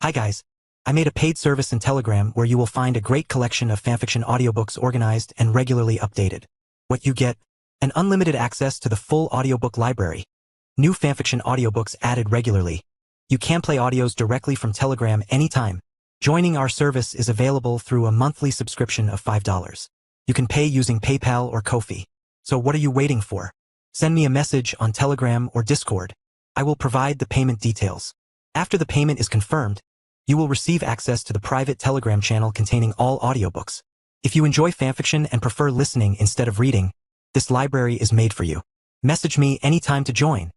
Hi guys. I made a paid service in Telegram where you will find a great collection of fanfiction audiobooks organized and regularly updated. What you get? An unlimited access to the full audiobook library. New fanfiction audiobooks added regularly. You can play audios directly from Telegram anytime. Joining our service is available through a monthly subscription of $5. You can pay using PayPal or Ko-fi. So what are you waiting for? Send me a message on Telegram or Discord. I will provide the payment details. After the payment is confirmed, you will receive access to the private Telegram channel containing all audiobooks. If you enjoy fanfiction and prefer listening instead of reading, this library is made for you. Message me anytime to join.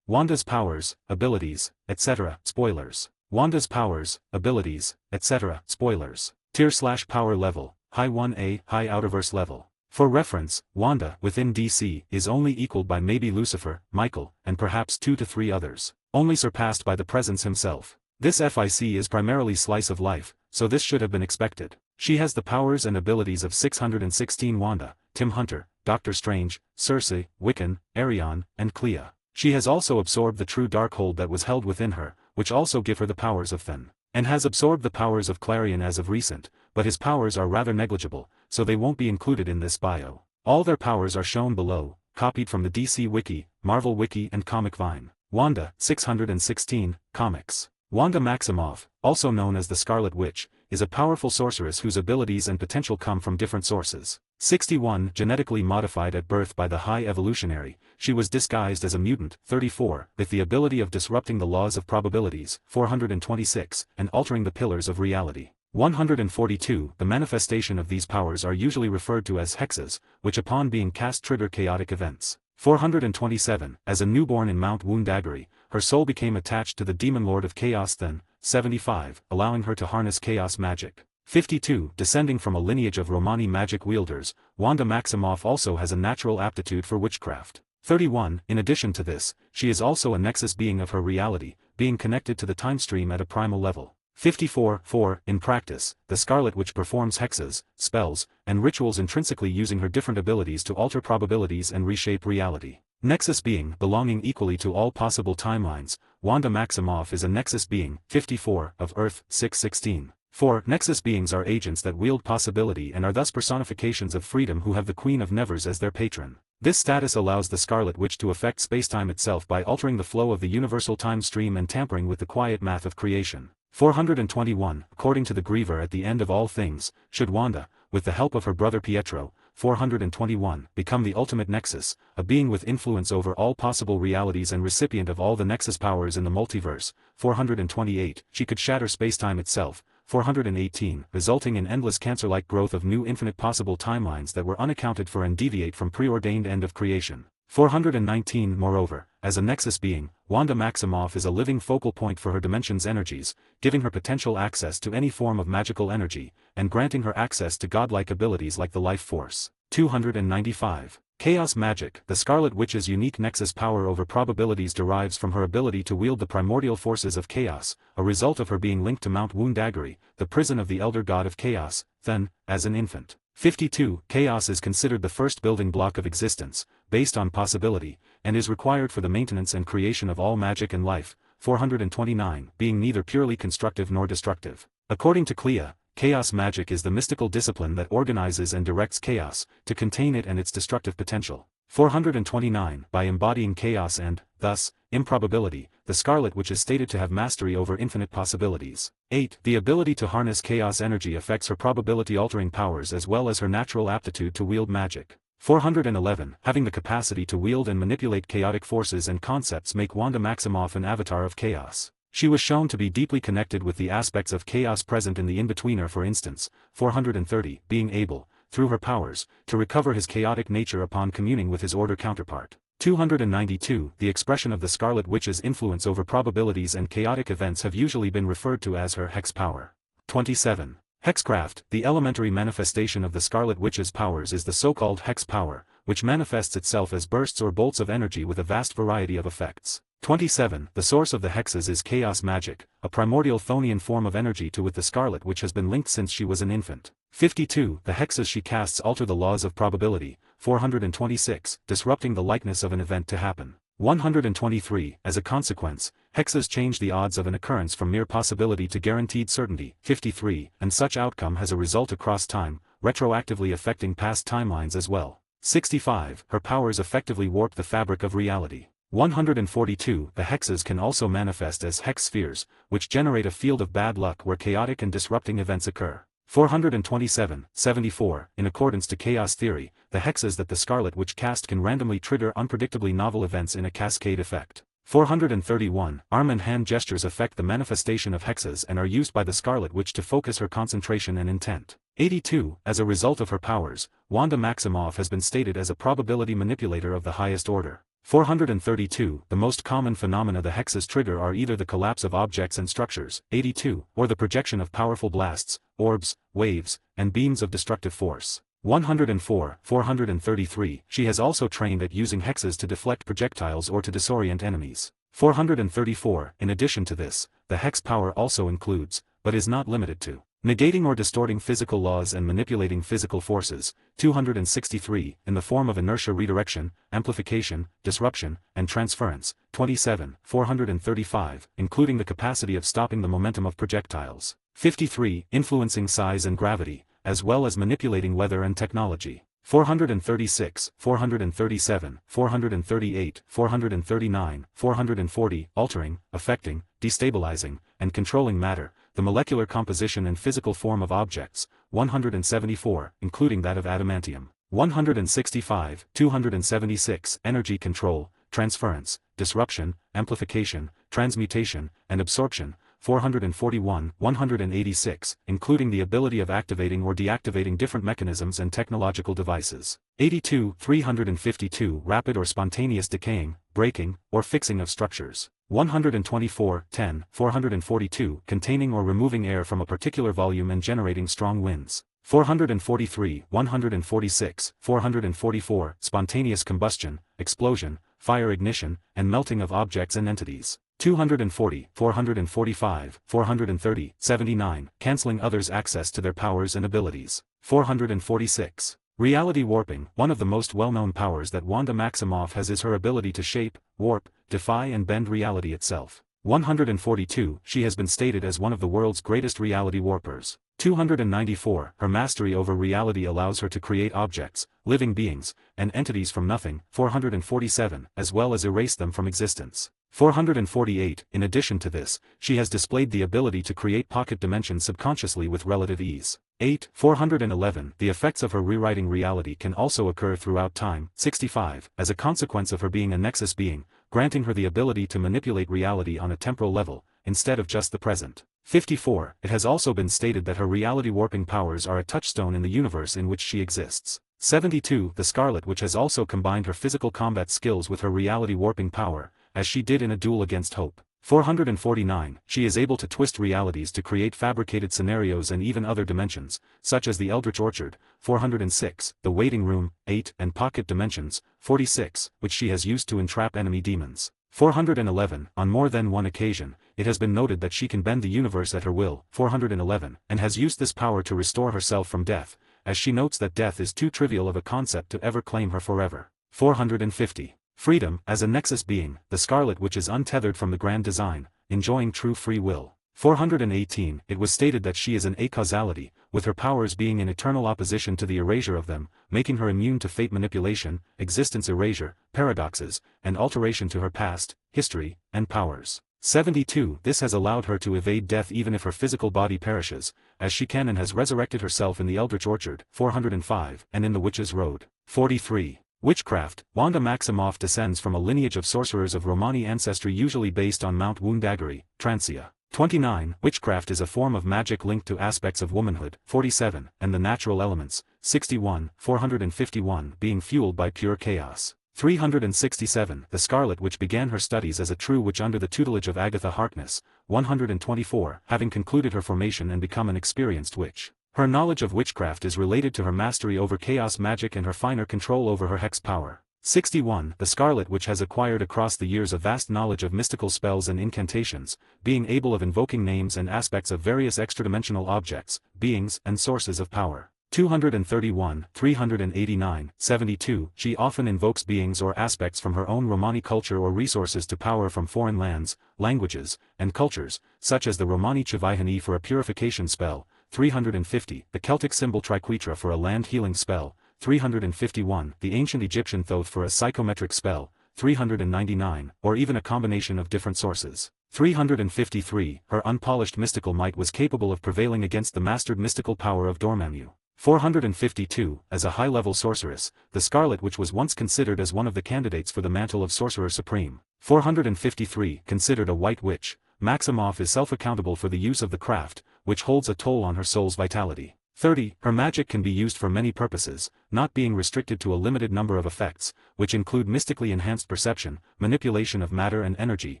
Wanda's powers, abilities, etc. Spoilers. Wanda's powers, abilities, etc. Spoilers. Tier/power level, high 1A, high outerverse level. For reference, Wanda, within DC, is only equaled by maybe Lucifer, Michael, and perhaps 2 to 3 others, only surpassed by the Presence himself. This FIC is primarily slice of life, so this should have been expected. She has the powers and abilities of 616 Wanda, Tim Hunter, Doctor Strange, Cersei, Wiccan, Arion, and Clea. She has also absorbed the true Darkhold that was held within her, which also give her the powers of Then, and has absorbed the powers of Clarion as of recent, but his powers are rather negligible, so they won't be included in this bio. All their powers are shown below, copied from the DC Wiki, Marvel Wiki and Comic Vine. Wanda, 616, Comics. Wanda Maximoff, also known as the Scarlet Witch, is a powerful sorceress whose abilities and potential come from different sources. 61, genetically modified at birth by the High Evolutionary, she was disguised as a mutant. 34, with the ability of disrupting the laws of probabilities. 426, and altering the pillars of reality. 142, the manifestation of these powers are usually referred to as hexes, which upon being cast trigger chaotic events. 427, as a newborn in Mount Woundaggery, her soul became attached to the Demon Lord of Chaos Then. 75, allowing her to harness chaos magic. 52, descending from a lineage of Romani magic wielders, Wanda Maximoff also has a natural aptitude for witchcraft. 31, in addition to this, she is also a nexus being of her reality, being connected to the time stream at a primal level. 54, 4, in practice, the Scarlet Witch performs hexes, spells, and rituals intrinsically using her different abilities to alter probabilities and reshape reality. Nexus being, belonging equally to all possible timelines, Wanda Maximoff is a nexus being. 54, of Earth. 616. 4. Nexus beings are agents that wield possibility and are thus personifications of freedom who have the Queen of Nevers as their patron. This status allows the Scarlet Witch to affect spacetime itself by altering the flow of the universal time stream and tampering with the quiet math of creation. 421, according to the Griever at the end of all things, should Wanda, with the help of her brother Pietro, 421, become the ultimate nexus, a being with influence over all possible realities and recipient of all the nexus powers in the multiverse. 428, she could shatter spacetime itself. 418, resulting in endless cancer-like growth of new infinite possible timelines that were unaccounted for and deviate from preordained end of creation. 419, moreover, as a nexus being, Wanda Maximoff is a living focal point for her dimension's energies, giving her potential access to any form of magical energy, and granting her access to godlike abilities like the life force. 295. Chaos magic. The Scarlet Witch's unique nexus power over probabilities derives from her ability to wield the primordial forces of chaos, a result of her being linked to Mount Woundaggery, the prison of the elder god of chaos, Then, as an infant. 52. Chaos is considered the first building block of existence, based on possibility, and is required for the maintenance and creation of all magic and life. 429. Being neither purely constructive nor destructive. According to Clea, chaos magic is the mystical discipline that organizes and directs chaos, to contain it and its destructive potential. 429. By embodying chaos and, thus, improbability, the Scarlet Witch is stated to have mastery over infinite possibilities. 8. The ability to harness chaos energy affects her probability-altering powers as well as her natural aptitude to wield magic. 411. Having the capacity to wield and manipulate chaotic forces and concepts make Wanda Maximoff an avatar of chaos. She was shown to be deeply connected with the aspects of chaos present in the in-betweener, for instance. 430. Being able, through her powers, to recover his chaotic nature upon communing with his order counterpart. 292. The expression of the Scarlet Witch's influence over probabilities and chaotic events have usually been referred to as her hex power. 27. Hexcraft. The elementary manifestation of the Scarlet Witch's powers is the so-called hex power, which manifests itself as bursts or bolts of energy with a vast variety of effects. 27. The source of the hexes is chaos magic, a primordial Thonian form of energy to which the Scarlet Witch has been linked since she was an infant. 52. The hexes she casts alter the laws of probability. 426. Disrupting the likeness of an event to happen. 123. As a consequence, Hexes change the odds of an occurrence from mere possibility to guaranteed certainty, 53, and such outcome has a result across time, retroactively affecting past timelines as well. 65. Her powers effectively warp the fabric of reality. 142. The hexes can also manifest as hex spheres, which generate a field of bad luck where chaotic and disrupting events occur. 427, 74. In accordance to chaos theory, the hexes that the Scarlet Witch cast can randomly trigger unpredictably novel events in a cascade effect. 431. Arm and hand gestures affect the manifestation of hexes and are used by the Scarlet Witch to focus her concentration and intent. 82. As a result of her powers, Wanda Maximoff has been stated as a probability manipulator of the highest order. 432. The most common phenomena the hexes trigger are either the collapse of objects and structures, 82, or the projection of powerful blasts, orbs, waves, and beams of destructive force. 104. 433. She has also trained at using hexes to deflect projectiles or to disorient enemies. 434. In addition to this, the hex power also includes, but is not limited to, negating or distorting physical laws and manipulating physical forces. 263. In the form of inertia redirection, amplification, disruption, and transference. 27. 435. Including the capacity of stopping the momentum of projectiles. 53. Influencing size and gravity, as well as manipulating weather and technology. 436, 437, 438, 439, 440. Altering, affecting, destabilizing, and controlling matter, the molecular composition and physical form of objects. 174, including that of adamantium. 165, 276. Energy control, transference, disruption, amplification, transmutation, and absorption. 441, 186, including the ability of activating or deactivating different mechanisms and technological devices. 82, 352. Rapid or spontaneous decaying, breaking, or fixing of structures. 124, 10, 442. Containing or removing air from a particular volume and generating strong winds. 443, 146, 444. Spontaneous combustion, explosion, fire ignition, and melting of objects and entities. 240, 445, 430, 79. Canceling others' access to their powers and abilities. 446. Reality warping. One of the most well-known powers that Wanda Maximoff has is her ability to shape, warp, defy and bend reality itself. 142. She has been stated as one of the world's greatest reality warpers. 294. Her mastery over reality allows her to create objects, living beings, and entities from nothing. 447. As well as erase them from existence. 448. In addition to this, she has displayed the ability to create pocket dimensions subconsciously with relative ease. 8. 411. The effects of her rewriting reality can also occur throughout time. 65. As a consequence of her being a nexus being, granting her the ability to manipulate reality on a temporal level, instead of just the present. 54. It has also been stated that her reality warping powers are a touchstone in the universe in which she exists. 72. The Scarlet Witch has also combined her physical combat skills with her reality warping power, as she did in a duel against Hope. 449. She is able to twist realities to create fabricated scenarios and even other dimensions, such as the Eldritch Orchard. 406. The Waiting Room, 8. And pocket dimensions, 46, which she has used to entrap enemy demons. 411. On more than one occasion, it has been noted that she can bend the universe at her will. 411. And has used this power to restore herself from death, as she notes that death is too trivial of a concept to ever claim her forever. 450. Freedom. As a nexus being, the Scarlet Witch is untethered from the grand design, enjoying true free will. 418. It was stated that she is an acausality, with her powers being in eternal opposition to the erasure of them, making her immune to fate manipulation, existence erasure, paradoxes, and alteration to her past, history, and powers. 72. This has allowed her to evade death even if her physical body perishes, as she can and has resurrected herself in the Eldritch Orchard. 405. And in the Witch's Road. 43. Witchcraft. Wanda Maximoff descends from a lineage of sorcerers of Romani ancestry usually based on Mount Woundaggery, Transia. 29. Witchcraft is a form of magic linked to aspects of womanhood. 47. And the natural elements. 61. 451. Being fueled by pure chaos. 367. The Scarlet Witch began her studies as a true witch under the tutelage of Agatha Harkness. 124. Having concluded her formation and become an experienced witch. Her knowledge of witchcraft is related to her mastery over chaos magic and her finer control over her hex power. 61. The Scarlet Witch has acquired across the years a vast knowledge of mystical spells and incantations, being able of invoking names and aspects of various extradimensional objects, beings, and sources of power. 231, 389, 72. She often invokes beings or aspects from her own Romani culture or resources to power from foreign lands, languages, and cultures, such as the Romani Chivihani for a purification spell, 350, the Celtic symbol Triquetra for a land healing spell, 351, the ancient Egyptian Thoth for a psychometric spell, 399, or even a combination of different sources. 353, her unpolished mystical might was capable of prevailing against the mastered mystical power of Dormammu. 452, as a high-level sorceress, the Scarlet Witch was once considered as one of the candidates for the mantle of Sorcerer Supreme. 453, considered a White Witch, Maximoff is self-accountable for the use of the craft, which holds a toll on her soul's vitality. 30, her magic can be used for many purposes, not being restricted to a limited number of effects, which include mystically enhanced perception, manipulation of matter and energy,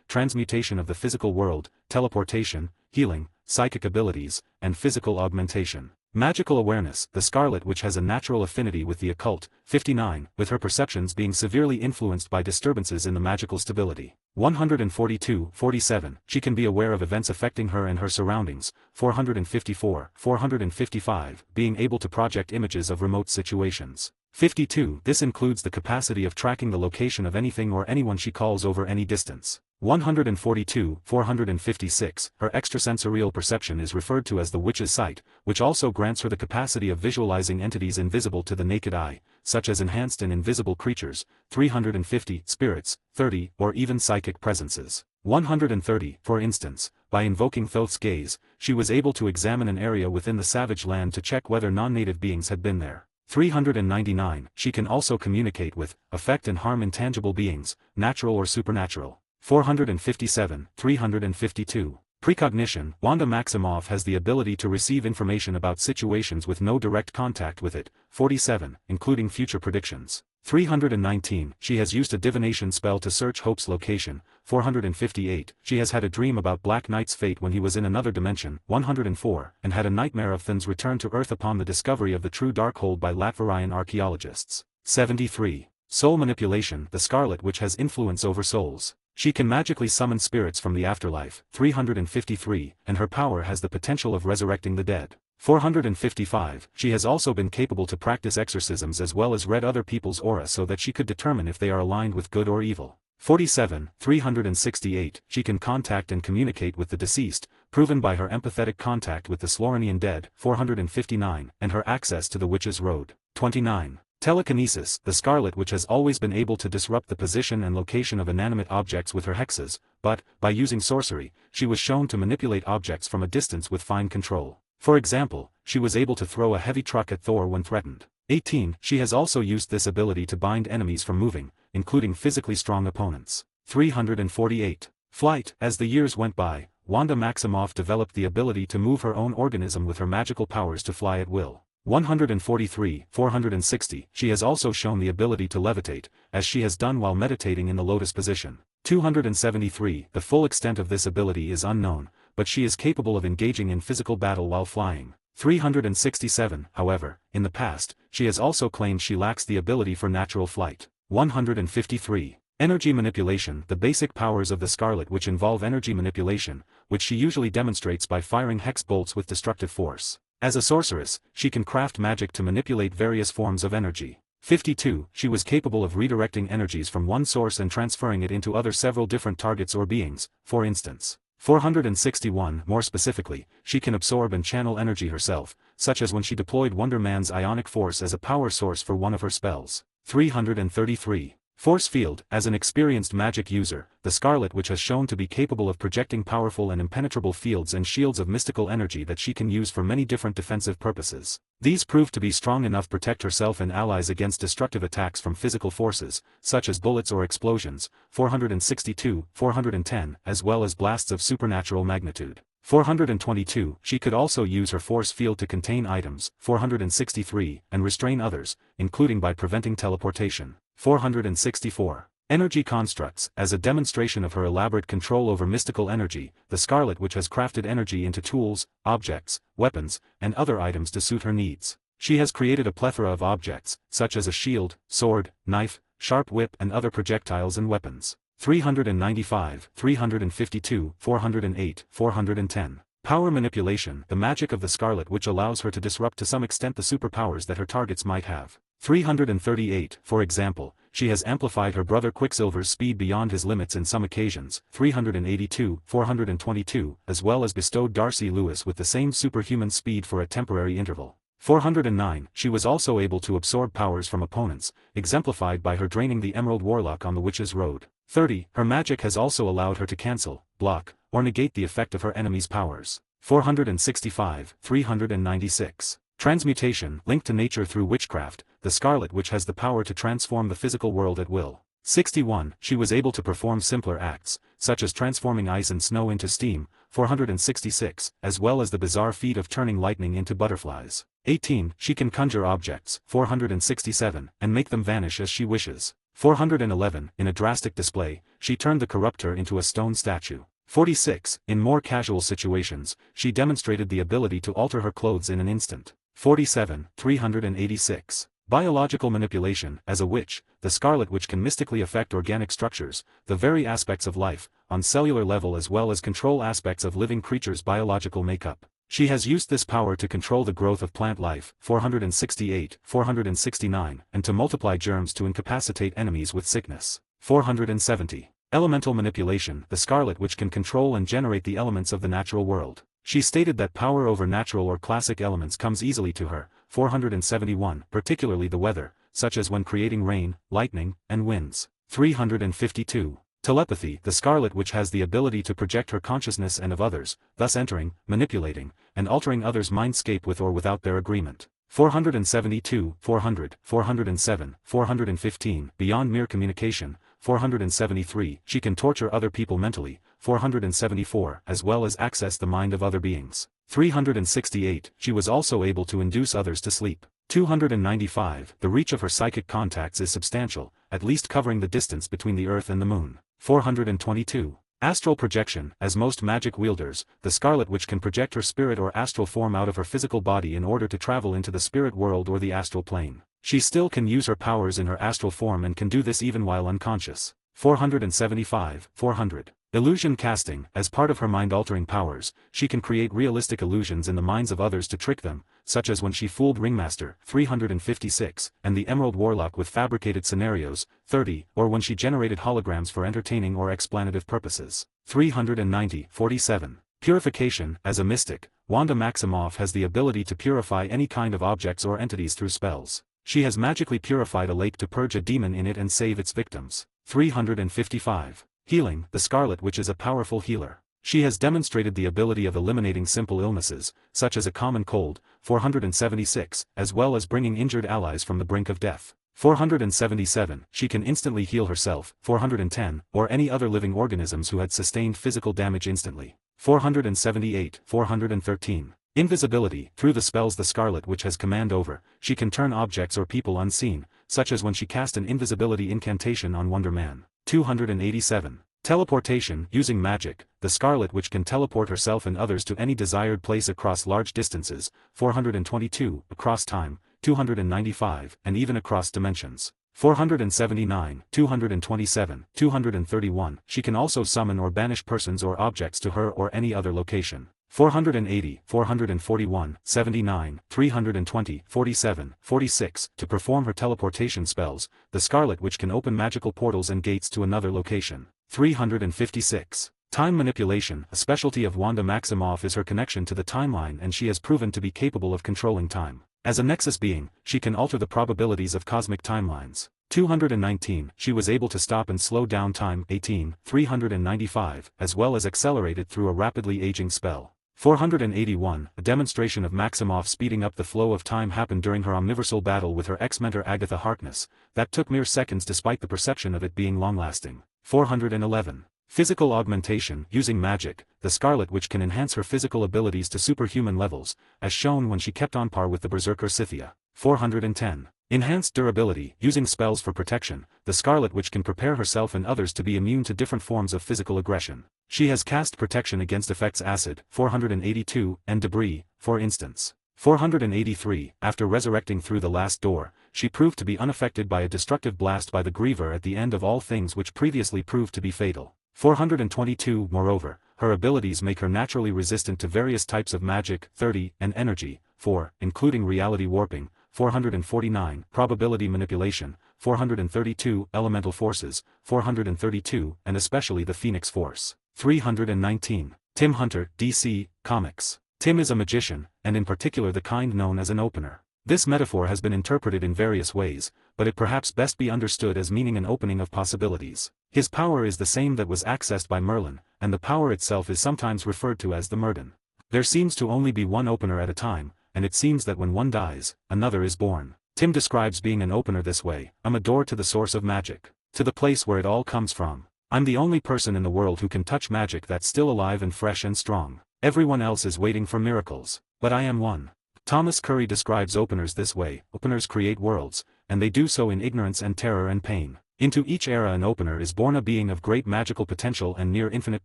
transmutation of the physical world, teleportation, healing, psychic abilities, and physical augmentation. Magical awareness, the Scarlet Witch has a natural affinity with the occult, 59, with her perceptions being severely influenced by disturbances in the magical stability. 142, 47, she can be aware of events affecting her and her surroundings, 454, 455, being able to project images of remote situations. 52, this includes the capacity of tracking the location of anything or anyone she calls over any distance. 142, 456, her extrasensorial perception is referred to as the Witch's Sight, which also grants her the capacity of visualizing entities invisible to the naked eye, such as enhanced and invisible creatures, 350, spirits, 30, or even psychic presences. 130, for instance, by invoking Thoth's gaze, she was able to examine an area within the savage land to check whether non-native beings had been there. 399, she can also communicate with, affect and harm intangible beings, natural or supernatural. 457, 352. Precognition, Wanda Maximoff has the ability to receive information about situations with no direct contact with it, 47, including future predictions. 319, she has used a divination spell to search Hope's location, 458, she has had a dream about Black Knight's fate when he was in another dimension, 104, and had a nightmare of Than's return to Earth upon the discovery of the true Darkhold by Latvian archaeologists. 73. Soul manipulation, the Scarlet Witch has influence over souls. She can magically summon spirits from the afterlife, 353, and her power has the potential of resurrecting the dead. 455, she has also been capable to practice exorcisms as well as read other people's aura so that she could determine if they are aligned with good or evil. 47, 368, she can contact and communicate with the deceased, proven by her empathetic contact with the Sloranian dead, 459, and her access to the Witch's Road. 29. Telekinesis, the Scarlet Witch has always been able to disrupt the position and location of inanimate objects with her hexes, but, by using sorcery, she was shown to manipulate objects from a distance with fine control. For example, she was able to throw a heavy truck at Thor when threatened. 18. She has also used this ability to bind enemies from moving, including physically strong opponents. 348. Flight, as the years went by, Wanda Maximoff developed the ability to move her own organism with her magical powers to fly at will. 143, 460, she has also shown the ability to levitate, as she has done while meditating in the lotus position. 273, the full extent of this ability is unknown, but she is capable of engaging in physical battle while flying. 367, however, in the past, she has also claimed she lacks the ability for natural flight. 153. Energy manipulation, the basic powers of the Scarlet Witch involve energy manipulation, which she usually demonstrates by firing hex bolts with destructive force. As a sorceress, she can craft magic to manipulate various forms of energy. 52, she was capable of redirecting energies from one source and transferring it into other several different targets or beings, for instance. 461, more specifically, she can absorb and channel energy herself, such as when she deployed Wonder Man's ionic force as a power source for one of her spells. 333. Force field, as an experienced magic user, the Scarlet Witch has shown to be capable of projecting powerful and impenetrable fields and shields of mystical energy that she can use for many different defensive purposes. These prove to be strong enough to protect herself and allies against destructive attacks from physical forces, such as bullets or explosions, 462, 410, as well as blasts of supernatural magnitude. 422, she could also use her force field to contain items, 463, and restrain others, including by preventing teleportation. 464. Energy constructs, as a demonstration of her elaborate control over mystical energy, the Scarlet Witch has crafted energy into tools, objects, weapons, and other items to suit her needs. She has created a plethora of objects, such as a shield, sword, knife, sharp whip and other projectiles and weapons. 395, 352, 408, 410. Power manipulation. The magic of the Scarlet Witch allows her to disrupt to some extent the superpowers that her targets might have. 338. For example, she has amplified her brother Quicksilver's speed beyond his limits in some occasions. 382, 422, as well as bestowed Darcy Lewis with the same superhuman speed for a temporary interval. 409. She was also able to absorb powers from opponents, exemplified by her draining the Emerald Warlock on the Witch's Road. 30. Her magic has also allowed her to cancel, block, or negate the effect of her enemy's powers. 465, 396. Transmutation. Linked to nature through witchcraft, the Scarlet Witch has the power to transform the physical world at will. 61. She was able to perform simpler acts, such as transforming ice and snow into steam. 466, as well as the bizarre feat of turning lightning into butterflies. 18. She can conjure objects. 467, and make them vanish as she wishes. 411. In a drastic display, she turned the Corruptor into a stone statue. 46. In more casual situations, she demonstrated the ability to alter her clothes in an instant. 47. 386. Biological manipulation. As a witch, the Scarlet Witch can mystically affect organic structures, the very aspects of life, on cellular level as well as control aspects of living creatures' biological makeup. She has used this power to control the growth of plant life. 468, 469, and to multiply germs to incapacitate enemies with sickness. 470. Elemental manipulation. The Scarlet Witch can control and generate the elements of the natural world. She stated that power over natural or classic elements comes easily to her. 471, particularly the weather, such as when creating rain, lightning, and winds. 352. Telepathy. The Scarlet Witch has the ability to project her consciousness and of others, thus entering, manipulating, and altering others' mindscape with or without their agreement. 472, 400, 407, 415. Beyond mere communication. 473. She can torture other people mentally. 474. As well as access the mind of other beings. 368. She was also able to induce others to sleep. 295. The reach of her psychic contacts is substantial, at least covering the distance between the Earth and the Moon. 422. Astral projection. As most magic wielders, the Scarlet Witch can project her spirit or astral form out of her physical body in order to travel into the spirit world or the astral plane. She still can use her powers in her astral form and can do this even while unconscious. 475, 400. Illusion casting. As part of her mind-altering powers, she can create realistic illusions in the minds of others to trick them, such as when she fooled Ringmaster, 356, and the Emerald Warlock with fabricated scenarios, 30, or when she generated holograms for entertaining or explanative purposes. 390, 47. Purification. As a mystic, Wanda Maximoff has the ability to purify any kind of objects or entities through spells. She has magically purified a lake to purge a demon in it and save its victims. 355. Healing. The Scarlet Witch is a powerful healer. She has demonstrated the ability of eliminating simple illnesses, such as a common cold. 476, as well as bringing injured allies from the brink of death. 477. She can instantly heal herself. 410, or any other living organisms who had sustained physical damage instantly. 478, 413. Invisibility. Through the spells the Scarlet Witch has command over, she can turn objects or people unseen, such as when she cast an invisibility incantation on Wonder Man. 287. Teleportation. Using magic, the Scarlet Witch can teleport herself and others to any desired place across large distances. 422. Across time. 295, and even across dimensions. 479, 227, 231. She can also summon or banish persons or objects to her or any other location. 480, 441, 79, 320, 47, 46. To perform her teleportation spells, the Scarlet Witch can open magical portals and gates to another location. 356. Time manipulation. A specialty of Wanda Maximoff is her connection to the timeline, and she has proven to be capable of controlling time. As a Nexus being, she can alter the probabilities of cosmic timelines. 219. She was able to stop and slow down time. 18, 395, as well as accelerate it through a rapidly aging spell. 481. A demonstration of Maximoff speeding up the flow of time happened during her omniversal battle with her ex-mentor Agatha Harkness, that took mere seconds despite the perception of it being long-lasting. 411. Physical augmentation. Using magic, the Scarlet Witch can enhance her physical abilities to superhuman levels, as shown when she kept on par with the Berserker Scythia. 410. Enhanced durability. Using spells for protection, the Scarlet Witch can prepare herself and others to be immune to different forms of physical aggression. She has cast protection against effects acid, 482, and debris, for instance. 483. After resurrecting through the last door, she proved to be unaffected by a destructive blast by the Griever at the end of all things which previously proved to be fatal. 422. Moreover, her abilities make her naturally resistant to various types of magic, 30, and energy, 4, including reality warping, 449, probability manipulation, 432, elemental forces, 432, and especially the Phoenix Force, 319. Tim Hunter, DC, Comics. Tim is a magician, and in particular the kind known as an opener. This metaphor has been interpreted in various ways, but it perhaps best be understood as meaning an opening of possibilities. His power is the same that was accessed by Merlin, and the power itself is sometimes referred to as the Murden. There seems to only be one opener at a time, and it seems that when one dies, another is born. Tim describes being an opener this way: I'm a door to the source of magic, to the place where it all comes from. I'm the only person in the world who can touch magic that's still alive and fresh and strong. Everyone else is waiting for miracles, but I am one. Thomas Curry describes openers this way: openers create worlds, and they do so in ignorance and terror and pain. Into each era an opener is born, a being of great magical potential and near infinite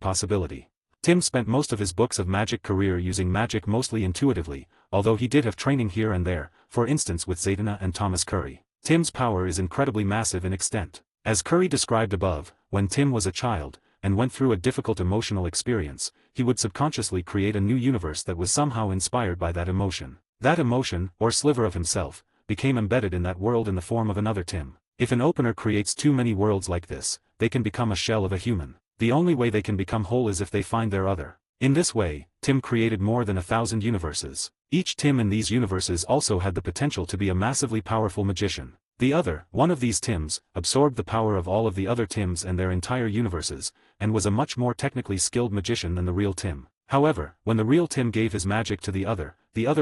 possibility. Tim spent most of his books of magic career using magic mostly intuitively, although he did have training here and there, for instance with Zatanna and Thomas Curry. Tim's power is incredibly massive in extent. As Curry described above, when Tim was a child, and went through a difficult emotional experience, he would subconsciously create a new universe that was somehow inspired by that emotion. That emotion, or sliver of himself, became embedded in that world in the form of another Tim. If an opener creates too many worlds like this, they can become a shell of a human. The only way they can become whole is if they find their other. In this way, Tim created more than 1,000 universes. Each Tim in these universes also had the potential to be a massively powerful magician. The other, one of these Tims, absorbed the power of all of the other Tims and their entire universes, and was a much more technically skilled magician than the real Tim. However, when the real Tim gave his magic to the other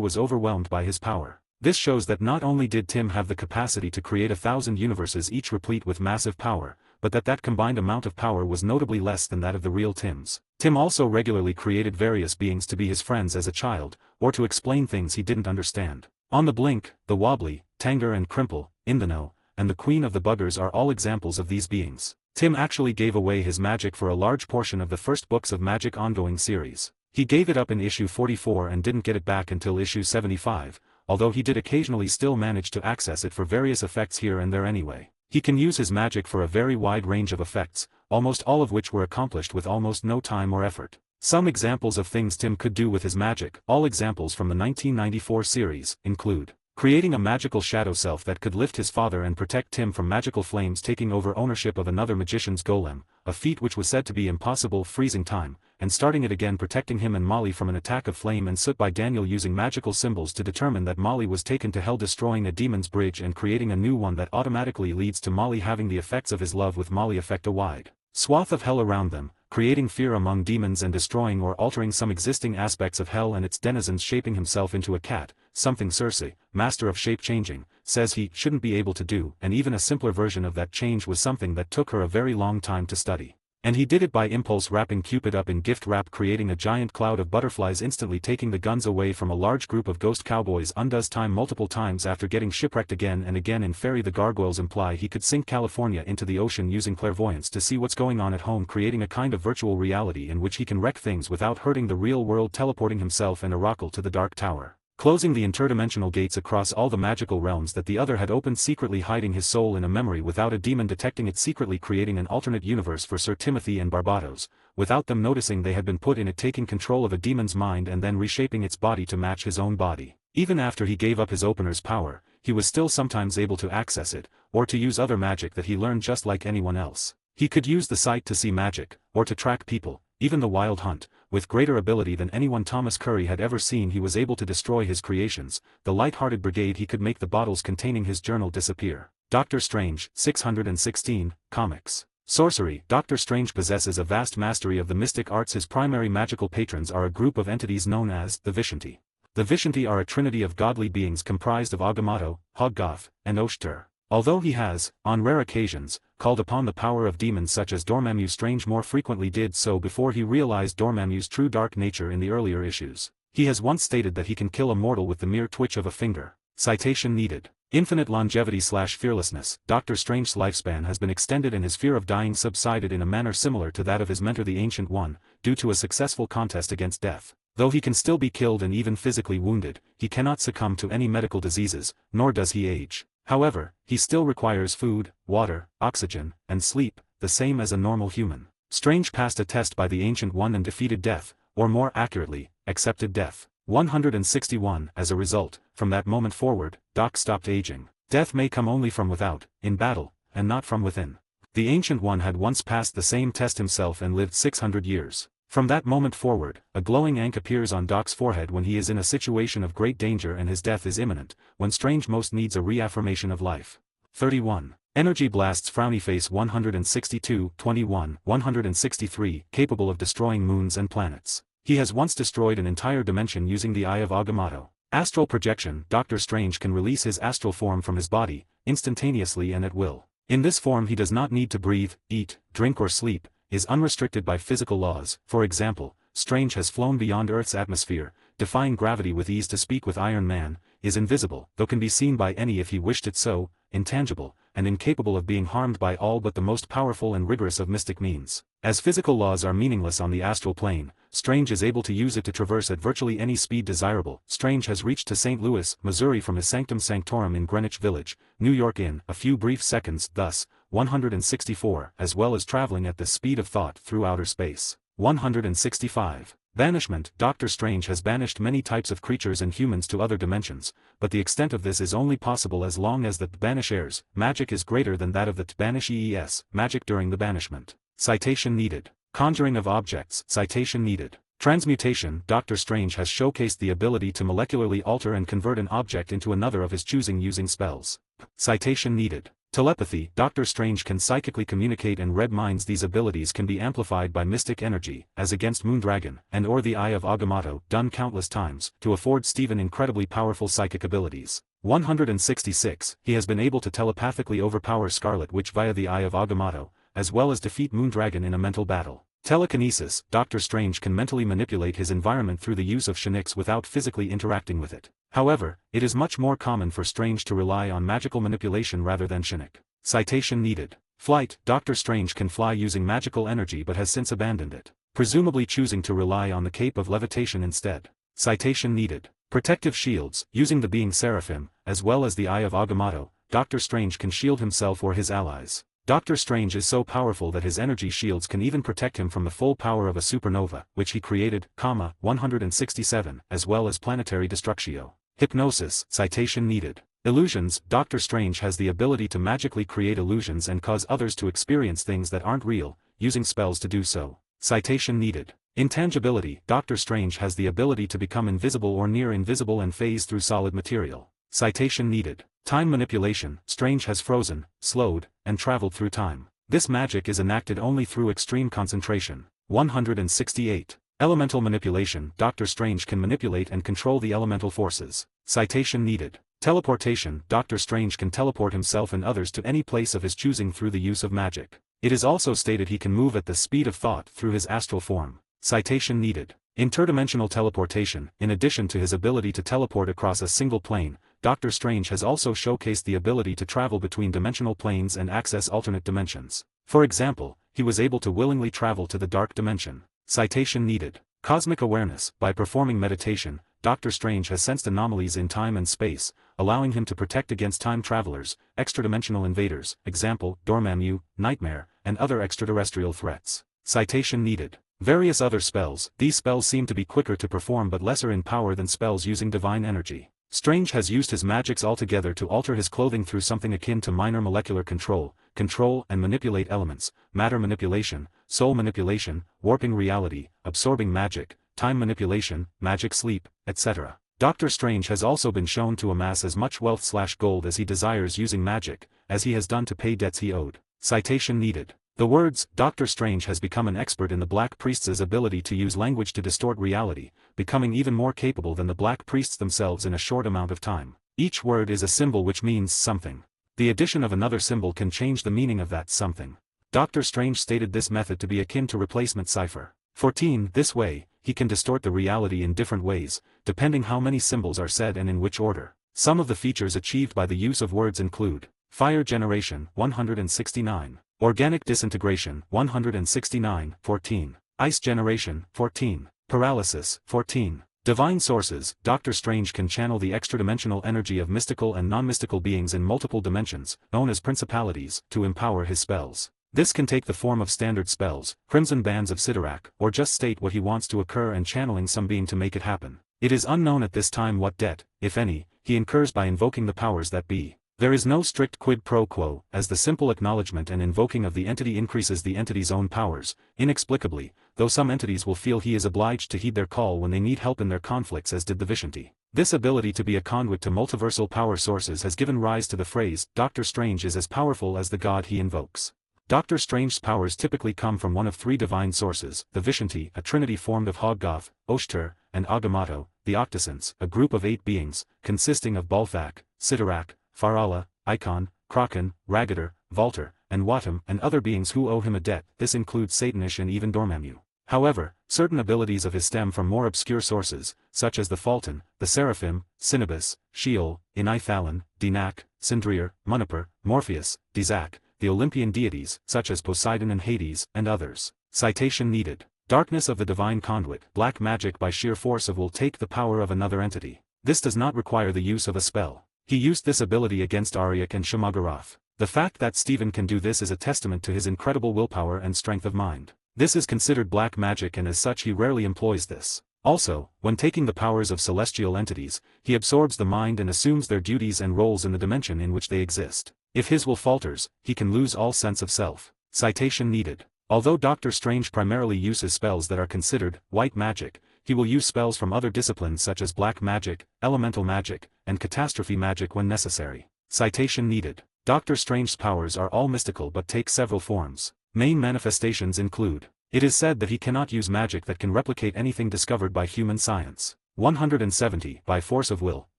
was overwhelmed by his power. This shows that not only did Tim have the capacity to create 1,000 universes each replete with massive power, but that combined amount of power was notably less than that of the real Tims. Tim also regularly created various beings to be his friends as a child, or to explain things he didn't understand. On the Blink, the Wobbly, Tanger and Crimple, In the Know, and the Queen of the Buggers are all examples of these beings. Tim actually gave away his magic for a large portion of the first Books of Magic ongoing series. He gave it up in issue 44 and didn't get it back until issue 75, although he did occasionally still manage to access it for various effects here and there anyway. He can use his magic for a very wide range of effects, almost all of which were accomplished with almost no time or effort. Some examples of things Tim could do with his magic, all examples from the 1994 series, include creating a magical shadow self that could lift his father and protect Tim from magical flames taking over ownership of another magician's golem, a feat which was said to be impossible, freezing time, and starting it again, protecting him and Molly from an attack of flame and soot by Daniel using magical symbols to determine that Molly was taken to hell, destroying a demon's bridge and creating a new one that automatically leads to Molly having the effects of his love with Molly affect a wide swath of hell around them, creating fear among demons and destroying or altering some existing aspects of hell and its denizens, shaping himself into a cat, something Cersei, master of shape-changing, says he shouldn't be able to do, and even a simpler version of that change was something that took her a very long time to study. And he did it by impulse, wrapping Cupid up in gift wrap, creating a giant cloud of butterflies, instantly taking the guns away from a large group of ghost cowboys, undoes time multiple times after getting shipwrecked again and again. In Fairy the gargoyles imply he could sink California into the ocean using clairvoyance to see what's going on at home, creating a kind of virtual reality in which he can wreck things without hurting the real world, teleporting himself and Oracle to the Dark Tower, closing the interdimensional gates across all the magical realms that the other had opened, secretly hiding his soul in a memory without a demon detecting it, secretly creating an alternate universe for Sir Timothy and Barbados, without them noticing they had been put in it, taking control of a demon's mind and then reshaping its body to match his own body. Even after he gave up his opener's power, he was still sometimes able to access it, or to use other magic that he learned just like anyone else. He could use the sight to see magic, or to track people, even the Wild Hunt, with greater ability than anyone Thomas Curry had ever seen. He was able to destroy his creations, the light-hearted brigade. He could make the bottles containing his journal disappear. Doctor Strange, 616, Comics. Sorcery. Doctor Strange possesses a vast mastery of the mystic arts. His primary magical patrons are a group of entities known as the Vishanti. The Vishanti are a trinity of godly beings comprised of Agamotto, Hoggoth, and Oshtur. Although he has, on rare occasions, called upon the power of demons such as Dormammu, Strange more frequently did so before he realized Dormammu's true dark nature in the earlier issues. He has once stated that he can kill a mortal with the mere twitch of a finger. Citation needed. Infinite longevity/fearlessness. Doctor Strange's lifespan has been extended and his fear of dying subsided in a manner similar to that of his mentor the Ancient One, due to a successful contest against death. Though he can still be killed and even physically wounded, he cannot succumb to any medical diseases, nor does he age. However, he still requires food, water, oxygen, and sleep, the same as a normal human. Strange passed a test by the Ancient One and defeated death, or more accurately, accepted death. 161. As a result, from that moment forward, Doc stopped aging. Death may come only from without, in battle, and not from within. The Ancient One had once passed the same test himself and lived 600 years. From that moment forward, a glowing ink appears on Doc's forehead when he is in a situation of great danger and his death is imminent, when Strange most needs a reaffirmation of life. 31. Energy blasts Frowny Face 162, 21, 163, capable of destroying moons and planets. He has once destroyed an entire dimension using the Eye of Agamotto. Astral projection. Doctor Strange can release his astral form from his body, instantaneously and at will. In this form he does not need to breathe, eat, drink or sleep, is unrestricted by physical laws. For example, Strange has flown beyond Earth's atmosphere, defying gravity with ease to speak with Iron Man, is invisible, though can be seen by any if he wished it so, intangible, and incapable of being harmed by all but the most powerful and rigorous of mystic means. As physical laws are meaningless on the astral plane, Strange is able to use it to traverse at virtually any speed desirable. Strange has reached to St. Louis, Missouri from his Sanctum Sanctorum in Greenwich Village, New York in a few brief seconds, thus, 164, as well as traveling at the speed of thought through outer space. 165. Banishment. Doctor Strange has banished many types of creatures and humans to other dimensions, but the extent of this is only possible as long as the Banishers magic is greater than that of the Banishes magic during the banishment. Citation needed. Conjuring of objects. Citation needed. Transmutation. Doctor Strange has showcased the ability to molecularly alter and convert an object into another of his choosing using spells. Citation needed. Telepathy. Doctor Strange can psychically communicate and read minds. These abilities can be amplified by mystic energy, as against Moondragon, and or the Eye of Agamotto, done countless times, to afford Stephen incredibly powerful psychic abilities. 166. He has been able to telepathically overpower Scarlet Witch via the Eye of Agamotto, as well as defeat Moondragon in a mental battle. Telekinesis. Doctor Strange can mentally manipulate his environment through the use of Shinix without physically interacting with it. However, it is much more common for Strange to rely on magical manipulation rather than Shinix. Citation needed. Flight. Doctor Strange can fly using magical energy but has since abandoned it, presumably choosing to rely on the Cape of Levitation instead. Citation needed. Protective shields. Using the being Seraphim, as well as the Eye of Agamotto, Doctor Strange can shield himself or his allies. Doctor Strange is so powerful that his energy shields can even protect him from the full power of a supernova, which he created, 167, as well as planetary destructio. Hypnosis. Citation needed. Illusions. Doctor Strange has the ability to magically create illusions and cause others to experience things that aren't real, using spells to do so. Citation needed. Intangibility. Doctor Strange has the ability to become invisible or near invisible and phase through solid material. Citation needed. Time manipulation. Strange has frozen, slowed, and traveled through time. This magic is enacted only through extreme concentration. 168. Elemental manipulation. Doctor Strange can manipulate and control the elemental forces. Citation needed. Teleportation. Doctor Strange can teleport himself and others to any place of his choosing through the use of magic. It is also stated he can move at the speed of thought through his astral form. Citation needed. Interdimensional teleportation. In addition to his ability to teleport across a single plane, Doctor Strange has also showcased the ability to travel between dimensional planes and access alternate dimensions. For example, he was able to willingly travel to the dark dimension. Citation needed. Cosmic awareness. By performing meditation, Doctor Strange has sensed anomalies in time and space, allowing him to protect against time travelers, extradimensional invaders, example, Dormammu, Nightmare, and other extraterrestrial threats. Citation needed. Various other spells. These spells seem to be quicker to perform but lesser in power than spells using divine energy. Strange has used his magics altogether to alter his clothing through something akin to minor molecular control and manipulate elements, matter manipulation, soul manipulation, warping reality, absorbing magic, time manipulation, magic sleep, etc. Doctor Strange has also been shown to amass as much wealth/gold as he desires using magic, as he has done to pay debts he owed. Citation needed. The words, Doctor Strange has become an expert in the Black Priests' ability to use language to distort reality, becoming even more capable than the Black Priests themselves in a short amount of time. Each word is a symbol which means something. The addition of another symbol can change the meaning of that something. Doctor Strange stated this method to be akin to replacement cipher. 14. This way, he can distort the reality in different ways, depending how many symbols are said and in which order. Some of the features achieved by the use of words include fire generation, 169. Organic disintegration, 169, 14. Ice generation, 14. Paralysis, 14. Divine sources. Doctor Strange can channel the extra-dimensional energy of mystical and non-mystical beings in multiple dimensions, known as principalities, to empower his spells. This can take the form of standard spells, crimson bands of Sidorak, or just state what he wants to occur and channeling some being to make it happen. It is unknown at this time what debt, if any, he incurs by invoking the powers that be. There is no strict quid pro quo, as the simple acknowledgement and invoking of the entity increases the entity's own powers, inexplicably, though some entities will feel he is obliged to heed their call when they need help in their conflicts as did the Vishanti. This ability to be a conduit to multiversal power sources has given rise to the phrase, Doctor Strange is as powerful as the god he invokes. Doctor Strange's powers typically come from one of three divine sources, the Vishanti, a trinity formed of Hoggoth, Oshtur, and Agamotto, the Octocents, a group of 8 beings, consisting of Balthak, Sidorak, Farala, Icon, Kraken, Ragadir, Valter, and Watam, and other beings who owe him a debt. This includes Satanish and even Dormammu. However, certain abilities of his stem from more obscure sources, such as the Fulton, the Seraphim, Cinnabis, Sheol, Inithalan, Dinak, Sindrir, Munipur, Morpheus, Dizak, the Olympian deities, such as Poseidon and Hades, and others. Citation needed. Darkness of the divine conduit. Black magic by sheer force of will take the power of another entity. This does not require the use of a spell. He used this ability against Ariok and Shamagorath. The fact that Stephen can do this is a testament to his incredible willpower and strength of mind. This is considered black magic and as such he rarely employs this. Also, when taking the powers of celestial entities, he absorbs the mind and assumes their duties and roles in the dimension in which they exist. If his will falters, he can lose all sense of self. Citation needed. Although Doctor Strange primarily uses spells that are considered white magic, he will use spells from other disciplines such as black magic, elemental magic, and catastrophe magic when necessary. Citation needed. Doctor Strange's powers are all mystical but take several forms. Main manifestations include: it is said that he cannot use magic that can replicate anything discovered by human science. 170. By force of will,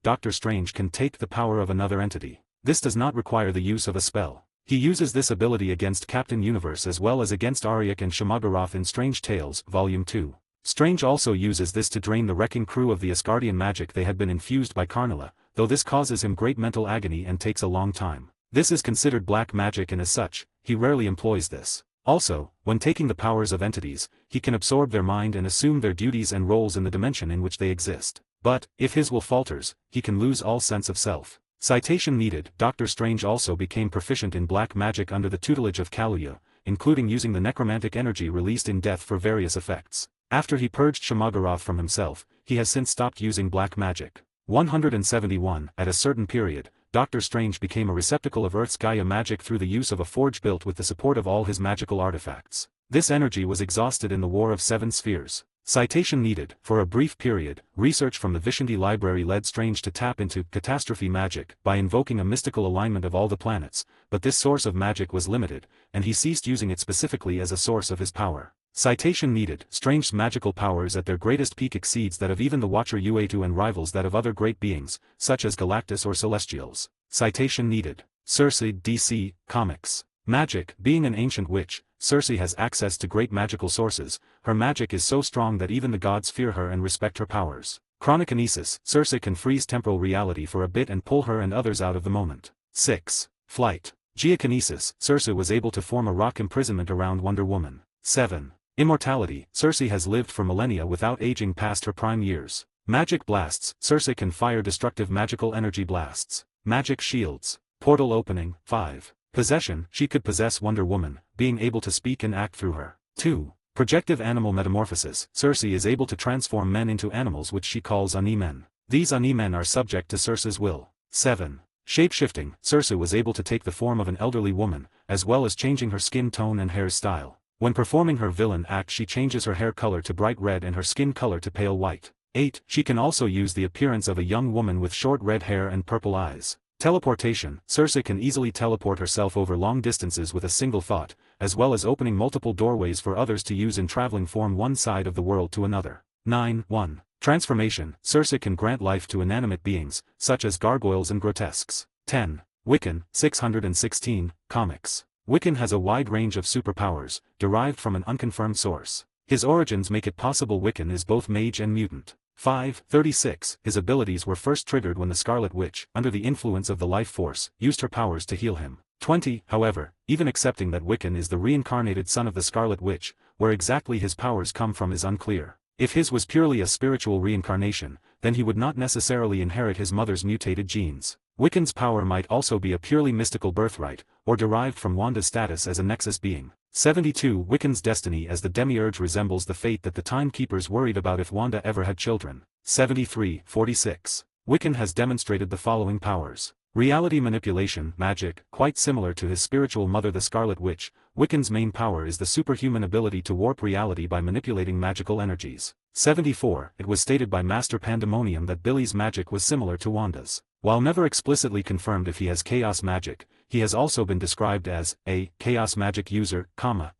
Doctor Strange can take the power of another entity. This does not require the use of a spell. He uses this ability against Captain Universe as well as against Ariok and Shamagorath in Strange Tales, Volume 2. Strange also uses this to drain the wrecking crew of the Asgardian magic they had been infused by Karnala, though this causes him great mental agony and takes a long time. This is considered black magic and as such, he rarely employs this. Also, when taking the powers of entities, he can absorb their mind and assume their duties and roles in the dimension in which they exist. But, if his will falters, he can lose all sense of self. Citation needed. Doctor Strange also became proficient in black magic under the tutelage of Kaluuya, including using the necromantic energy released in death for various effects. After he purged Shamagorath from himself, he has since stopped using black magic. 171. At a certain period, Doctor Strange became a receptacle of Earth's Gaia magic through the use of a forge built with the support of all his magical artifacts. This energy was exhausted in the War of Seven Spheres. Citation needed. For a brief period, research from the Vishanti library led Strange to tap into catastrophe magic by invoking a mystical alignment of all the planets, but this source of magic was limited, and he ceased using it specifically as a source of his power. Citation needed. Strange's magical powers at their greatest peak exceeds that of even the Watcher Uatu and rivals that of other great beings, such as Galactus or Celestials. Citation needed. Cersei, DC, Comics. Magic. Being an ancient witch, Cersei has access to great magical sources. Her magic is so strong that even the gods fear her and respect her powers. Chronokinesis. Cersei can freeze temporal reality for a bit and pull her and others out of the moment. 6. Flight. Geokinesis. Cersei was able to form a rock imprisonment around Wonder Woman. 7. Immortality. Cersei has lived for millennia without aging past her prime years. Magic blasts. Cersei can fire destructive magical energy blasts. Magic shields. Portal opening. 5. Possession. She could possess Wonder Woman, being able to speak and act through her. 2. Projective animal metamorphosis. Cersei is able to transform men into animals which she calls Ani-men. These Ani-men are subject to Cersei's will. 7. Shape-shifting. Cersei was able to take the form of an elderly woman, as well as changing her skin tone and hair style. When performing her villain act she changes her hair color to bright red and her skin color to pale white. 8. She can also use the appearance of a young woman with short red hair and purple eyes. Teleportation. Cersei can easily teleport herself over long distances with a single thought, as well as opening multiple doorways for others to use in traveling from one side of the world to another. 9. 1. Transformation. Cersei can grant life to inanimate beings, such as gargoyles and grotesques. 10. Wiccan, 616, Comics. Wiccan has a wide range of superpowers, derived from an unconfirmed source. His origins make it possible Wiccan is both mage and mutant. 5. 36. His abilities were first triggered when the Scarlet Witch, under the influence of the life force, used her powers to heal him. 20. However, even accepting that Wiccan is the reincarnated son of the Scarlet Witch, where exactly his powers come from is unclear. If his was purely a spiritual reincarnation, then he would not necessarily inherit his mother's mutated genes. Wiccan's power might also be a purely mystical birthright, or derived from Wanda's status as a Nexus being. 72 Wiccan's destiny as the demiurge resembles the fate that the Timekeepers worried about if Wanda ever had children. 73 46 Wiccan has demonstrated the following powers. Reality manipulation, magic, quite similar to his spiritual mother the Scarlet Witch. Wiccan's main power is the superhuman ability to warp reality by manipulating magical energies. 74 It was stated by Master Pandemonium that Billy's magic was similar to Wanda's. While never explicitly confirmed if he has chaos magic, he has also been described as a chaos magic user,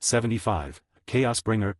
75, chaos bringer,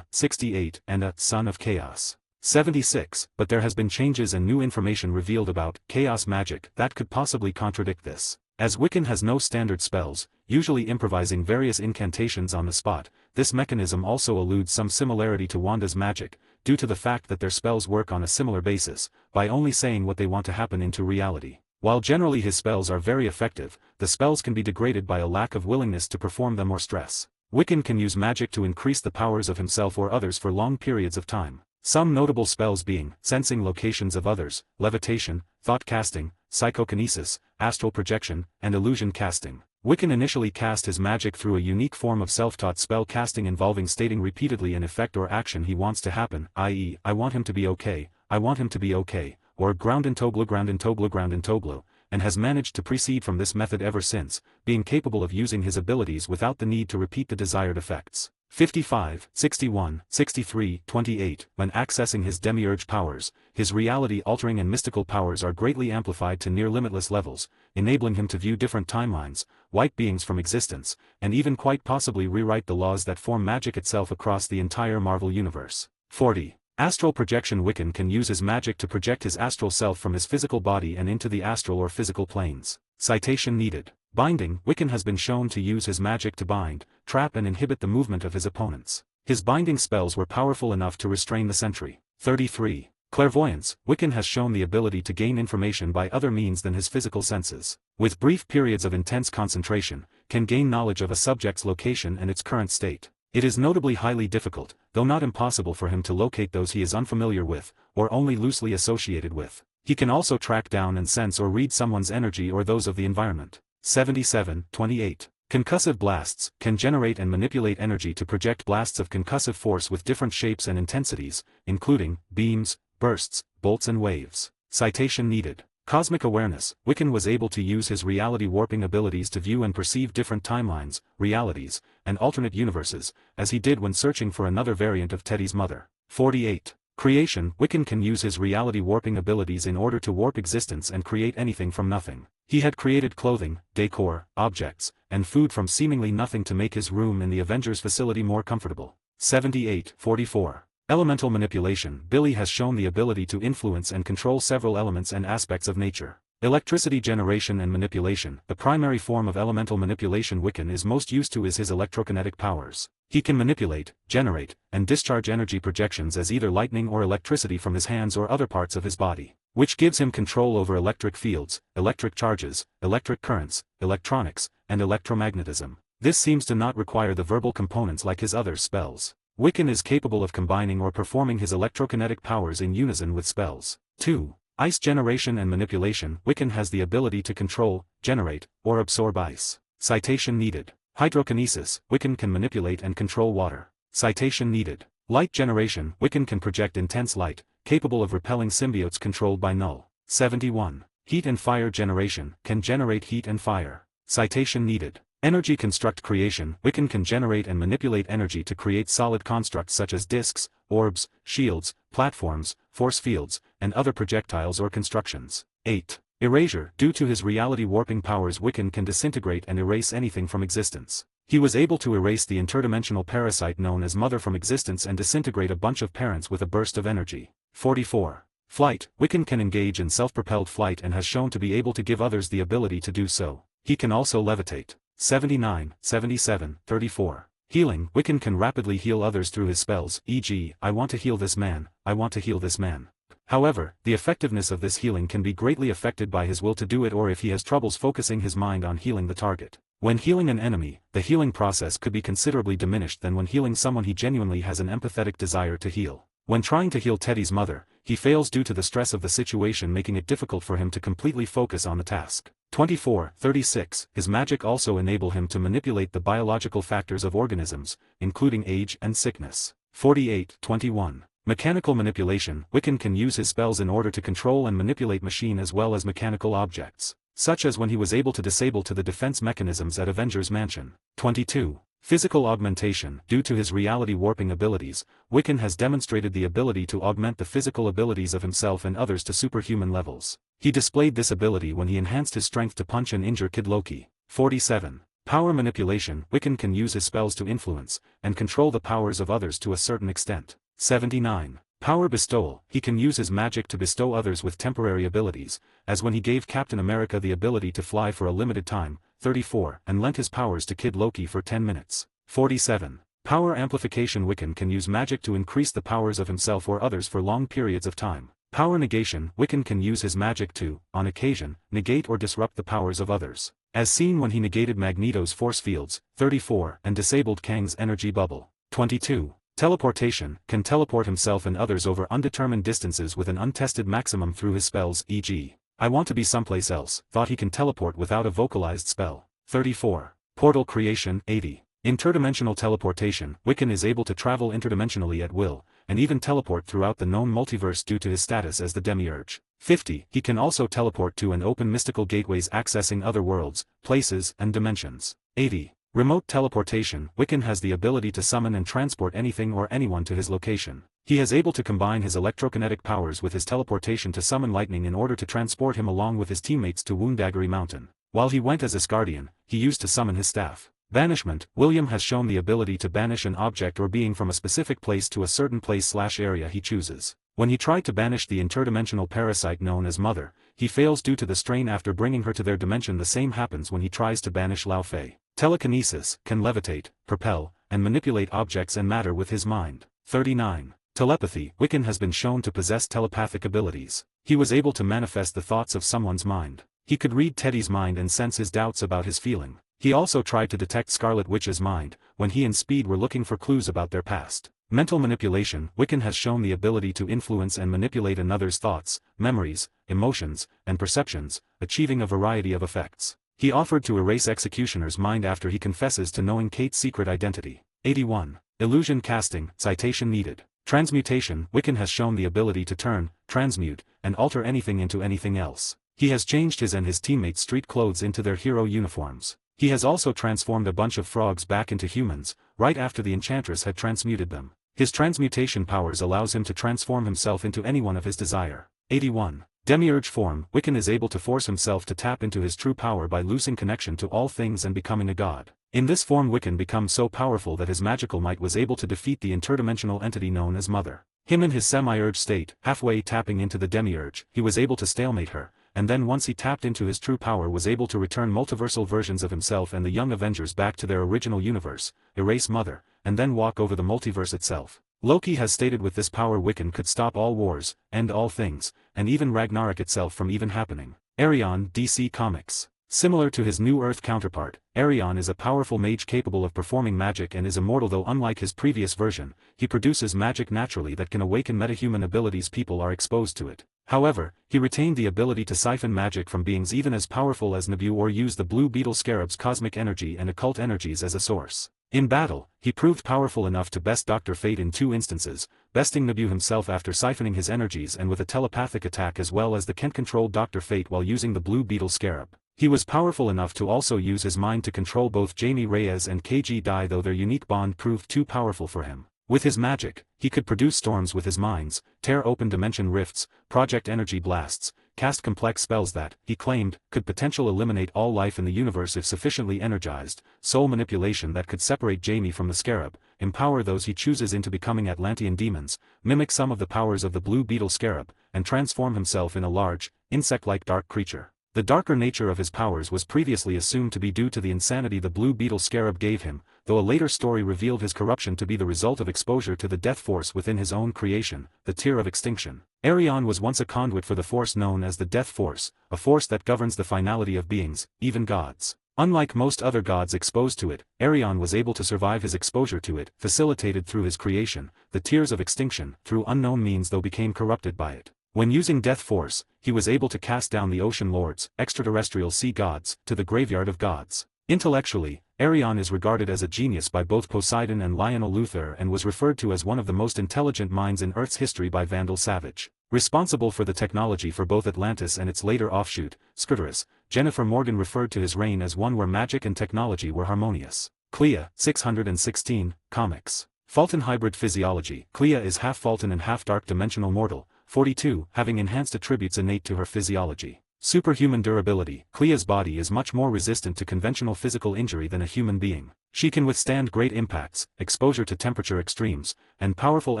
68, and a son of chaos. 76, but there has been changes and new information revealed about chaos magic that could possibly contradict this. As Wiccan has no standard spells, usually improvising various incantations on the spot, this mechanism also eludes some similarity to Wanda's magic, due to the fact that their spells work on a similar basis, by only saying what they want to happen into reality. While generally his spells are very effective, the spells can be degraded by a lack of willingness to perform them or stress. Wiccan can use magic to increase the powers of himself or others for long periods of time. Some notable spells being, sensing locations of others, levitation, thought casting, psychokinesis, astral projection, and illusion casting. Wiccan initially cast his magic through a unique form of self-taught spell casting involving stating repeatedly an effect or action he wants to happen, i.e., I want him to be okay, I want him to be okay, or ground in Toblu, and has managed to proceed from this method ever since, being capable of using his abilities without the need to repeat the desired effects. 55, 61, 63, 28 When accessing his demiurge powers, his reality-altering and mystical powers are greatly amplified to near-limitless levels, enabling him to view different timelines, wipe beings from existence, and even quite possibly rewrite the laws that form magic itself across the entire Marvel Universe. 40. Astral projection Wiccan can use his magic to project his astral self from his physical body and into the astral or physical planes. Citation needed. Binding Wiccan has been shown to use his magic to bind, trap and inhibit the movement of his opponents. His binding spells were powerful enough to restrain the sentry. 33. Clairvoyance Wiccan has shown the ability to gain information by other means than his physical senses. With brief periods of intense concentration, can gain knowledge of a subject's location and its current state. It is notably highly difficult, though not impossible for him to locate those he is unfamiliar with, or only loosely associated with. He can also track down and sense or read someone's energy or those of the environment. 77, 28. Concussive blasts can generate and manipulate energy to project blasts of concussive force with different shapes and intensities, including beams, bursts, bolts and waves. Citation needed. Cosmic awareness Wiccan was able to use his reality warping abilities to view and perceive different timelines, realities, and alternate universes, as he did when searching for another variant of Teddy's mother. 48. Creation Wiccan can use his reality warping abilities in order to warp existence and create anything from nothing. He had created clothing, decor, objects, and food from seemingly nothing to make his room in the Avengers facility more comfortable. 78, 44. Elemental manipulation Billy has shown the ability to influence and control several elements and aspects of nature. Electricity generation and manipulation The primary form of elemental manipulation Wiccan is most used to is his electrokinetic powers. He can manipulate, generate, and discharge energy projections as either lightning or electricity from his hands or other parts of his body, which gives him control over electric fields, electric charges, electric currents, electronics, and electromagnetism. This seems to not require the verbal components like his other spells. Wiccan is capable of combining or performing his electrokinetic powers in unison with spells. 2. Ice generation and manipulation Wiccan has the ability to control, generate, or absorb ice. Citation needed. Hydrokinesis Wiccan can manipulate and control water. Citation needed. Light generation Wiccan can project intense light, capable of repelling symbiotes controlled by Null. 71. Heat and fire generation can generate heat and fire. Citation needed. Energy construct creation Wiccan can generate and manipulate energy to create solid constructs such as disks, orbs, shields, platforms, force fields, and other projectiles or constructions. 8. Erasure Due to his reality warping powers Wiccan can disintegrate and erase anything from existence. He was able to erase the interdimensional parasite known as Mother from existence and disintegrate a bunch of parents with a burst of energy. 44. Flight Wiccan can engage in self-propelled flight and has shown to be able to give others the ability to do so. He can also levitate. 79, 77, 34. Healing Wiccan can rapidly heal others through his spells, e.g., I want to heal this man, I want to heal this man. However, the effectiveness of this healing can be greatly affected by his will to do it or if he has troubles focusing his mind on healing the target. When healing an enemy, the healing process could be considerably diminished than when healing someone he genuinely has an empathetic desire to heal. When trying to heal Teddy's mother, he fails due to the stress of the situation, making it difficult for him to completely focus on the task. 24-36. His magic also enable him to manipulate the biological factors of organisms, including age and sickness. 48-21. Mechanical manipulation. Wiccan can use his spells in order to control and manipulate machine as well as mechanical objects, such as when he was able to disable the defense mechanisms at Avengers Mansion. 22. Physical augmentation. Due to his reality warping abilities, Wiccan has demonstrated the ability to augment the physical abilities of himself and others to superhuman levels. He displayed this ability when he enhanced his strength to punch and injure Kid Loki. 47. Power manipulation. Wiccan can use his spells to influence and control the powers of others to a certain extent. 79. Power bestowal. He can use his magic to bestow others with temporary abilities, as when he gave Captain America the ability to fly for a limited time. 34. And lent his powers to Kid Loki for 10 minutes. 47. Power amplification. Wiccan can use magic to increase the powers of himself or others for long periods of time. Power negation. Wiccan can use his magic to, on occasion, negate or disrupt the powers of others, as seen when he negated Magneto's force fields. 34. And disabled Kang's energy bubble. 22. Teleportation. Can teleport himself and others over undetermined distances with an untested maximum through his spells, e.g. I want to be someplace else. Thought he can teleport without a vocalized spell. 34. Portal creation. 80. Interdimensional teleportation. Wiccan is able to travel interdimensionally at will, and even teleport throughout the known multiverse due to his status as the Demiurge. 50. He can also teleport to and open mystical gateways accessing other worlds, places, and dimensions. 80. Remote teleportation. Wiccan has the ability to summon and transport anything or anyone to his location. He is able to combine his electrokinetic powers with his teleportation to summon lightning in order to transport him along with his teammates to Woundaggery Mountain. While he went as Asgardian, he used to summon his staff. Banishment. William has shown the ability to banish an object or being from a specific place to a certain place/area he chooses. When he tried to banish the interdimensional parasite known as Mother, he fails due to the strain after bringing her to their dimension. The same happens when he tries to banish Lao Fei. Telekinesis. Can levitate, propel, and manipulate objects and matter with his mind. 39. Telepathy. Wiccan has been shown to possess telepathic abilities. He was able to manifest the thoughts of someone's mind. He could read Teddy's mind and sense his doubts about his feeling. He also tried to detect Scarlet Witch's mind, when he and Speed were looking for clues about their past. Mental manipulation. Wiccan has shown the ability to influence and manipulate another's thoughts, memories, emotions, and perceptions, achieving a variety of effects. He offered to erase Executioner's mind after he confesses to knowing Kate's secret identity. 81. Illusion casting. Citation needed. Transmutation. Wiccan has shown the ability to turn, transmute, and alter anything into anything else. He has changed his and his teammates' street clothes into their hero uniforms. He has also transformed a bunch of frogs back into humans, right after the Enchantress had transmuted them. His transmutation powers allows him to transform himself into anyone of his desire. 81. Demiurge form. Wiccan is able to force himself to tap into his true power by losing connection to all things and becoming a god. In this form Wiccan becomes so powerful that his magical might was able to defeat the interdimensional entity known as Mother. Him in his semi-urge state, halfway tapping into the Demiurge, he was able to stalemate her, and then once he tapped into his true power was able to return multiversal versions of himself and the Young Avengers back to their original universe, erase Mother, and then walk over the multiverse itself. Loki has stated with this power Wiccan could stop all wars, end all things, and even Ragnarok itself from even happening. Arion, DC Comics. Similar to his New Earth counterpart, Arion is a powerful mage capable of performing magic and is immortal, though unlike his previous version, he produces magic naturally that can awaken metahuman abilities people are exposed to it. However, he retained the ability to siphon magic from beings even as powerful as Nebu or use the Blue Beetle Scarab's cosmic energy and occult energies as a source. In battle, he proved powerful enough to best Dr. Fate in 2 instances, besting Nebu himself after siphoning his energies and with a telepathic attack, as well as the Kent-controlled Dr. Fate while using the Blue Beetle Scarab. He was powerful enough to also use his mind to control both Jamie Reyes and KG Dai, though their unique bond proved too powerful for him. With his magic, he could produce storms with his minds, tear open dimension rifts, project energy blasts, cast complex spells that, he claimed, could potentially eliminate all life in the universe if sufficiently energized, soul manipulation that could separate Jamie from the Scarab, empower those he chooses into becoming Atlantean demons, mimic some of the powers of the Blue Beetle Scarab, and transform himself in a large, insect-like dark creature. The darker nature of his powers was previously assumed to be due to the insanity the Blue Beetle Scarab gave him, though a later story revealed his corruption to be the result of exposure to the death force within his own creation, the Tear of Extinction. Arion was once a conduit for the force known as the Death Force, a force that governs the finality of beings, even gods. Unlike most other gods exposed to it, Arion was able to survive his exposure to it, facilitated through his creation, the Tears of Extinction, through unknown means though became corrupted by it. When using Death Force, he was able to cast down the Ocean Lords, extraterrestrial sea gods, to the graveyard of gods. Intellectually, Arion is regarded as a genius by both Poseidon and Lionel Luthor and was referred to as one of the most intelligent minds in Earth's history by Vandal Savage. Responsible for the technology for both Atlantis and its later offshoot, Skurtaris, Jennifer Morgan referred to his reign as one where magic and technology were harmonious. Clea, 616, Comics. Fulton Hybrid Physiology. Clea is half Fulton and half dark dimensional mortal, 42, having enhanced attributes innate to her physiology. Superhuman durability. Clea's body is much more resistant to conventional physical injury than a human being. She can withstand great impacts, exposure to temperature extremes, and powerful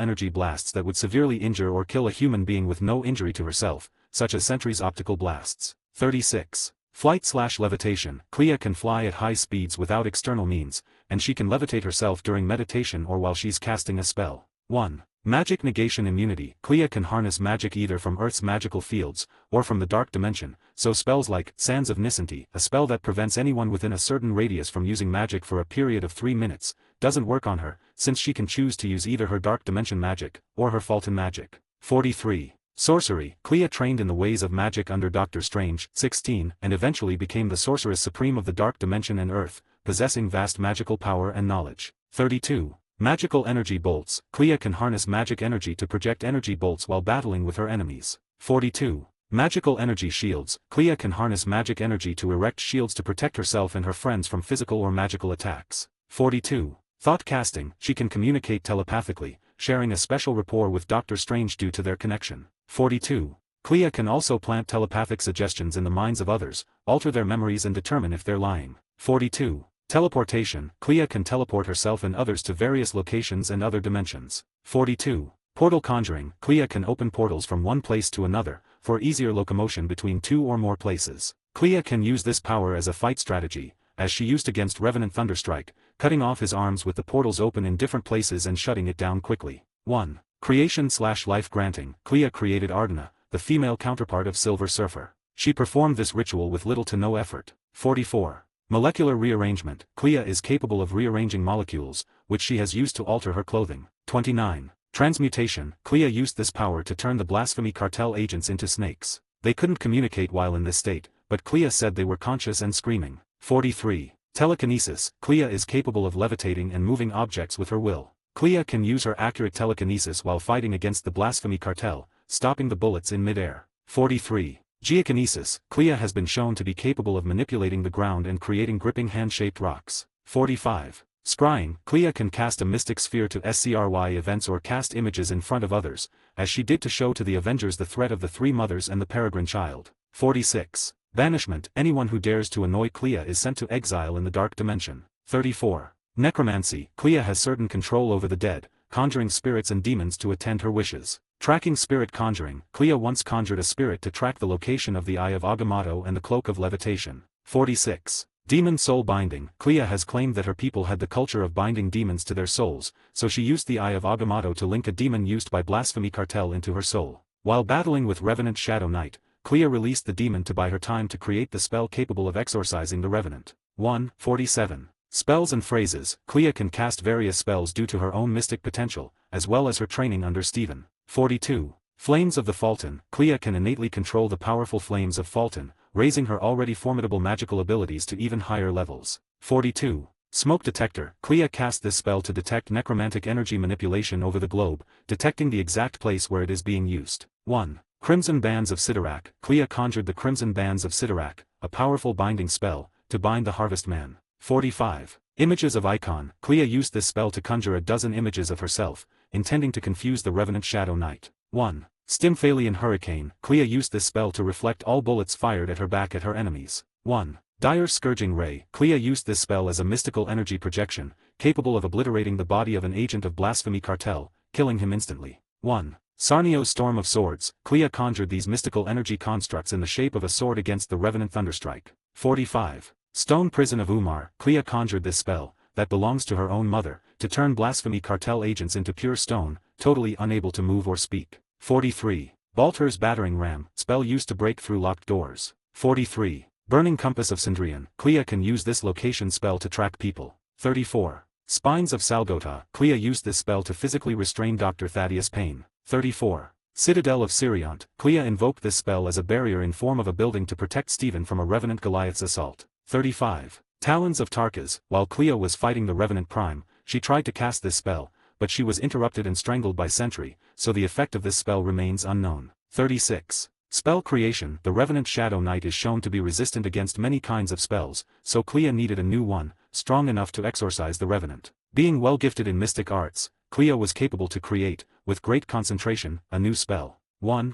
energy blasts that would severely injure or kill a human being with no injury to herself, such as Sentry's optical blasts. 36. Flight/levitation. Clea can fly at high speeds without external means, and she can levitate herself during meditation or while she's casting a spell. 1. Magic negation immunity. Clea can harness magic either from Earth's magical fields, or from the dark dimension, so spells like Sands of Nisanti, a spell that prevents anyone within a certain radius from using magic for a period of 3 minutes, doesn't work on her, since she can choose to use either her dark dimension magic, or her Fulton magic. 43. Sorcery. Clea trained in the ways of magic under Doctor Strange, 16, and eventually became the sorceress supreme of the dark dimension and Earth, possessing vast magical power and knowledge. 32. Magical energy bolts. Clea can harness magic energy to project energy bolts while battling with her enemies. 42. Magical energy shields. Clea can harness magic energy to erect shields to protect herself and her friends from physical or magical attacks. 42. Thought casting. She can communicate telepathically, sharing a special rapport with Doctor Strange due to their connection. 42. Clea can also plant telepathic suggestions in the minds of others, alter their memories and determine if they're lying. 42. Teleportation. Clea can teleport herself and others to various locations and other dimensions. 42. Portal conjuring. Clea can open portals from one place to another, for easier locomotion between 2 or more places. Clea can use this power as a fight strategy, as she used against Revenant Thunderstrike, cutting off his arms with the portals open in different places and shutting it down quickly. 1. Creation/life granting. Clea created Ardena, the female counterpart of Silver Surfer. She performed this ritual with little to no effort. 44. Molecular rearrangement. Clea is capable of rearranging molecules, which she has used to alter her clothing. 29. Transmutation. Clea used this power to turn the Blasphemy Cartel agents into snakes. They couldn't communicate while in this state, but Clea said they were conscious and screaming. 43. Telekinesis. Clea is capable of levitating and moving objects with her will. Clea can use her accurate telekinesis while fighting against the Blasphemy Cartel, stopping the bullets in midair. 43. Geokinesis. Clea has been shown to be capable of manipulating the ground and creating gripping hand-shaped rocks. 45. Scrying. Clea can cast a mystic sphere to SCRY events or cast images in front of others, as she did to show to the Avengers the threat of the Three Mothers and the Peregrine Child. 46. Banishment. Anyone who dares to annoy Clea is sent to exile in the dark dimension. 34. Necromancy. Clea has certain control over the dead, conjuring spirits and demons to attend her wishes. Tracking spirit conjuring. Clea once conjured a spirit to track the location of the Eye of Agamotto and the Cloak of Levitation. 46. Demon soul binding. Clea has claimed that her people had the culture of binding demons to their souls, so she used the Eye of Agamotto to link a demon used by Blasphemy Cartel into her soul. While battling with Revenant Shadow Knight, Clea released the demon to buy her time to create the spell capable of exorcising the Revenant. 47. Spells and phrases. Clea can cast various spells due to her own mystic potential, as well as her training under Stephen. 42. Flames of the Fulton. Clea can innately control the powerful flames of Fulton, raising her already formidable magical abilities to even higher levels. 42. Smoke detector. Clea cast this spell to detect necromantic energy manipulation over the globe, detecting the exact place where it is being used. 1. Crimson Bands of Sidorak. Clea conjured the Crimson Bands of Sidorak, a powerful binding spell, to bind the Harvest Man. 45. Images of Icon. Clea used this spell to conjure a dozen images of herself, intending to confuse the Revenant Shadow Knight. 1. Stymphalian Hurricane. Clea used this spell to reflect all bullets fired at her back at her enemies. 1. Dire Scourging Ray. Clea used this spell as a mystical energy projection, capable of obliterating the body of an agent of Blasphemy Cartel, killing him instantly. 1. Sarnio's Storm of Swords. Clea conjured these mystical energy constructs in the shape of a sword against the Revenant Thunderstrike. 45. Stone Prison of Umar. Clea conjured this spell, that belongs to her own mother, to turn Blasphemy Cartel agents into pure stone, totally unable to move or speak. 43. Baltur's Battering Ram. Spell used to break through locked doors. 43. Burning Compass of Sindrian. Clea can use this location spell to track people. 34. Spines of Salgota. Clea used this spell to physically restrain Dr. Thaddeus Payne. 34. Citadel of Siriont. Clea invoked this spell as a barrier in form of a building to protect Stephen from a Revenant Goliath's assault. 35. Talons of Tarkas. While Clea was fighting the Revenant Prime, she tried to cast this spell, but she was interrupted and strangled by Sentry, so the effect of this spell remains unknown. 36. Spell creation. The Revenant Shadow Knight is shown to be resistant against many kinds of spells, so Clea needed a new one, strong enough to exorcise the Revenant. Being well gifted in mystic arts, Clea was capable to create, with great concentration, a new spell.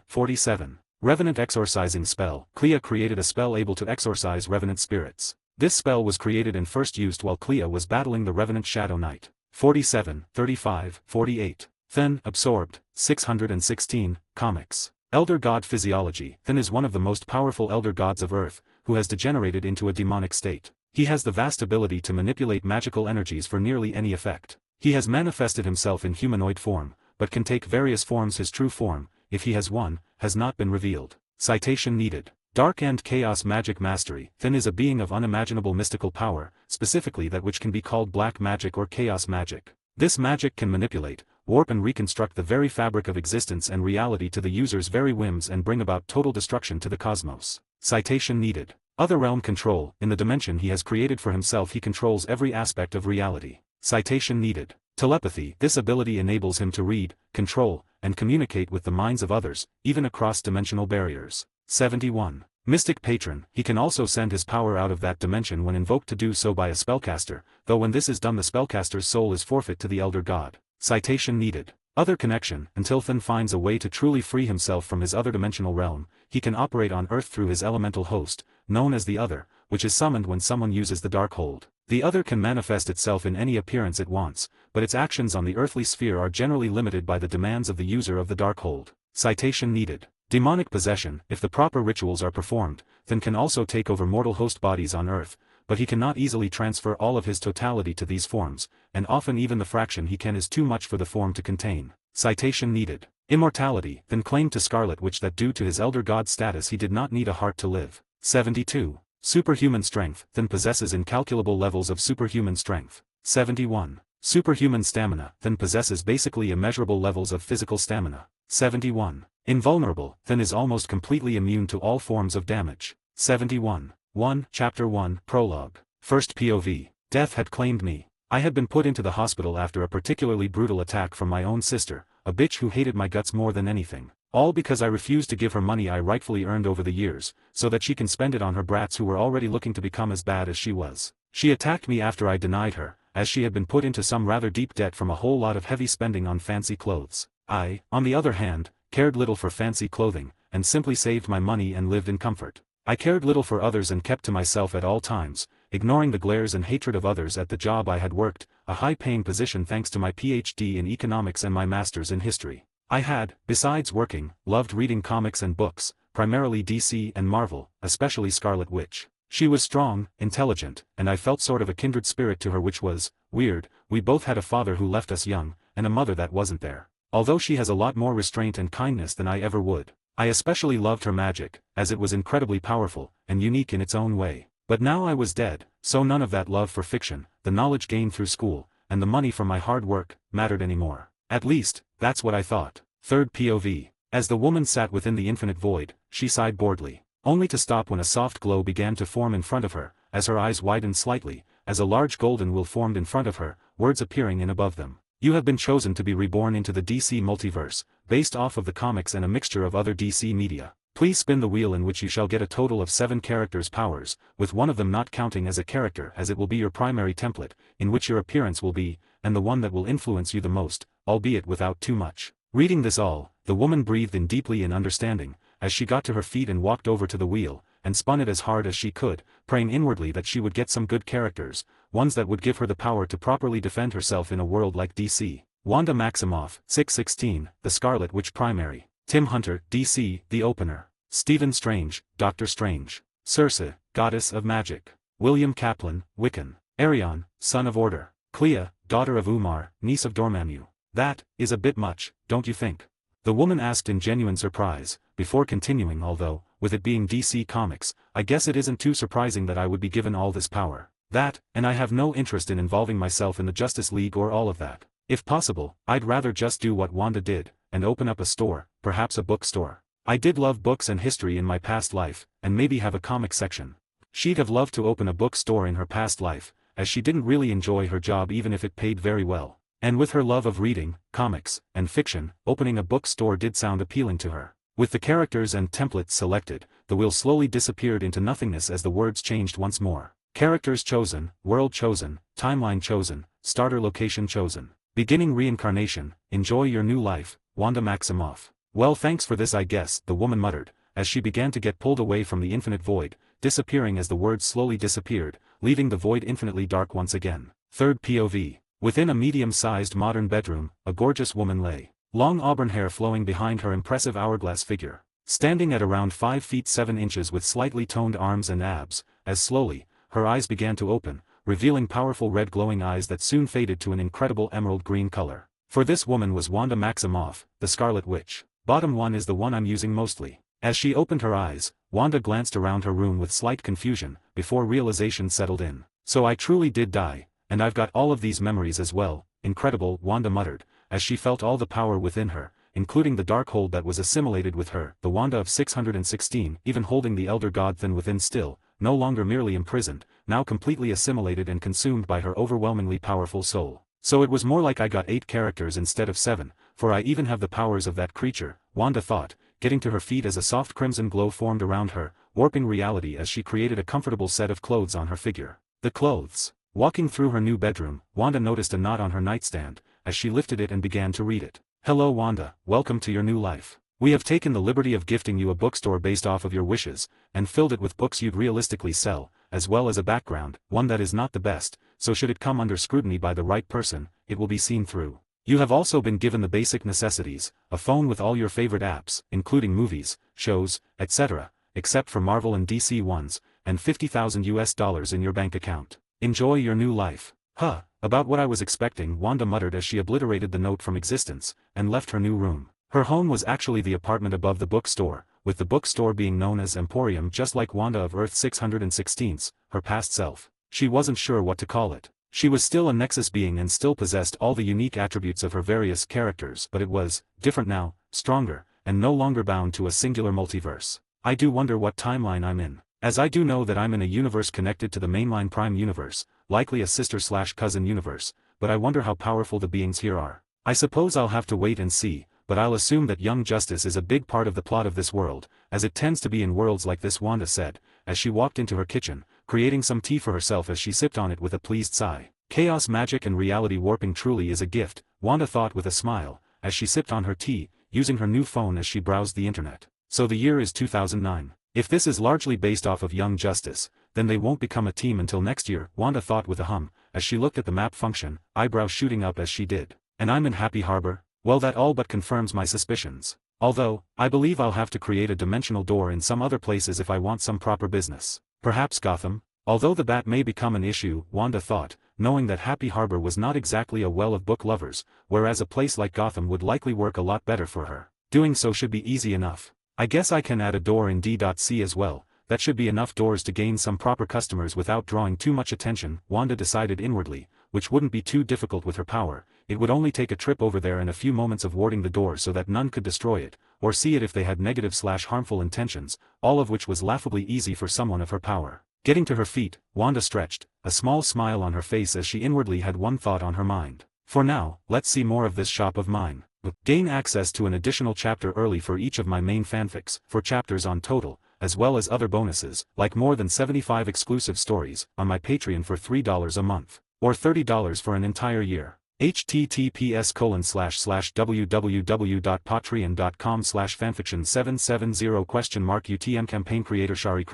47. Revenant Exorcising Spell. Clea created a spell able to exorcise Revenant spirits. This spell was created and first used while Clea was battling the Revenant Shadow Knight. 47, 35, 48. Then, absorbed. 616, comics. Elder God Physiology. Then is one of the most powerful elder gods of Earth, who has degenerated into a demonic state. He has the vast ability to manipulate magical energies for nearly any effect. He has manifested himself in humanoid form, but can take various forms. His true form, if he has one, has not been revealed. Citation needed. Dark End Chaos Magic Mastery. Then is a being of unimaginable mystical power, specifically that which can be called black magic or chaos magic. This magic can manipulate, warp and reconstruct the very fabric of existence and reality to the user's very whims and bring about total destruction to the cosmos. Citation needed. Other realm control. In the dimension he has created for himself he controls every aspect of reality. Citation needed. Telepathy. This ability enables him to read, control, and communicate with the minds of others, even across dimensional barriers. 71. Mystic Patron. He can also send his power out of that dimension when invoked, to do so by a spellcaster, though when this is done the spellcaster's soul is forfeit to the elder god. Citation needed. Other connection. Until Then finds a way to truly free himself from his other dimensional realm, he can operate on Earth through his elemental host, known as the Other, which is summoned when someone uses the Darkhold. The Other can manifest itself in any appearance it wants, but its actions on the earthly sphere are generally limited by the demands of the user of the Darkhold. Citation needed. Demonic Possession. If the proper rituals are performed, Then can also take over mortal host bodies on Earth, but he cannot easily transfer all of his totality to these forms, and often even the fraction he can is too much for the form to contain. Citation needed. Immortality. Then claimed to Scarlet Witch that due to his elder god status he did not need a heart to live. 72. Superhuman Strength. Then possesses incalculable levels of superhuman strength. 71. Superhuman Stamina. Then possesses basically immeasurable levels of physical stamina. 71. Invulnerable. Then is almost completely immune to all forms of damage. 71. 1. Chapter 1. Prologue. First POV. Death had claimed me. I had been put into the hospital after a particularly brutal attack from my own sister, a bitch who hated my guts more than anything. All because I refused to give her money I rightfully earned over the years, so that she can spend it on her brats who were already looking to become as bad as she was. She attacked me after I denied her, as she had been put into some rather deep debt from a whole lot of heavy spending on fancy clothes. I, on the other hand, cared little for fancy clothing, and simply saved my money and lived in comfort. I cared little for others and kept to myself at all times, ignoring the glares and hatred of others at the job I had worked, a high-paying position thanks to my PhD in economics and my master's in history. I had, besides working, loved reading comics and books, primarily DC and Marvel, especially Scarlet Witch. She was strong, intelligent, and I felt sort of a kindred spirit to her, which was weird. We both had a father who left us young, and a mother that wasn't there. Although she has a lot more restraint and kindness than I ever would. I especially loved her magic, as it was incredibly powerful, and unique in its own way. But now I was dead, so none of that love for fiction, the knowledge gained through school, and the money from my hard work, mattered anymore. At least, that's what I thought. Third POV. As the woman sat within the infinite void, she sighed boredly, only to stop when a soft glow began to form in front of her, as her eyes widened slightly, as a large golden will formed in front of her, words appearing in above them. You have been chosen to be reborn into the DC multiverse, based off of the comics and a mixture of other DC media. Please spin the wheel in which you shall get a total of 7 characters' powers, with one of them not counting as a character, as it will be your primary template, in which your appearance will be, and the one that will influence you the most, albeit without too much. Reading this all, the woman breathed in deeply in understanding, as she got to her feet and walked over to the wheel, and spun it as hard as she could, praying inwardly that she would get some good characters, ones that would give her the power to properly defend herself in a world like DC. Wanda Maximoff, 616, The Scarlet Witch Primary. Tim Hunter, DC, The Opener. Stephen Strange, Doctor Strange. Cersei, Goddess of Magic. William Kaplan, Wiccan. Arion, Son of Order. Clea, Daughter of Umar, Niece of Dormammu. That is a bit much, don't you think? The woman asked in genuine surprise, before continuing, although, with it being DC Comics, I guess it isn't too surprising that I would be given all this power. That, and I have no interest in involving myself in the Justice League or all of that. If possible, I'd rather just do what Wanda did, and open up a store, perhaps a bookstore. I did love books and history in my past life, and maybe have a comic section. She'd have loved to open a bookstore in her past life, as she didn't really enjoy her job even if it paid very well. And with her love of reading, comics, and fiction, opening a bookstore did sound appealing to her. With the characters and templates selected, the wheel slowly disappeared into nothingness as the words changed once more. Characters chosen, world chosen, timeline chosen, starter location chosen. Beginning reincarnation, enjoy your new life, Wanda Maximoff. Well, thanks for this, I guess, the woman muttered, as she began to get pulled away from the infinite void, disappearing as the words slowly disappeared, leaving the void infinitely dark once again. Third POV. Within a medium-sized modern bedroom, a gorgeous woman lay. Long auburn hair flowing behind her impressive hourglass figure. Standing at around 5 feet 7 inches with slightly toned arms and abs, as slowly, her eyes began to open, revealing powerful red glowing eyes that soon faded to an incredible emerald green color. For this woman was Wanda Maximoff, the Scarlet Witch. Bottom one is the one I'm using mostly. As she opened her eyes, Wanda glanced around her room with slight confusion, before realization settled in. So I truly did die, and I've got all of these memories as well. Incredible, Wanda muttered, as she felt all the power within her, including the dark hold that was assimilated with her, the Wanda of 616, even holding the elder god Then within still, no longer merely imprisoned, now completely assimilated and consumed by her overwhelmingly powerful soul. So it was more like I got 8 characters instead of 7, for I even have the powers of that creature, Wanda thought, getting to her feet as a soft crimson glow formed around her, warping reality as she created a comfortable set of clothes on her figure. The clothes. Walking through her new bedroom, Wanda noticed a knot on her nightstand, as she lifted it and began to read it. Hello Wanda, welcome to your new life. We have taken the liberty of gifting you a bookstore based off of your wishes, and filled it with books you'd realistically sell, as well as a background, one that is not the best, so should it come under scrutiny by the right person, it will be seen through. You have also been given the basic necessities, a phone with all your favorite apps, including movies, shows, etc., except for Marvel and DC ones, and $50,000 in your bank account. Enjoy your new life. Huh, about what I was expecting, Wanda muttered as she obliterated the note from existence, and left her new room. Her home was actually the apartment above the bookstore, with the bookstore being known as Emporium just like Wanda of Earth 616, her past self. She wasn't sure what to call it. She was still a Nexus being and still possessed all the unique attributes of her various characters, but it was different now, stronger, and no longer bound to a singular multiverse. I do wonder what timeline I'm in, as I do know that I'm in a universe connected to the mainline Prime universe, likely a sister/cousin universe, but I wonder how powerful the beings here are. I suppose I'll have to wait and see, but I'll assume that young justice is a big part of the plot of this world, as it tends to be in worlds like this, Wanda said, as she walked into her kitchen, creating some tea for herself as she sipped on it with a pleased sigh. Chaos magic and reality warping truly is a gift, Wanda thought with a smile, as she sipped on her tea, using her new phone as she browsed the internet. So the year is 2009. If this is largely based off of Young Justice, then they won't become a team until next year, Wanda thought with a hum, as she looked at the map function, eyebrows shooting up as she did. And I'm in Happy Harbor? Well, that all but confirms my suspicions. Although, I believe I'll have to create a dimensional door in some other places if I want some proper business. Perhaps Gotham? Although the bat may become an issue, Wanda thought, knowing that Happy Harbor was not exactly a well of book lovers, whereas a place like Gotham would likely work a lot better for her. Doing so should be easy enough. I guess I can add a door in D.C as well. That should be enough doors to gain some proper customers without drawing too much attention, Wanda decided inwardly, which wouldn't be too difficult with her power. It would only take a trip over there and a few moments of warding the door so that none could destroy it, or see it if they had negative/harmful intentions, all of which was laughably easy for someone of her power. Getting to her feet, Wanda stretched, a small smile on her face as she inwardly had one thought on her mind. For now, let's see more of this shop of mine. Gain access to an additional chapter early for each of my main fanfics, 4 chapters on total, as well as other bonuses, like more than 75 exclusive stories, on my Patreon for $3 a month, or $30 for an entire year. https://www.patreon.com/fanfiction770 UTM campaign creator Shari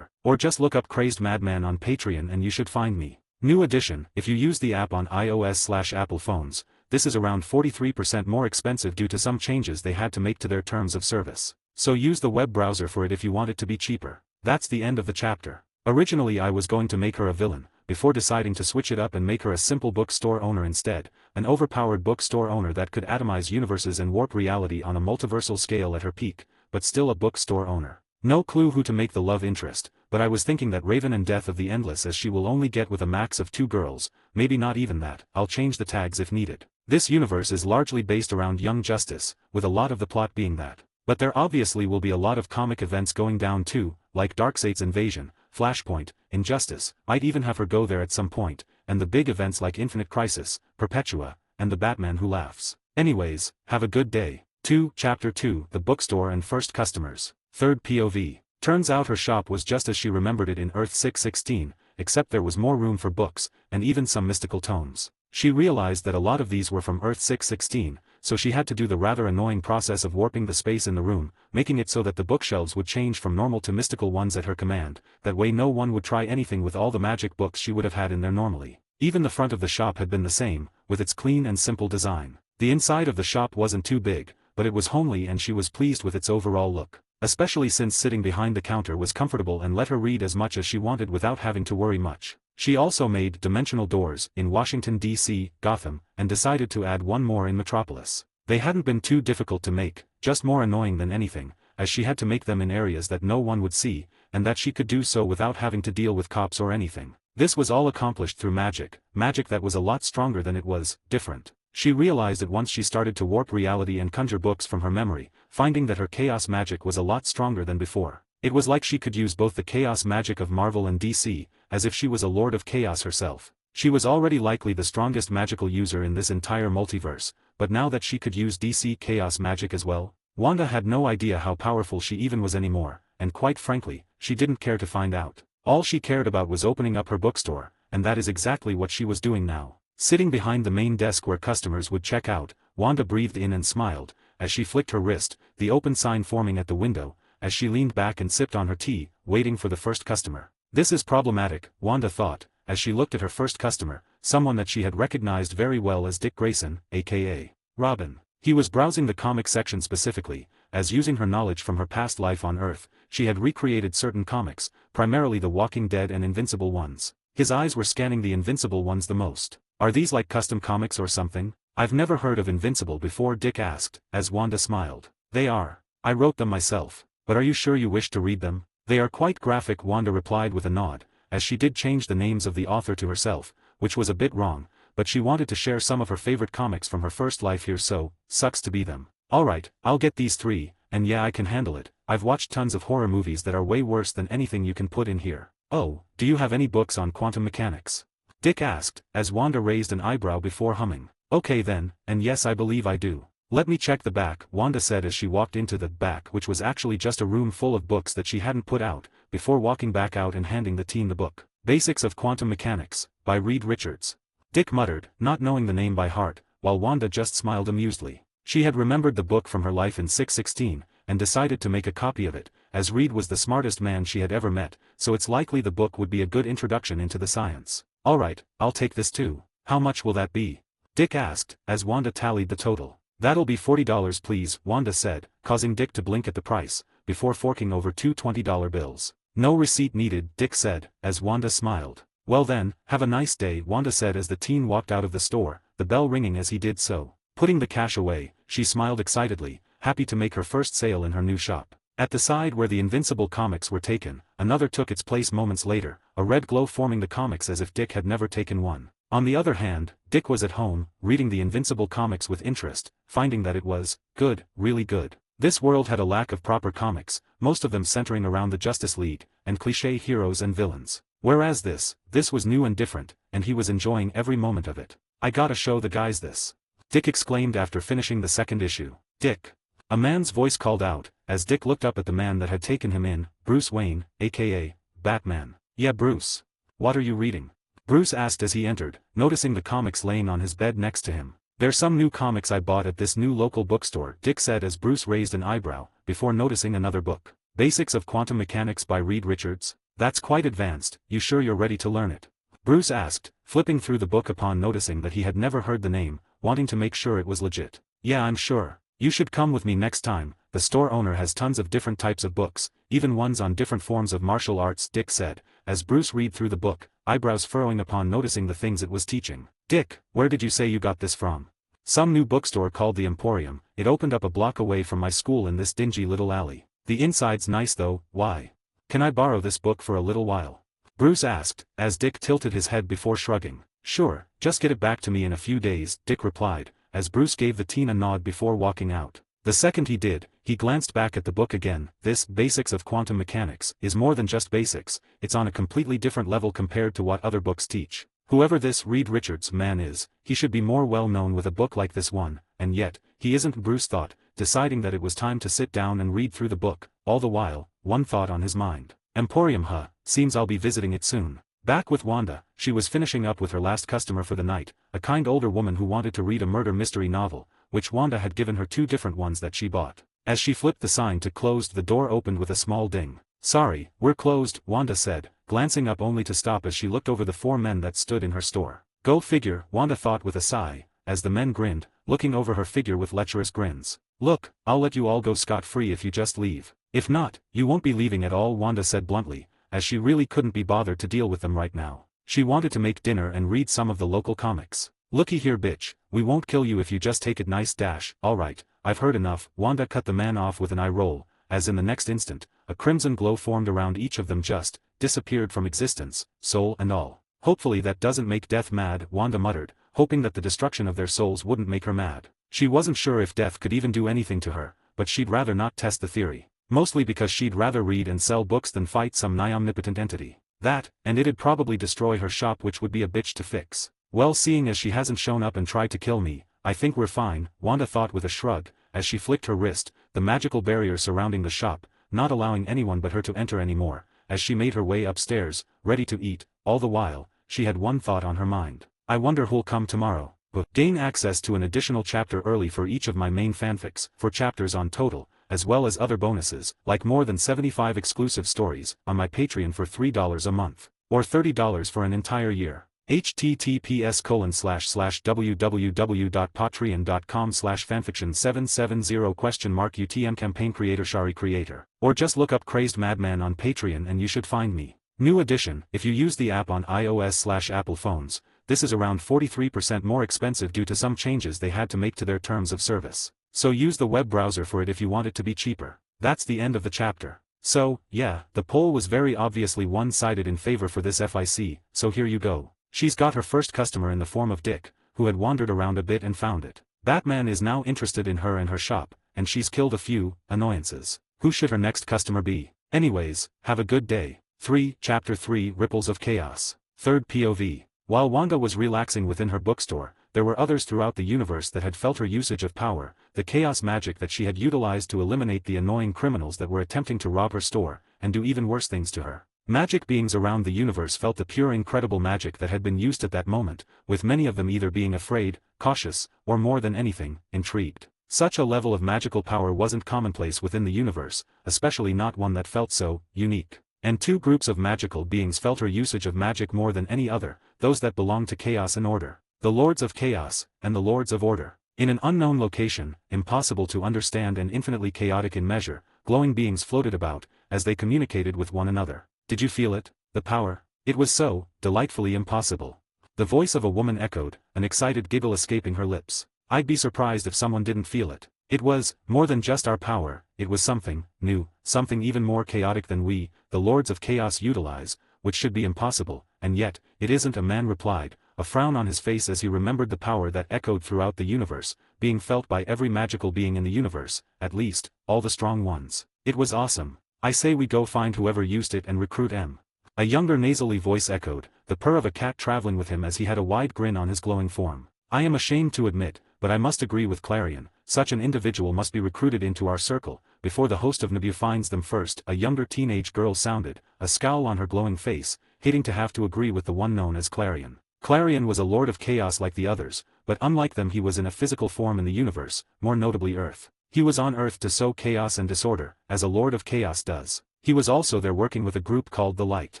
or just look up Crazed Madman on Patreon and you should find me. New edition, if you use the app on iOS/Apple phones, this is around 43% more expensive due to some changes they had to make to their terms of service. So use the web browser for it if you want it to be cheaper. That's the end of the chapter. Originally I was going to make her a villain, before deciding to switch it up and make her a simple bookstore owner instead, an overpowered bookstore owner that could atomize universes and warp reality on a multiversal scale at her peak, but still a bookstore owner. No clue who to make the love interest, but I was thinking that Raven and Death of the Endless, as she will only get with a max of 2 girls, maybe not even that. I'll change the tags if needed. This universe is largely based around Young Justice, with a lot of the plot being that. But there obviously will be a lot of comic events going down too, like Darkseid's invasion, Flashpoint, Injustice, might even have her go there at some point, and the big events like Infinite Crisis, Perpetua, and the Batman Who Laughs. Anyways, have a good day. 2. Chapter 2, The Bookstore and First Customers. 3rd POV. Turns out her shop was just as she remembered it in Earth 616, except there was more room for books, and even some mystical tomes. She realized that a lot of these were from Earth 616, so she had to do the rather annoying process of warping the space in the room, making it so that the bookshelves would change from normal to mystical ones at her command. That way no one would try anything with all the magic books she would have had in there normally. Even the front of the shop had been the same, with its clean and simple design. The inside of the shop wasn't too big, but it was homely and she was pleased with its overall look. Especially since sitting behind the counter was comfortable and let her read as much as she wanted without having to worry much. She also made dimensional doors in Washington, D.C., Gotham, and decided to add one more in Metropolis. They hadn't been too difficult to make, just more annoying than anything, as she had to make them in areas that no one would see, and that she could do so without having to deal with cops or anything. This was all accomplished through magic that was a lot stronger than it was different. She realized it once she started to warp reality and conjure books from her memory, finding that her chaos magic was a lot stronger than before. It was like she could use both the chaos magic of Marvel and DC, as if she was a Lord of Chaos herself. She was already likely the strongest magical user in this entire multiverse, but now that she could use DC chaos magic as well, Wanda had no idea how powerful she even was anymore, and quite frankly, she didn't care to find out. All she cared about was opening up her bookstore, and that is exactly what she was doing now. Sitting behind the main desk where customers would check out, Wanda breathed in and smiled, as she flicked her wrist, the open sign forming at the window, as she leaned back and sipped on her tea, waiting for the first customer. This is problematic, Wanda thought, as she looked at her first customer, someone that she had recognized very well as Dick Grayson, aka Robin. He was browsing the comic section specifically, as using her knowledge from her past life on Earth, she had recreated certain comics, primarily the Walking Dead and Invincible ones. His eyes were scanning the Invincible ones the most. Are these like custom comics or something? I've never heard of Invincible before, Dick asked, as Wanda smiled. They are. I wrote them myself. But are you sure you wish to read them? They are quite graphic, Wanda replied with a nod, as she did change the names of the author to herself, which was a bit wrong, but she wanted to share some of her favorite comics from her first life here, so, sucks to be them. Alright, I'll get these 3, and yeah, I can handle it. I've watched tons of horror movies that are way worse than anything you can put in here. Oh, do you have any books on quantum mechanics? Dick asked, as Wanda raised an eyebrow before humming. Okay then, and yes, I believe I do. Let me check the back, Wanda said as she walked into the back, which was actually just a room full of books that she hadn't put out, before walking back out and handing the teen the book. Basics of Quantum Mechanics, by Reed Richards. Dick muttered, not knowing the name by heart, while Wanda just smiled amusedly. She had remembered the book from her life in 616, and decided to make a copy of it, as Reed was the smartest man she had ever met, so it's likely the book would be a good introduction into the science. Alright, I'll take this too. How much will that be? Dick asked, as Wanda tallied the total. That'll be $40 please, Wanda said, causing Dick to blink at the price, before forking over 2 $20 bills. No receipt needed, Dick said, as Wanda smiled. Well then, have a nice day, Wanda said as the teen walked out of the store, the bell ringing as he did so. Putting the cash away, she smiled excitedly, happy to make her first sale in her new shop. At the side where the Invincible comics were taken, another took its place moments later, a red glow forming the comics as if Dick had never taken one. On the other hand, Dick was at home, reading the Invincible comics with interest, finding that it was good, really good. This world had a lack of proper comics, most of them centering around the Justice League, and cliché heroes and villains. Whereas this was new and different, and he was enjoying every moment of it. I gotta show the guys this. Dick exclaimed after finishing the second issue. Dick. A man's voice called out, as Dick looked up at the man that had taken him in, Bruce Wayne, aka Batman. Yeah, Bruce. What are you reading? Bruce asked as he entered, noticing the comics laying on his bed next to him. There's some new comics I bought at this new local bookstore, Dick said as Bruce raised an eyebrow, before noticing another book. Basics of Quantum Mechanics by Reed Richards? That's quite advanced, you sure you're ready to learn it? Bruce asked, flipping through the book upon noticing that he had never heard the name, wanting to make sure it was legit. Yeah, I'm sure. You should come with me next time. The store owner has tons of different types of books, even ones on different forms of martial arts, Dick said, as Bruce read through the book, eyebrows furrowing upon noticing the things it was teaching. Dick, where did you say you got this from? Some new bookstore called the Emporium. It opened up a block away from my school in this dingy little alley. The inside's nice though. Why? Can I borrow this book for a little while? Bruce asked, as Dick tilted his head before shrugging. Sure, just get it back to me in a few days, Dick replied, as Bruce gave the teen a nod before walking out. The second he did, he glanced back at the book again. This Basics of Quantum Mechanics is more than just basics, it's on a completely different level compared to what other books teach. Whoever this Reed Richards man is, he should be more well known with a book like this one, and yet, he isn't, Bruce thought, deciding that it was time to sit down and read through the book. All the while, one thought on his mind. Emporium, seems I'll be visiting it soon. Back with Wanda, she was finishing up with her last customer for the night, a kind older woman who wanted to read a murder mystery novel, which Wanda had given her 2 different ones that she bought. As she flipped the sign to closed, the door opened with a small ding. Sorry, we're closed, Wanda said, glancing up only to stop as she looked over the 4 men that stood in her store. Go figure, Wanda thought with a sigh, as the men grinned, looking over her figure with lecherous grins. Look, I'll let you all go scot-free if you just leave. If not, you won't be leaving at all, Wanda said bluntly, as she really couldn't be bothered to deal with them right now. She wanted to make dinner and read some of the local comics. Looky here bitch, we won't kill you if you just take it nice dash. Alright, I've heard enough. Wanda cut the man off with an eye roll, as in the next instant, a crimson glow formed around each of them, just disappeared from existence, soul and all. Hopefully that doesn't make death mad, Wanda muttered, hoping that the destruction of their souls wouldn't make her mad. She wasn't sure if death could even do anything to her, but she'd rather not test the theory. Mostly because she'd rather read and sell books than fight some nigh omnipotent entity. That, and it'd probably destroy her shop, which would be a bitch to fix. Well, seeing as she hasn't shown up and tried to kill me, I think we're fine, Wanda thought with a shrug, as she flicked her wrist, the magical barrier surrounding the shop, not allowing anyone but her to enter anymore, as she made her way upstairs, ready to eat. All the while, she had one thought on her mind. I wonder who'll come tomorrow. Gain access to an additional chapter early for each of my main fanfics, 4 chapters on total, as well as other bonuses, like more than 75 exclusive stories, on my Patreon for $3 a month, or $30 for an entire year. https://www.patreon.com/fanfiction770 UTM campaign creator, or just look up Crazed Madman on Patreon and you should find me. New edition, if you use the app on iOS/Apple phones, this is around 43% more expensive due to some changes they had to make to their terms of service. So use the web browser for it if you want it to be cheaper. That's the end of the chapter. So, yeah, the poll was very obviously one-sided in favor for this FIC, so here you go. She's got her first customer in the form of Dick, who had wandered around a bit and found it. Batman is now interested in her and her shop, and she's killed a few annoyances. Who should her next customer be? Anyways, have a good day. 3. Chapter 3 Ripples of Chaos. 3rd POV. While Wanda was relaxing within her bookstore, there were others throughout the universe that had felt her usage of power, the chaos magic that she had utilized to eliminate the annoying criminals that were attempting to rob her store, and do even worse things to her. Magic beings around the universe felt the pure incredible magic that had been used at that moment, with many of them either being afraid, cautious, or more than anything, intrigued. Such a level of magical power wasn't commonplace within the universe, especially not one that felt so unique. And 2 groups of magical beings felt her usage of magic more than any other, those that belonged to chaos and order. The Lords of Chaos, and the Lords of Order. In an unknown location, impossible to understand and infinitely chaotic in measure, glowing beings floated about, as they communicated with one another. Did you feel it? The power? It was so, delightfully impossible. The voice of a woman echoed, an excited giggle escaping her lips. I'd be surprised if someone didn't feel it. It was, more than just our power, it was something new, something even more chaotic than we, the Lords of Chaos, utilize, which should be impossible, and yet, it isn't, a man replied, a frown on his face as he remembered the power that echoed throughout the universe, being felt by every magical being in the universe, at least, all the strong ones. It was awesome. I say we go find whoever used it and recruit him. A younger nasally voice echoed, the purr of a cat traveling with him as he had a wide grin on his glowing form. I am ashamed to admit, but I must agree with Clarion, such an individual must be recruited into our circle, before the host of Nabu finds them first. A younger teenage girl sounded, a scowl on her glowing face, hating to have to agree with the one known as Clarion. Clarion was a lord of chaos like the others, but unlike them he was in a physical form in the universe, more notably Earth. He was on Earth to sow chaos and disorder, as a lord of chaos does. He was also there working with a group called the Light.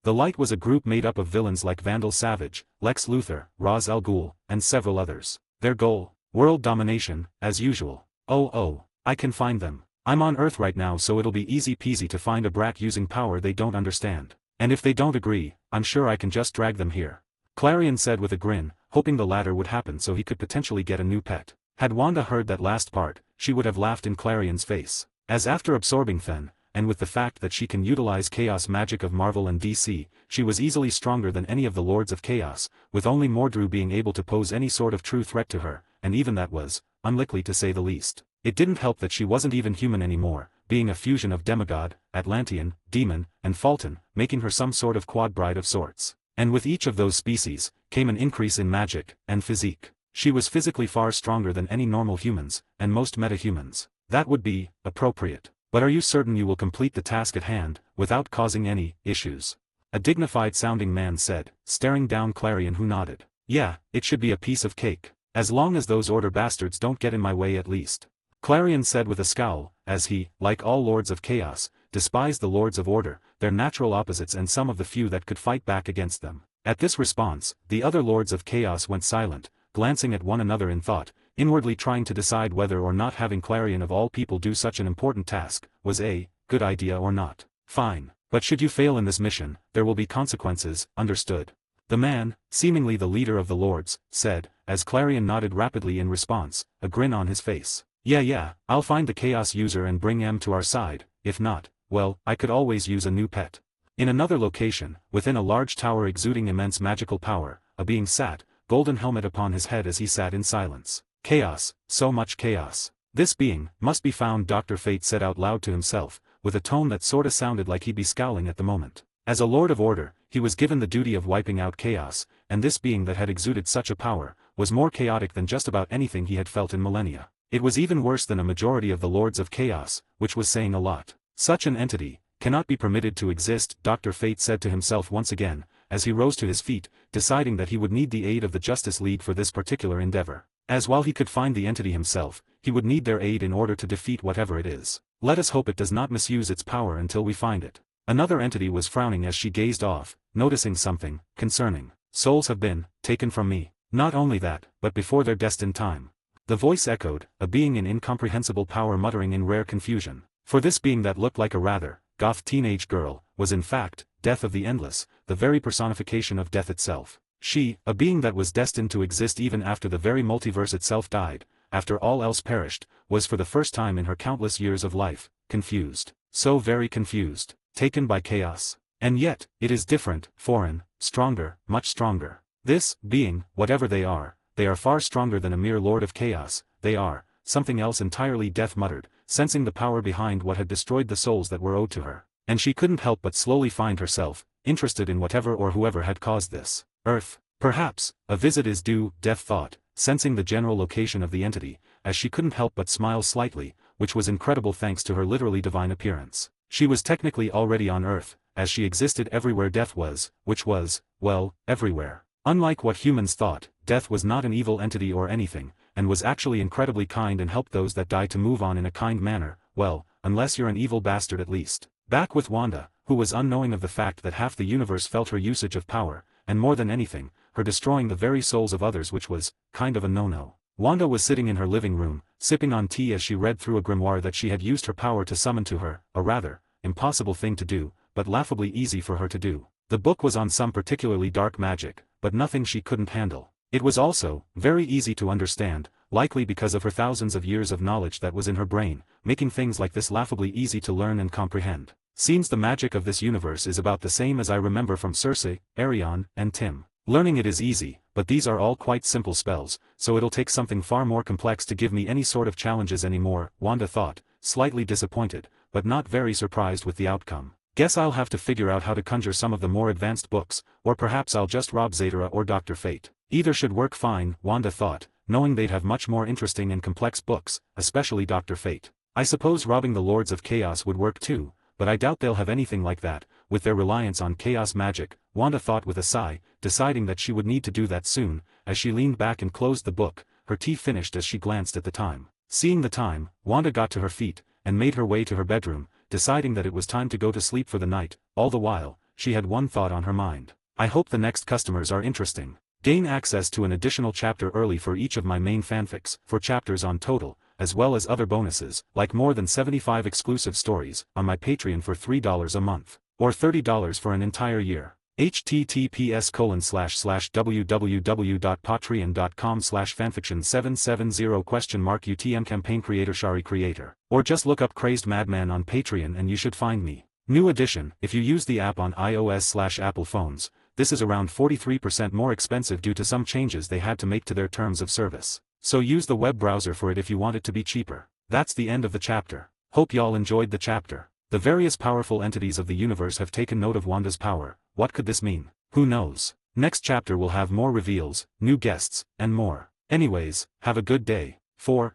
The Light was a group made up of villains like Vandal Savage, Lex Luthor, Ra's al Ghul, and several others. Their goal? World domination, as usual. Oh, I can find them. I'm on Earth right now, so it'll be easy peasy to find a brat using power they don't understand. And if they don't agree, I'm sure I can just drag them here. Clarion said with a grin, hoping the latter would happen so he could potentially get a new pet. Had Wanda heard that last part, she would have laughed in Clarion's face. As after absorbing Fen, and with the fact that she can utilize chaos magic of Marvel and DC, she was easily stronger than any of the Lords of Chaos, with only Mordru being able to pose any sort of true threat to her, and even that was unlikely to say the least. It didn't help that she wasn't even human anymore, being a fusion of demigod, Atlantean, demon, and Fulton, making her some sort of quad bride of sorts. And with each of those species, came an increase in magic and physique. She was physically far stronger than any normal humans, and most metahumans. That would be appropriate. But are you certain you will complete the task at hand, without causing any issues? A dignified-sounding man said, staring down Clarion, who nodded. Yeah, it should be a piece of cake. As long as those Order bastards don't get in my way at least. Clarion said with a scowl, as he, like all Lords of Chaos, despised the Lords of Order, their natural opposites and some of the few that could fight back against them. At this response, the other Lords of Chaos went silent, glancing at one another in thought, inwardly trying to decide whether or not having Clarion of all people do such an important task was a good idea or not. Fine, but should you fail in this mission, there will be consequences, understood? The man, seemingly the leader of the Lords, said, as Clarion nodded rapidly in response, a grin on his face. Yeah, I'll find the Chaos user and bring him to our side, if not, well, I could always use a new pet. In another location, within a large tower exuding immense magical power, a being sat, golden helmet upon his head as he sat in silence. Chaos, so much chaos. This being, must be found, Dr. Fate said out loud to himself, with a tone that sorta sounded like he'd be scowling at the moment. As a Lord of Order, he was given the duty of wiping out chaos, and this being that had exuded such a power, was more chaotic than just about anything he had felt in millennia. It was even worse than a majority of the Lords of Chaos, which was saying a lot. Such an entity cannot be permitted to exist, Dr. Fate said to himself once again, as he rose to his feet, deciding that he would need the aid of the Justice League for this particular endeavor. As while he could find the entity himself, he would need their aid in order to defeat whatever it is. Let us hope it does not misuse its power until we find it. Another entity was frowning as she gazed off, noticing something concerning. Souls have been taken from me. Not only that, but before their destined time. The voice echoed, a being in incomprehensible power muttering in rare confusion. For this being that looked like a rather goth teenage girl, was in fact, Death of the Endless, the very personification of death itself. She, a being that was destined to exist even after the very multiverse itself died, after all else perished, was for the first time in her countless years of life, confused. So very confused, taken by chaos. And yet, it is different, foreign, stronger, much stronger. This being, whatever they are far stronger than a mere Lord of Chaos, they are something else entirely, Death muttered, sensing the power behind what had destroyed the souls that were owed to her. And she couldn't help but slowly find herself interested in whatever or whoever had caused this. Earth. Perhaps, a visit is due, Death thought, sensing the general location of the entity, as she couldn't help but smile slightly, which was incredible thanks to her literally divine appearance. She was technically already on Earth, as she existed everywhere Death was, which was, well, everywhere. Unlike what humans thought, Death was not an evil entity or anything, and was actually incredibly kind and helped those that died to move on in a kind manner, well, unless you're an evil bastard at least. Back with Wanda, who was unknowing of the fact that half the universe felt her usage of power, and more than anything, her destroying the very souls of others, which was kind of a no-no. Wanda was sitting in her living room, sipping on tea as she read through a grimoire that she had used her power to summon to her, a rather impossible thing to do, but laughably easy for her to do. The book was on some particularly dark magic, but nothing she couldn't handle. It was also very easy to understand, likely because of her thousands of years of knowledge that was in her brain, making things like this laughably easy to learn and comprehend. Seems the magic of this universe is about the same as I remember from Cersei, Arion, and Tim. Learning it is easy, but these are all quite simple spells, so it'll take something far more complex to give me any sort of challenges anymore, Wanda thought, slightly disappointed, but not very surprised with the outcome. Guess I'll have to figure out how to conjure some of the more advanced books, or perhaps I'll just rob Zadara or Dr. Fate. Either should work fine, Wanda thought, knowing they'd have much more interesting and complex books, especially Dr. Fate. I suppose robbing the Lords of Chaos would work too, but I doubt they'll have anything like that, with their reliance on chaos magic, Wanda thought with a sigh, deciding that she would need to do that soon, as she leaned back and closed the book, her tea finished as she glanced at the time. Seeing the time, Wanda got to her feet, and made her way to her bedroom, deciding that it was time to go to sleep for the night. All the while, she had one thought on her mind. I hope the next customers are interesting. Gain access to an additional chapter early for each of my main fanfics, 4 chapters on total, as well as other bonuses, like more than 75 exclusive stories, on my Patreon for $3 a month, or $30 for an entire year. https://www.patreon.com/fanfiction770 campaign creator Shari creator. Or just look up Crazed Madman on Patreon and you should find me. New edition, if you use the app on iOS/Apple phones, this is around 43% more expensive due to some changes they had to make to their terms of service. So use the web browser for it if you want it to be cheaper. That's the end of the chapter. Hope y'all enjoyed the chapter. The various powerful entities of the universe have taken note of Wanda's power. What could this mean? Who knows? Next chapter will have more reveals, new guests, and more. Anyways, have a good day.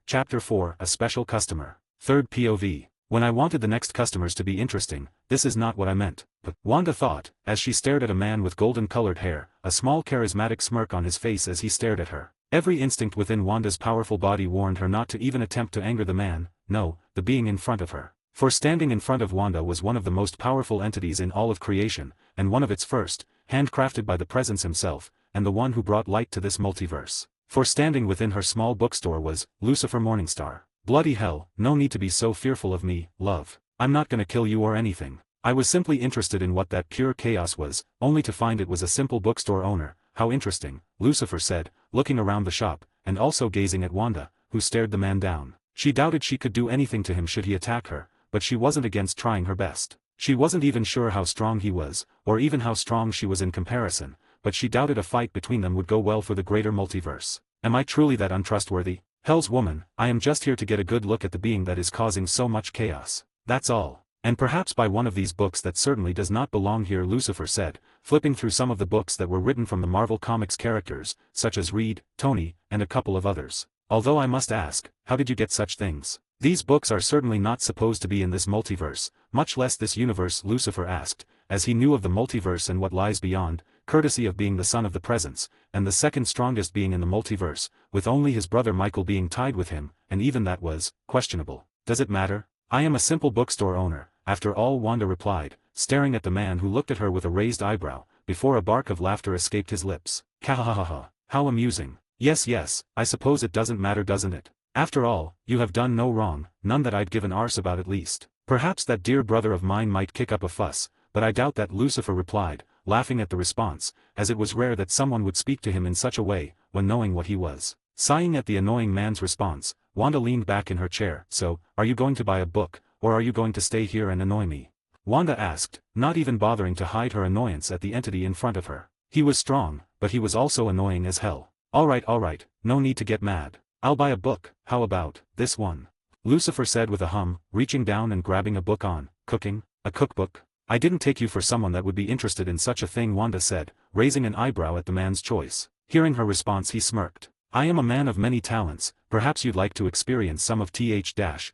Chapter 4, A Special Customer. Third POV. When I wanted the next customers to be interesting, this is not what I meant. But Wanda thought, as she stared at a man with golden-colored hair, a small charismatic smirk on his face as he stared at her. Every instinct within Wanda's powerful body warned her not to even attempt to anger the man, no, the being in front of her. For standing in front of Wanda was one of the most powerful entities in all of creation, and one of its first, handcrafted by the Presence himself, and the one who brought light to this multiverse. For standing within her small bookstore was Lucifer Morningstar. Bloody hell, no need to be so fearful of me, love. I'm not gonna kill you or anything. I was simply interested in what that pure chaos was, only to find it was a simple bookstore owner. How interesting, Lucifer said, looking around the shop, and also gazing at Wanda, who stared the man down. She doubted she could do anything to him should he attack her, but she wasn't against trying her best. She wasn't even sure how strong he was, or even how strong she was in comparison, but she doubted a fight between them would go well for the greater multiverse. Am I truly that untrustworthy? Hell's woman, I am just here to get a good look at the being that is causing so much chaos. That's all. And perhaps buy one of these books that certainly does not belong here, Lucifer said, flipping through some of the books that were written from the Marvel Comics characters, such as Reed, Tony, and a couple of others. Although I must ask, how did you get such things? These books are certainly not supposed to be in this multiverse, much less this universe, Lucifer asked, as he knew of the multiverse and what lies beyond, courtesy of being the son of the Presence, and the second strongest being in the multiverse, with only his brother Michael being tied with him, and even that was questionable. Does it matter? I am a simple bookstore owner, after all, Wanda replied, staring at the man who looked at her with a raised eyebrow, before a bark of laughter escaped his lips. Kahahaha, how amusing. Yes, I suppose it doesn't matter, doesn't it? After all, you have done no wrong, none that I'd give an arse about at least. Perhaps that dear brother of mine might kick up a fuss, but I doubt that, Lucifer replied, laughing at the response, as it was rare that someone would speak to him in such a way, when knowing what he was. Sighing at the annoying man's response, Wanda leaned back in her chair. So, are you going to buy a book, or are you going to stay here and annoy me? Wanda asked, not even bothering to hide her annoyance at the entity in front of her. He was strong, but he was also annoying as hell. Alright, no need to get mad. I'll buy a book. How about this one? Lucifer said with a hum, reaching down and grabbing a book on cooking, a cookbook. I didn't take you for someone that would be interested in such a thing, Wanda said, raising an eyebrow at the man's choice. Hearing her response, he smirked. I am a man of many talents, perhaps you'd like to experience some of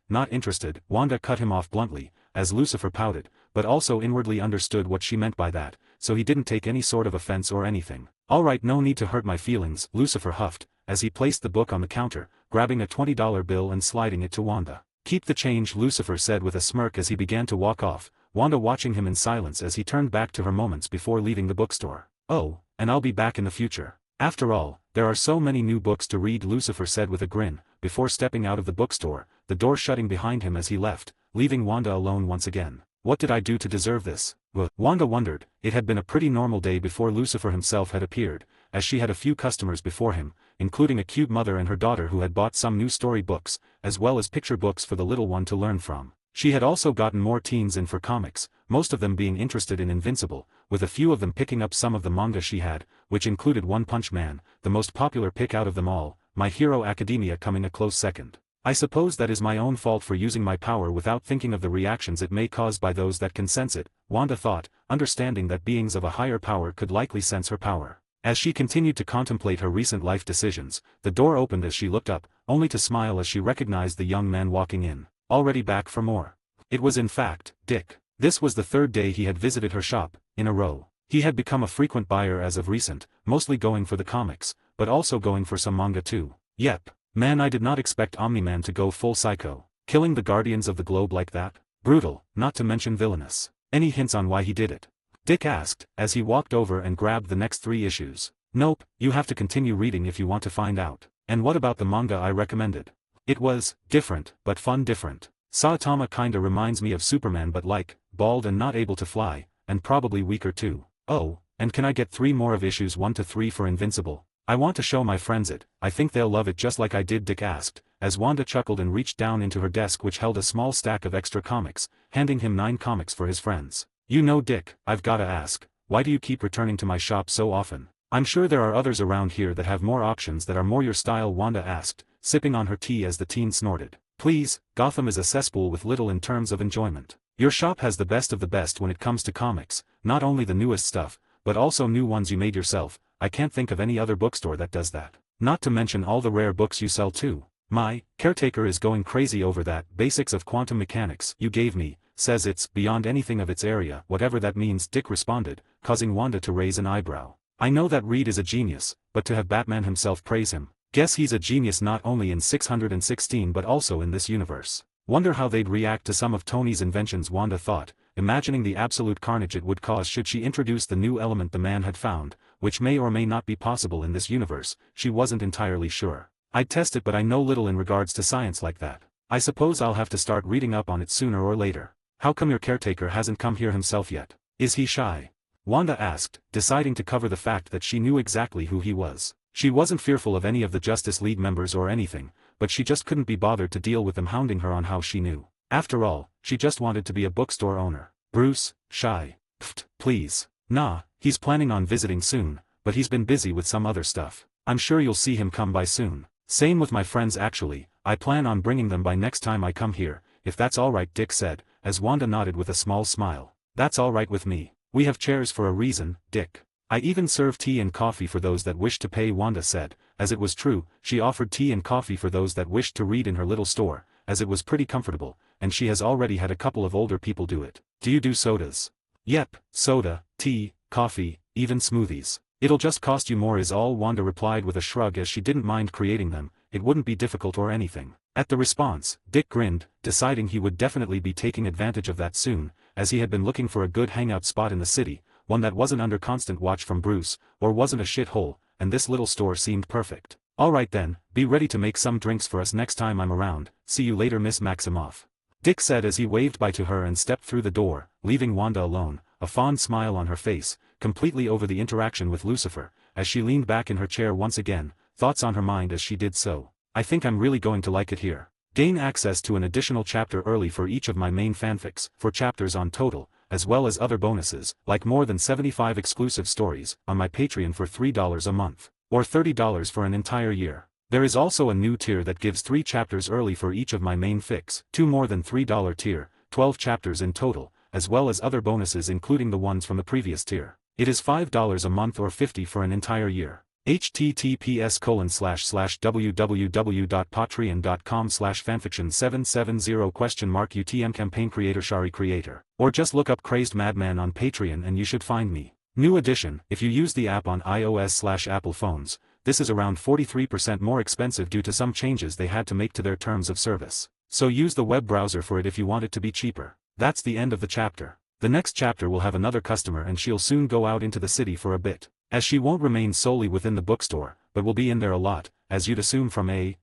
not interested, Wanda cut him off bluntly, as Lucifer pouted, but also inwardly understood what she meant by that, so he didn't take any sort of offense or anything. Alright, no need to hurt my feelings, Lucifer huffed, as he placed the book on the counter, grabbing a $20 bill and sliding it to Wanda. Keep the change, Lucifer said with a smirk as he began to walk off, Wanda watching him in silence as he turned back to her moments before leaving the bookstore. Oh, and I'll be back in the future. After all, there are so many new books to read, Lucifer said with a grin, before stepping out of the bookstore, the door shutting behind him as he left, leaving Wanda alone once again. What did I do to deserve this? Wanda wondered. It had been a pretty normal day before Lucifer himself had appeared, as she had a few customers before him, including a cute mother and her daughter who had bought some new story books, as well as picture books for the little one to learn from. She had also gotten more teens in for comics, most of them being interested in Invincible, with a few of them picking up some of the manga she had, which included One Punch Man, the most popular pick out of them all, My Hero Academia coming a close second. I suppose that is my own fault for using my power without thinking of the reactions it may cause by those that can sense it, Wanda thought, understanding that beings of a higher power could likely sense her power. As she continued to contemplate her recent life decisions, the door opened as she looked up, only to smile as she recognized the young man walking in. Already back for more. It was in fact, Dick. This was the third day he had visited her shop, in a row. He had become a frequent buyer as of recent, mostly going for the comics, but also going for some manga too. Yep. Man, I did not expect Omni-Man to go full psycho. Killing the Guardians of the Globe like that? Brutal, not to mention villainous. Any hints on why he did it? Dick asked, as he walked over and grabbed the next 3 issues. Nope, you have to continue reading if you want to find out. And what about the manga I recommended? It was different, but fun different. Saitama kinda reminds me of Superman but like, bald and not able to fly, and probably weaker too. Oh, And can I get 3 more of issues 1 to 3 for Invincible? I want to show my friends it, I think they'll love it just like I did, Dick asked, as Wanda chuckled and reached down into her desk which held a small stack of extra comics, handing him 9 comics for his friends. You know Dick, I've gotta ask, why do you keep returning to my shop so often? I'm sure there are others around here that have more options that are more your style, Wanda asked, sipping on her tea as the teen snorted. Please, Gotham is a cesspool with little in terms of enjoyment. Your shop has the best of the best when it comes to comics, not only the newest stuff, but also new ones you made yourself. I can't think of any other bookstore that does that. Not to mention all the rare books you sell too. My caretaker is going crazy over that Basics of Quantum Mechanics you gave me, says it's beyond anything of its area, whatever that means, Dick responded, causing Wanda to raise an eyebrow. I know that Reed is a genius, but to have Batman himself praise him, guess he's a genius not only in 616 but also in this universe. Wonder how they'd react to some of Tony's inventions, Wanda thought, imagining the absolute carnage it would cause should she introduce the new element the man had found, which may or may not be possible in this universe. She wasn't entirely sure. I'd test it, but I know little in regards to science like that. I suppose I'll have to start reading up on it sooner or later. How come your caretaker hasn't come here himself yet? Is he shy? Wanda asked, deciding to cover the fact that she knew exactly who he was. She wasn't fearful of any of the Justice League members or anything, but she just couldn't be bothered to deal with them hounding her on how she knew. After all, she just wanted to be a bookstore owner. Bruce, shy. Pfft, please. Nah, he's planning on visiting soon, but he's been busy with some other stuff. I'm sure you'll see him come by soon. Same with my friends actually, I plan on bringing them by next time I come here, if that's alright, Dick said, as Wanda nodded with a small smile. That's alright with me. We have chairs for a reason, Dick. I even serve tea and coffee for those that wish to pay, Wanda said, as it was true, she offered tea and coffee for those that wished to read in her little store, as it was pretty comfortable, and she has already had a couple of older people do it. Do you do sodas? Yep, soda, tea, coffee, even smoothies. It'll just cost you more is all, Wanda replied with a shrug as she didn't mind creating them, it wouldn't be difficult or anything. At the response, Dick grinned, deciding he would definitely be taking advantage of that soon, as he had been looking for a good hangout spot in the city, one that wasn't under constant watch from Bruce, or wasn't a shithole, and this little store seemed perfect. Alright then, be ready to make some drinks for us next time I'm around, see you later Miss Maximoff. Dick said as he waved bye to her and stepped through the door, leaving Wanda alone, a fond smile on her face, completely over the interaction with Lucifer, as she leaned back in her chair once again, thoughts on her mind as she did so. I think I'm really going to like it here. Gain access to an additional chapter early for each of my main fanfics, 4 chapters on total, as well as other bonuses, like more than 75 exclusive stories, on my Patreon for $3 a month, or $30 for an entire year. There is also a new tier that gives 3 chapters early for each of my main fics, 2 more than $3 tier, 12 chapters in total, as well as other bonuses including the ones from the previous tier. It is $5 a month or $50 for an entire year. https://www.patreon.com/fanfiction770 UTM campaign Shari creator. Or just look up Crazed Madman on Patreon and you should find me. New edition, if you use the app on iOS/Apple phones, this is around 43% more expensive due to some changes they had to make to their terms of service. So use the web browser for it if you want it to be cheaper. That's the end of the chapter. The next chapter will have another customer and she'll soon go out into the city for a bit. As she won't remain solely within the bookstore, but will be in there a lot, as you'd assume from a,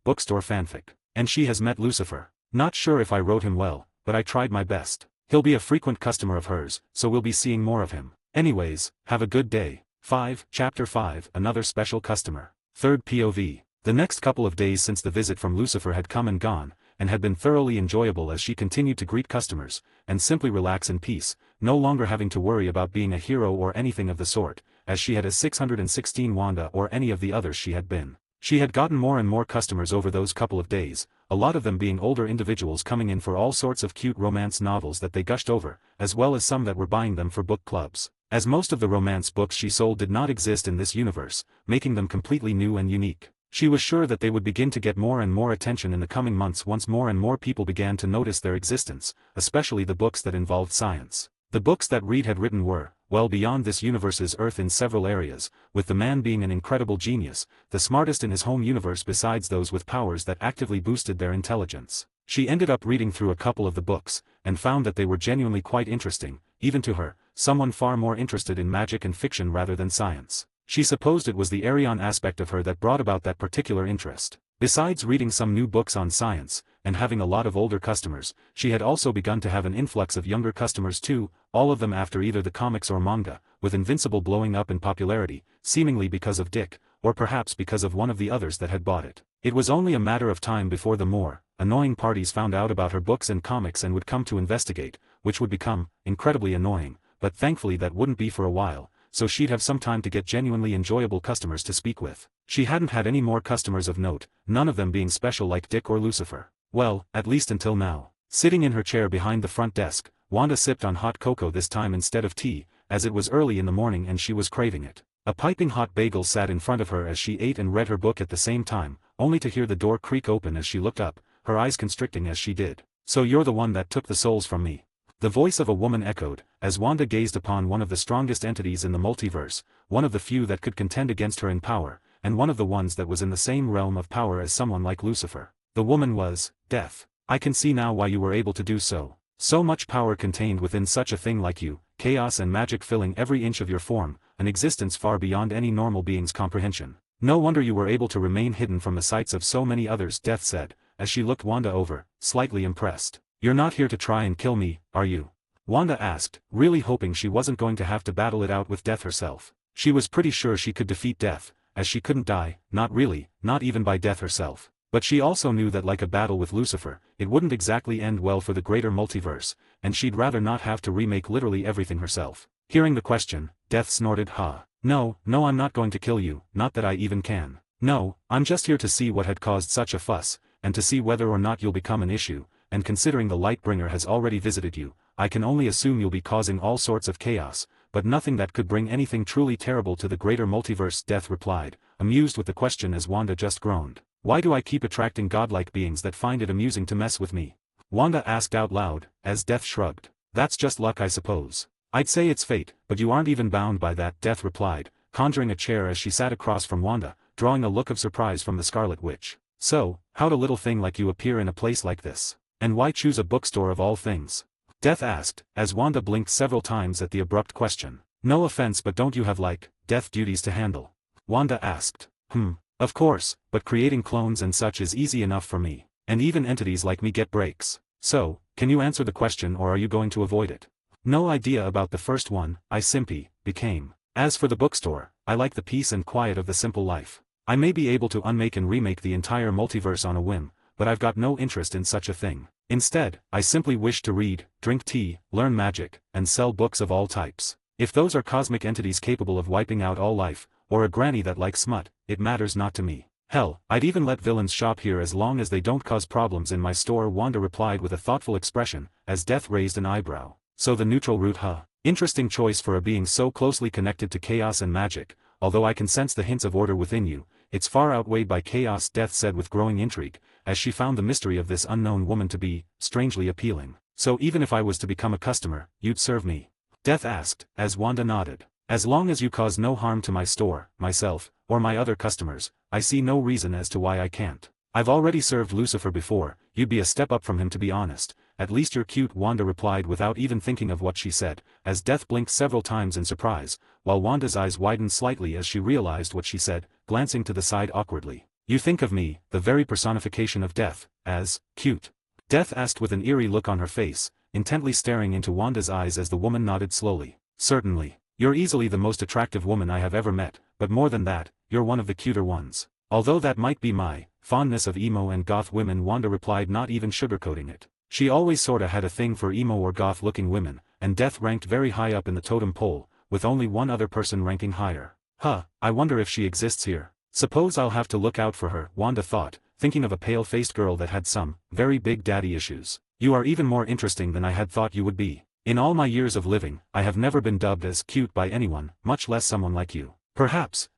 bookstore fanfic. And she has met Lucifer. Not sure if I wrote him well, but I tried my best. He'll be a frequent customer of hers, so we'll be seeing more of him. Anyways, have a good day. 5, Chapter 5, Another Special Customer. Third POV. The next couple of days since the visit from Lucifer had come and gone, and had been thoroughly enjoyable as she continued to greet customers, and simply relax in peace, no longer having to worry about being a hero or anything of the sort, as she had as 616 Wanda or any of the others she had been. She had gotten more and more customers over those couple of days, a lot of them being older individuals coming in for all sorts of cute romance novels that they gushed over, as well as some that were buying them for book clubs, as most of the romance books she sold did not exist in this universe, making them completely new and unique. She was sure that they would begin to get more and more attention in the coming months once more and more people began to notice their existence, especially the books that involved science. The books that Reed had written were, well beyond this universe's earth in several areas, with the man being an incredible genius, the smartest in his home universe besides those with powers that actively boosted their intelligence. She ended up reading through a couple of the books, and found that they were genuinely quite interesting, even to her, someone far more interested in magic and fiction rather than science. She supposed it was the Arion aspect of her that brought about that particular interest. Besides reading some new books on science, and having a lot of older customers, she had also begun to have an influx of younger customers too, all of them after either the comics or manga, with Invincible blowing up in popularity, seemingly because of Dick, or perhaps because of one of the others that had bought it. It was only a matter of time before the more annoying parties found out about her books and comics and would come to investigate, which would become incredibly annoying, but thankfully that wouldn't be for a while, so she'd have some time to get genuinely enjoyable customers to speak with. She hadn't had any more customers of note, none of them being special like Dick or Lucifer. Well, at least until now. Sitting in her chair behind the front desk, Wanda sipped on hot cocoa this time instead of tea, as it was early in the morning and she was craving it. A piping hot bagel sat in front of her as she ate and read her book at the same time, only to hear the door creak open as she looked up, her eyes constricting as she did. "So you're the one that took the souls from me?" The voice of a woman echoed, as Wanda gazed upon one of the strongest entities in the multiverse, one of the few that could contend against her in power, and one of the ones that was in the same realm of power as someone like Lucifer. The woman was Death. "I can see now why you were able to do so. So much power contained within such a thing like you, chaos and magic filling every inch of your form, an existence far beyond any normal being's comprehension. No wonder you were able to remain hidden from the sights of so many others," Death said, as she looked Wanda over, slightly impressed. "You're not here to try and kill me, are you?" Wanda asked, really hoping she wasn't going to have to battle it out with Death herself. She was pretty sure she could defeat Death, as she couldn't die, not really, not even by Death herself. But she also knew that like a battle with Lucifer, it wouldn't exactly end well for the greater multiverse, and she'd rather not have to remake literally everything herself. Hearing the question, Death snorted, No, I'm not going to kill you, not that I even can. No, I'm just here to see what had caused such a fuss, and to see whether or not you'll become an issue, and considering the Lightbringer has already visited you, I can only assume you'll be causing all sorts of chaos, but nothing that could bring anything truly terrible to the greater multiverse," Death replied, amused with the question as Wanda just groaned. "Why do I keep attracting godlike beings that find it amusing to mess with me?" Wanda asked out loud, as Death shrugged. "That's just luck, I suppose. I'd say it's fate, but you aren't even bound by that," Death replied, conjuring a chair as she sat across from Wanda, drawing a look of surprise from the Scarlet Witch. "So, how'd a little thing like you appear in a place like this? And why choose a bookstore of all things?" Death asked, as Wanda blinked several times at the abrupt question. "No offense, but don't you have Death duties to handle?" Wanda asked. Of course, but creating clones and such is easy enough for me, and even entities like me get breaks. So, can you answer the question or are you going to avoid it?" "No idea about the first one, I simply became. As for the bookstore, I like the peace and quiet of the simple life. I may be able to unmake and remake the entire multiverse on a whim, but I've got no interest in such a thing. Instead, I simply wish to read, drink tea, learn magic, and sell books of all types. If those are cosmic entities capable of wiping out all life, or a granny that likes smut, it matters not to me. Hell, I'd even let villains shop here as long as they don't cause problems in my store," Wanda replied with a thoughtful expression, as Death raised an eyebrow. "So the neutral route, Interesting choice for a being so closely connected to chaos and magic, although I can sense the hints of order within you, it's far outweighed by chaos," Death said with growing intrigue, as she found the mystery of this unknown woman to be strangely appealing. "So even if I was to become a customer, you'd serve me?" Death asked, as Wanda nodded. "As long as you cause no harm to my store, myself, or my other customers, I see no reason as to why I can't. I've already served Lucifer before, you'd be a step up from him to be honest. At least you're cute," Wanda replied without even thinking of what she said, as Death blinked several times in surprise, while Wanda's eyes widened slightly as she realized what she said, glancing to the side awkwardly. "You think of me, the very personification of death, as cute?" Death asked with an eerie look on her face, intently staring into Wanda's eyes as the woman nodded slowly. "Certainly. You're easily the most attractive woman I have ever met, but more than that, you're one of the cuter ones. Although that might be my fondness of emo and goth women," Wanda replied, not even sugarcoating it. She always sorta had a thing for emo or goth-looking women, and Death ranked very high up in the totem pole, with only one other person ranking higher. I wonder if she exists here. Suppose I'll have to look out for her," Wanda thought, thinking of a pale-faced girl that had some very big daddy issues. "You are even more interesting than I had thought you would be. In all my years of living, I have never been dubbed as cute by anyone, much less someone like you. Perhaps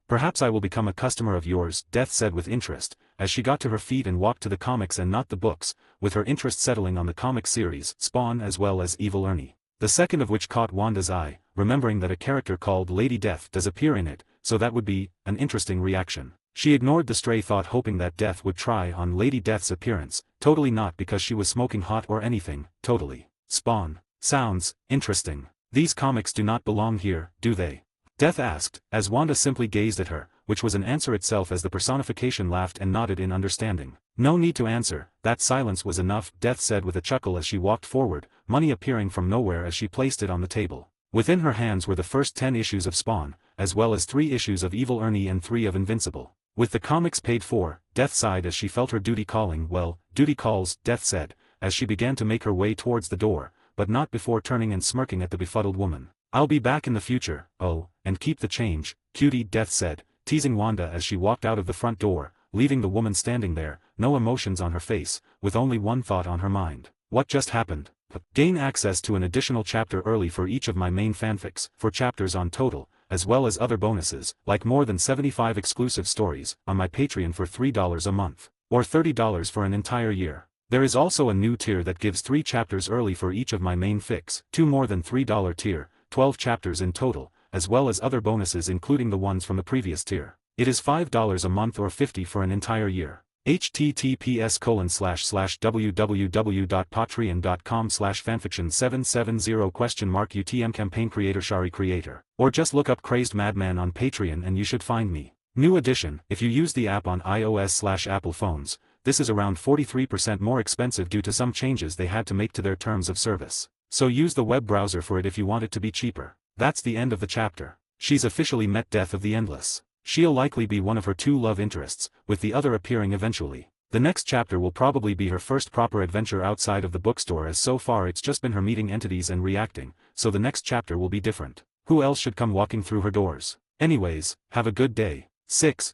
I will become a customer of yours," Death said with interest, as she got to her feet and walked to the comics and not the books, with her interest settling on the comic series Spawn as well as Evil Ernie. The second of which caught Wanda's eye, remembering that a character called Lady Death does appear in it, so that would be an interesting reaction. She ignored the stray thought, hoping that Death would try on Lady Death's appearance, totally not because she was smoking hot or anything, totally. Spawn. Sounds interesting. These comics do not belong here, do they? Death asked, as Wanda simply gazed at her, which was an answer itself as the personification laughed and nodded in understanding. "No need to answer, that silence was enough," Death said with a chuckle as she walked forward, money appearing from nowhere as she placed it on the table. Within her hands were the first 10 issues of Spawn, as well as 3 issues of Evil Ernie and 3 of Invincible. With the comics paid for, Death sighed as she felt her duty calling. "Well, duty calls," Death said, as she began to make her way towards the door, but not before turning and smirking at the befuddled woman. "I'll be back in the future, oh, and keep the change, cutie," Death said, teasing Wanda as she walked out of the front door, leaving the woman standing there, no emotions on her face, with only one thought on her mind. What just happened? Gain access to an additional chapter early for each of my main fanfics, 4 chapters on total, as well as other bonuses, like more than 75 exclusive stories, on my Patreon for $3 a month, or $30 for an entire year. There is also a new tier that gives 3 chapters early for each of my main fics, 2 more than $3 tier, 12 chapters in total, as well as other bonuses including the ones from the previous tier. It is $5 a month or $50 for an entire year. https://www.patreon.com/fanfiction770 UTM campaign Shari creator. Or just look up Crazed Madman on Patreon and you should find me. New edition: if you use the app on iOS/Apple phones, this is around 43% more expensive due to some changes they had to make to their terms of service. So use the web browser for it if you want it to be cheaper. That's the end of the chapter. She's officially met Death of the Endless. She'll likely be one of her 2 love interests, with the other appearing eventually. The next chapter will probably be her first proper adventure outside of the bookstore, as so far it's just been her meeting entities and reacting, so the next chapter will be different. Who else should come walking through her doors? Anyways, have a good day.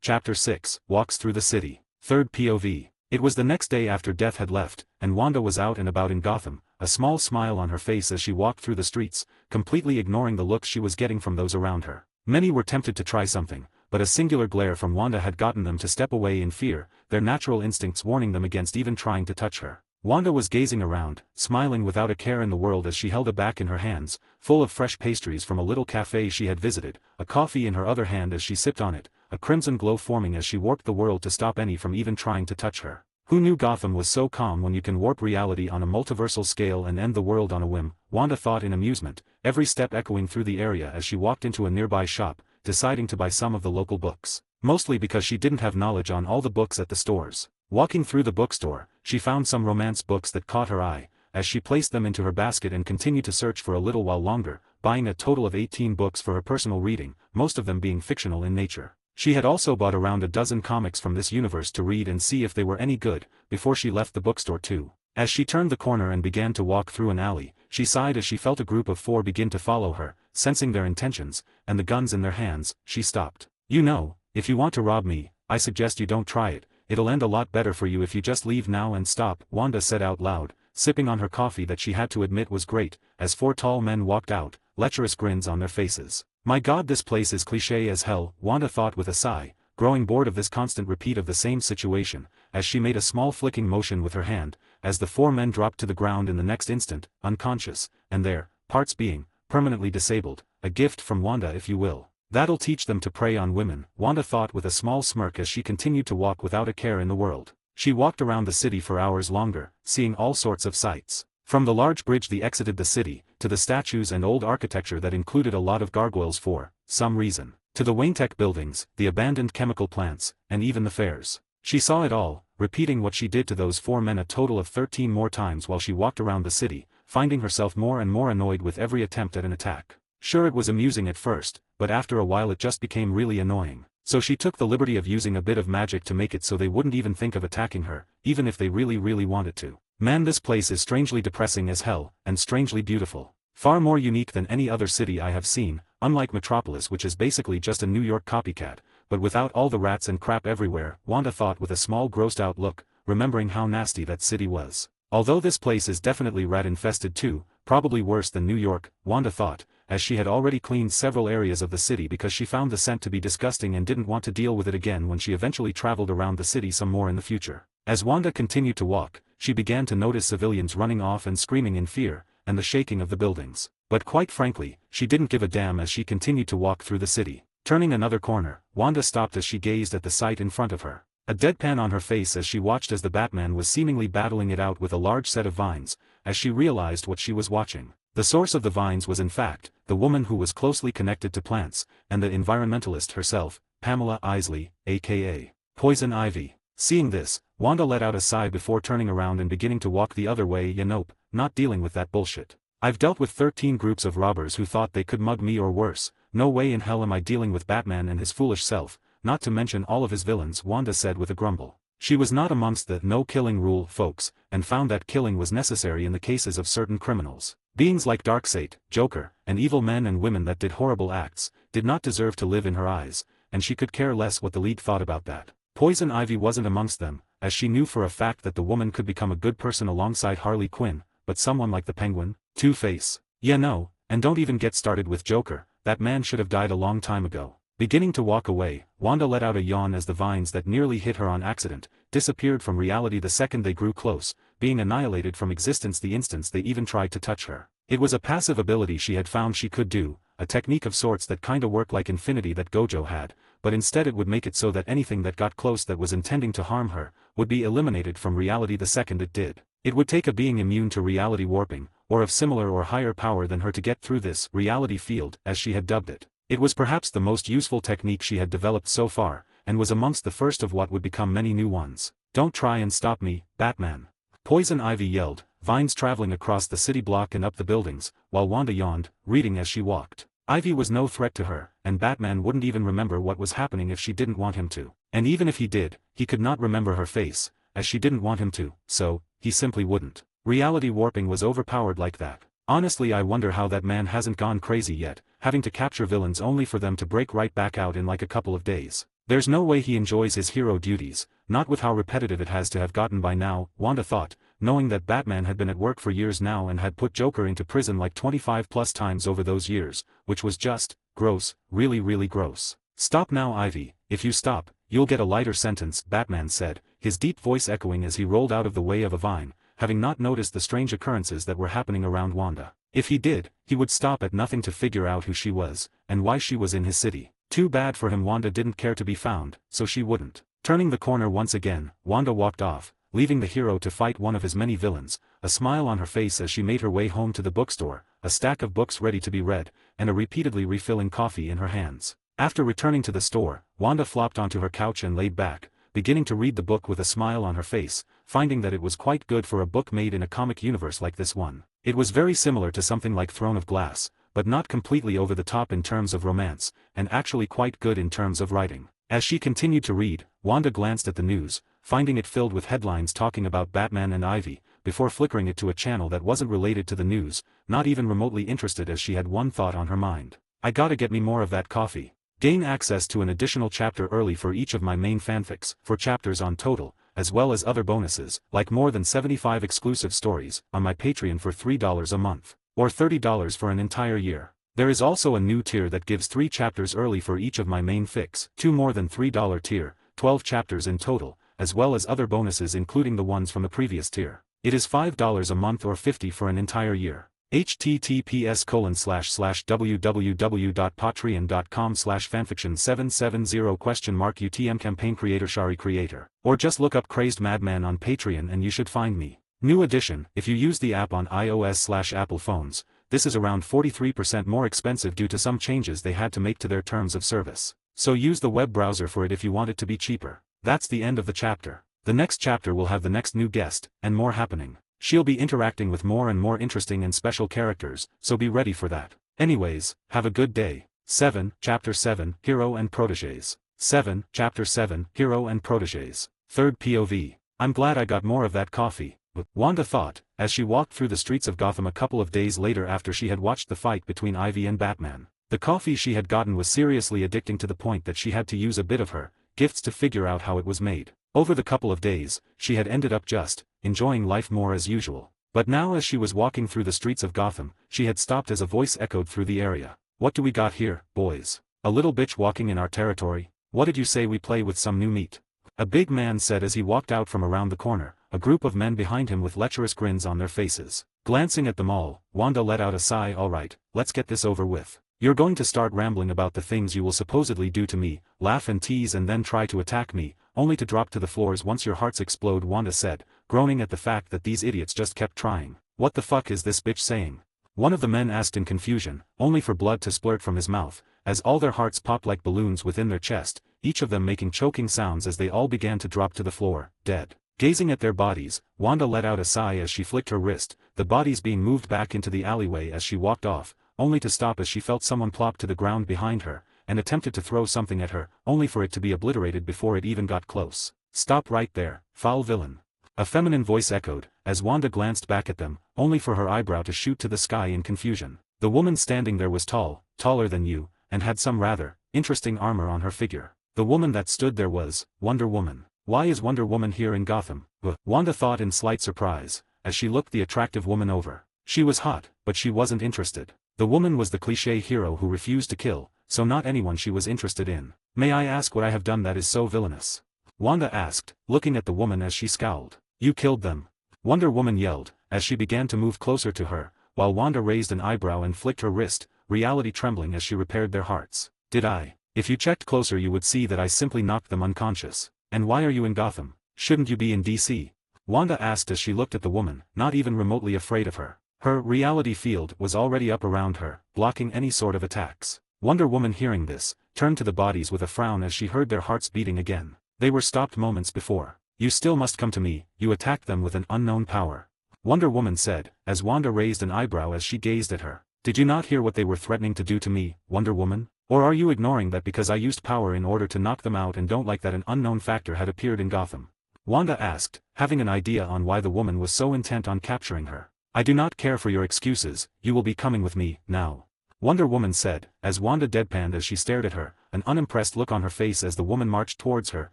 Chapter 6, Walks Through the City. 3rd POV. It was the next day after Death had left, and Wanda was out and about in Gotham, a small smile on her face as she walked through the streets, completely ignoring the looks she was getting from those around her. Many were tempted to try something, but a singular glare from Wanda had gotten them to step away in fear, their natural instincts warning them against even trying to touch her. Wanda was gazing around, smiling without a care in the world as she held a bag in her hands, full of fresh pastries from a little cafe she had visited, a coffee in her other hand as she sipped on it, a crimson glow forming as she warped the world to stop any from even trying to touch her. Who knew Gotham was so calm when you can warp reality on a multiversal scale and end the world on a whim, Wanda thought in amusement, every step echoing through the area as she walked into a nearby shop, deciding to buy some of the local books, mostly because she didn't have knowledge on all the books at the stores. Walking through the bookstore, she found some romance books that caught her eye, as she placed them into her basket and continued to search for a little while longer, buying a total of 18 books for her personal reading, most of them being fictional in nature. She had also bought around a dozen comics from this universe to read and see if they were any good, before she left the bookstore too. As she turned the corner and began to walk through an alley, she sighed as she felt a group of 4 begin to follow her, sensing their intentions, and the guns in their hands. She stopped. "You know, if you want to rob me, I suggest you don't try it. It'll end a lot better for you if you just leave now and stop," Wanda said out loud, sipping on her coffee that she had to admit was great, as 4 tall men walked out, lecherous grins on their faces. "My god, this place is cliché as hell," Wanda thought with a sigh, growing bored of this constant repeat of the same situation, as she made a small flicking motion with her hand, as the 4 men dropped to the ground in the next instant, unconscious, and their parts being permanently disabled, a gift from Wanda if you will. That'll teach them to prey on women, Wanda thought with a small smirk as she continued to walk without a care in the world. She walked around the city for hours longer, seeing all sorts of sights. From the large bridge that exited the city, to the statues and old architecture that included a lot of gargoyles for some reason, to the Wayne-Tech buildings, the abandoned chemical plants, and even the fairs. She saw it all, repeating what she did to those 4 men a total of 13 more times while she walked around the city, finding herself more and more annoyed with every attempt at an attack. Sure, it was amusing at first, but after a while it just became really annoying. So she took the liberty of using a bit of magic to make it so they wouldn't even think of attacking her, even if they really wanted to. Man, this place is strangely depressing as hell, and strangely beautiful. Far more unique than any other city I have seen, unlike Metropolis, which is basically just a New York copycat, but without all the rats and crap everywhere, Wanda thought with a small grossed out look, remembering how nasty that city was. Although this place is definitely rat-infested too, probably worse than New York, Wanda thought, as she had already cleaned several areas of the city because she found the scent to be disgusting and didn't want to deal with it again when she eventually traveled around the city some more in the future. As Wanda continued to walk, she began to notice civilians running off and screaming in fear, and the shaking of the buildings. But quite frankly, she didn't give a damn as she continued to walk through the city. Turning another corner, Wanda stopped as she gazed at the sight in front of her. A deadpan on her face as she watched as the Batman was seemingly battling it out with a large set of vines, as she realized what she was watching. The source of the vines was in fact, the woman who was closely connected to plants, and the environmentalist herself, Pamela Isley, aka Poison Ivy. Seeing this, Wanda let out a sigh before turning around and beginning to walk the other way. Nope, not dealing with that bullshit. I've dealt with 13 groups of robbers who thought they could mug me or worse. No way in hell am I dealing with Batman and his foolish self, not to mention all of his villains, Wanda said with a grumble. She was not amongst the no-killing rule folks, and found that killing was necessary in the cases of certain criminals. Beings like Darkseid, Joker, and evil men and women that did horrible acts, did not deserve to live in her eyes, and she could care less what the League thought about that. Poison Ivy wasn't amongst them, as she knew for a fact that the woman could become a good person alongside Harley Quinn, but someone like the Penguin, Two-Face, yeah no, and don't even get started with Joker, that man should have died a long time ago. Beginning to walk away, Wanda let out a yawn as the vines that nearly hit her on accident, disappeared from reality the second they grew close, being annihilated from existence the instant they even tried to touch her. It was a passive ability she had found she could do, a technique of sorts that kinda worked like Infinity that Gojo had, but instead it would make it so that anything that got close that was intending to harm her, would be eliminated from reality the second it did. It would take a being immune to reality warping, or of similar or higher power than her to get through this reality field, as she had dubbed it. It was perhaps the most useful technique she had developed so far, and was amongst the first of what would become many new ones. Don't try and stop me, Batman. Poison Ivy yelled, vines traveling across the city block and up the buildings, while Wanda yawned, reading as she walked. Ivy was no threat to her, and Batman wouldn't even remember what was happening if she didn't want him to. And even if he did, he could not remember her face, as she didn't want him to, so, he simply wouldn't. Reality warping was overpowered like that. Honestly, I wonder how that man hasn't gone crazy yet, having to capture villains only for them to break right back out in like a couple of days. There's no way he enjoys his hero duties, not with how repetitive it has to have gotten by now, Wanda thought, knowing that Batman had been at work for years now and had put Joker into prison like 25 plus times over those years, which was just gross, really gross. Stop now, Ivy. If you stop, you'll get a lighter sentence, Batman said, his deep voice echoing as he rolled out of the way of a vine, having not noticed the strange occurrences that were happening around Wanda. If he did, he would stop at nothing to figure out who she was, and why she was in his city. Too bad for him, Wanda didn't care to be found, so she wouldn't. Turning the corner once again, Wanda walked off, leaving the hero to fight one of his many villains, a smile on her face as she made her way home to the bookstore, a stack of books ready to be read, and a repeatedly refilling coffee in her hands. After returning to the store, Wanda flopped onto her couch and laid back, beginning to read the book with a smile on her face, finding that it was quite good for a book made in a comic universe like this one. It was very similar to something like Throne of Glass, but not completely over the top in terms of romance, and actually quite good in terms of writing. As she continued to read, Wanda glanced at the news, finding it filled with headlines talking about Batman and Ivy, before flickering it to a channel that wasn't related to the news, not even remotely interested, as she had one thought on her mind. I gotta get me more of that coffee. Gain access to an additional chapter early for each of my main fanfics, 4 chapters on total, as well as other bonuses, like more than 75 exclusive stories, on my Patreon for $3 a month, or $30 for an entire year. There is also a new tier that gives 3 chapters early for each of my main fics, 2 more than $3 tier, 12 chapters in total, as well as other bonuses including the ones from the previous tier. It is $5 a month or $50 for an entire year. https://www.patreon.com/fanfiction770 UTM campaign creator creator, or just look up Crazed Madman on Patreon and you should find me. New edition: if you use the app on iOS/Apple phones, this is around 43% more expensive due to some changes they had to make to their terms of service. So use the web browser for it if you want it to be cheaper. That's the end of the chapter. The next chapter will have the next new guest, and more happening. She'll be interacting with more and more interesting and special characters, so be ready for that. Anyways, have a good day. 7, Chapter 7, Hero and Protégés. 7, Chapter 7, Hero and Protégés. Third POV. I'm glad I got more of that coffee, Wanda thought, as she walked through the streets of Gotham a couple of days later after she had watched the fight between Ivy and Batman. The coffee she had gotten was seriously addicting to the point that she had to use a bit of her gifts to figure out how it was made. Over the couple of days, she had ended up just enjoying life more as usual. But now as she was walking through the streets of Gotham, she had stopped as a voice echoed through the area. What do we got here, boys? A little bitch walking in our territory? What did you say we play with some new meat? A big man said as he walked out from around the corner, a group of men behind him with lecherous grins on their faces. Glancing at them all, Wanda let out a sigh. Alright, let's get this over with. You're going to start rambling about the things you will supposedly do to me, laugh and tease and then try to attack me, only to drop to the floors once your hearts explode, Wanda said, groaning at the fact that these idiots just kept trying. What the fuck is this bitch saying? One of the men asked in confusion, only for blood to splurt from his mouth, as all their hearts popped like balloons within their chest, each of them making choking sounds as they all began to drop to the floor, dead. Gazing at their bodies, Wanda let out a sigh as she flicked her wrist, the bodies being moved back into the alleyway as she walked off, only to stop as she felt someone plop to the ground behind her, and attempted to throw something at her, only for it to be obliterated before it even got close. "Stop right there, foul villain." A feminine voice echoed, as Wanda glanced back at them, only for her eyebrow to shoot to the sky in confusion. The woman standing there was tall, taller than you, and had some rather interesting armor on her figure. The woman that stood there was Wonder Woman. Why is Wonder Woman here in Gotham? Wanda thought in slight surprise, as she looked the attractive woman over. She was hot, but she wasn't interested. The woman was the cliché hero who refused to kill, so not anyone she was interested in. "May I ask what I have done that is so villainous?" Wanda asked, looking at the woman as she scowled. "You killed them," Wonder Woman yelled, as she began to move closer to her, while Wanda raised an eyebrow and flicked her wrist, reality trembling as she repaired their hearts. "Did I? If you checked closer you would see that I simply knocked them unconscious. And why are you in Gotham? Shouldn't you be in DC?" Wanda asked as she looked at the woman, not even remotely afraid of her. Her reality field was already up around her, blocking any sort of attacks. Wonder Woman, hearing this, turned to the bodies with a frown as she heard their hearts beating again. They were stopped moments before. "You still must come to me, you attacked them with an unknown power," Wonder Woman said, as Wanda raised an eyebrow as she gazed at her. "Did you not hear what they were threatening to do to me, Wonder Woman? Or are you ignoring that because I used power in order to knock them out and don't like that an unknown factor had appeared in Gotham?" Wanda asked, having an idea on why the woman was so intent on capturing her. "I do not care for your excuses, you will be coming with me, now," Wonder Woman said, as Wanda deadpanned as she stared at her, an unimpressed look on her face as the woman marched towards her,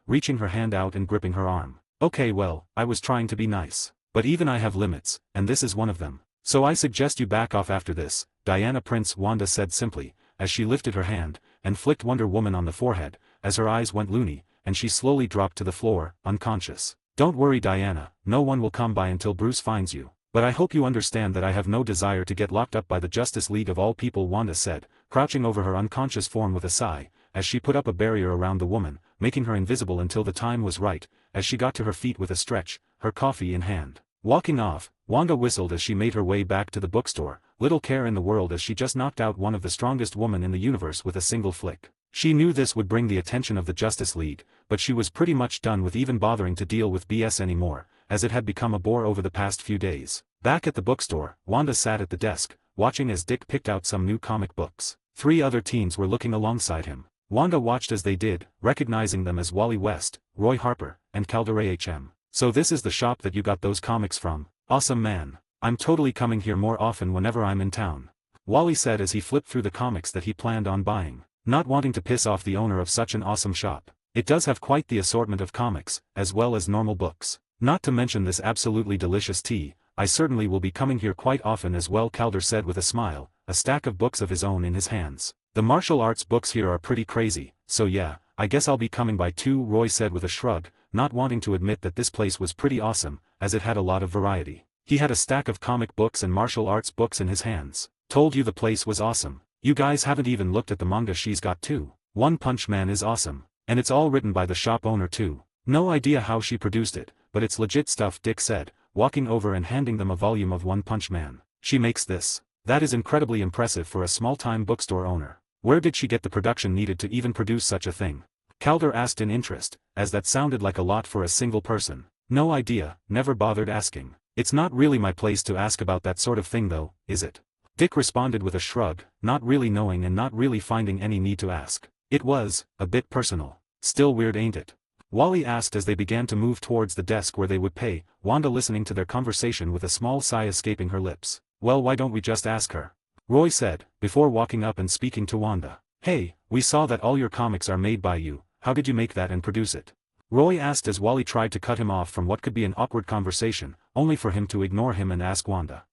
reaching her hand out and gripping her arm. "Okay, well, I was trying to be nice. But even I have limits, and this is one of them. So I suggest you back off after this, Diana Prince," Wanda said simply, as she lifted her hand, and flicked Wonder Woman on the forehead, as her eyes went loony, and she slowly dropped to the floor, unconscious. "Don't worry, Diana, no one will come by until Bruce finds you. But I hope you understand that I have no desire to get locked up by the Justice League of all people," Wanda said, crouching over her unconscious form with a sigh, as she put up a barrier around the woman, making her invisible until the time was right, as she got to her feet with a stretch, her coffee in hand. Walking off, Wanda whistled as she made her way back to the bookstore, little care in the world as she just knocked out one of the strongest women in the universe with a single flick. She knew this would bring the attention of the Justice League, but she was pretty much done with even bothering to deal with BS anymore, as it had become a bore over the past few days. Back at the bookstore, Wanda sat at the desk, watching as Dick picked out some new comic books. 3 other teens were looking alongside him. Wanda watched as they did, recognizing them as Wally West, Roy Harper, and Calderay HM. "So this is the shop that you got those comics from? Awesome, man. I'm totally coming here more often whenever I'm in town," Wally said as he flipped through the comics that he planned on buying, not wanting to piss off the owner of such an awesome shop. "It does have quite the assortment of comics, as well as normal books. Not to mention this absolutely delicious tea. I certainly will be coming here quite often as well," Calder said with a smile, a stack of books of his own in his hands. "The martial arts books here are pretty crazy, so yeah, I guess I'll be coming by too," Roy said with a shrug, not wanting to admit that this place was pretty awesome, as it had a lot of variety. He had a stack of comic books and martial arts books in his hands. "Told you the place was awesome. You guys haven't even looked at the manga she's got too. One Punch Man is awesome. And it's all written by the shop owner too. No idea how she produced it, but it's legit stuff," Dick said, walking over and handing them a volume of One Punch Man. "She makes this? That is incredibly impressive for a small-time bookstore owner. Where did she get the production needed to even produce such a thing?" Calder asked in interest, as that sounded like a lot for a single person. "No idea, never bothered asking. It's not really my place to ask about that sort of thing though, is it?" Dick responded with a shrug, not really knowing and not really finding any need to ask. "It was a bit personal. Still weird, ain't it?" Wally asked as they began to move towards the desk where they would pay, Wanda listening to their conversation with a small sigh escaping her lips. "Well, why don't we just ask her?" Roy said, before walking up and speaking to Wanda. "Hey, we saw that all your comics are made by you. How did you make that and produce it?" Roy asked as Wally tried to cut him off from what could be an awkward conversation, only for him to ignore him and ask Wanda.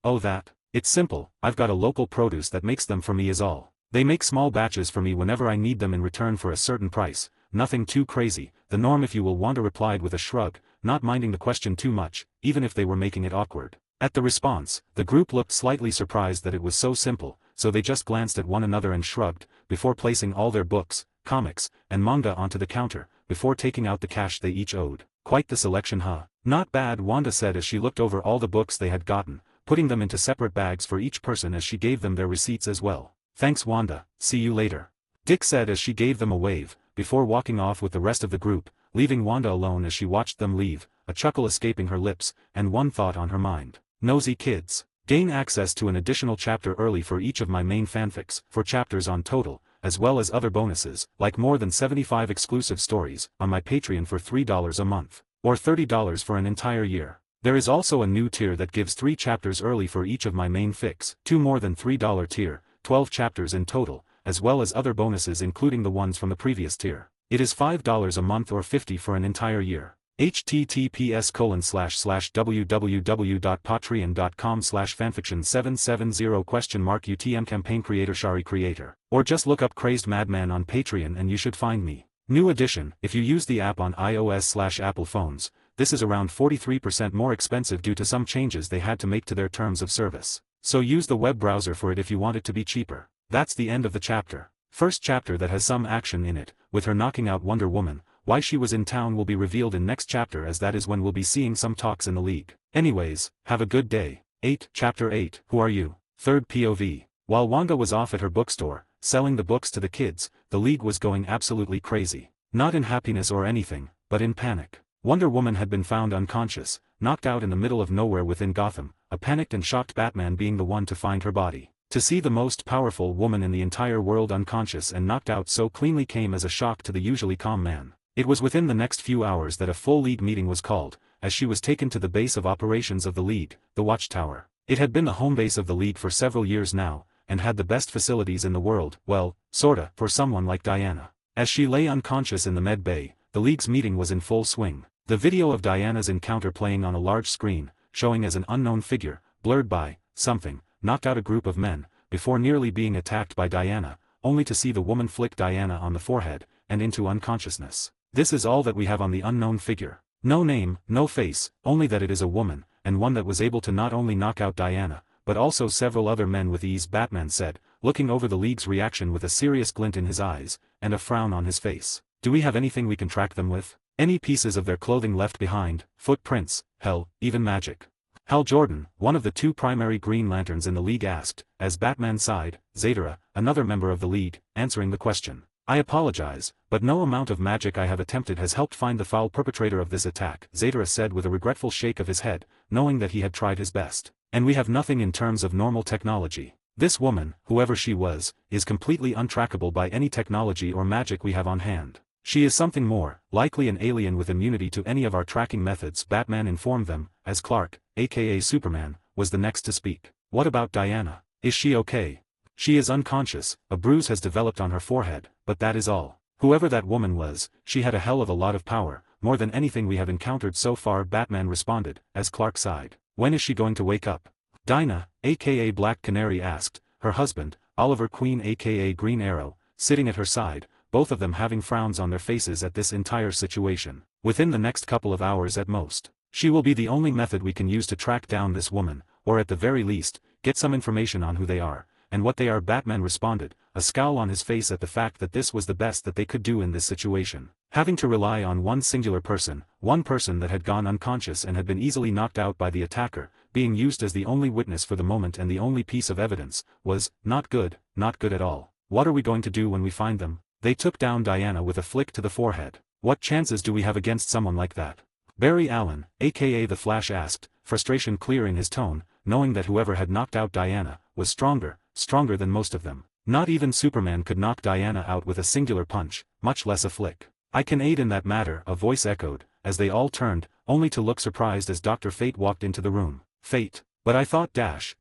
Oh that? It's simple, I've got a local produce that makes them for me is all. They make small batches for me whenever I need them in return for a certain price, nothing too crazy, the norm if you will," Wanda replied with a shrug, not minding the question too much, even if they were making it awkward. At the response, the group looked slightly surprised that it was so simple, so they just glanced at one another and shrugged, before placing all their books, comics, and manga onto the counter, before taking out the cash they each owed. "Quite the selection, huh?" "Not bad," Wanda said as she looked over all the books they had gotten, putting them into separate bags for each person as she gave them their receipts as well. "Thanks Wanda, see you later," Dick said as she gave them a wave, before walking off with the rest of the group, leaving Wanda alone as she watched them leave, a chuckle escaping her lips, and one thought on her mind. Nosy kids. Gain access to an additional chapter early for each of my main fanfics, 4 chapters on total, as well as other bonuses, like more than 75 exclusive stories, on my Patreon for $3 a month, or $30 for an entire year. There is also a new tier that gives 3 chapters early for each of my main fics, 2 more than $3 tier, 12 chapters in total, as well as other bonuses including the ones from the previous tier. It is $5 a month or $50 for an entire year. https://www.patreon.com/fanfiction770 UTM campaign creator Shari creator. Or just look up Crazed Madman on Patreon and you should find me. New edition, if you use the app on iOS/Apple phones, this is around 43% more expensive due to some changes they had to make to their terms of service. So use the web browser for it if you want it to be cheaper. That's the end of the chapter. First chapter that has some action in it, with her knocking out Wonder Woman. Why she was in town will be revealed in next chapter, as that is when we'll be seeing some talks in the League. Anyways, have a good day. 8. Chapter 8. Who are you? Third POV. While Wanda was off at her bookstore, selling the books to the kids, the League was going absolutely crazy. Not in happiness or anything, but in panic. Wonder Woman had been found unconscious, knocked out in the middle of nowhere within Gotham, a panicked and shocked Batman being the one to find her body. To see the most powerful woman in the entire world unconscious and knocked out so cleanly came as a shock to the usually calm man. It was within the next few hours that a full League meeting was called, as she was taken to the base of operations of the League, the Watchtower. It had been the home base of the League for several years now, and had the best facilities in the world, well, sorta, for someone like Diana. As she lay unconscious in the med bay, the League's meeting was in full swing. The video of Diana's encounter playing on a large screen, showing as an unknown figure, blurred by something, knocked out a group of men, before nearly being attacked by Diana, only to see the woman flick Diana on the forehead, and into unconsciousness. This is all that we have on the unknown figure. No name, no face, only that it is a woman, and one that was able to not only knock out Diana, but also several other men with ease, Batman said, looking over the League's reaction with a serious glint in his eyes, and a frown on his face. Do we have anything we can track them with? Any pieces of their clothing left behind, footprints, hell, even magic? Hal Jordan, one of the 2 primary Green Lanterns in the League, asked, as Batman sighed. Zadara, another member of the League, answering the question. I apologize, but no amount of magic I have attempted has helped find the foul perpetrator of this attack, Zadara said with a regretful shake of his head, knowing that he had tried his best. And we have nothing in terms of normal technology. This woman, whoever she was, is completely untrackable by any technology or magic we have on hand. She is something more, likely an alien with immunity to any of our tracking methods, Batman informed them, as Clark, aka Superman, was the next to speak. What about Diana? Is she okay? She is unconscious, a bruise has developed on her forehead, but that is all. Whoever that woman was, she had a hell of a lot of power, more than anything we have encountered so far, Batman responded, as Clark sighed. When is she going to wake up? Dinah, aka Black Canary, asked, her husband, Oliver Queen aka Green Arrow, sitting at her side, both of them having frowns on their faces at this entire situation. Within the next couple of hours at most. She will be the only method we can use to track down this woman, or at the very least, get some information on who they are, and what they are, Batman responded, a scowl on his face at the fact that this was the best that they could do in this situation. Having to rely on one singular person, one person that had gone unconscious and had been easily knocked out by the attacker, being used as the only witness for the moment and the only piece of evidence, was not good at all. What are we going to do when we find them? They took down Diana with a flick to the forehead. What chances do we have against someone like that? Barry Allen, aka The Flash, asked, frustration clear in his tone, knowing that whoever had knocked out Diana was stronger than most of them. Not even Superman could knock Diana out with a singular punch, much less a flick. I can aid in that matter, a voice echoed, as they all turned, only to look surprised as Dr. Fate walked into the room. Fate. But I thought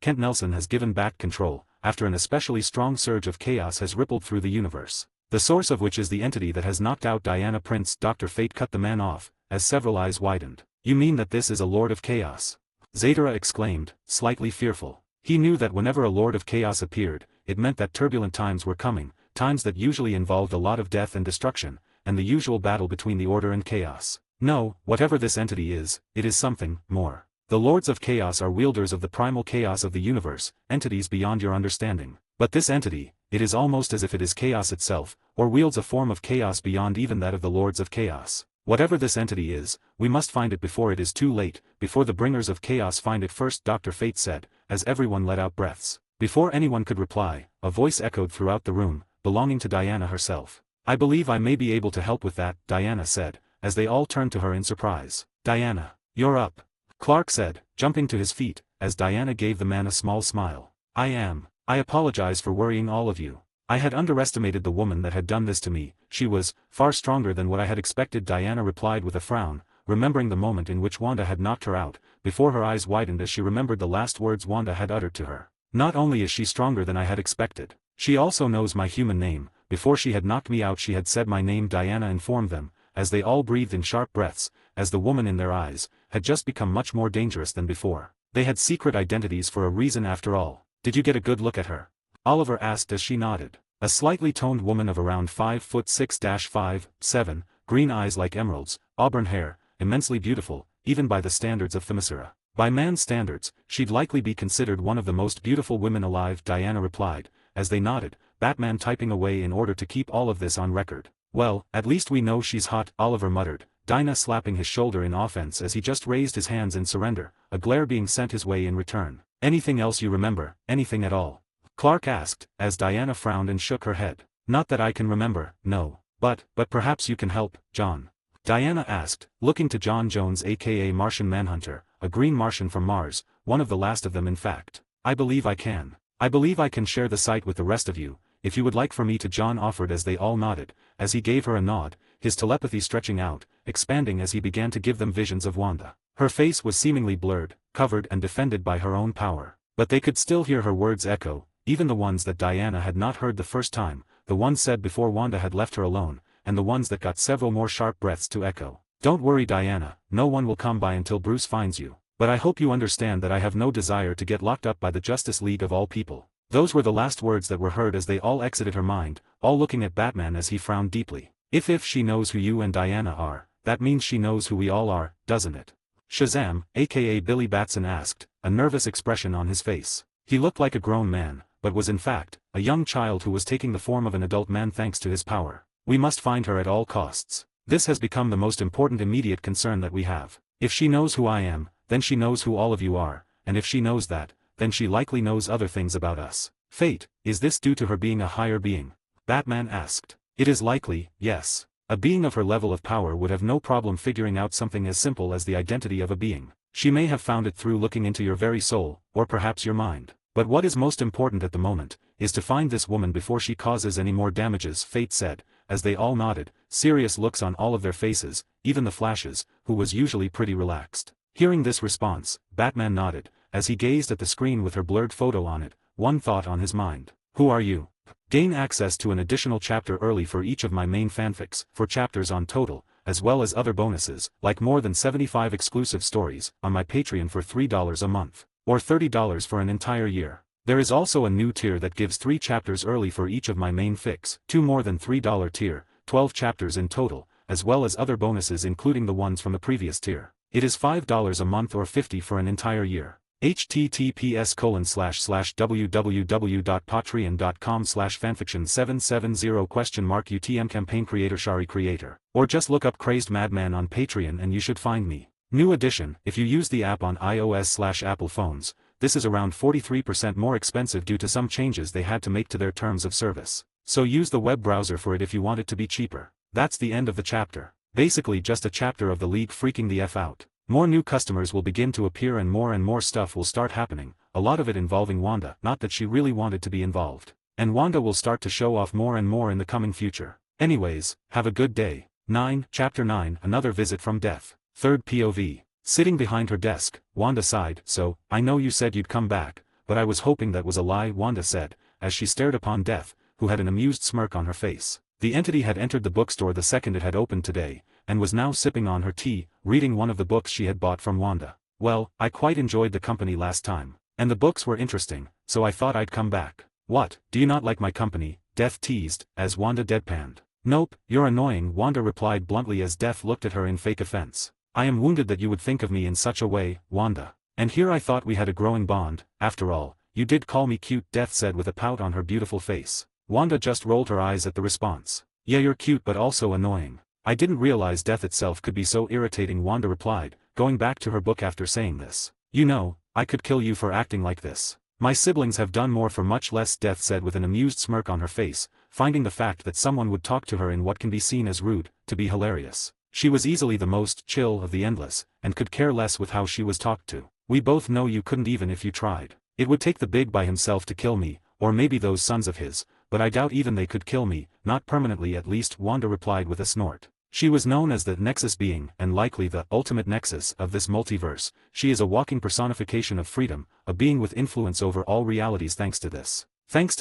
Kent Nelson has given back control, after an especially strong surge of chaos has rippled through the universe. The source of which is the entity that has knocked out Diana Prince. Dr. Fate cut the man off, as several eyes widened. You mean that this is a Lord of Chaos? Zadara exclaimed, slightly fearful. He knew that whenever a Lord of Chaos appeared, it meant that turbulent times were coming, times that usually involved a lot of death and destruction, and the usual battle between the order and chaos. No, whatever this entity is, it is something more. The Lords of Chaos are wielders of the primal chaos of the universe, entities beyond your understanding. But this entity, it is almost as if it is chaos itself, or wields a form of chaos beyond even that of the Lords of Chaos. Whatever this entity is, we must find it before it is too late, before the bringers of chaos find it first, Dr. Fate said, as everyone let out breaths. Before anyone could reply, a voice echoed throughout the room, belonging to Diana herself. I believe I may be able to help with that, Diana said, as they all turned to her in surprise. Diana, you're up. Clark said, jumping to his feet, as Diana gave the man a small smile. I am. I apologize for worrying all of you. I had underestimated the woman that had done this to me. She was far stronger than what I had expected, Diana replied with a frown, remembering the moment in which Wanda had knocked her out, before her eyes widened as she remembered the last words Wanda had uttered to her. Not only is she stronger than I had expected, she also knows my human name. Before she had knocked me out she had said my name, Diana informed them, as they all breathed in sharp breaths, as the woman in their eyes had just become much more dangerous than before. They had secret identities for a reason after all. Did you get a good look at her? Oliver asked as she nodded. A slightly toned woman of around 5'6'5'7", green eyes like emeralds, auburn hair, immensely beautiful, even by the standards of Themyscira. By man's standards, she'd likely be considered one of the most beautiful women alive, Diana replied, as they nodded, Batman typing away in order to keep all of this on record. Well, at least we know she's hot, Oliver muttered, Dinah slapping his shoulder in offense as he just raised his hands in surrender, a glare being sent his way in return. Anything else you remember, anything at all? Clark asked, as Diana frowned and shook her head. Not that I can remember, no. But perhaps you can help, John. Diana asked, looking to John Jones aka Martian Manhunter, a green Martian from Mars, one of the last of them in fact. I believe I can. I believe I can share the site with the rest of you, if you would like for me to, John offered as they all nodded, as he gave her a nod, his telepathy stretching out, expanding as he began to give them visions of Wanda. Her face was seemingly blurred, covered and defended by her own power. But they could still hear her words echo, even the ones that Diana had not heard the first time, the ones said before Wanda had left her alone, and the ones that got several more sharp breaths to echo. Don't worry, Diana, no one will come by until Bruce finds you. But I hope you understand that I have no desire to get locked up by the Justice League of all people. Those were the last words that were heard as they all exited her mind, all looking at Batman as he frowned deeply. If she knows who you and Diana are, that means she knows who we all are, doesn't it? Shazam, aka Billy Batson asked, a nervous expression on his face. He looked like a grown man, but was in fact, a young child who was taking the form of an adult man thanks to his power. We must find her at all costs. This has become the most important immediate concern that we have. If she knows who I am, then she knows who all of you are, and if she knows that, then she likely knows other things about us. Fate, is this due to her being a higher being? Batman asked. It is likely, yes. A being of her level of power would have no problem figuring out something as simple as the identity of a being. She may have found it through looking into your very soul, or perhaps your mind. But what is most important at the moment, is to find this woman before she causes any more damages, Fate said, as they all nodded, serious looks on all of their faces, even the Flash's, who was usually pretty relaxed. Hearing this response, Batman nodded, as he gazed at the screen with her blurred photo on it, one thought on his mind. Who are you? Gain access to an additional chapter early for each of my main fanfics, 4 chapters on total, as well as other bonuses, like more than 75 exclusive stories, on my Patreon for $3 a month, or $30 for an entire year. There is also a new tier that gives 3 chapters early for each of my main fics, 2 more than $3 tier, 12 chapters in total, as well as other bonuses including the ones from the previous tier. It is $5 a month or $50 for an entire year. https://www.patreon.com/fanfiction770 UTM campaign Shari creator. Or just look up Crazed Madman on Patreon and you should find me. New addition, if you use the app on iOS/Apple phones, this is around 43% more expensive due to some changes they had to make to their terms of service. So use the web browser for it if you want it to be cheaper. That's the end of the chapter. Basically just a chapter of the league freaking the F out. More new customers will begin to appear and more stuff will start happening, a lot of it involving Wanda, not that she really wanted to be involved. And Wanda will start to show off more and more in the coming future. Anyways, have a good day. 9, Chapter 9, Another Visit from Death. Third POV. Sitting behind her desk, Wanda sighed. So, I know you said you'd come back, but I was hoping that was a lie, Wanda said, as she stared upon Death, who had an amused smirk on her face. The entity had entered the bookstore the second it had opened today, and was now sipping on her tea, reading one of the books she had bought from Wanda. Well, I quite enjoyed the company last time, and the books were interesting, so I thought I'd come back. What, do you not like my company? Death teased, as Wanda deadpanned. Nope, you're annoying, Wanda replied bluntly as Death looked at her in fake offense. I am wounded that you would think of me in such a way, Wanda. And here I thought we had a growing bond, after all, you did call me cute, Death said with a pout on her beautiful face. Wanda just rolled her eyes at the response. Yeah, you're cute but also annoying. I didn't realize death itself could be so irritating, Wanda replied, going back to her book after saying this. You know, I could kill you for acting like this. My siblings have done more for much less, Death said with an amused smirk on her face, finding the fact that someone would talk to her in what can be seen as rude, to be hilarious. She was easily the most chill of the endless, and could care less with how she was talked to. We both know you couldn't even if you tried. It would take the big by himself to kill me, or maybe those sons of his, but I doubt even they could kill me, not permanently at least, Wanda replied with a snort. She was known as the Nexus being, and likely the ultimate Nexus of this multiverse. She is a walking personification of freedom, a being with influence over all realities. Thanks to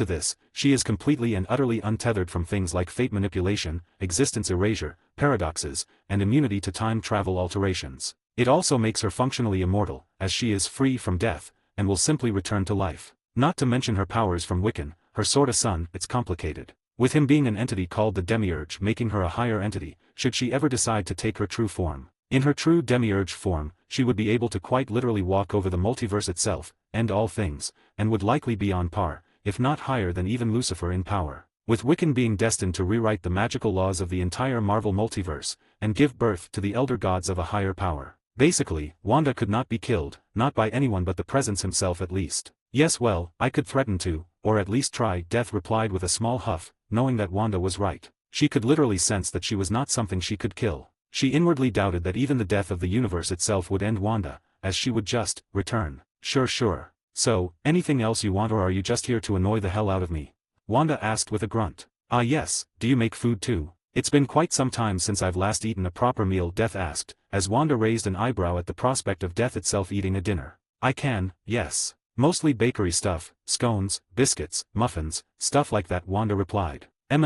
this, she is completely and utterly untethered from things like fate manipulation, existence erasure, paradoxes, and immunity to time travel alterations. It also makes her functionally immortal, as she is free from death, and will simply return to life. Not to mention her powers from Wiccan, her sorta son. It's complicated. With him being an entity called the Demiurge, making her a higher entity, should she ever decide to take her true form. In her true Demiurge form, she would be able to quite literally walk over the multiverse itself, end all things, and would likely be on par, if not higher than even Lucifer in power. With Wiccan being destined to rewrite the magical laws of the entire Marvel multiverse, and give birth to the elder gods of a higher power. Basically, Wanda could not be killed, not by anyone but the Presence himself at least. Yes, well, I could threaten to, or at least try, Death replied with a small huff, knowing that Wanda was right. She could literally sense that she was not something she could kill. She inwardly doubted that even the death of the universe itself would end Wanda, as she would just return. Sure. So, anything else you want, or are you just here to annoy the hell out of me? Wanda asked with a grunt. Ah yes, do you make food too? It's been quite some time since I've last eaten a proper meal, Death asked, as Wanda raised an eyebrow at the prospect of Death itself eating a dinner. I can, yes. Mostly bakery stuff, scones, biscuits, muffins, stuff like that, Wanda replied. A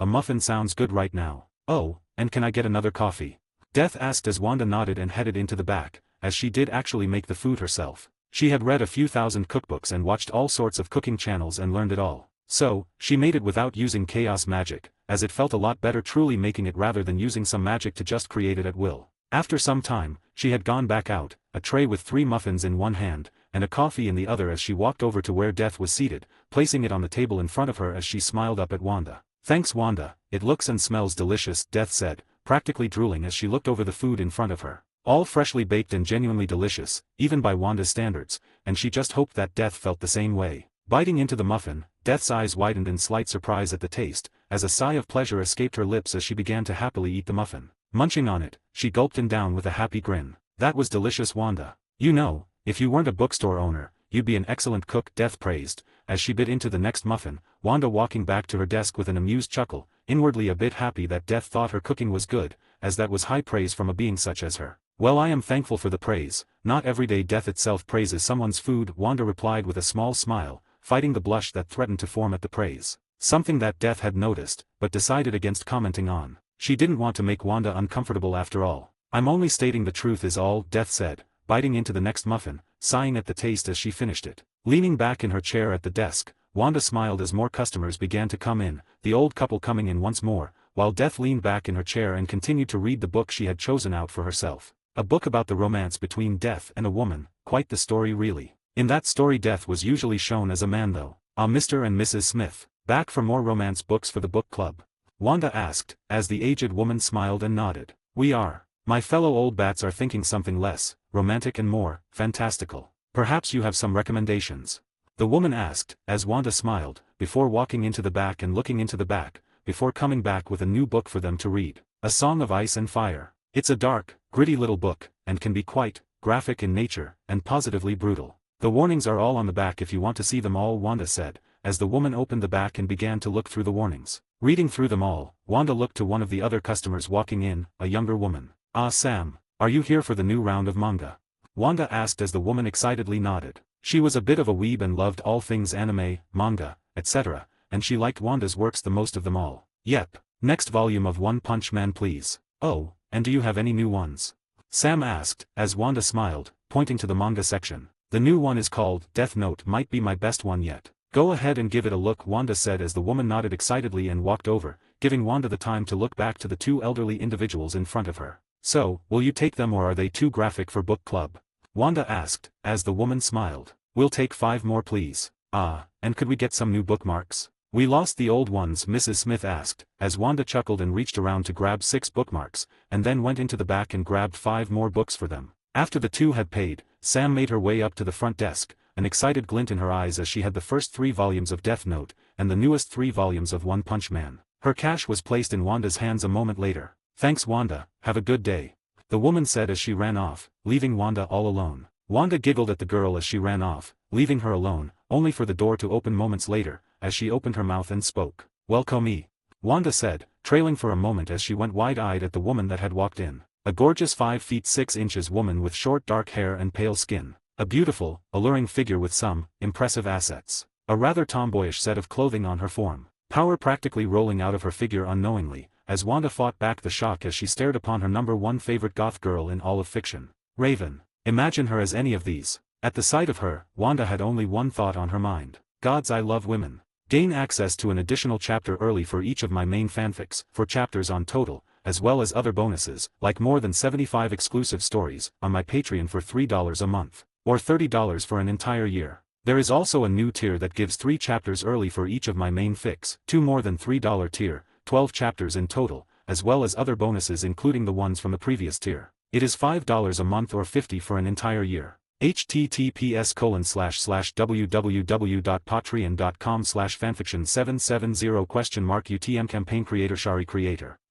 muffin sounds good right now. Oh, and can I get another coffee? Death asked as Wanda nodded and headed into the back, as she did actually make the food herself. She had read a few thousand cookbooks and watched all sorts of cooking channels and learned it all. So, she made it without using chaos magic, as it felt a lot better truly making it rather than using some magic to just create it at will. After some time, she had gone back out, a tray with 3 muffins in one hand, and a coffee in the other as she walked over to where Death was seated, placing it on the table in front of her as she smiled up at Wanda. Thanks Wanda, it looks and smells delicious, Death said, practically drooling as she looked over the food in front of her. All freshly baked and genuinely delicious, even by Wanda's standards, and she just hoped that Death felt the same way. Biting into the muffin, Death's eyes widened in slight surprise at the taste, as a sigh of pleasure escaped her lips as she began to happily eat the muffin. Munching on it, she gulped it down with a happy grin. That was delicious, Wanda. You know, if you weren't a bookstore owner, you'd be an excellent cook, Death praised, as she bit into the next muffin, Wanda walking back to her desk with an amused chuckle, inwardly a bit happy that Death thought her cooking was good, as that was high praise from a being such as her. Well, I am thankful for the praise. Not every day Death itself praises someone's food, Wanda replied with a small smile, fighting the blush that threatened to form at the praise. Something that Death had noticed, but decided against commenting on. She didn't want to make Wanda uncomfortable after all. I'm only stating the truth is all, Death said, biting into the next muffin, sighing at the taste as she finished it. Leaning back in her chair at the desk, Wanda smiled as more customers began to come in, the old couple coming in once more, while Death leaned back in her chair and continued to read the book she had chosen out for herself. A book about the romance between Death and a woman, quite the story really. In that story Death was usually shown as a man though. Mr. and Mrs. Smith, back for more romance books for the book club? Wanda asked, as the aged woman smiled and nodded. We are. My fellow old bats are thinking something less romantic and more fantastical. Perhaps you have some recommendations? The woman asked, as Wanda smiled, before walking into the back and looking into the back, before coming back with a new book for them to read. A Song of Ice and Fire. It's a dark, gritty little book, and can be quite graphic in nature, and positively brutal. The warnings are all on the back if you want to see them all, Wanda said, as the woman opened the back and began to look through the warnings. Reading through them all, Wanda looked to one of the other customers walking in, a younger woman. Ah Sam, are you here for the new round of manga? Wanda asked as the woman excitedly nodded. She was a bit of a weeb and loved all things anime, manga, etc., and she liked Wanda's works the most of them all. Yep, next volume of One Punch Man please. Oh, and do you have any new ones? Sam asked, as Wanda smiled, pointing to the manga section. The new one is called Death Note, might be my best one yet. Go ahead and give it a look, Wanda said as the woman nodded excitedly and walked over, giving Wanda the time to look back to the 2 elderly individuals in front of her. So, will you take them or are they too graphic for book club? Wanda asked, as the woman smiled. We'll take 5 more please. Ah, and could we get some new bookmarks? We lost the old ones, Mrs. Smith asked, as Wanda chuckled and reached around to grab 6 bookmarks, and then went into the back and grabbed 5 more books for them. After the 2 had paid, Sam made her way up to the front desk, an excited glint in her eyes as she had the first 3 volumes of Death Note, and the newest 3 volumes of One Punch Man. Her cash was placed in Wanda's hands a moment later. "Thanks Wanda, have a good day," the woman said as she ran off, leaving Wanda all alone. Wanda giggled at the girl as she ran off, leaving her alone, only for the door to open moments later, as she opened her mouth and spoke. "Welcome me," Wanda said, trailing for a moment as she went wide-eyed at the woman that had walked in. A gorgeous 5 feet 6 inches woman with short dark hair and pale skin. A beautiful, alluring figure with some impressive assets. A rather tomboyish set of clothing on her form. Power practically rolling out of her figure unknowingly, as Wanda fought back the shock as she stared upon her #1 favorite goth girl in all of fiction. Raven. Imagine her as any of these. At the sight of her, Wanda had only one thought on her mind. Gods, I love women. Gain access to an additional chapter early for each of my main fanfics, 4 chapters on total, as well as other bonuses, like more than 75 exclusive stories, on my Patreon for $3 a month, or $30 for an entire year. There is also a new tier that gives 3 chapters early for each of my main fics, 2 more than $3 tier, 12 chapters in total, as well as other bonuses including the ones from the previous tier. It is $5 a month or $50 for an entire year. https://www.patreon.com/fanfiction770 UTM campaign creator Shari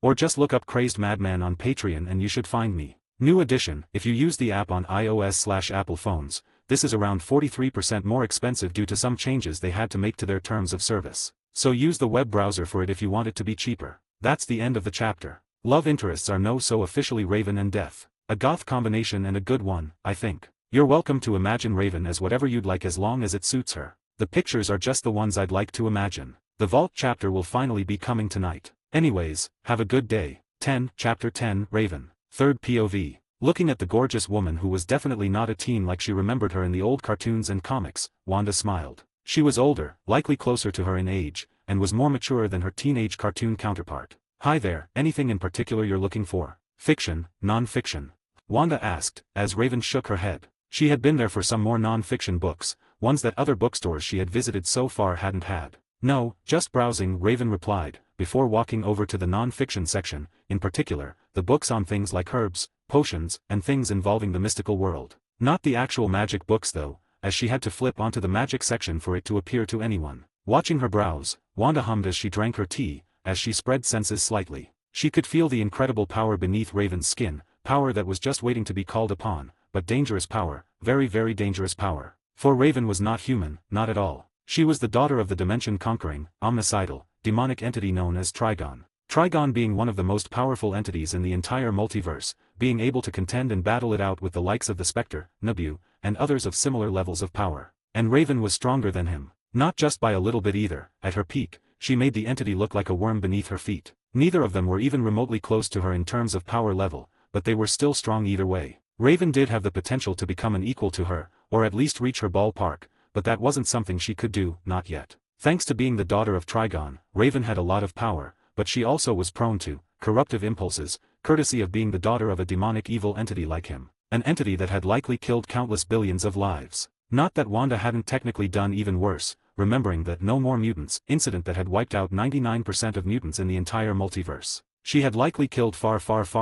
or just look up Crazed Madman on Patreon and you should find me. New edition, if you use the app on iOS/Apple phones, this is around 43% more expensive due to some changes they had to make to their terms of service. So use the web browser for it if you want it to be cheaper. That's the end of the chapter. Love interests are no so officially Raven and Death. A goth combination and a good one, I think. You're welcome to imagine Raven as whatever you'd like as long as it suits her. The pictures are just the ones I'd like to imagine. The Vault chapter will finally be coming tonight. Anyways, have a good day. 10, Chapter 10, Raven. 3rd POV. Looking at the gorgeous woman who was definitely not a teen like she remembered her in the old cartoons and comics, Wanda smiled. She was older, likely closer to her in age, and was more mature than her teenage cartoon counterpart. "Hi there, anything in particular you're looking for? Fiction, non-fiction?" Wanda asked, as Raven shook her head. She had been there for some more non-fiction books, ones that other bookstores she had visited so far hadn't had. "No, just browsing," Raven replied, before walking over to the non-fiction section, in particular, the books on things like herbs, potions, and things involving the mystical world. Not the actual magic books though, as she had to flip onto the magic section for it to appear to anyone. Watching her browse, Wanda hummed as she drank her tea, as she spread senses slightly. She could feel the incredible power beneath Raven's skin, power that was just waiting to be called upon, but dangerous power, very very dangerous power. For Raven was not human, not at all. She was the daughter of the dimension-conquering, omnicidal, demonic entity known as Trigon. Trigon being one of the most powerful entities in the entire multiverse, being able to contend and battle it out with the likes of the Spectre, Nabu, and others of similar levels of power. And Raven was stronger than him. Not just by a little bit either. At her peak, she made the entity look like a worm beneath her feet. Neither of them were even remotely close to her in terms of power level, but they were still strong either way. Raven did have the potential to become an equal to her, or at least reach her ballpark, but that wasn't something she could do, not yet. Thanks to being the daughter of Trigon, Raven had a lot of power, but she also was prone to corruptive impulses, courtesy of being the daughter of a demonic evil entity like him, an entity that had likely killed countless billions of lives. Not that Wanda hadn't technically done even worse, remembering that No More Mutants incident that had wiped out 99% of mutants in the entire multiverse. She had likely killed far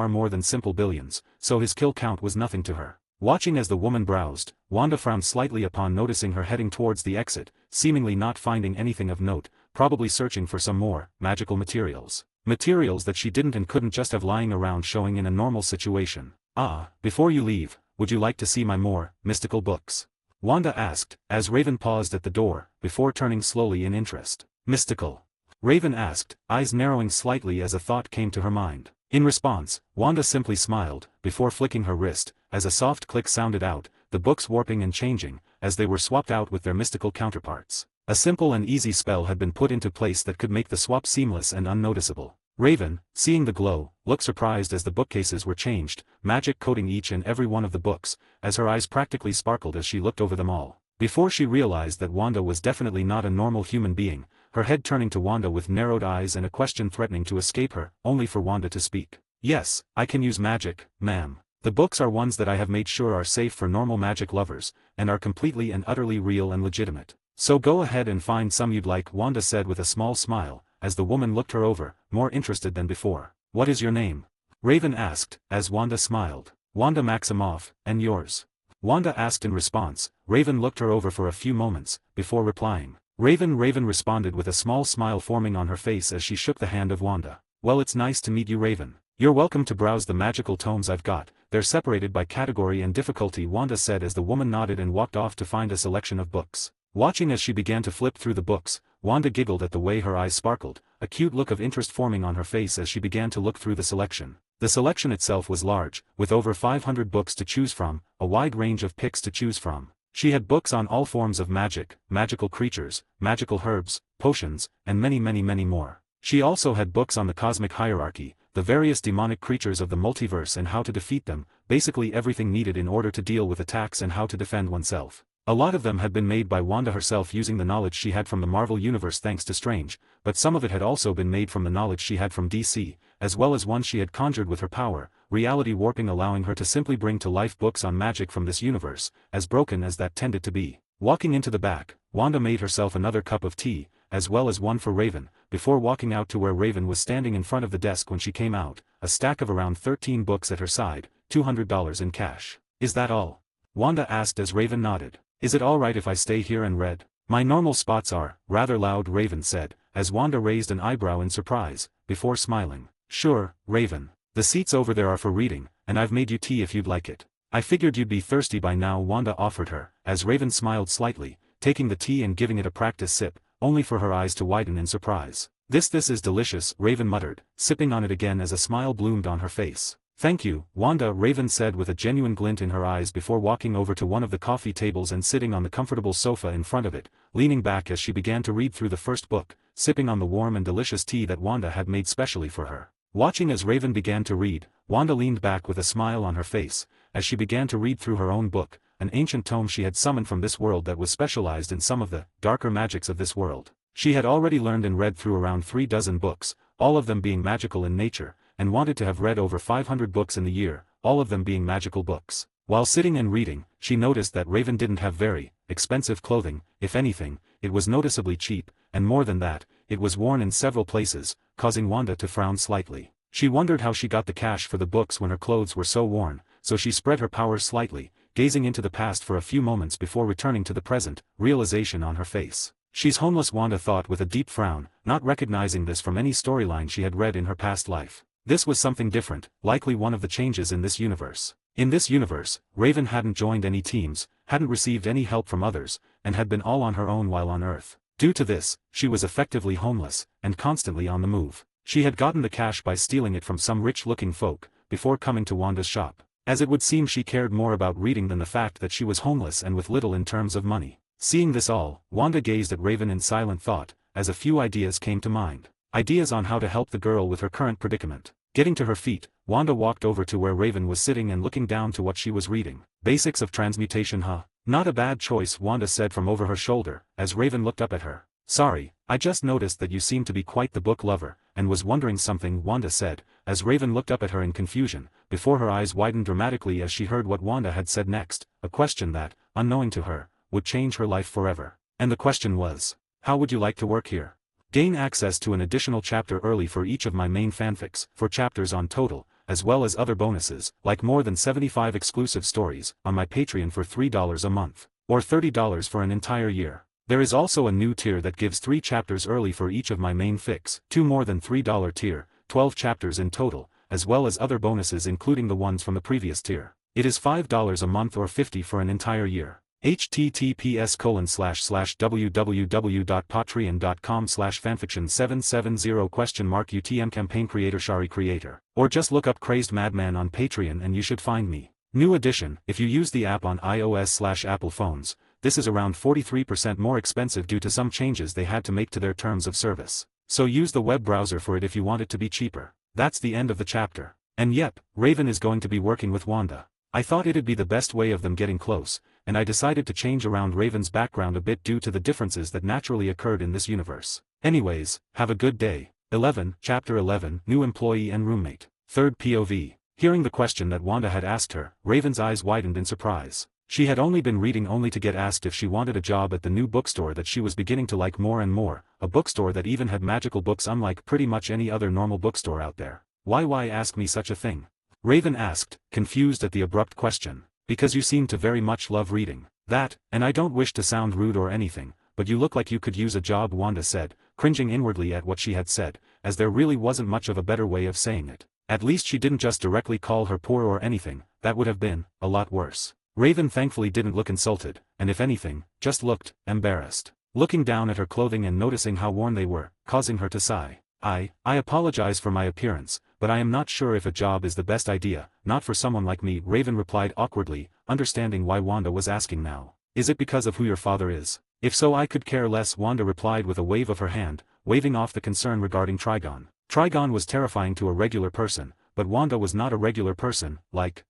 more than simple billions, so his kill count was nothing to her. Watching as the woman browsed, Wanda frowned slightly upon noticing her heading towards the exit, seemingly not finding anything of note, probably searching for some more magical materials. Materials that she didn't and couldn't just have lying around showing in a normal situation. "Ah, before you leave, would you like to see my more mystical books?" Wanda asked, as Raven paused at the door, before turning slowly in interest. "Mystical?" Raven asked, eyes narrowing slightly as a thought came to her mind. In response, Wanda simply smiled, before flicking her wrist, as a soft click sounded out, the books warping and changing, as they were swapped out with their mystical counterparts. A simple and easy spell had been put into place that could make the swap seamless and unnoticeable. Raven, seeing the glow, looked surprised as the bookcases were changed, magic coating each and every one of the books, as her eyes practically sparkled as she looked over them all. Before she realized that Wanda was definitely not a normal human being, her head turning to Wanda with narrowed eyes and a question threatening to escape her, only for Wanda to speak. "Yes, I can use magic, ma'am. The books are ones that I have made sure are safe for normal magic lovers, and are completely and utterly real and legitimate. So go ahead and find some you'd like, Wanda said with a small smile, as the woman looked her over, more interested than before. What is your name? Raven asked, as Wanda smiled. Wanda Maximoff, and yours? Wanda asked in response. Raven looked her over for a few moments, before replying. Raven responded with a small smile forming on her face as she shook the hand of Wanda. Well, it's nice to meet you, Raven. You're welcome to browse the magical tomes I've got. They're separated by category and difficulty, Wanda said as the woman nodded and walked off to find a selection of books. Watching as she began to flip through the books, Wanda giggled at the way her eyes sparkled, a cute look of interest forming on her face as she began to look through the selection. The selection itself was large, with over 500 books to choose from, a wide range of picks to choose from. She had books on all forms of magic, magical creatures, magical herbs, potions, and many more. She also had books on the cosmic hierarchy, the various demonic creatures of the multiverse and how to defeat them, basically everything needed in order to deal with attacks and how to defend oneself. A lot of them had been made by Wanda herself using the knowledge she had from the Marvel Universe thanks to Strange, but some of it had also been made from the knowledge she had from DC, as well as ones she had conjured with her power, reality warping, allowing her to simply bring to life books on magic from this universe, as broken as that tended to be. Walking into the back, Wanda made herself another cup of tea, as well as one for Raven, before walking out to where Raven was standing in front of the desk when she came out, a stack of around 13 books at her side, $200 in cash. Is that all? Wanda asked as Raven nodded. Is it alright if I stay here and read? My normal spots are, rather loud, Raven said, as Wanda raised an eyebrow in surprise, before smiling. Sure, Raven. The seats over there are for reading, and I've made you tea if you'd like it. I figured you'd be thirsty by now, Wanda offered her, as Raven smiled slightly, taking the tea and giving it a practice sip, only for her eyes to widen in surprise. This is delicious, Raven muttered, sipping on it again as a smile bloomed on her face. Thank you, Wanda, Raven said with a genuine glint in her eyes before walking over to one of the coffee tables and sitting on the comfortable sofa in front of it, leaning back as she began to read through the first book, sipping on the warm and delicious tea that Wanda had made specially for her. Watching as Raven began to read, Wanda leaned back with a smile on her face, as she began to read through her own book, an ancient tome she had summoned from this world that was specialized in some of the darker magics of this world. She had already learned and read through around 3 dozen books, all of them being magical in nature, and wanted to have read over 500 books in the year, all of them being magical books. While sitting and reading, she noticed that Raven didn't have very expensive clothing. If anything, it was noticeably cheap, and more than that, it was worn in several places, causing Wanda to frown slightly. She wondered how she got the cash for the books when her clothes were so worn, so she spread her powers slightly, gazing into the past for a few moments before returning to the present, realization on her face. She's homeless, Wanda thought with a deep frown, not recognizing this from any storyline she had read in her past life. This was something different, likely one of the changes in this universe. In this universe, Raven hadn't joined any teams, hadn't received any help from others, and had been all on her own while on Earth. Due to this, she was effectively homeless, and constantly on the move. She had gotten the cash by stealing it from some rich-looking folk, before coming to Wanda's shop. As it would seem, she cared more about reading than the fact that she was homeless and with little in terms of money. Seeing this all, Wanda gazed at Raven in silent thought, as a few ideas came to mind. Ideas on how to help the girl with her current predicament. Getting to her feet, Wanda walked over to where Raven was sitting and looking down to what she was reading. Basics of transmutation, huh? Not a bad choice, Wanda said from over her shoulder, as Raven looked up at her. Sorry, I just noticed that you seem to be quite the book lover, and was wondering something, Wanda said, as Raven looked up at her in confusion, before her eyes widened dramatically as she heard what Wanda had said next, a question that, unknowing to her, would change her life forever. And the question was, how would you like to work here? Gain access to an additional chapter early for each of my main fanfics, 4 chapters on total, as well as other bonuses, like more than 75 exclusive stories, on my Patreon for $3 a month, or $30 for an entire year. There is also a new tier that gives 3 chapters early for each of my main fics, 2 more than $3 tier, 12 chapters in total, as well as other bonuses including the ones from the previous tier. It is $5 a month or $50 for an entire year. https://www.patreon.com/fanfiction770 UTM campaign Shari creator. Or just look up Crazed Madman on Patreon and you should find me. New addition, if you use the app on iOS/Apple phones, this is around 43% more expensive due to some changes they had to make to their terms of service. So use the web browser for it if you want it to be cheaper. That's the end of the chapter. And yep, Raven is going to be working with Wanda. I thought it'd be the best way of them getting close, and I decided to change around Raven's background a bit due to the differences that naturally occurred in this universe. Anyways, have a good day. 11, Chapter 11, New Employee and Roommate. Third POV. Hearing the question that Wanda had asked her, Raven's eyes widened in surprise. She had only been reading only to get asked if she wanted a job at the new bookstore that she was beginning to like more and more, a bookstore that even had magical books unlike pretty much any other normal bookstore out there. Why ask me such a thing? Raven asked, confused at the abrupt question. Because you seem to very much love reading. That, and I don't wish to sound rude or anything, but you look like you could use a job, Wanda said, cringing inwardly at what she had said, as there really wasn't much of a better way of saying it. At least she didn't just directly call her poor or anything, that would have been a lot worse. Raven thankfully didn't look insulted, and if anything, just looked embarrassed. Looking down at her clothing and noticing how worn they were, causing her to sigh. I apologize for my appearance, but I am not sure if a job is the best idea, not for someone like me, Raven replied awkwardly, understanding why Wanda was asking now. Is it because of who your father is? If so, I could care less, Wanda replied with a wave of her hand, waving off the concern regarding Trigon. Trigon was terrifying to a regular person, but Wanda was not a regular person,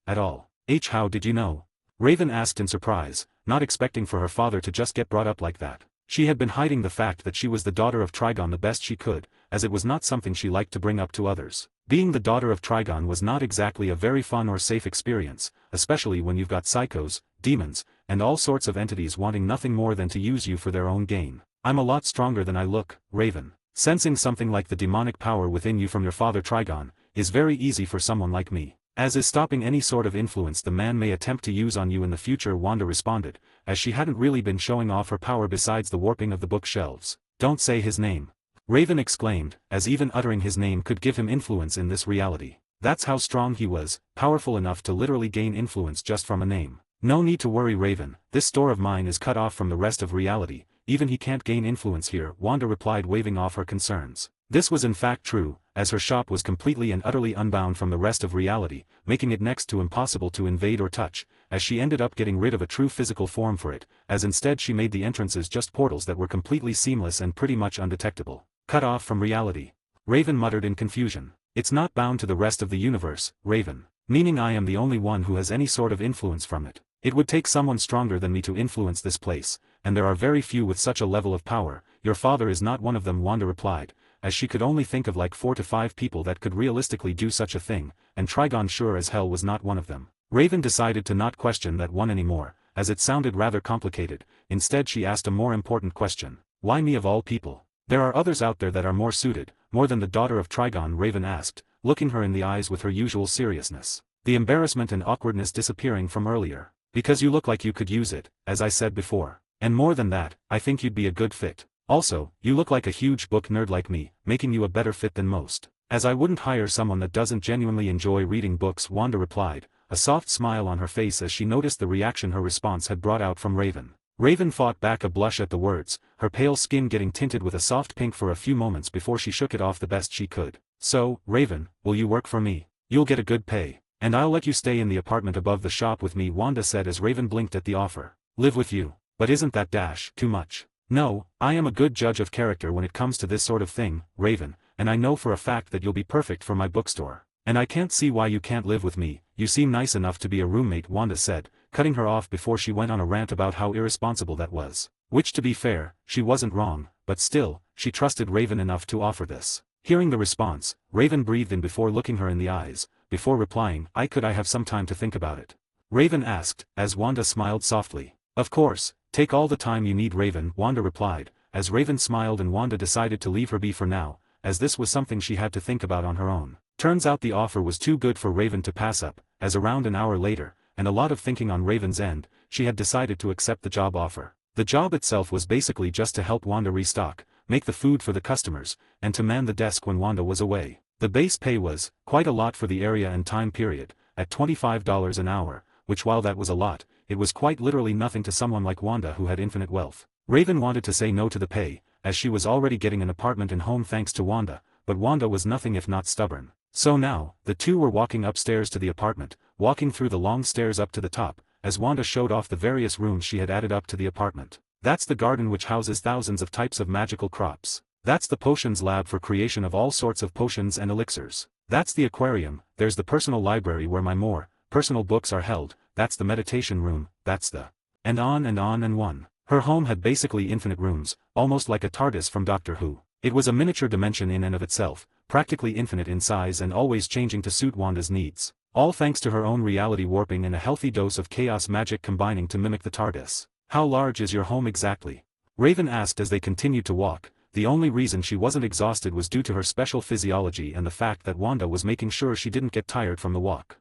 at all. How did you know? Raven asked in surprise, not expecting for her father to just get brought up like that. She had been hiding the fact that she was the daughter of Trigon the best she could, as it was not something she liked to bring up to others. Being the daughter of Trigon was not exactly a very fun or safe experience, especially when you've got psychos, demons, and all sorts of entities wanting nothing more than to use you for their own gain. I'm a lot stronger than I look, Raven. Sensing something like the demonic power within you from your father Trigon, is very easy for someone like me. As is stopping any sort of influence the man may attempt to use on you in the future, Wanda responded, as she hadn't really been showing off her power besides the warping of the bookshelves. Don't say his name. Raven exclaimed, as even uttering his name could give him influence in this reality. That's how strong he was, powerful enough to literally gain influence just from a name. No need to worry, Raven, this store of mine is cut off from the rest of reality, even he can't gain influence here, Wanda replied, waving off her concerns. This was in fact true, as her shop was completely and utterly unbound from the rest of reality, making it next to impossible to invade or touch, as she ended up getting rid of a true physical form for it, as instead she made the entrances just portals that were completely seamless and pretty much undetectable. Cut off from reality. Raven muttered in confusion. It's not bound to the rest of the universe, Raven. Meaning I am the only one who has any sort of influence from it. It would take someone stronger than me to influence this place, and there are very few with such a level of power. Your father is not one of them, Wanda replied, as she could only think of 4 to 5 people that could realistically do such a thing, and Trigon sure as hell was not one of them. Raven decided to not question that one anymore, as it sounded rather complicated. Instead she asked a more important question. Why me of all people? There are others out there that are more suited, more than the daughter of Trigon, Raven asked, looking her in the eyes with her usual seriousness. The embarrassment and awkwardness disappearing from earlier. Because you look like you could use it, as I said before. And more than that, I think you'd be a good fit. Also, you look like a huge book nerd like me, making you a better fit than most. As I wouldn't hire someone that doesn't genuinely enjoy reading books, Wanda replied, a soft smile on her face as she noticed the reaction her response had brought out from Raven. Raven fought back a blush at the words, her pale skin getting tinted with a soft pink for a few moments before she shook it off the best she could. So, Raven, will you work for me? You'll get a good pay. And I'll let you stay in the apartment above the shop with me, Wanda said as Raven blinked at the offer. Live with you? But isn't that too much? No, I am a good judge of character when it comes to this sort of thing, Raven, and I know for a fact that you'll be perfect for my bookstore. And I can't see why you can't live with me, you seem nice enough to be a roommate, Wanda said, cutting her off before she went on a rant about how irresponsible that was. Which, to be fair, she wasn't wrong, but still, she trusted Raven enough to offer this. Hearing the response, Raven breathed in before looking her in the eyes, before replying, I have some time to think about it? Raven asked, as Wanda smiled softly. Of course, take all the time you need, Raven, Wanda replied, as Raven smiled and Wanda decided to leave her be for now, as this was something she had to think about on her own. Turns out the offer was too good for Raven to pass up, as around an hour later, and a lot of thinking on Raven's end, she had decided to accept the job offer. The job itself was basically just to help Wanda restock, make the food for the customers, and to man the desk when Wanda was away. The base pay was quite a lot for the area and time period, at $25 an hour, which while that was a lot, it was quite literally nothing to someone like Wanda who had infinite wealth. Raven wanted to say no to the pay, as she was already getting an apartment and home thanks to Wanda, but Wanda was nothing if not stubborn. So now, the two were walking upstairs to the apartment, walking through the long stairs up to the top, as Wanda showed off the various rooms she had added up to the apartment. That's the garden which houses thousands of types of magical crops. That's the potions lab for creation of all sorts of potions and elixirs. That's the aquarium, there's the personal library where my more personal books are held, that's the meditation room, that's the... and on and on and on. Her home had basically infinite rooms, almost like a TARDIS from Doctor Who. It was a miniature dimension in and of itself, practically infinite in size and always changing to suit Wanda's needs. All thanks to her own reality warping and a healthy dose of chaos magic combining to mimic the TARDIS. How large is your home exactly? Raven asked as they continued to walk. The only reason she wasn't exhausted was due to her special physiology and the fact that Wanda was making sure she didn't get tired from the walk.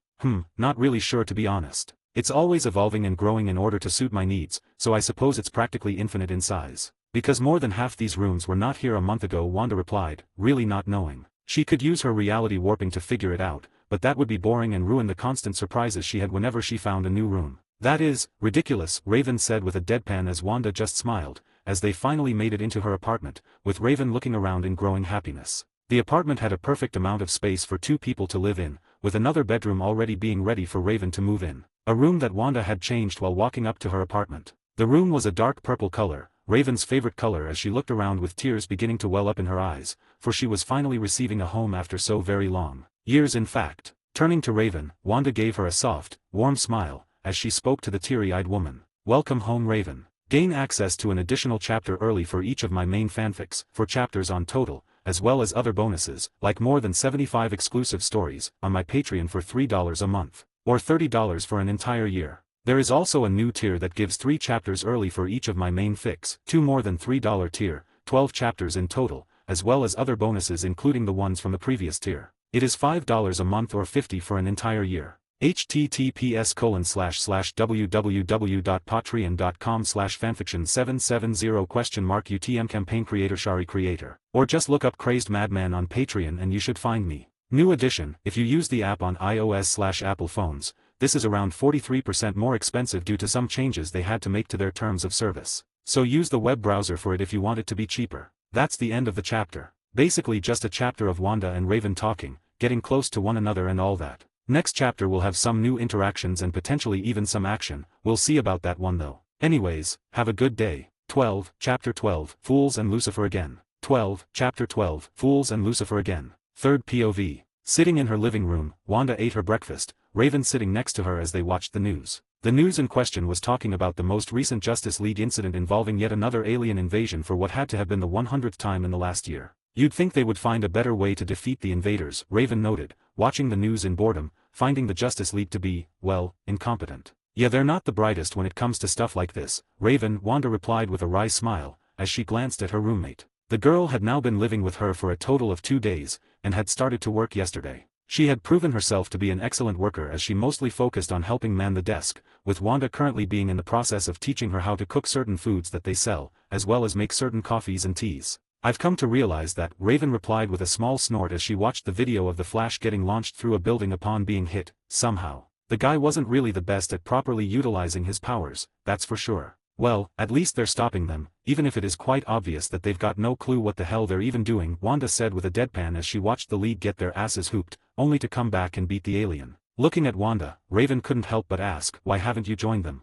Not really sure to be honest. It's always evolving and growing in order to suit my needs, so I suppose it's practically infinite in size. Because more than half these rooms were not here a month ago, Wanda replied, really not knowing. She could use her reality warping to figure it out, but that would be boring and ruin the constant surprises she had whenever she found a new room. That is, ridiculous, Raven said with a deadpan as Wanda just smiled, as they finally made it into her apartment, with Raven looking around in growing happiness. The apartment had a perfect amount of space for 2 people to live in, with another bedroom already being ready for Raven to move in. A room that Wanda had changed while walking up to her apartment. The room was a dark purple color, Raven's favorite color, as she looked around with tears beginning to well up in her eyes, for she was finally receiving a home after so very long years in fact. Turning to Raven, Wanda gave her a soft, warm smile, as she spoke to the teary-eyed woman. Welcome home, Raven. Gain access to an additional chapter early for each of my main fanfics, 4 chapters on total, as well as other bonuses, like more than 75 exclusive stories, on my Patreon for $3 a month, or $30 for an entire year. There is also a new tier that gives 3 chapters early for each of my main fics, 2 more than $3 tier, 12 chapters in total, as well as other bonuses including the ones from the previous tier. It is $5 a month or $50 for an entire year. https://www.patreon.com/fanfiction770 UTM campaign Shari creator. Or just look up Crazed Madman on Patreon and you should find me. New addition, if you use the app on iOS/Apple phones, this is around 43% more expensive due to some changes they had to make to their terms of service. So use the web browser for it if you want it to be cheaper. That's the end of the chapter. Basically just a chapter of Wanda and Raven talking, getting close to one another and all that. Next chapter will have some new interactions and potentially even some action, we'll see about that one though. Anyways, have a good day. 12, Chapter 12, Fools and Lucifer again. 12, Chapter 12, Fools and Lucifer again. Third POV. Sitting in her living room, Wanda ate her breakfast, Raven sitting next to her as they watched the news. The news in question was talking about the most recent Justice League incident involving yet another alien invasion for what had to have been the 100th time in the last year. You'd think they would find a better way to defeat the invaders, Raven noted, watching the news in boredom, finding the Justice League to be, well, incompetent. Yeah, they're not the brightest when it comes to stuff like this, Raven, Wanda replied with a wry smile, as she glanced at her roommate. The girl had now been living with her for a total of 2 days, and had started to work yesterday. She had proven herself to be an excellent worker as she mostly focused on helping man the desk, with Wanda currently being in the process of teaching her how to cook certain foods that they sell, as well as make certain coffees and teas. I've come to realize that, Raven replied with a small snort as she watched the video of the Flash getting launched through a building upon being hit, somehow. The guy wasn't really the best at properly utilizing his powers, that's for sure. Well, at least they're stopping them, even if it is quite obvious that they've got no clue what the hell they're even doing, Wanda said with a deadpan as she watched the League get their asses hooped, only to come back and beat the alien. Looking at Wanda, Raven couldn't help but ask, why haven't you joined them?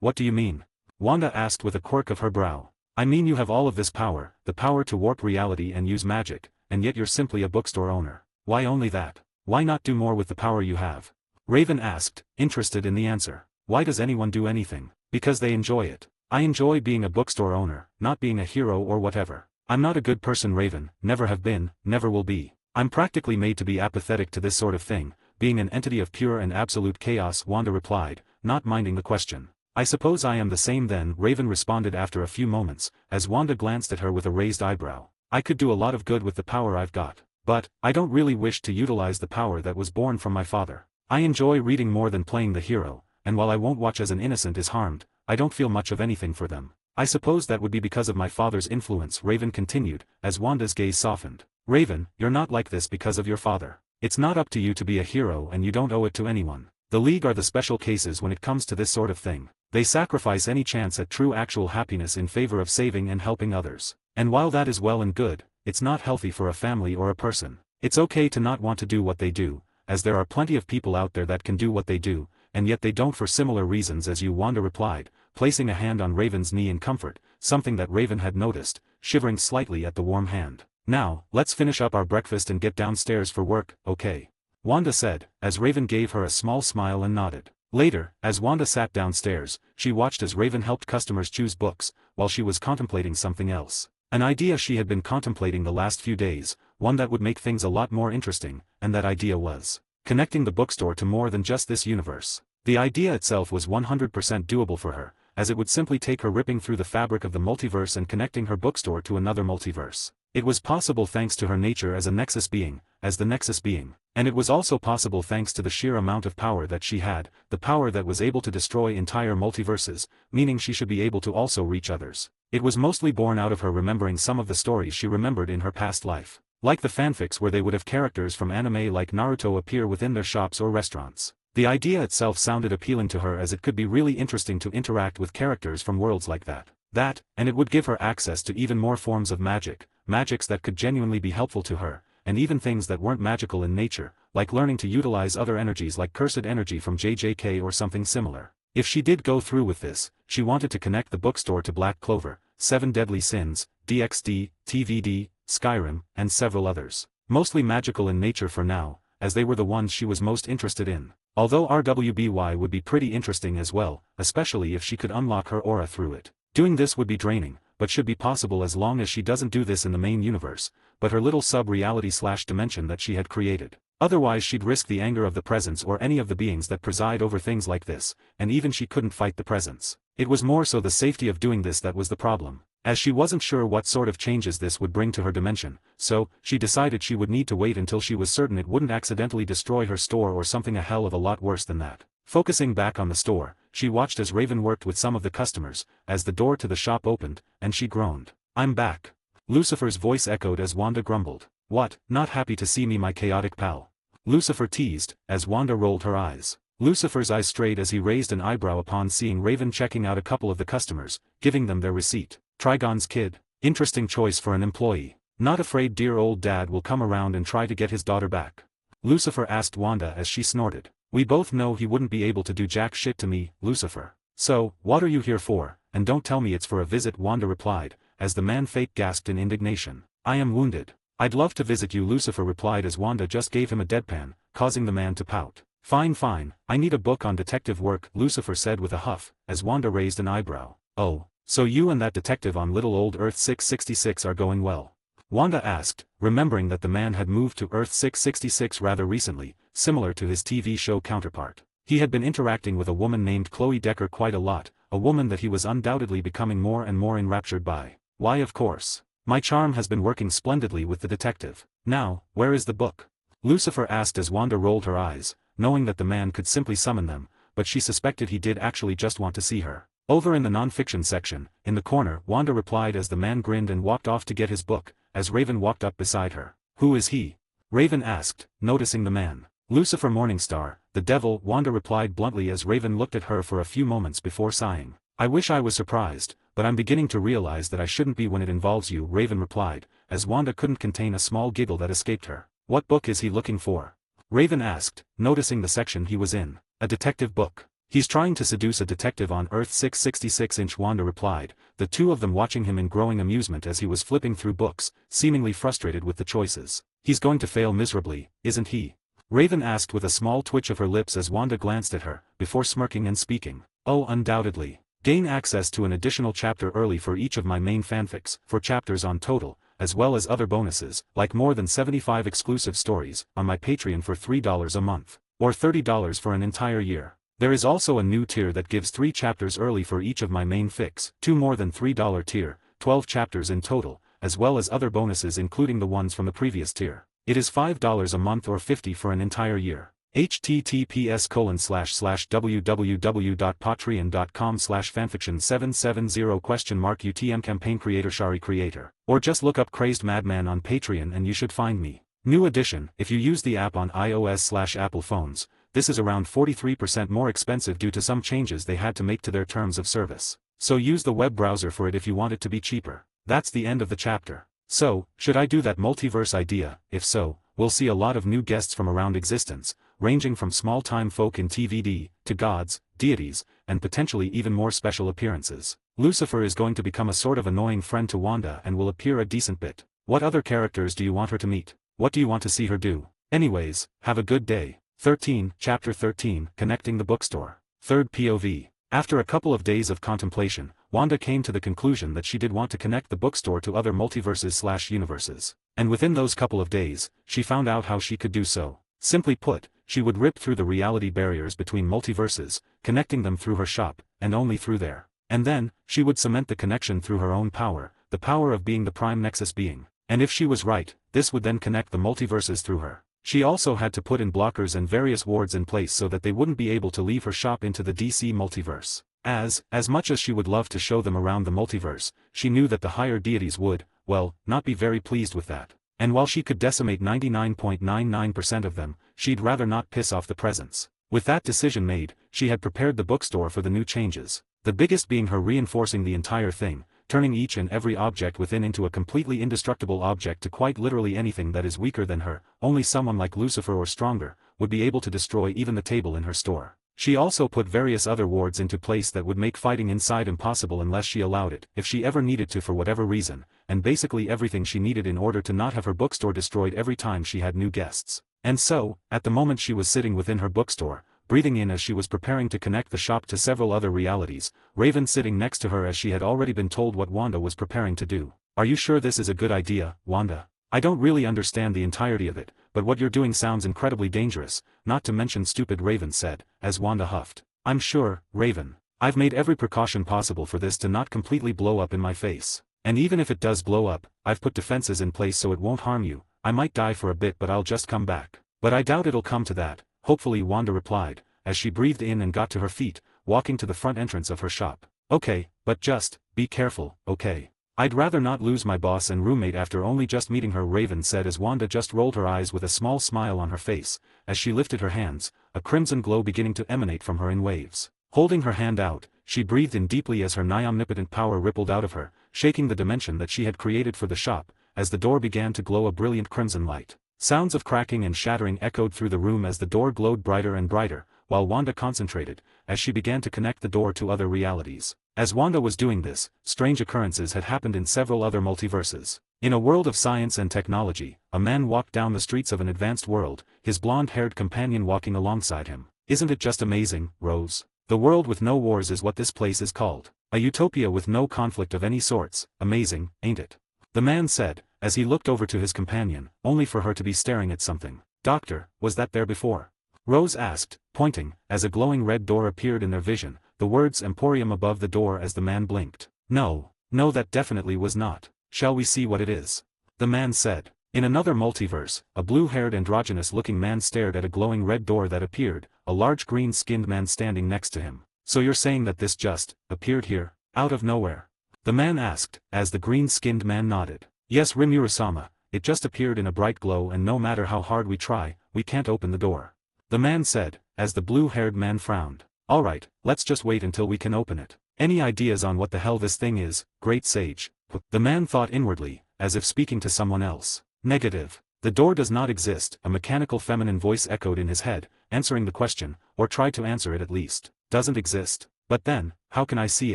What do you mean? Wanda asked with a quirk of her brow. I mean, you have all of this power, the power to warp reality and use magic, and yet you're simply a bookstore owner. Why only that? Why not do more with the power you have? Raven asked, interested in the answer. Why does anyone do anything? Because they enjoy it. I enjoy being a bookstore owner, not being a hero or whatever. I'm not a good person, Raven, never have been, never will be. I'm practically made to be apathetic to this sort of thing, being an entity of pure and absolute chaos, Wanda replied, not minding the question. I suppose I am the same then, Raven responded after a few moments, as Wanda glanced at her with a raised eyebrow. I could do a lot of good with the power I've got. But, I don't really wish to utilize the power that was born from my father. I enjoy reading more than playing the hero, and while I won't watch as an innocent is harmed, I don't feel much of anything for them. I suppose that would be because of my father's influence, Raven continued, as Wanda's gaze softened. Raven, you're not like this because of your father. It's not up to you to be a hero and you don't owe it to anyone. The League are the special cases when it comes to this sort of thing. They sacrifice any chance at true actual happiness in favor of saving and helping others. And while that is well and good, it's not healthy for a family or a person. It's okay to not want to do what they do, as there are plenty of people out there that can do what they do, and yet they don't for similar reasons as you, Wanda replied, placing a hand on Raven's knee in comfort, something that Raven had noticed, shivering slightly at the warm hand. Now, let's finish up our breakfast and get downstairs for work, okay? Wanda said, as Raven gave her a small smile and nodded. Later, as Wanda sat downstairs, she watched as Raven helped customers choose books, while she was contemplating something else. An idea she had been contemplating the last few days, one that would make things a lot more interesting, and that idea was connecting the bookstore to more than just this universe. The idea itself was 100% doable for her, as it would simply take her ripping through the fabric of the multiverse and connecting her bookstore to another multiverse. It was possible thanks to her nature as a Nexus being, and it was also possible thanks to the sheer amount of power that she had, the power that was able to destroy entire multiverses, meaning she should be able to also reach others. It was mostly born out of her remembering some of the stories she remembered in her past life, like the fanfics where they would have characters from anime like Naruto appear within their shops or restaurants. The idea itself sounded appealing to her as it could be really interesting to interact with characters from worlds like that, and it would give her access to even more forms of magics that could genuinely be helpful to her, and even things that weren't magical in nature, like learning to utilize other energies like cursed energy from JJK or something similar. If she did go through with this, she wanted to connect the bookstore to Black Clover, Seven Deadly Sins, DxD, TVD, Skyrim, and several others. Mostly magical in nature for now, as they were the ones she was most interested in. Although RWBY would be pretty interesting as well, especially if she could unlock her aura through it. Doing this would be draining, but should be possible as long as she doesn't do this in the main universe, but her little sub-reality/dimension that she had created. Otherwise she'd risk the anger of the presence or any of the beings that preside over things like this, and even she couldn't fight the presence. It was more so the safety of doing this that was the problem, as she wasn't sure what sort of changes this would bring to her dimension, so she decided she would need to wait until she was certain it wouldn't accidentally destroy her store or something a hell of a lot worse than that. Focusing back on the store, she watched as Raven worked with some of the customers, as the door to the shop opened, and she groaned. "I'm back." Lucifer's voice echoed as Wanda grumbled. "What, not happy to see me, my chaotic pal?" Lucifer teased, as Wanda rolled her eyes. Lucifer's eyes strayed as he raised an eyebrow upon seeing Raven checking out a couple of the customers, giving them their receipt. Trigon's kid. Interesting choice for an employee. Not afraid dear old dad will come around and try to get his daughter back? Lucifer asked Wanda as she snorted. "We both know he wouldn't be able to do jack shit to me, Lucifer. So, what are you here for? And don't tell me it's for a visit," Wanda replied, as the man fake gasped in indignation. "I am wounded. I'd love to visit you," Lucifer replied as Wanda just gave him a deadpan, causing the man to pout. Fine, I need a book on detective work," Lucifer said with a huff, as Wanda raised an eyebrow. "Oh, so you and that detective on little old Earth 666 are going well?" Wanda asked, remembering that the man had moved to Earth 666 rather recently, similar to his TV show counterpart. He had been interacting with a woman named Chloe Decker quite a lot, a woman that he was undoubtedly becoming more and more enraptured by. "Why, of course. My charm has been working splendidly with the detective. Now, where is the book?" Lucifer asked as Wanda rolled her eyes, knowing that the man could simply summon them, but she suspected he did actually just want to see her. "Over in the non-fiction section, in the corner," Wanda replied as the man grinned and walked off to get his book, as Raven walked up beside her. "Who is he?" Raven asked, noticing the man. "Lucifer Morningstar, the devil," Wanda replied bluntly as Raven looked at her for a few moments before sighing. "I wish I was surprised, but I'm beginning to realize that I shouldn't be when it involves you," Raven replied, as Wanda couldn't contain a small giggle that escaped her. "What book is he looking for?" Raven asked, noticing the section he was in. "A detective book. He's trying to seduce a detective on Earth 666 Wanda replied, the two of them watching him in growing amusement as he was flipping through books, seemingly frustrated with the choices. "He's going to fail miserably, isn't he?" Raven asked with a small twitch of her lips as Wanda glanced at her, before smirking and speaking. "Oh, undoubtedly. Gain access to an additional chapter early for each of my main fanfics, 4 chapters on total, as well as other bonuses, like more than 75 exclusive stories, on my Patreon for $3 a month, or $30 for an entire year. There is also a new tier that gives 3 chapters early for each of my main fics, 2 more than $3 tier, 12 chapters in total, as well as other bonuses including the ones from the previous tier. It is $5 a month or $50 for an entire year. https://www.patreon.com/fanfiction770 UTM campaign Shari creator. Or just look up Crazed Madman on Patreon and you should find me. New edition, if you use the app on iOS/Apple phones, this is around 43% more expensive due to some changes they had to make to their terms of service. So use the web browser for it if you want it to be cheaper. That's the end of the chapter. So, should I do that multiverse idea? If so, we'll see a lot of new guests from around existence, ranging from small-time folk in TVD, to gods, deities, and potentially even more special appearances. Lucifer is going to become a sort of annoying friend to Wanda and will appear a decent bit. What other characters do you want her to meet? What do you want to see her do? Anyways, have a good day. 13, Chapter 13, Connecting the Bookstore. Third POV. After a couple of days of contemplation, Wanda came to the conclusion that she did want to connect the bookstore to other multiverses/universes. And within those couple of days, she found out how she could do so. Simply put, she would rip through the reality barriers between multiverses, connecting them through her shop, and only through there. And then, she would cement the connection through her own power, the power of being the prime nexus being. And if she was right, this would then connect the multiverses through her. She also had to put in blockers and various wards in place so that they wouldn't be able to leave her shop into the DC multiverse. As much as she would love to show them around the multiverse, she knew that the higher deities would, well, not be very pleased with that. And while she could decimate 99.99% of them, she'd rather not piss off the presence. With that decision made, she had prepared the bookstore for the new changes. The biggest being her reinforcing the entire thing, turning each and every object within into a completely indestructible object to quite literally anything that is weaker than her. Only someone like Lucifer or stronger would be able to destroy even the table in her store. She also put various other wards into place that would make fighting inside impossible unless she allowed it, if she ever needed to for whatever reason, and basically everything she needed in order to not have her bookstore destroyed every time she had new guests. And so, at the moment she was sitting within her bookstore, breathing in as she was preparing to connect the shop to several other realities, Raven sitting next to her as she had already been told what Wanda was preparing to do. "Are you sure this is a good idea, Wanda? I don't really understand the entirety of it, but what you're doing sounds incredibly dangerous, not to mention stupid," Raven said, as Wanda huffed. "I'm sure, Raven. I've made every precaution possible for this to not completely blow up in my face. And even if it does blow up, I've put defenses in place so it won't harm you. I might die for a bit but I'll just come back. But I doubt it'll come to that, hopefully," Wanda replied, as she breathed in and got to her feet, walking to the front entrance of her shop. "Okay, but just, be careful, okay? I'd rather not lose my boss and roommate after only just meeting her," Raven said as Wanda just rolled her eyes with a small smile on her face, as she lifted her hands, a crimson glow beginning to emanate from her in waves. Holding her hand out, she breathed in deeply as her nigh omnipotent power rippled out of her, shaking the dimension that she had created for the shop, as the door began to glow a brilliant crimson light. Sounds of cracking and shattering echoed through the room as the door glowed brighter and brighter, while Wanda concentrated, as she began to connect the door to other realities. As Wanda was doing this, strange occurrences had happened in several other multiverses. In a world of science and technology, a man walked down the streets of an advanced world, his blonde-haired companion walking alongside him. "Isn't it just amazing, Rose? The world with no wars is what this place is called. A utopia with no conflict of any sorts. Amazing, ain't it?" the man said, as he looked over to his companion, only for her to be staring at something. "Doctor, was that there before?" Rose asked, pointing, as a glowing red door appeared in their vision, the words Emporium above the door as the man blinked. No, that definitely was not. "Shall we see what it is?" the man said. In another multiverse, a blue-haired androgynous-looking man stared at a glowing red door that appeared, a large green-skinned man standing next to him. "So you're saying that this just appeared here, out of nowhere?" the man asked, as the green-skinned man nodded. "Yes, Rimuru-sama, it just appeared in a bright glow and no matter how hard we try, we can't open the door," the man said, as the blue-haired man frowned. "Alright, let's just wait until we can open it. Any ideas on what the hell this thing is, great sage?" the man thought inwardly, as if speaking to someone else. "Negative. The door does not exist," a mechanical feminine voice echoed in his head, answering the question, or tried to answer it at least. "Doesn't exist? But then, how can I see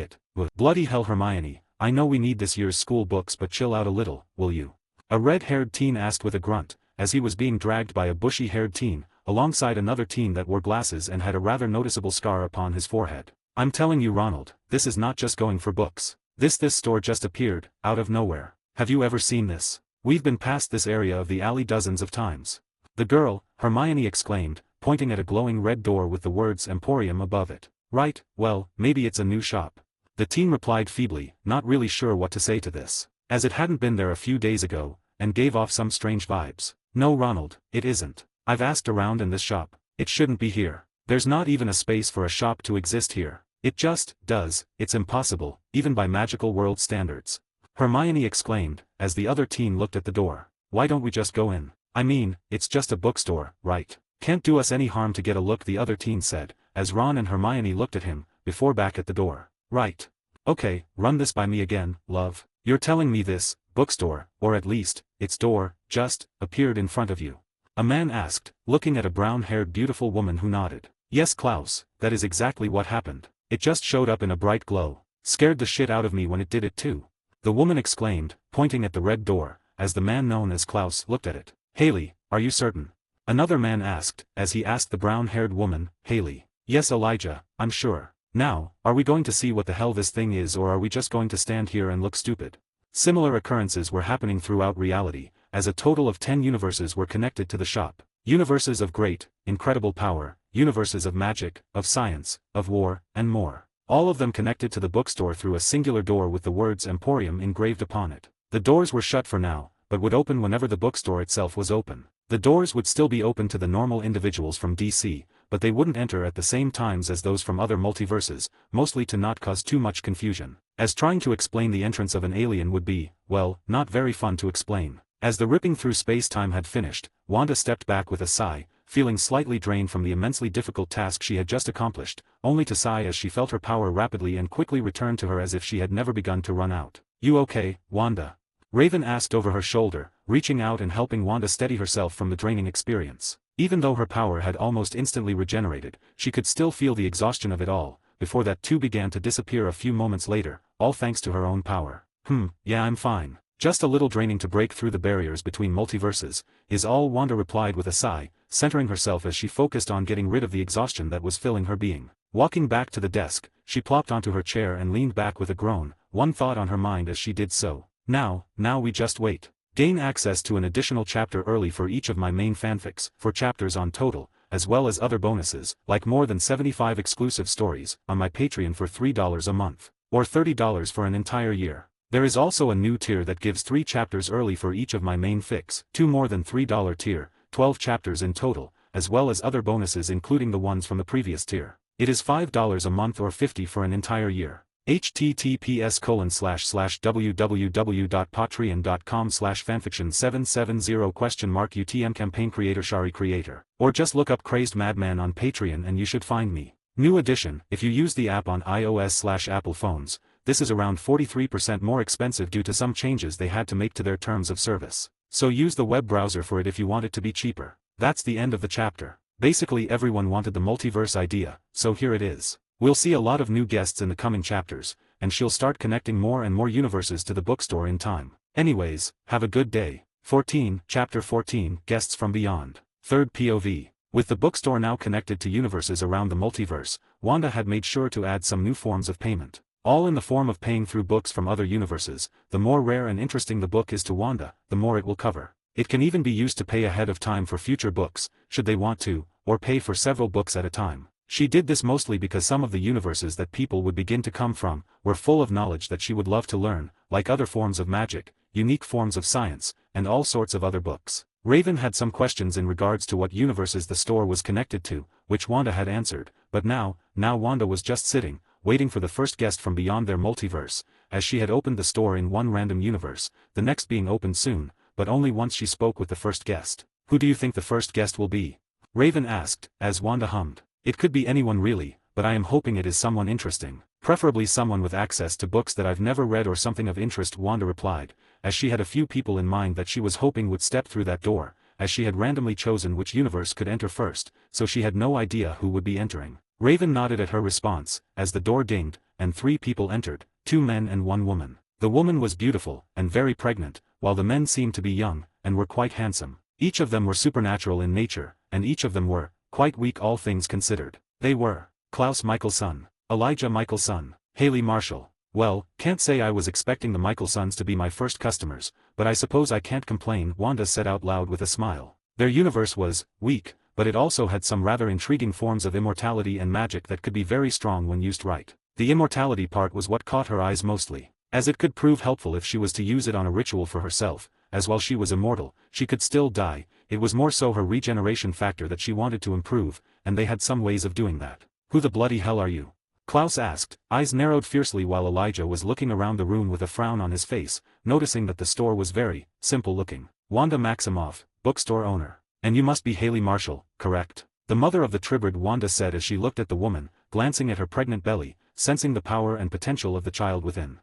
it?" "Bloody hell, Hermione, I know we need this year's school books but chill out a little, will you?" a red-haired teen asked with a grunt, as he was being dragged by a bushy-haired teen, alongside another teen that wore glasses and had a rather noticeable scar upon his forehead. "I'm telling you, Ronald, this is not just going for books. This store just appeared, out of nowhere. Have you ever seen this? We've been past this area of the alley dozens of times." "The girl," Hermione exclaimed, pointing at a glowing red door with the words Emporium above it. "Right, well, maybe it's a new shop." The teen replied feebly, not really sure what to say to this, as it hadn't been there a few days ago, and gave off some strange vibes. "No, Ronald, it isn't. I've asked around in this shop. It shouldn't be here. There's not even a space for a shop to exist here. It just does. It's impossible, even by magical world standards," Hermione exclaimed, as the other teen looked at the door. "Why don't we just go in? I mean, it's just a bookstore, right? Can't do us any harm to get a look," the other teen said, as Ron and Hermione looked at him, before back at the door. "Right. Okay, run this by me again, love. You're telling me this bookstore, or at least, its door, just appeared in front of you?" a man asked, looking at a brown-haired beautiful woman who nodded. "Yes, Klaus, that is exactly what happened. It just showed up in a bright glow. Scared the shit out of me when it did it too," the woman exclaimed, pointing at the red door, as the man known as Klaus looked at it. "Haley, are you certain?" another man asked, as he asked the brown-haired woman. "Haley. Yes, Elijah, I'm sure. Now, are we going to see what the hell this thing is or are we just going to stand here and look stupid?" Similar occurrences were happening throughout reality, as a total of 10 universes were connected to the shop. Universes of great, incredible power, universes of magic, of science, of war, and more. All of them connected to the bookstore through a singular door with the words Emporium engraved upon it. The doors were shut for now, but would open whenever the bookstore itself was open. The doors would still be open to the normal individuals from DC, but they wouldn't enter at the same times as those from other multiverses, mostly to not cause too much confusion, as trying to explain the entrance of an alien would be, well, not very fun to explain. As the ripping through space-time had finished, Wanda stepped back with a sigh, feeling slightly drained from the immensely difficult task she had just accomplished, only to sigh as she felt her power rapidly and quickly return to her as if she had never begun to run out. "You okay, Wanda?" Raven asked over her shoulder, reaching out and helping Wanda steady herself from the draining experience. Even though her power had almost instantly regenerated, she could still feel the exhaustion of it all, before that too began to disappear a few moments later, all thanks to her own power. Yeah, I'm fine. Just a little draining to break through the barriers between multiverses, is all," Wanda replied with a sigh, centering herself as she focused on getting rid of the exhaustion that was filling her being. Walking back to the desk, she plopped onto her chair and leaned back with a groan, one thought on her mind as she did so. Now we just wait. Gain access to an additional chapter early for each of my main fanfics, 4 chapters on total, as well as other bonuses, like more than 75 exclusive stories, on my Patreon for $3 a month, or $30 for an entire year. There is also a new tier that gives 3 chapters early for each of my main fics, 2 more than $3 tier, 12 chapters in total, as well as other bonuses including the ones from the previous tier. It is $5 a month or $50 for an entire year. https://www.patreon.com/fanfiction770 UTM campaign creator Shari or just look up Crazed Madman on Patreon and you should find me. New edition: if you use the app on iOS/Apple phones, this is around 43% more expensive due to some changes they had to make to their terms of service. So use the web browser for it if you want it to be cheaper. That's the end of the chapter. Basically everyone wanted the multiverse idea, so here it is. We'll see a lot of new guests in the coming chapters, and she'll start connecting more and more universes to the bookstore in time. Anyways, have a good day. 14, Chapter 14, Guests from Beyond. Third POV. With the bookstore now connected to universes around the multiverse, Wanda had made sure to add some new forms of payment. All in the form of paying through books from other universes. The more rare and interesting the book is to Wanda, the more it will cover. It can even be used to pay ahead of time for future books, should they want to, or pay for several books at a time. She did this mostly because some of the universes that people would begin to come from, were full of knowledge that she would love to learn, like other forms of magic, unique forms of science, and all sorts of other books. Raven had some questions in regards to what universes the store was connected to, which Wanda had answered, but now Wanda was just sitting, waiting for the first guest from beyond their multiverse, as she had opened the store in one random universe, the next being opened soon, but only once she spoke with the first guest. "Who do you think the first guest will be?" Raven asked, as Wanda hummed. "It could be anyone really, but I am hoping it is someone interesting, preferably someone with access to books that I've never read or something of interest," Wanda replied, as she had a few people in mind that she was hoping would step through that door, as she had randomly chosen which universe could enter first, so she had no idea who would be entering. Raven nodded at her response, as the door dinged, and 3 people entered, 2 men and 1 woman. The woman was beautiful, and very pregnant, while the men seemed to be young, and were quite handsome. Each of them were supernatural in nature, and each of them were quite weak all things considered. They were Klaus Michelson, Elijah Michelson, Haley Marshall. Well, can't say I was expecting the Michelsons to be my first customers, but I suppose I can't complain, Wanda said out loud with a smile. Their universe was weak, but it also had some rather intriguing forms of immortality and magic that could be very strong when used right. The immortality part was what caught her eyes mostly, as it could prove helpful if she was to use it on a ritual for herself, as while she was immortal, she could still die. It was more so her regeneration factor that she wanted to improve, and they had some ways of doing that. "Who the bloody hell are you?" Klaus asked, eyes narrowed fiercely while Elijah was looking around the room with a frown on his face, noticing that the store was very simple looking. "Wanda Maximoff, bookstore owner. And you must be Haley Marshall, correct?" The mother of the triggered Wanda said as she looked at the woman, glancing at her pregnant belly, sensing the power and potential of the child within.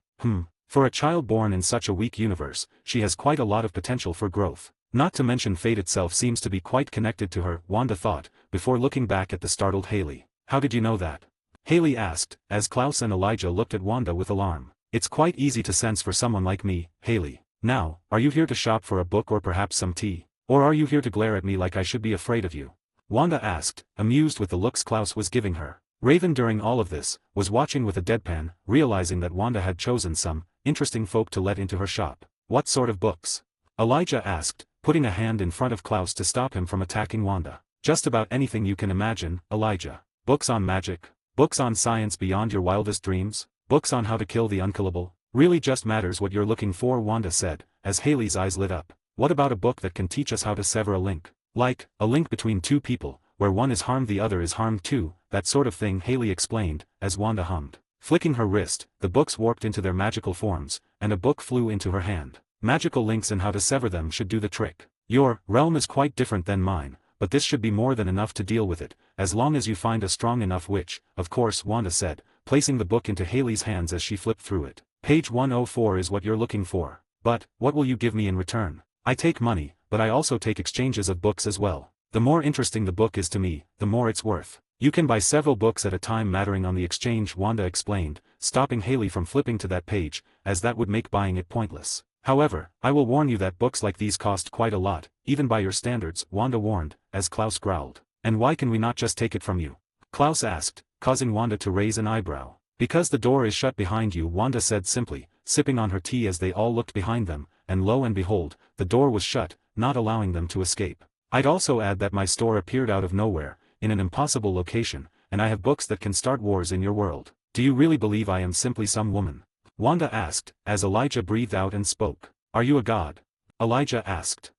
For a child born in such a weak universe, she has quite a lot of potential for growth. Not to mention fate itself seems to be quite connected to her, Wanda thought, before looking back at the startled Haley. "How did you know that?" Haley asked, as Klaus and Elijah looked at Wanda with alarm. "It's quite easy to sense for someone like me, Haley. Now, are you here to shop for a book or perhaps some tea? Or are you here to glare at me like I should be afraid of you?" Wanda asked, amused with the looks Klaus was giving her. Raven during all of this, was watching with a deadpan, realizing that Wanda had chosen some interesting folk to let into her shop. "What sort of books?" Elijah asked, putting a hand in front of Klaus to stop him from attacking Wanda. Just about anything you can imagine, Elijah. Books on magic, books on science beyond your wildest dreams, books on how to kill the unkillable. Really just matters what you're looking for, Wanda said, as Haley's eyes lit up. What about a book that can teach us how to sever a link? Like, a link between two people, where one is harmed the other is harmed too, that sort of thing, Haley explained, as Wanda hummed. Flicking her wrist, the books warped into their magical forms, and a book flew into her hand. Magical links and how to sever them should do the trick. Your realm is quite different than mine, but this should be more than enough to deal with it, as long as you find a strong enough witch, of course, Wanda said, placing the book into Haley's hands as she flipped through it. Page 104 is what you're looking for. But, what will you give me in return? I take money, but I also take exchanges of books as well. The more interesting the book is to me, the more it's worth. You can buy several books at a time mattering on the exchange, Wanda explained, stopping Haley from flipping to that page, as that would make buying it pointless. However, I will warn you that books like these cost quite a lot, even by your standards, Wanda warned, as Klaus growled. And why can we not just take it from you? Klaus asked, causing Wanda to raise an eyebrow. Because the door is shut behind you, Wanda said simply, sipping on her tea as they all looked behind them, and lo and behold, the door was shut, not allowing them to escape. I'd also add that my store appeared out of nowhere, in an impossible location, and I have books that can start wars in your world. Do you really believe I am simply some woman? Wanda asked, as Elijah breathed out and spoke. Are you a god? Elijah asked.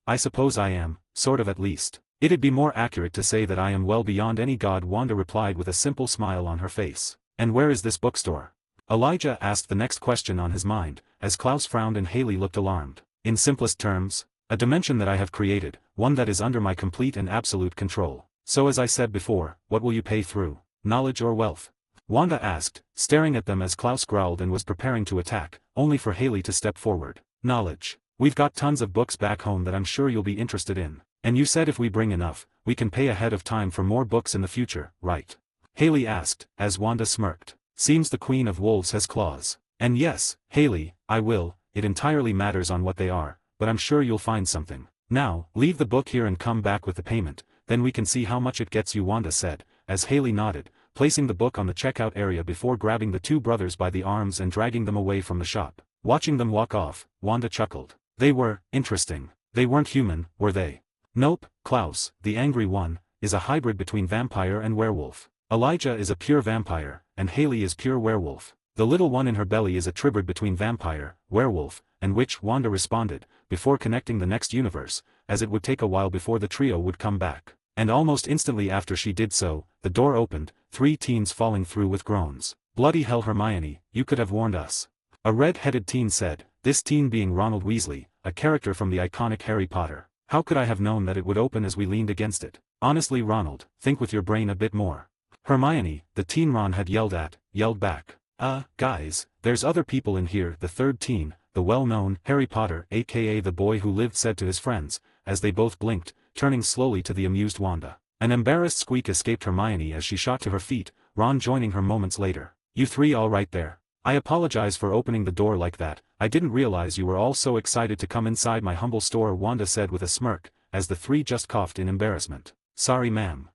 I suppose I am, sort of at least. It'd be more accurate to say that I am well beyond any god, Wanda replied with a simple smile on her face. And where is this bookstore? Elijah asked the next question on his mind, as Klaus frowned and Haley looked alarmed. In simplest terms, a dimension that I have created, one that is under my complete and absolute control. So as I said before, what will you pay through? Knowledge or wealth? Wanda asked, staring at them as Klaus growled and was preparing to attack, only for Haley to step forward. Knowledge. We've got tons of books back home that I'm sure you'll be interested in. And you said if we bring enough, we can pay ahead of time for more books in the future, right? Haley asked, as Wanda smirked. Seems the Queen of Wolves has claws. And yes, Haley, I will, it entirely matters on what they are, but I'm sure you'll find something. Now, leave the book here and come back with the payment, then we can see how much it gets you, Wanda said, as Haley nodded, placing the book on the checkout area before grabbing the two brothers by the arms and dragging them away from the shop. Watching them walk off, Wanda chuckled. They were interesting. They weren't human, were they? Nope, Klaus, the angry one, is a hybrid between vampire and werewolf. Elijah is a pure vampire, and Haley is pure werewolf. The little one in her belly is a tribrid between vampire, werewolf, and witch, Wanda responded, before connecting the next universe, as it would take a while before the trio would come back. And almost instantly after she did so, the door opened, 3 teens falling through with groans. Bloody hell, Hermione, you could have warned us. A red-headed teen said, this teen being Ronald Weasley, a character from the iconic Harry Potter. How could I have known that it would open as we leaned against it? Honestly, Ronald, think with your brain a bit more. Hermione, the teen Ron had yelled back. Guys, there's other people in here, the third teen, the well-known Harry Potter, aka the boy who lived, said to his friends, as they both blinked, turning slowly to the amused Wanda. An embarrassed squeak escaped Hermione as she shot to her feet, Ron joining her moments later. You three all right there? I apologize for opening the door like that, I didn't realize you were all so excited to come inside my humble store, Wanda said with a smirk, as the three just coughed in embarrassment. Sorry ma'am.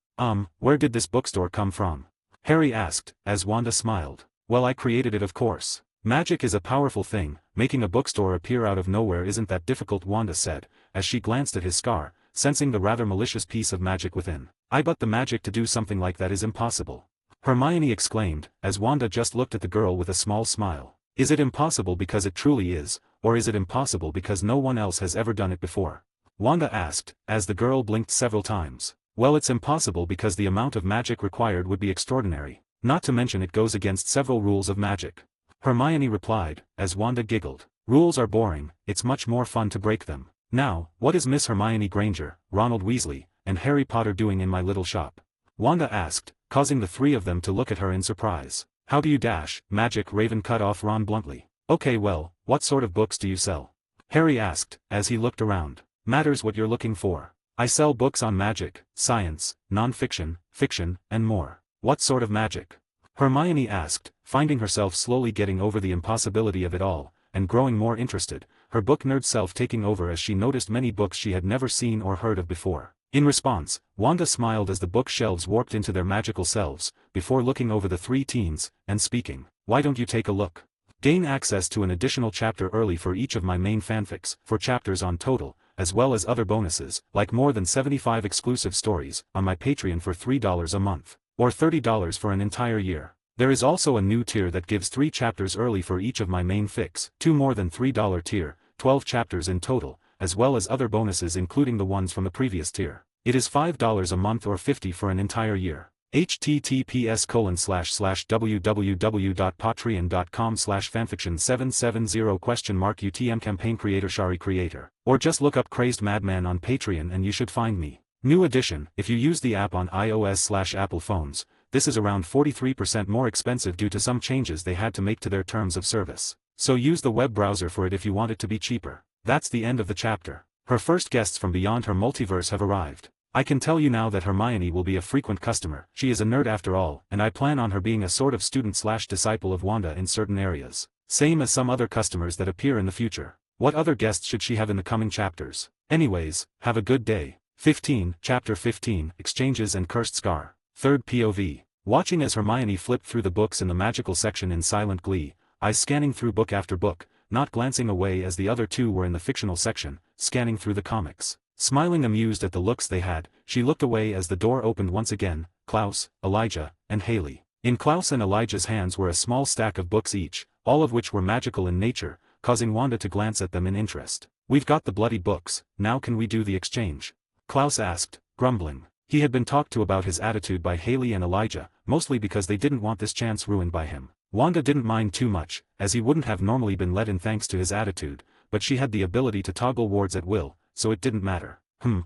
Where did this bookstore come from? Harry asked, as Wanda smiled. Well, I created it, of course. Magic is a powerful thing, making a bookstore appear out of nowhere isn't that difficult, Wanda said, as she glanced at his scar, sensing the rather malicious piece of magic within. I bet the magic to do something like that is impossible. Hermione exclaimed, as Wanda just looked at the girl with a small smile. Is it impossible because it truly is, or is it impossible because no one else has ever done it before? Wanda asked, as the girl blinked several times. Well, it's impossible because the amount of magic required would be extraordinary, not to mention it goes against several rules of magic. Hermione replied, as Wanda giggled. Rules are boring, it's much more fun to break them. Now, what is Miss Hermione Granger, Ronald Weasley, and Harry Potter doing in my little shop? Wanda asked, causing the three of them to look at her in surprise. How do you dash, magic? Raven cut off Ron bluntly. Okay, well, what sort of books do you sell? Harry asked, as he looked around. Matters what you're looking for. I sell books on magic, science, non-fiction, fiction, and more. What sort of magic? Hermione asked, finding herself slowly getting over the impossibility of it all, and growing more interested, her book nerd self taking over as she noticed many books she had never seen or heard of before. In response, Wanda smiled as the bookshelves warped into their magical selves, before looking over the 3 teens, and speaking. Why don't you take a look? Gain access to an additional chapter early for each of my main fanfics, 4 chapters on total, as well as other bonuses, like more than 75 exclusive stories, on my Patreon for $3 a month, or $30 for an entire year. There is also a new tier that gives 3 chapters early for each of my main fics, 2 more than $3 tier, 12 chapters in total, as well as other bonuses including the ones from the previous tier. It is $5 a month or $50 for an entire year. https://www.patreon.com/fanfiction770 UTM campaign creator Shari creator. Or just look up Crazed Madman on Patreon and you should find me. New edition, if you use the app on iOS/Apple phones, this is around 43% more expensive due to some changes they had to make to their terms of service. So use the web browser for it if you want it to be cheaper. That's the end of the chapter. Her first guests from beyond her multiverse have arrived. I can tell you now that Hermione will be a frequent customer. She is a nerd after all, and I plan on her being a sort of student/disciple of Wanda in certain areas. Same as some other customers that appear in the future. What other guests should she have in the coming chapters? Anyways, have a good day. 15, Chapter 15, Exchanges and Cursed Scar. Third POV. Watching as Hermione flipped through the books in the magical section in silent glee, eyes scanning through book after book, not glancing away as the other two were in the fictional section, scanning through the comics. Smiling amused at the looks they had, she looked away as the door opened once again. Klaus, Elijah, and Haley. In Klaus and Elijah's hands were a small stack of books each, all of which were magical in nature, causing Wanda to glance at them in interest. "We've got the bloody books, now can we do the exchange?" Klaus asked, grumbling. He had been talked to about his attitude by Haley and Elijah, mostly because they didn't want this chance ruined by him. Wanda didn't mind too much, as he wouldn't have normally been let in thanks to his attitude, but she had the ability to toggle wards at will, so it didn't matter.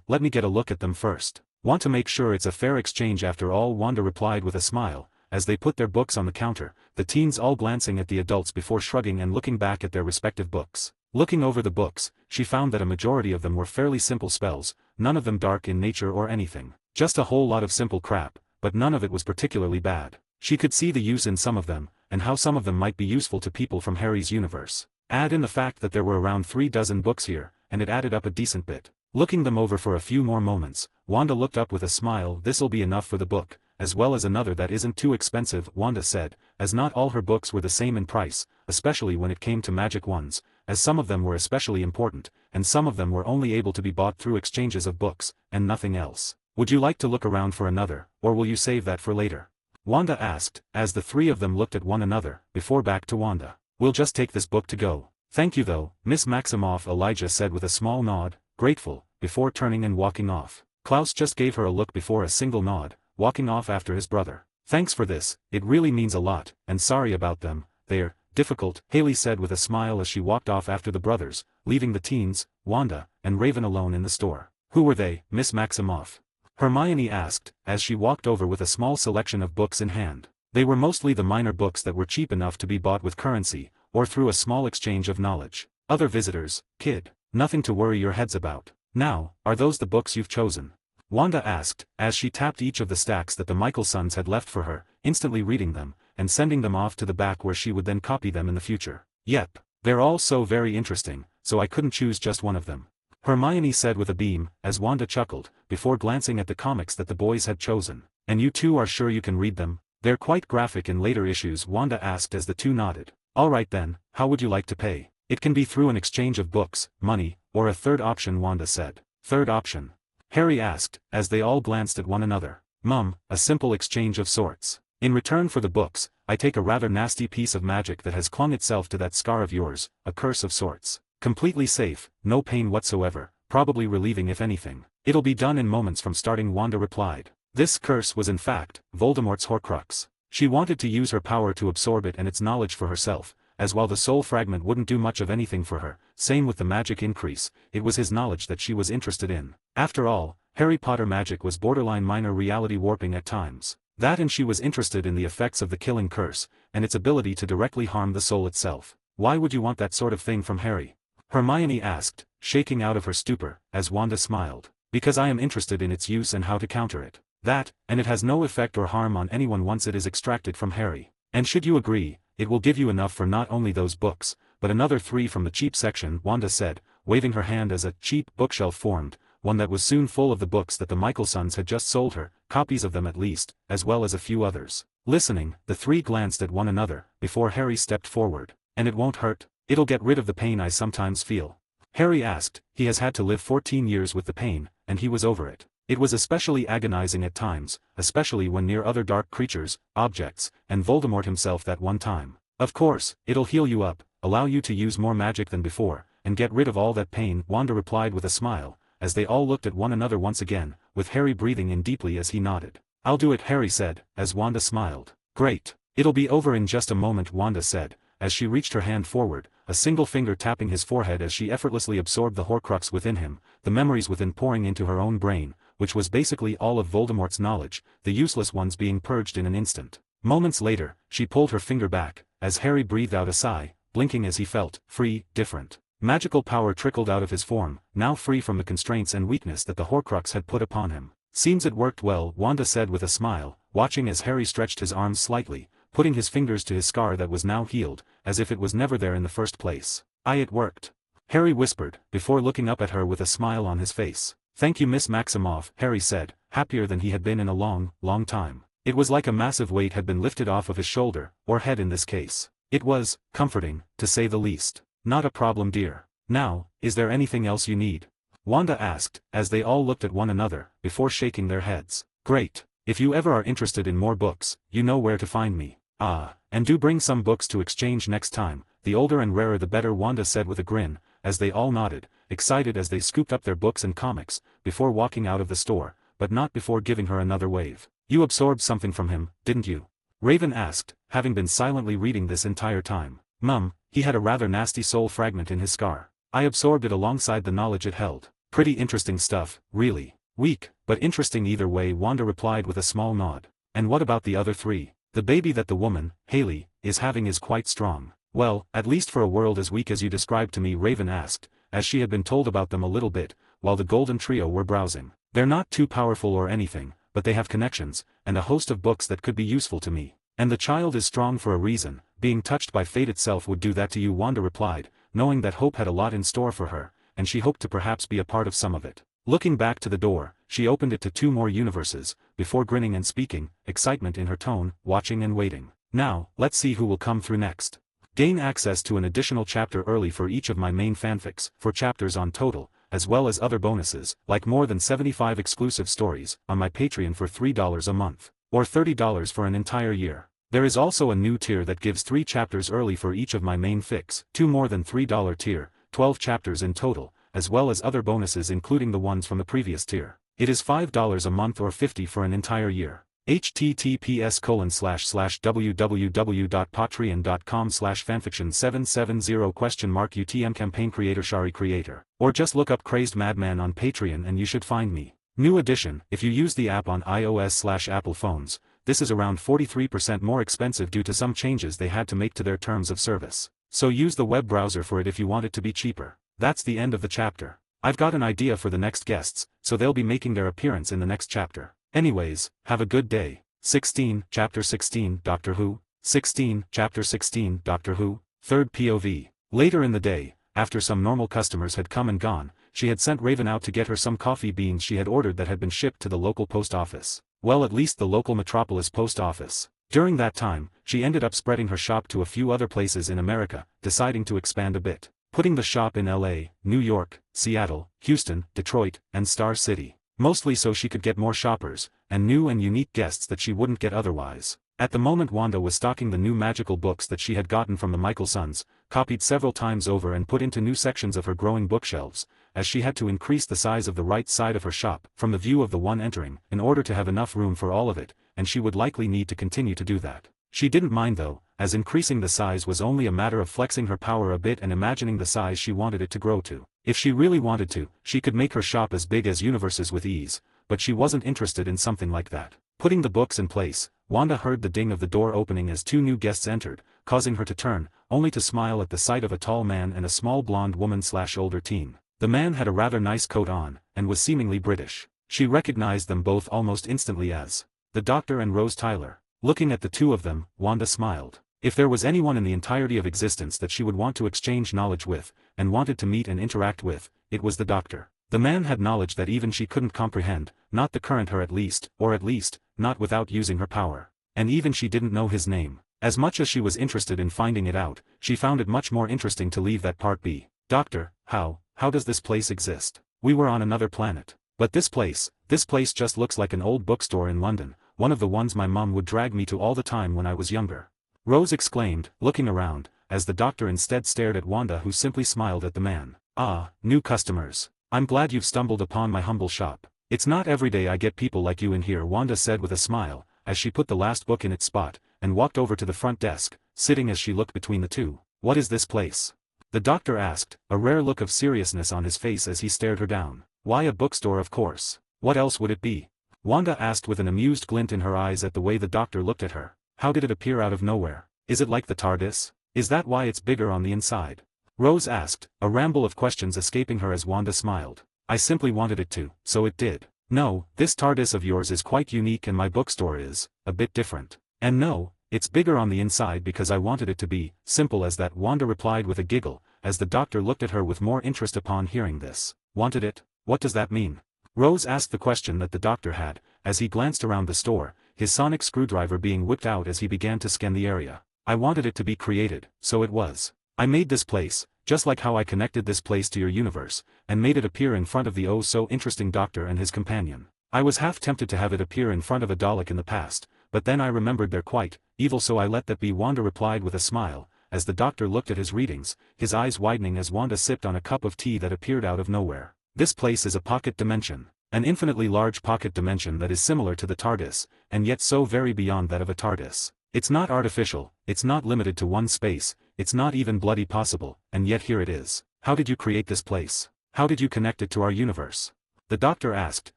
Let me get a look at them first. Want to make sure it's a fair exchange after all, Wanda replied with a smile, as they put their books on the counter, the teens all glancing at the adults before shrugging and looking back at their respective books. Looking over the books, she found that a majority of them were fairly simple spells, none of them dark in nature or anything. Just a whole lot of simple crap, but none of it was particularly bad. She could see the use in some of them, and how some of them might be useful to people from Harry's universe. Add in the fact that there were around 3 dozen books here, and it added up a decent bit. Looking them over for a few more moments, Wanda looked up with a smile. "This'll be enough for the book, as well as another that isn't too expensive," Wanda said, as not all her books were the same in price, especially when it came to magic ones, as some of them were especially important, and some of them were only able to be bought through exchanges of books, and nothing else. "Would you like to look around for another, or will you save that for later?" Wanda asked, as the 3 of them looked at one another, before back to Wanda. "We'll just take this book to go. Thank you though, Miss Maximoff," Elijah said with a small nod, grateful, before turning and walking off. Klaus just gave her a look before a single nod, walking off after his brother. "Thanks for this, it really means a lot, and sorry about them, they're difficult," Haley said with a smile as she walked off after the brothers, leaving the teens, Wanda, and Raven alone in the store. "Who were they, Miss Maximoff?" Hermione asked, as she walked over with a small selection of books in hand. They were mostly the minor books that were cheap enough to be bought with currency, or through a small exchange of knowledge. "Other visitors, kid. Nothing to worry your heads about. Now, are those the books you've chosen?" Wanda asked, as she tapped each of the stacks that the Michaelsons had left for her, instantly reading them, and sending them off to the back where she would then copy them in the future. "Yep. They're all so very interesting, so I couldn't choose just one of them," Hermione said with a beam, as Wanda chuckled, before glancing at the comics that the boys had chosen. "And you two are sure you can read them? They're quite graphic in later issues," Wanda asked as the two nodded. "All right then, how would you like to pay?" "It can be through an exchange of books, money, or a third option," Wanda said. "Third option?" Harry asked, as they all glanced at one another. "Mum, a simple exchange of sorts. In return for the books, I take a rather nasty piece of magic that has clung itself to that scar of yours, a curse of sorts. Completely safe, no pain whatsoever, probably relieving if anything. It'll be done in moments from starting," Wanda replied. This curse was in fact, Voldemort's Horcrux. She wanted to use her power to absorb it and its knowledge for herself, as while the soul fragment wouldn't do much of anything for her, same with the magic increase, it was his knowledge that she was interested in. After all, Harry Potter magic was borderline minor reality warping at times. That, and she was interested in the effects of the killing curse, and its ability to directly harm the soul itself. "Why would you want that sort of thing from Harry?" Hermione asked, shaking out of her stupor, as Wanda smiled. "Because I am interested in its use and how to counter it. That, and it has no effect or harm on anyone once it is extracted from Harry. And should you agree, it will give you enough for not only those books, but another 3 from the cheap section," Wanda said, waving her hand as a cheap bookshelf formed, one that was soon full of the books that the Michaelsons had just sold her, copies of them at least, as well as a few others. Listening, the 3 glanced at one another, before Harry stepped forward. "And it won't hurt? It'll get rid of the pain I sometimes feel." Harry asked. He has had to live 14 years with the pain, and he was over it. It was especially agonizing at times, especially when near other dark creatures, objects, and Voldemort himself that one time. Of course, it'll heal you up, allow you to use more magic than before, and get rid of all that pain, Wanda replied with a smile, as they all looked at one another once again, with Harry breathing in deeply as he nodded. I'll do it, Harry said, as Wanda smiled. Great. It'll be over in just a moment, Wanda said, as she reached her hand forward, a single finger tapping his forehead as she effortlessly absorbed the Horcrux within him, the memories within pouring into her own brain, which was basically all of Voldemort's knowledge, the useless ones being purged in an instant. Moments later, she pulled her finger back, as Harry breathed out a sigh, blinking as he felt free, different. Magical power trickled out of his form, now free from the constraints and weakness that the Horcrux had put upon him. Seems it worked well, Wanda said with a smile, watching as Harry stretched his arms slightly, putting his fingers to his scar that was now healed, as if it was never there in the first place. It worked. Harry whispered, before looking up at her with a smile on his face. Thank you, Miss Maximoff, Harry said, happier than he had been in a long, long time. It was like a massive weight had been lifted off of his shoulder, or head in this case. It was comforting, to say the least. Not a problem, dear. Now, is there anything else you need? Wanda asked, as they all looked at one another, before shaking their heads. Great. If you ever are interested in more books, you know where to find me. And do bring some books to exchange next time, the older and rarer the better, Wanda said with a grin, as they all nodded, excited as they scooped up their books and comics, before walking out of the store, but not before giving her another wave. You absorbed something from him, didn't you? Raven asked, having been silently reading this entire time. Mum, he had a rather nasty soul fragment in his scar. I absorbed it alongside the knowledge it held. Pretty interesting stuff, really. Weak, but interesting either way, Wanda replied with a small nod. And what about the other three? The baby that the woman, Haley, is having is quite strong. Well, at least for a world as weak as you described to me, Raven asked, as she had been told about them a little bit, while the Golden Trio were browsing. They're not too powerful or anything, but they have connections, and a host of books that could be useful to me. And the child is strong for a reason, being touched by fate itself would do that to you, Wanda replied, knowing that Hope had a lot in store for her, and she hoped to perhaps be a part of some of it. Looking back to the door, she opened it to 2 more universes, before grinning and speaking, excitement in her tone, watching and waiting. Now, let's see who will come through next. Gain access to an additional chapter early for each of my main fanfics, 4 chapters on total, as well as other bonuses, like more than 75 exclusive stories, on my Patreon for $3 a month, or $30 for an entire year. There is also a new tier that gives 3 chapters early for each of my main fics, 2 more than $3 tier, 12 chapters in total, as well as other bonuses including the ones from the previous tier. It is $5 a month or $50 for an entire year. https://www.patreon.com/fanfiction770 UTM campaign Shari creator. Or just look up Crazed Madman on Patreon and you should find me. New edition, if you use the app on iOS/Apple phones, this is around 43% more expensive due to some changes they had to make to their terms of service. So use the web browser for it if you want it to be cheaper. That's the end of the chapter. I've got an idea for the next guests, so they'll be making their appearance in the next chapter. Anyways, have a good day. 16, Chapter 16, Doctor Who. 16, Chapter 16, Doctor Who. Third POV. Later in the day, after some normal customers had come and gone, she had sent Raven out to get her some coffee beans she had ordered that had been shipped to the local post office. Well, at least the local Metropolis post office. During that time, she ended up spreading her shop to a few other places in America, deciding to expand a bit. Putting the shop in LA, New York, Seattle, Houston, Detroit, and Star City. Mostly so she could get more shoppers, and new and unique guests that she wouldn't get otherwise. At the moment Wanda was stocking the new magical books that she had gotten from the Michael Sons, copied several times over and put into new sections of her growing bookshelves, as she had to increase the size of the right side of her shop, from the view of the one entering, in order to have enough room for all of it, and she would likely need to continue to do that. She didn't mind though, as increasing the size was only a matter of flexing her power a bit and imagining the size she wanted it to grow to. If she really wanted to, she could make her shop as big as universes with ease, but she wasn't interested in something like that. Putting the books in place, Wanda heard the ding of the door opening as 2 new guests entered, causing her to turn, only to smile at the sight of a tall man and a small blonde woman/older teen. The man had a rather nice coat on, and was seemingly British. She recognized them both almost instantly as the Doctor and Rose Tyler. Looking at the 2 of them, Wanda smiled. If there was anyone in the entirety of existence that she would want to exchange knowledge with, and wanted to meet and interact with, it was the Doctor. The man had knowledge that even she couldn't comprehend, not the current her at least, or at least, not without using her power. And even she didn't know his name. As much as she was interested in finding it out, she found it much more interesting to leave that part be. Doctor, how how does this place exist? We were on another planet. But this place just looks like an old bookstore in London, one of the ones my mum would drag me to all the time when I was younger. Rose exclaimed, looking around, as the doctor instead stared at Wanda, who simply smiled at the man. Ah, new customers. I'm glad you've stumbled upon my humble shop. It's not every day I get people like you in here, Wanda said with a smile, as she put the last book in its spot, and walked over to the front desk, sitting as she looked between the two. What is this place? The doctor asked, a rare look of seriousness on his face as he stared her down. Why, a bookstore, of course. What else would it be? Wanda asked with an amused glint in her eyes at the way the doctor looked at her. How did it appear out of nowhere? Is it like the TARDIS? Is that why it's bigger on the inside? Rose asked, a ramble of questions escaping her as Wanda smiled. I simply wanted it to, so it did. No, this TARDIS of yours is quite unique and my bookstore is a bit different. And no, it's bigger on the inside because I wanted it to be. Simple as that, Wanda replied with a giggle, as the doctor looked at her with more interest upon hearing this. Wanted it? What does that mean? Rose asked the question that the doctor had, as he glanced around the store, his sonic screwdriver being whipped out as he began to scan the area. I wanted it to be created, so it was. I made this place, just like how I connected this place to your universe, and made it appear in front of the oh-so-interesting doctor and his companion. I was half tempted to have it appear in front of a Dalek in the past, but then I remembered they're quite evil, so I let that be, Wanda replied with a smile, as the doctor looked at his readings, his eyes widening as Wanda sipped on a cup of tea that appeared out of nowhere. This place is a pocket dimension. An infinitely large pocket dimension that is similar to the TARDIS, and yet so very beyond that of a TARDIS. It's not artificial, it's not limited to one space, it's not even bloody possible, and yet here it is. How did you create this place? How did you connect it to our universe? The doctor asked,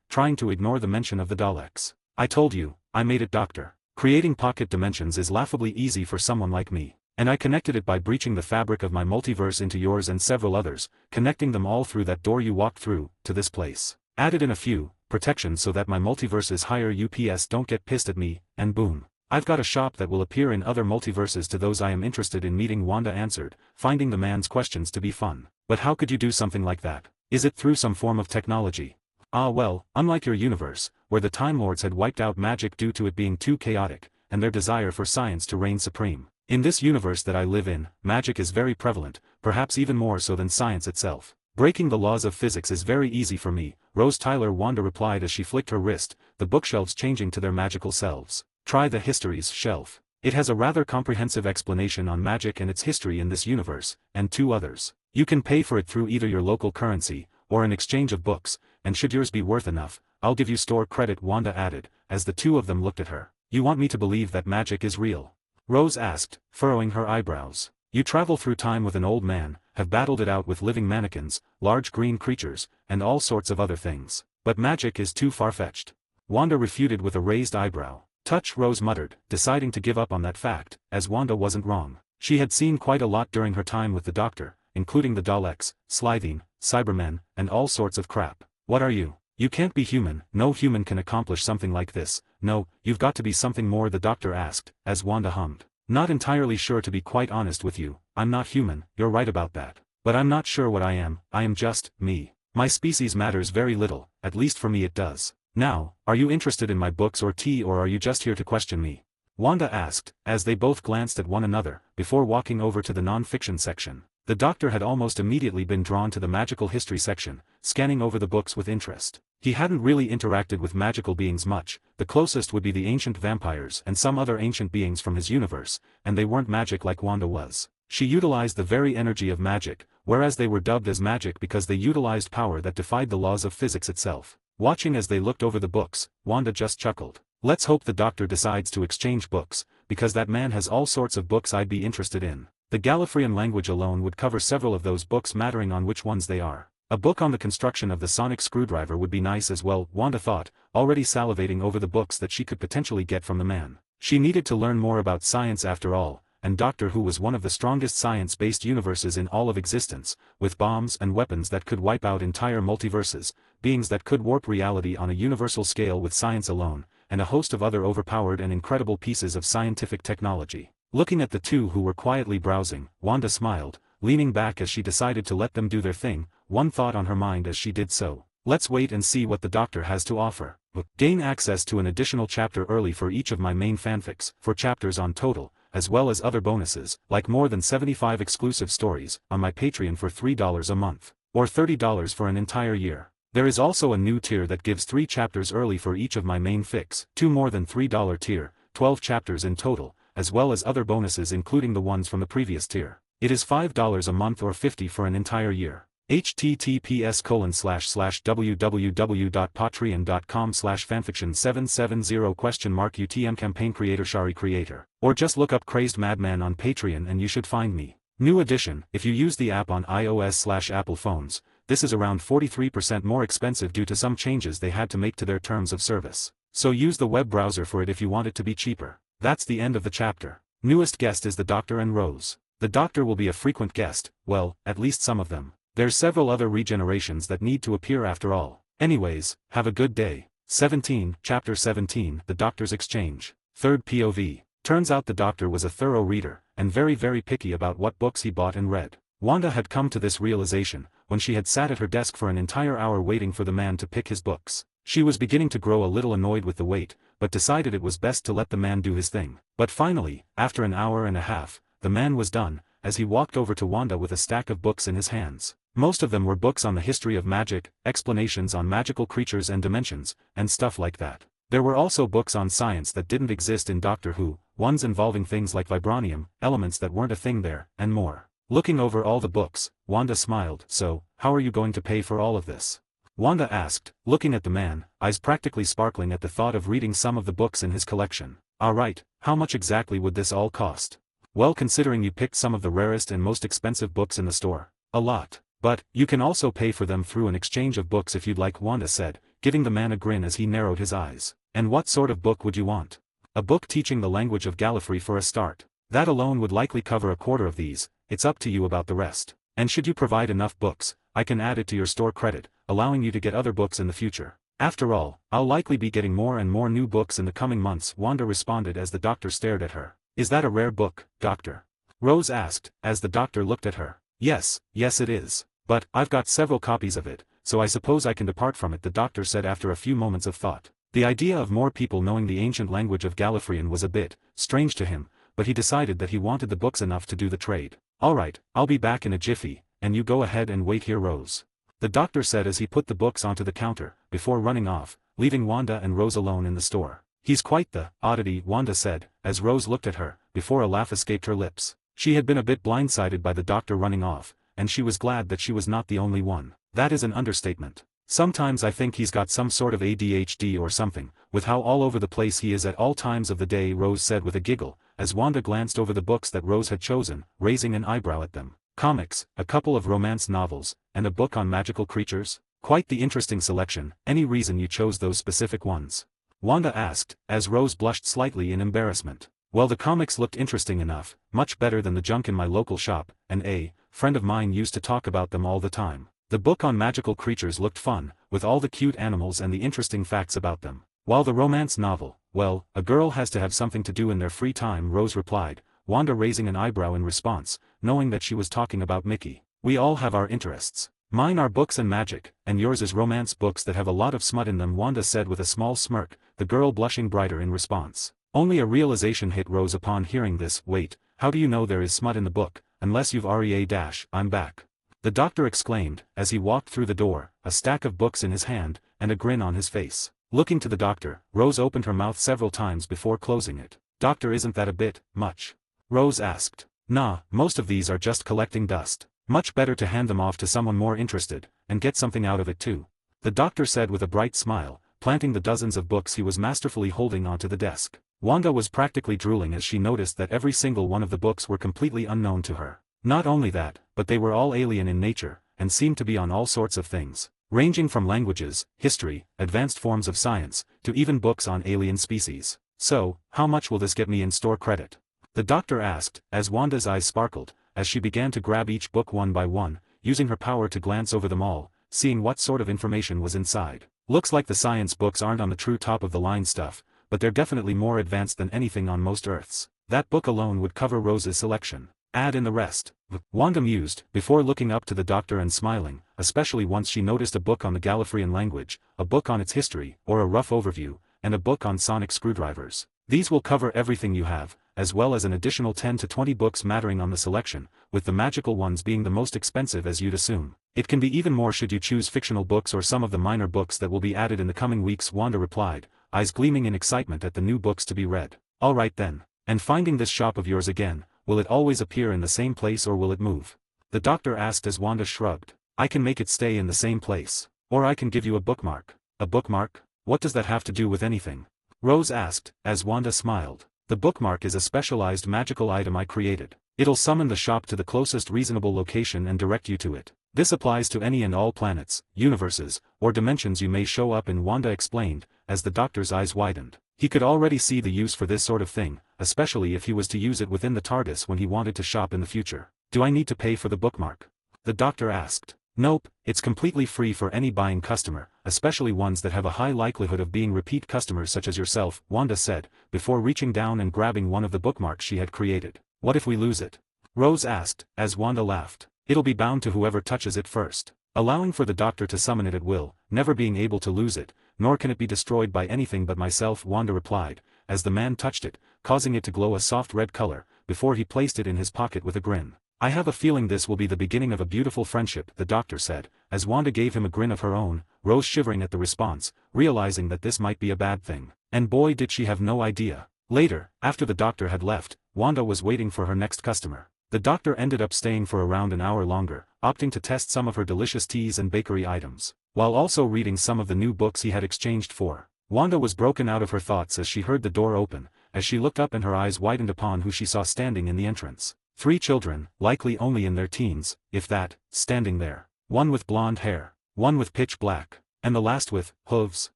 trying to ignore the mention of the Daleks. I told you, I made it, doctor. Creating pocket dimensions is laughably easy for someone like me. And I connected it by breaching the fabric of my multiverse into yours and several others, connecting them all through that door you walked through, to this place. Added in a few protections so that my multiverse's higher UPS don't get pissed at me, and boom. I've got a shop that will appear in other multiverses to those I am interested in meeting, Wanda answered, finding the man's questions to be fun. But how could you do something like that? Is it through some form of technology? Ah well, unlike your universe, where the Time Lords had wiped out magic due to it being too chaotic, and their desire for science to reign supreme. In this universe that I live in, magic is very prevalent, perhaps even more so than science itself. Breaking the laws of physics is very easy for me, Rose Tyler, Wanda replied as she flicked her wrist, the bookshelves changing to their magical selves. Try the Histories shelf. It has a rather comprehensive explanation on magic and its history in this universe, and 2 others. You can pay for it through either your local currency, or an exchange of books, and should yours be worth enough, I'll give you store credit, Wanda added, as the 2 of them looked at her. You want me to believe that magic is real? Rose asked, furrowing her eyebrows. You travel through time with an old man, have battled it out with living mannequins, large green creatures, and all sorts of other things. But magic is too far-fetched. Wanda refuted with a raised eyebrow. Touch, Rose muttered, deciding to give up on that fact, as Wanda wasn't wrong. She had seen quite a lot during her time with the doctor, including the Daleks, Slitheen, Cybermen, and all sorts of crap. What are you? You can't be human, no human can accomplish something like this. No, you've got to be something more, the doctor asked, as Wanda hummed. Not entirely sure, to be quite honest with you. I'm not human, you're right about that. But I'm not sure what I am just me. My species matters very little, at least for me it does. Now, are you interested in my books or tea, or are you just here to question me? Wanda asked, as they both glanced at one another, before walking over to the non-fiction section. The doctor had almost immediately been drawn to the magical history section, scanning over the books with interest. He hadn't really interacted with magical beings much, the closest would be the ancient vampires and some other ancient beings from his universe, and they weren't magic like Wanda was. She utilized the very energy of magic, whereas they were dubbed as magic because they utilized power that defied the laws of physics itself. Watching as they looked over the books, Wanda just chuckled. Let's hope the doctor decides to exchange books, because that man has all sorts of books I'd be interested in. The Gallifreyan language alone would cover several of those books, mattering on which ones they are. A book on the construction of the sonic screwdriver would be nice as well, Wanda thought, already salivating over the books that she could potentially get from the man. She needed to learn more about science after all, and Doctor Who was one of the strongest science-based universes in all of existence, with bombs and weapons that could wipe out entire multiverses, beings that could warp reality on a universal scale with science alone, and a host of other overpowered and incredible pieces of scientific technology. Looking at the 2 who were quietly browsing, Wanda smiled, leaning back as she decided to let them do their thing, one thought on her mind as she did so. Let's wait and see what the doctor has to offer. Gain access to an additional chapter early for each of my main fanfics, 4 chapters on total, as well as other bonuses, like more than 75 exclusive stories, on my Patreon for $3 a month. Or $30 for an entire year. There is also a new tier that gives 3 chapters early for each of my main fics, 2 more than $3 tier, 12 chapters in total, as well as other bonuses including the ones from the previous tier. It is $5 a month or $50 for an entire year. https://www.patreon.com/fanfiction770 campaign creator Shari creator. Or just look up Crazed Madman on Patreon and you should find me. New edition, if you use the app on iOS/Apple phones, this is around 43% more expensive due to some changes they had to make to their terms of service. So use the web browser for it if you want it to be cheaper. That's the end of the chapter. Newest guest is the Doctor and Rose. The Doctor will be a frequent guest, well, at least some of them. There's several other regenerations that need to appear after all. Anyways, have a good day. 17, Chapter 17, The Doctor's Exchange. Third POV. Turns out the Doctor was a thorough reader, and very picky about what books he bought and read. Wanda had come to this realization, when she had sat at her desk for an entire hour waiting for the man to pick his books. She was beginning to grow a little annoyed with the wait, but decided it was best to let the man do his thing. But finally, after an hour and a half, the man was done, as he walked over to Wanda with a stack of books in his hands. Most of them were books on the history of magic, explanations on magical creatures and dimensions, and stuff like that. There were also books on science that didn't exist in Doctor Who, ones involving things like vibranium, elements that weren't a thing there, and more. Looking over all the books, Wanda smiled. So, how are you going to pay for all of this? Wanda asked, looking at the man, eyes practically sparkling at the thought of reading some of the books in his collection. Alright, how much exactly would this all cost? Well, considering you picked some of the rarest and most expensive books in the store. A lot. But, you can also pay for them through an exchange of books if you'd like, Wanda said, giving the man a grin as he narrowed his eyes. And what sort of book would you want? A book teaching the language of Gallifrey for a start. That alone would likely cover a quarter of these, it's up to you about the rest. And should you provide enough books, I can add it to your store credit, allowing you to get other books in the future. After all, I'll likely be getting more and more new books in the coming months, Wanda responded as the Doctor stared at her. Is that a rare book, Doctor? Rose asked, as the Doctor looked at her. Yes it is. But, I've got several copies of it, so I suppose I can depart from it, the Doctor said after a few moments of thought. The idea of more people knowing the ancient language of Gallifreyan was a bit strange to him, but he decided that he wanted the books enough to do the trade. Alright, I'll be back in a jiffy, and you go ahead and wait here, Rose. The Doctor said as he put the books onto the counter, before running off, leaving Wanda and Rose alone in the store. He's quite the oddity, Wanda said, as Rose looked at her, before a laugh escaped her lips. She had been a bit blindsided by the Doctor running off, and she was glad that she was not the only one. That is an understatement. Sometimes I think he's got some sort of ADHD or something, with how all over the place he is at all times of the day, Rose said with a giggle, as Wanda glanced over the books that Rose had chosen, raising an eyebrow at them. Comics, a couple of romance novels, and a book on magical creatures? Quite the interesting selection. Any reason you chose those specific ones? Wanda asked, as Rose blushed slightly in embarrassment. Well, the comics looked interesting enough, much better than the junk in my local shop, and a friend of mine used to talk about them all the time. The book on magical creatures looked fun, with all the cute animals and the interesting facts about them. While the romance novel, well, a girl has to have something to do in their free time, Rose replied, Wanda raising an eyebrow in response, knowing that she was talking about Mickey. We all have our interests. Mine are books and magic, and yours is romance books that have a lot of smut in them, Wanda said with a small smirk, the girl blushing brighter in response. Only a realization hit Rose upon hearing this. Wait, how do you know there is smut in the book, unless you've I'm back. The Doctor exclaimed, as he walked through the door, a stack of books in his hand, and a grin on his face. Looking to the Doctor, Rose opened her mouth several times before closing it. Doctor, isn't that a bit much? Rose asked. Nah, most of these are just collecting dust. Much better to hand them off to someone more interested, and get something out of it too. The Doctor said with a bright smile, planting the dozens of books he was masterfully holding onto the desk. Wanda was practically drooling as she noticed that every single one of the books were completely unknown to her. Not only that, but they were all alien in nature, and seemed to be on all sorts of things, ranging from languages, history, advanced forms of science, to even books on alien species. So, how much will this get me in store credit? The Doctor asked, as Wanda's eyes sparkled, as she began to grab each book one by one, using her power to glance over them all, seeing what sort of information was inside. Looks like the science books aren't on the true top-of-the-line stuff, but they're definitely more advanced than anything on most Earths. That book alone would cover Rose's selection. Add in the rest. Wanda mused, before looking up to the Doctor and smiling, especially once she noticed a book on the Gallifreyan language, a book on its history, or a rough overview, and a book on sonic screwdrivers. These will cover everything you have, as well as an additional 10 to 20 books mattering on the selection, with the magical ones being the most expensive as you'd assume. It can be even more should you choose fictional books or some of the minor books that will be added in the coming weeks, Wanda replied, eyes gleaming in excitement at the new books to be read. Alright then. And finding this shop of yours again, will it always appear in the same place or will it move? The doctor asked as Wanda shrugged. I can make it stay in the same place. Or I can give you a bookmark. A bookmark? What does that have to do with anything? Rose asked, as Wanda smiled. The bookmark is a specialized magical item I created. It'll summon the shop to the closest reasonable location and direct you to it. This applies to any and all planets, universes, or dimensions you may show up in, Wanda explained, as the doctor's eyes widened. He could already see the use for this sort of thing, especially if he was to use it within the TARDIS when he wanted to shop in the future. Do I need to pay for the bookmark? The doctor asked. Nope, it's completely free for any buying customer, especially ones that have a high likelihood of being repeat customers such as yourself, Wanda said, before reaching down and grabbing one of the bookmarks she had created. What if we lose it? Rose asked, as Wanda laughed. It'll be bound to whoever touches it first, allowing for the doctor to summon it at will, never being able to lose it, nor can it be destroyed by anything but myself, Wanda replied, as the man touched it, causing it to glow a soft red color, before he placed it in his pocket with a grin. I have a feeling this will be the beginning of a beautiful friendship, the doctor said, as Wanda gave him a grin of her own, Rose shivering at the response, realizing that this might be a bad thing. And boy did she have no idea. Later, after the doctor had left, Wanda was waiting for her next customer. The doctor ended up staying for around an hour longer, opting to test some of her delicious teas and bakery items, while also reading some of the new books he had exchanged for. Wanda was broken out of her thoughts as she heard the door open, as she looked up and her eyes widened upon who she saw standing in the entrance. 3 children, likely only in their teens, if that, standing there. One with blonde hair, one with pitch black, and the last with hooves.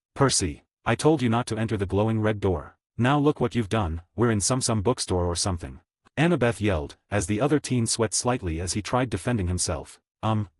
Percy, I told you not to enter the glowing red door. Now look what you've done, we're in some bookstore or something. Annabeth yelled, as the other teen sweat slightly as he tried defending himself.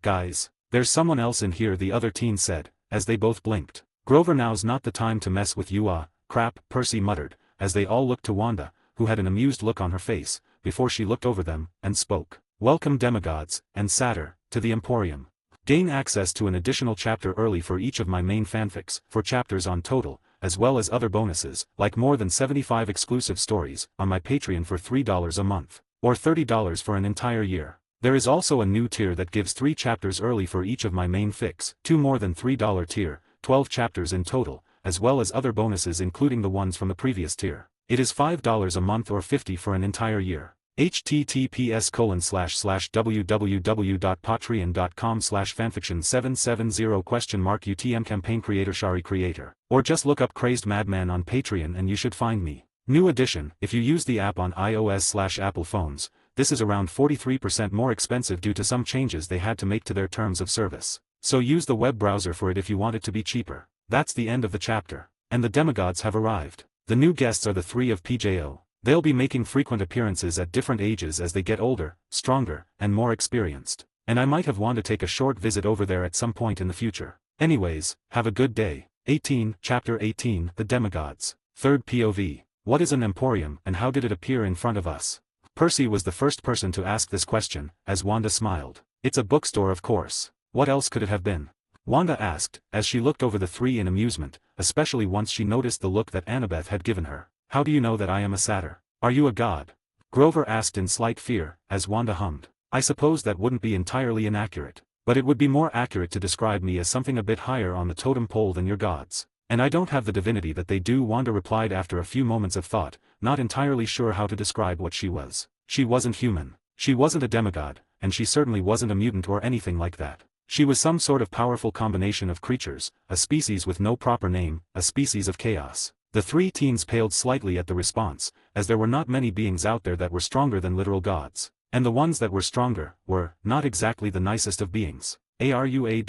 Guys, there's someone else in here, the other teen said, as they both blinked. Grover, now's not the time to mess with you, crap, Percy muttered, as they all looked to Wanda, who had an amused look on her face, before she looked over them, and spoke. Welcome demigods, and Satyr, to the Emporium. Gain access to an additional chapter early for each of my main fanfics, 4 chapters on total, as well as other bonuses, like more than 75 exclusive stories, on my Patreon for $3 a month, or $30 for an entire year. There is also a new tier that gives 3 chapters early for each of my main fics, 2 more than $3 tier, 12 chapters in total, as well as other bonuses including the ones from the previous tier. It is $5 a month or $50 for an entire year. https://www.patreon.com/fanfiction770 UTM campaign creator Shari or just look up Crazed Madman on Patreon and you should find me. New edition, if you use the app on iOS/Apple phones, this is around 43% more expensive due to some changes they had to make to their terms of service. So use the web browser for it if you want it to be cheaper. That's the end of the chapter. And the demigods have arrived. The new guests are the 3 of PJO. They'll be making frequent appearances at different ages as they get older, stronger, and more experienced. And I might have wanted to take a short visit over there at some point in the future. Anyways, have a good day. 18, Chapter 18, The Demigods. 3rd POV. What is an emporium and how did it appear in front of us? Percy was the first person to ask this question, as Wanda smiled. It's a bookstore, of course. What else could it have been? Wanda asked, as she looked over the 3 in amusement, especially once she noticed the look that Annabeth had given her. How do you know that I am a satyr? Are you a god? Grover asked in slight fear, as Wanda hummed. I suppose that wouldn't be entirely inaccurate. But it would be more accurate to describe me as something a bit higher on the totem pole than your gods. And I don't have the divinity that they do, Wanda replied after a few moments of thought, not entirely sure how to describe what she was. She wasn't human. She wasn't a demigod, and she certainly wasn't a mutant or anything like that. She was some sort of powerful combination of creatures, a species with no proper name, a species of chaos. The 3 teens paled slightly at the response, as there were not many beings out there that were stronger than literal gods. And the ones that were stronger, were, not exactly the nicest of beings. Are you a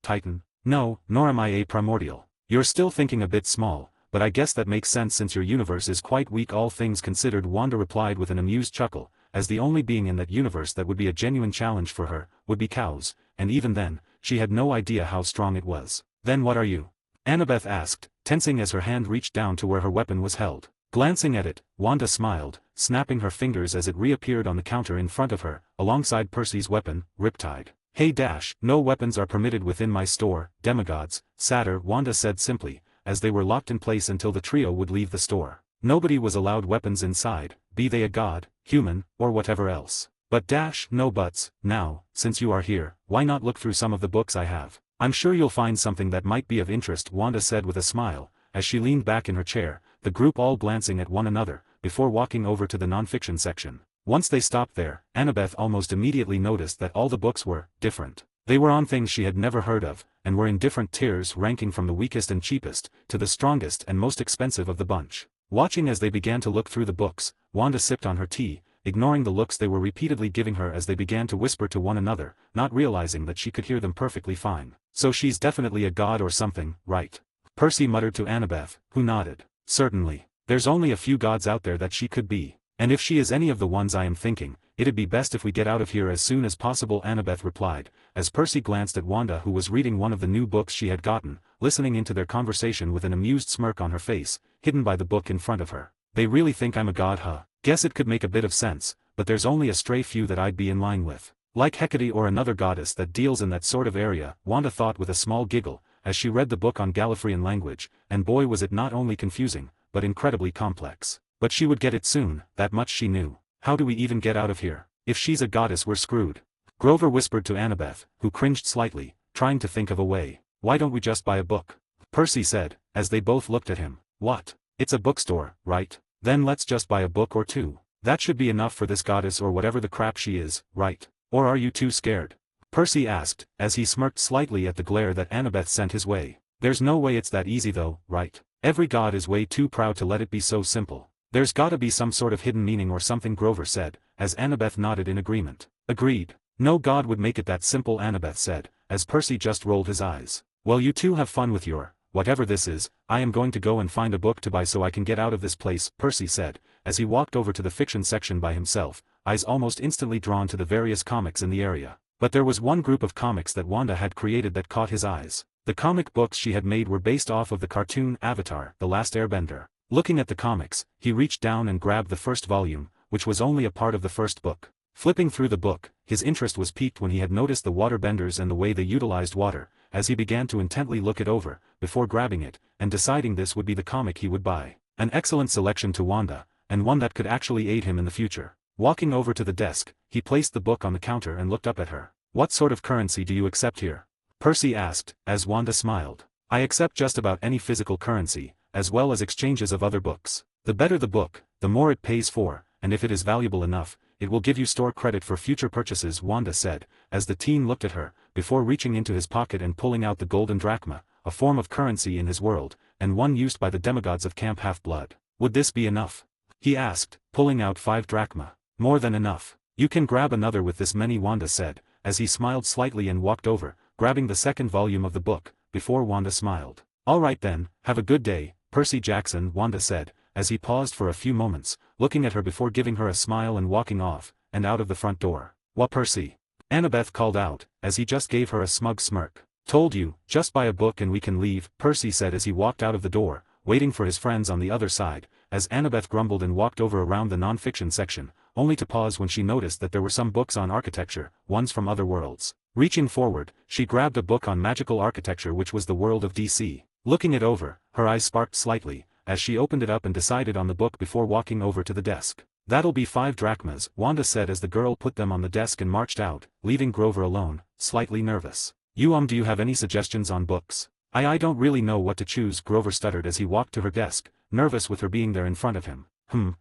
Titan? No, nor am I a primordial. You're still thinking a bit small, but I guess that makes sense since your universe is quite weak all things considered, Wanda replied with an amused chuckle, as the only being in that universe that would be a genuine challenge for her, would be cows, and even then, she had no idea how strong it was. Then what are you? Annabeth asked, tensing as her hand reached down to where her weapon was held. Glancing at it, Wanda smiled, snapping her fingers as it reappeared on the counter in front of her, alongside Percy's weapon, Riptide. Hey no weapons are permitted within my store, demigods, satyr, Wanda said simply, as they were locked in place until the trio would leave the store. Nobody was allowed weapons inside, be they a god, human, or whatever else. But no buts. Now, since you are here, why not look through some of the books I have? I'm sure you'll find something that might be of interest, Wanda said with a smile, as she leaned back in her chair, the group all glancing at one another, before walking over to the nonfiction section. Once they stopped there, Annabeth almost immediately noticed that all the books were different. They were on things she had never heard of, and were in different tiers ranking from the weakest and cheapest, to the strongest and most expensive of the bunch. Watching as they began to look through the books, Wanda sipped on her tea, ignoring the looks they were repeatedly giving her as they began to whisper to one another, not realizing that she could hear them perfectly fine. So she's definitely a god or something, right? Percy muttered to Annabeth, who nodded. Certainly. There's only a few gods out there that she could be. And if she is any of the ones I am thinking, it'd be best if we get out of here as soon as possible, Annabeth replied, as Percy glanced at Wanda, who was reading one of the new books she had gotten, listening into their conversation with an amused smirk on her face, hidden by the book in front of her. They really think I'm a god, huh? Guess it could make a bit of sense, but there's only a stray few that I'd be in line with. Like Hecate or another goddess that deals in that sort of area, Wanda thought with a small giggle, as she read the book on Gallifreyan language, and boy was it not only confusing, but incredibly complex. But she would get it soon, that much she knew. How do we even get out of here? If she's a goddess, we're screwed. Grover whispered to Annabeth, who cringed slightly, trying to think of a way. Why don't we just buy a book? Percy said, as they both looked at him. What? It's a bookstore, right? Then let's just buy a book or two. That should be enough for this goddess or whatever the crap she is, right? Or are you too scared? Percy asked, as he smirked slightly at the glare that Annabeth sent his way. There's no way it's that easy though, right? Every god is way too proud to let it be so simple. There's gotta be some sort of hidden meaning or something, Grover said, as Annabeth nodded in agreement. Agreed. No god would make it that simple, Annabeth said, as Percy just rolled his eyes. Well, you two have fun with your, whatever this is. I am going to go and find a book to buy so I can get out of this place, Percy said, as he walked over to the fiction section by himself, eyes almost instantly drawn to the various comics in the area. But there was one group of comics that Wanda had created that caught his eyes. The comic books she had made were based off of the cartoon Avatar, The Last Airbender. Looking at the comics, he reached down and grabbed the first volume, which was only a part of the first book. Flipping through the book, his interest was piqued when he had noticed the waterbenders and the way they utilized water, as he began to intently look it over, before grabbing it, and deciding this would be the comic he would buy. An excellent selection to Wanda, and one that could actually aid him in the future. Walking over to the desk, he placed the book on the counter and looked up at her. What sort of currency do you accept here? Percy asked, as Wanda smiled. I accept just about any physical currency, as well as exchanges of other books. The better the book, the more it pays for, and if it is valuable enough, it will give you store credit for future purchases, Wanda said, as the teen looked at her, before reaching into his pocket and pulling out the golden drachma, a form of currency in his world, and one used by the demigods of Camp Half-Blood. Would this be enough? He asked, pulling out 5 drachma. More than enough. You can grab another with this many, Wanda said, as he smiled slightly and walked over, grabbing the second volume of the book, before Wanda smiled. All right then, have a good day, Percy Jackson, Wanda said, as he paused for a few moments, looking at her before giving her a smile and walking off, and out of the front door. What, Percy? Annabeth called out, as he just gave her a smug smirk. Told you, just buy a book and we can leave, Percy said as he walked out of the door, waiting for his friends on the other side, as Annabeth grumbled and walked over around the non-fiction section, only to pause when she noticed that there were some books on architecture, ones from other worlds. Reaching forward, she grabbed a book on magical architecture which was the world of DC. Looking it over, her eyes sparked slightly, as she opened it up and decided on the book before walking over to the desk. That'll be 5 drachmas, Wanda said as the girl put them on the desk and marched out, leaving Grover alone, slightly nervous. Do you have any suggestions on books? I don't really know what to choose, Grover stuttered as he walked to her desk, nervous with her being there in front of him.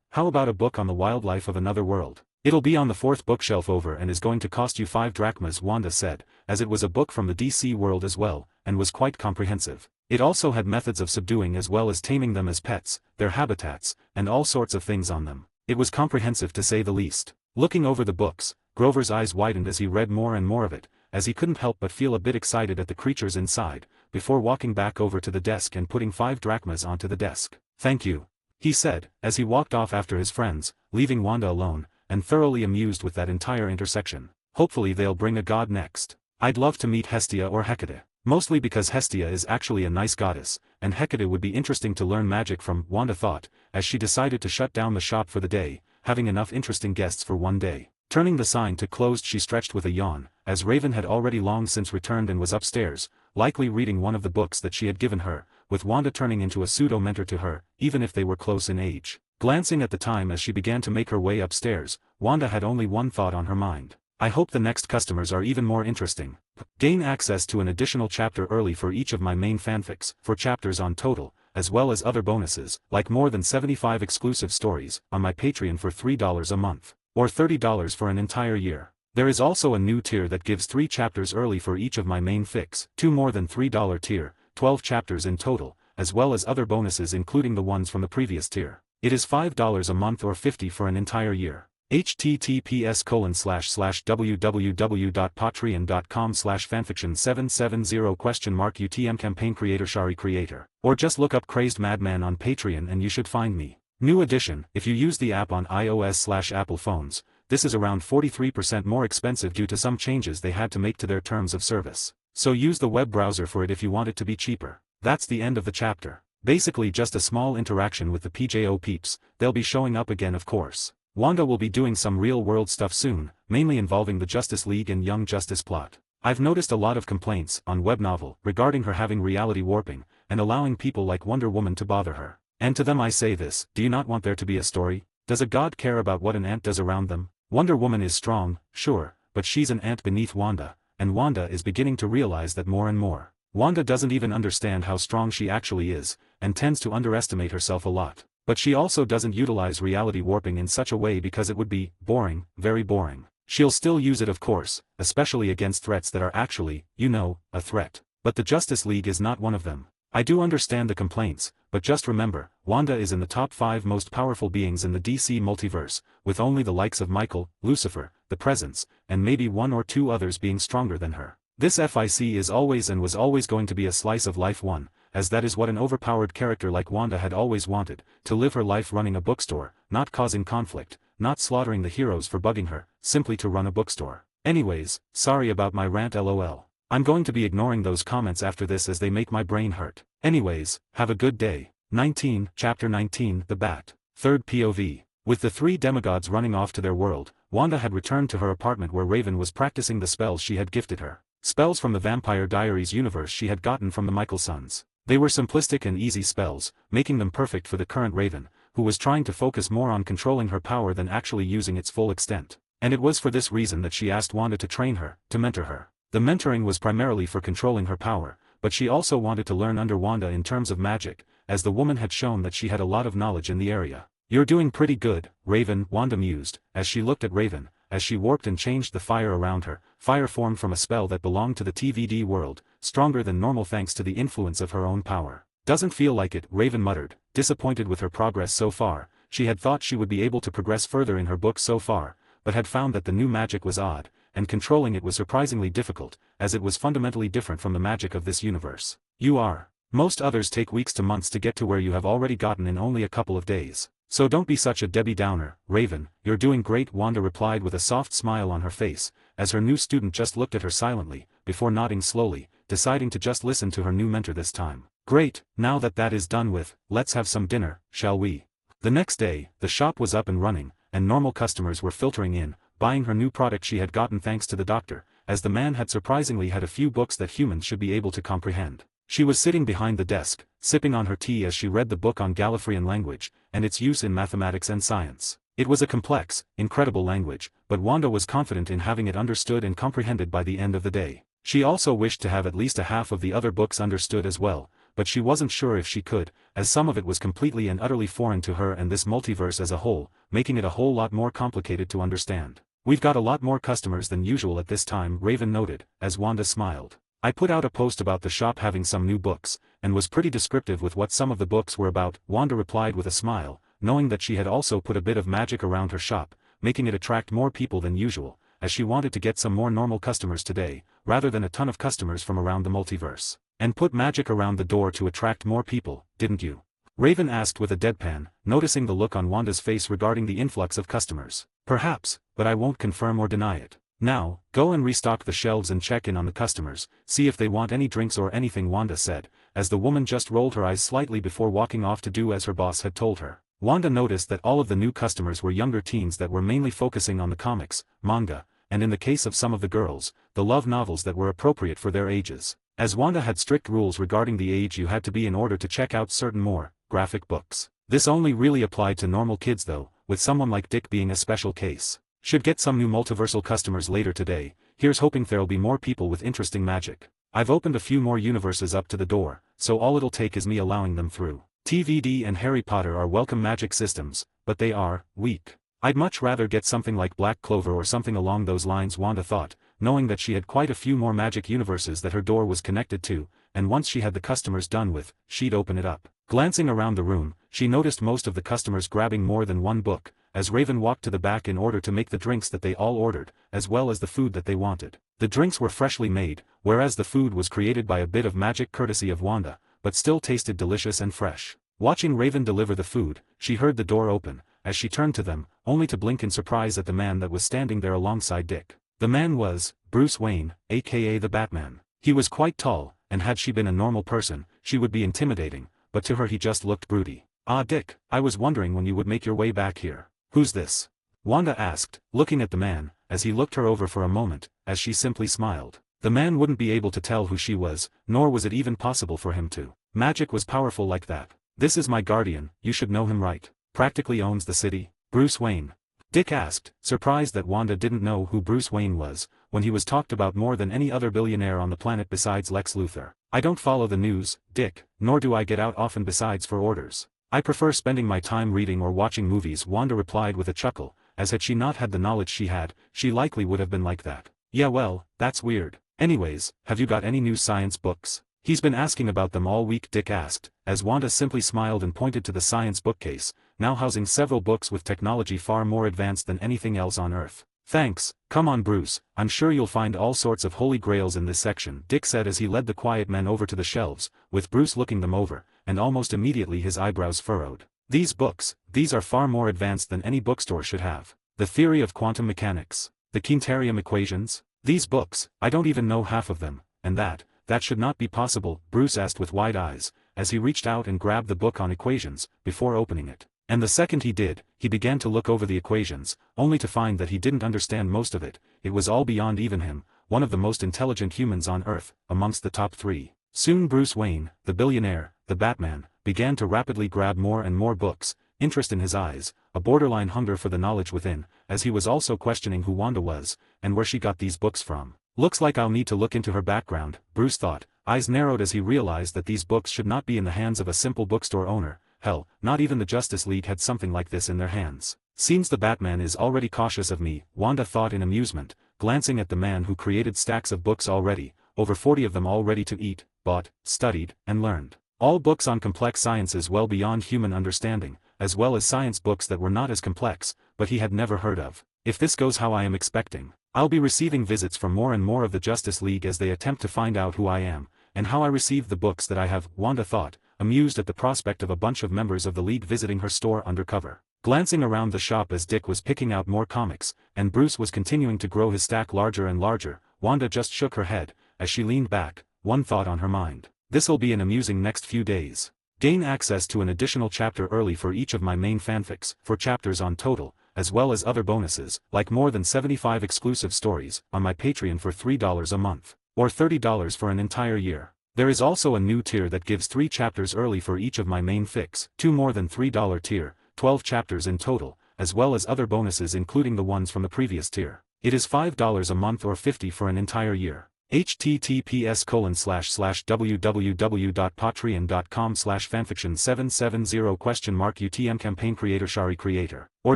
How about a book on the wildlife of another world? It'll be on the 4th bookshelf over and is going to cost you 5 drachmas, Wanda said, as it was a book from the DC world as well, and was quite comprehensive. It also had methods of subduing as well as taming them as pets, their habitats, and all sorts of things on them. It was comprehensive to say the least. Looking over the books, Grover's eyes widened as he read more and more of it, as he couldn't help but feel a bit excited at the creatures inside, before walking back over to the desk and putting 5 drachmas onto the desk. Thank you, he said, as he walked off after his friends, leaving Wanda alone, and thoroughly amused with that entire intersection. Hopefully they'll bring a god next. I'd love to meet Hestia or Hecate. Mostly because Hestia is actually a nice goddess, and Hecate would be interesting to learn magic from, Wanda thought, as she decided to shut down the shop for the day, having enough interesting guests for one day. Turning the sign to closed, she stretched with a yawn, as Raven had already long since returned and was upstairs, likely reading one of the books that she had given her, with Wanda turning into a pseudo-mentor to her, even if they were close in age. Glancing at the time as she began to make her way upstairs, Wanda had only one thought on her mind. I hope the next customers are even more interesting. Gain access to an additional chapter early for each of my main fanfics, 4 chapters on total, as well as other bonuses, like more than 75 exclusive stories, on my Patreon for $3 a month, or $30 for an entire year. There is also a new tier that gives 3 chapters early for each of my main fics, 2 more than $3 tier, 12 chapters in total, as well as other bonuses including the ones from the previous tier. It is $5 a month or $50 for an entire year. https://www.patreon.com/fanfiction770 UTM campaign creator Shari creator. Or just look up Crazed Madman on Patreon and you should find me. New edition, if you use the app on iOS/Apple phones, this is around 43% more expensive due to some changes they had to make to their terms of service. So use the web browser for it if you want it to be cheaper. That's the end of the chapter. Basically just a small interaction with the PJO peeps, they'll be showing up again of course. Wanda will be doing some real-world stuff soon, mainly involving the Justice League and Young Justice plot. I've noticed a lot of complaints on Webnovel regarding her having reality warping, and allowing people like Wonder Woman to bother her. And to them I say this, do you not want there to be a story? Does a god care about what an ant does around them? Wonder Woman is strong, sure, but she's an ant beneath Wanda, and Wanda is beginning to realize that more and more. Wanda doesn't even understand how strong she actually is, and tends to underestimate herself a lot. But she also doesn't utilize reality warping in such a way because it would be boring, very boring. She'll still use it of course, especially against threats that are actually, you know, a threat. But the Justice League is not one of them. I do understand the complaints, but just remember, Wanda is in the top 5 most powerful beings in the DC multiverse, with only the likes of Michael, Lucifer, the Presence, and maybe 1 or 2 others being stronger than her. This FIC is always and was always going to be a slice of life one, as that is what an overpowered character like Wanda had always wanted, to live her life running a bookstore, not causing conflict, not slaughtering the heroes for bugging her, simply to run a bookstore. Anyways, sorry about my rant lol. I'm going to be ignoring those comments after this as they make my brain hurt. Anyways, have a good day. 19, Chapter 19, The Bat. 3rd POV. With the 3 demigods running off to their world, Wanda had returned to her apartment where Raven was practicing the spells she had gifted her. Spells from the Vampire Diaries universe she had gotten from the Michael sons. They were simplistic and easy spells, making them perfect for the current Raven, who was trying to focus more on controlling her power than actually using its full extent. And it was for this reason that she asked Wanda to train her, to mentor her. The mentoring was primarily for controlling her power, but she also wanted to learn under Wanda in terms of magic, as the woman had shown that she had a lot of knowledge in the area. You're doing pretty good, Raven, Wanda mused, as she looked at Raven. As she warped and changed the fire around her, fire formed from a spell that belonged to the TVD world, stronger than normal thanks to the influence of her own power. Doesn't feel like it, Raven muttered, disappointed with her progress so far. She had thought she would be able to progress further in her book so far, but had found that the new magic was odd, and controlling it was surprisingly difficult, as it was fundamentally different from the magic of this universe. You are. Most others take weeks to months to get to where you have already gotten in only a couple of days. So don't be such a Debbie Downer, Raven, you're doing great, Wanda replied with a soft smile on her face, as her new student just looked at her silently, before nodding slowly, deciding to just listen to her new mentor this time. Great, now that that is done with, let's have some dinner, shall we? The next day, the shop was up and running, and normal customers were filtering in, buying her new product she had gotten thanks to the doctor, as the man had surprisingly had a few books that humans should be able to comprehend. She was sitting behind the desk, sipping on her tea as she read the book on Gallifreyan language, and its use in mathematics and science. It was a complex, incredible language, but Wanda was confident in having it understood and comprehended by the end of the day. She also wished to have at least a half of the other books understood as well, but she wasn't sure if she could, as some of it was completely and utterly foreign to her and this multiverse as a whole, making it a whole lot more complicated to understand. We've got a lot more customers than usual at this time, Raven noted, as Wanda smiled. I put out a post about the shop having some new books, and was pretty descriptive with what some of the books were about, Wanda replied with a smile, knowing that she had also put a bit of magic around her shop, making it attract more people than usual, as she wanted to get some more normal customers today, rather than a ton of customers from around the multiverse. And put magic around the door to attract more people, didn't you? Raven asked with a deadpan, noticing the look on Wanda's face regarding the influx of customers. Perhaps, but I won't confirm or deny it. Now, go and restock the shelves and check in on the customers, see if they want any drinks or anything, Wanda said, as the woman just rolled her eyes slightly before walking off to do as her boss had told her. Wanda noticed that all of the new customers were younger teens that were mainly focusing on the comics, manga, and in the case of some of the girls, the love novels that were appropriate for their ages. As Wanda had strict rules regarding the age you had to be in order to check out certain more graphic books. This only really applied to normal kids though, with someone like Dick being a special case. Should get some new multiversal customers later today, here's hoping there'll be more people with interesting magic. I've opened a few more universes up to the door, so all it'll take is me allowing them through. TVD and Harry Potter are welcome magic systems, but they are weak. I'd much rather get something like Black Clover or something along those lines, Wanda thought, knowing that she had quite a few more magic universes that her door was connected to, and once she had the customers done with, she'd open it up. Glancing around the room, she noticed most of the customers grabbing more than one book, as Raven walked to the back in order to make the drinks that they all ordered, as well as the food that they wanted. The drinks were freshly made, whereas the food was created by a bit of magic courtesy of Wanda, but still tasted delicious and fresh. Watching Raven deliver the food, she heard the door open, as she turned to them, only to blink in surprise at the man that was standing there alongside Dick. The man was Bruce Wayne, aka the Batman. He was quite tall, and had she been a normal person, she would be intimidating, but to her he just looked broody. "Ah, Dick, I was wondering when you would make your way back here." "Who's this?" Wanda asked, looking at the man, as he looked her over for a moment, as she simply smiled. The man wouldn't be able to tell who she was, nor was it even possible for him to. Magic was powerful like that. "This is my guardian, you should know him, right? Practically owns the city." "Bruce Wayne?" Dick asked, surprised that Wanda didn't know who Bruce Wayne was, when he was talked about more than any other billionaire on the planet besides Lex Luthor. "I don't follow the news, Dick, nor do I get out often besides for orders. I prefer spending my time reading or watching movies," Wanda replied with a chuckle, as had she not had the knowledge she had, she likely would have been like that. "Yeah, well, that's weird. Anyways, have you got any new science books?" "He's been asking about them all week," Dick asked, as Wanda simply smiled and pointed to the science bookcase, now housing several books with technology far more advanced than anything else on Earth. "Thanks, come on Bruce, I'm sure you'll find all sorts of holy grails in this section," Dick said as he led the quiet men over to the shelves, with Bruce looking them over, and almost immediately his eyebrows furrowed. "These books, these are far more advanced than any bookstore should have. The theory of quantum mechanics, the quintarium equations, these books, I don't even know half of them, and that should not be possible," Bruce asked with wide eyes, as he reached out and grabbed the book on equations, before opening it. And the second he did, he began to look over the equations, only to find that he didn't understand most of it. It was all beyond even him, one of the most intelligent humans on Earth, amongst the top 3. Soon Bruce Wayne, the billionaire, the Batman, began to rapidly grab more and more books, interest in his eyes, a borderline hunger for the knowledge within, as he was also questioning who Wanda was, and where she got these books from. "Looks like I'll need to look into her background," Bruce thought, eyes narrowed as he realized that these books should not be in the hands of a simple bookstore owner. Hell, not even the Justice League had something like this in their hands. "Seems the Batman is already cautious of me," Wanda thought in amusement, glancing at the man who created stacks of books already, over 40 of them all ready to eat, bought, studied, and learned. All books on complex sciences well beyond human understanding, as well as science books that were not as complex, but he had never heard of. "If this goes how I am expecting, I'll be receiving visits from more and more of the Justice League as they attempt to find out who I am, and how I received the books that I have," Wanda thought, amused at the prospect of a bunch of members of the League visiting her store undercover. Glancing around the shop as Dick was picking out more comics, and Bruce was continuing to grow his stack larger and larger, Wanda just shook her head, as she leaned back, one thought on her mind. "This'll be an amusing next few days. Gain access to an additional chapter early for each of my main fanfics, 4 chapters on total, as well as other bonuses, like more than 75 exclusive stories, on my Patreon for $3 a month, or $30 for an entire year. There is also a new tier that gives 3 chapters early for each of my main fics, 2 more than $3 tier, 12 chapters in total, as well as other bonuses including the ones from the previous tier. It is $5 a month or $50 for an entire year. https://www.patreon.com/fanfiction770 UTM campaign creator Shari creator. Or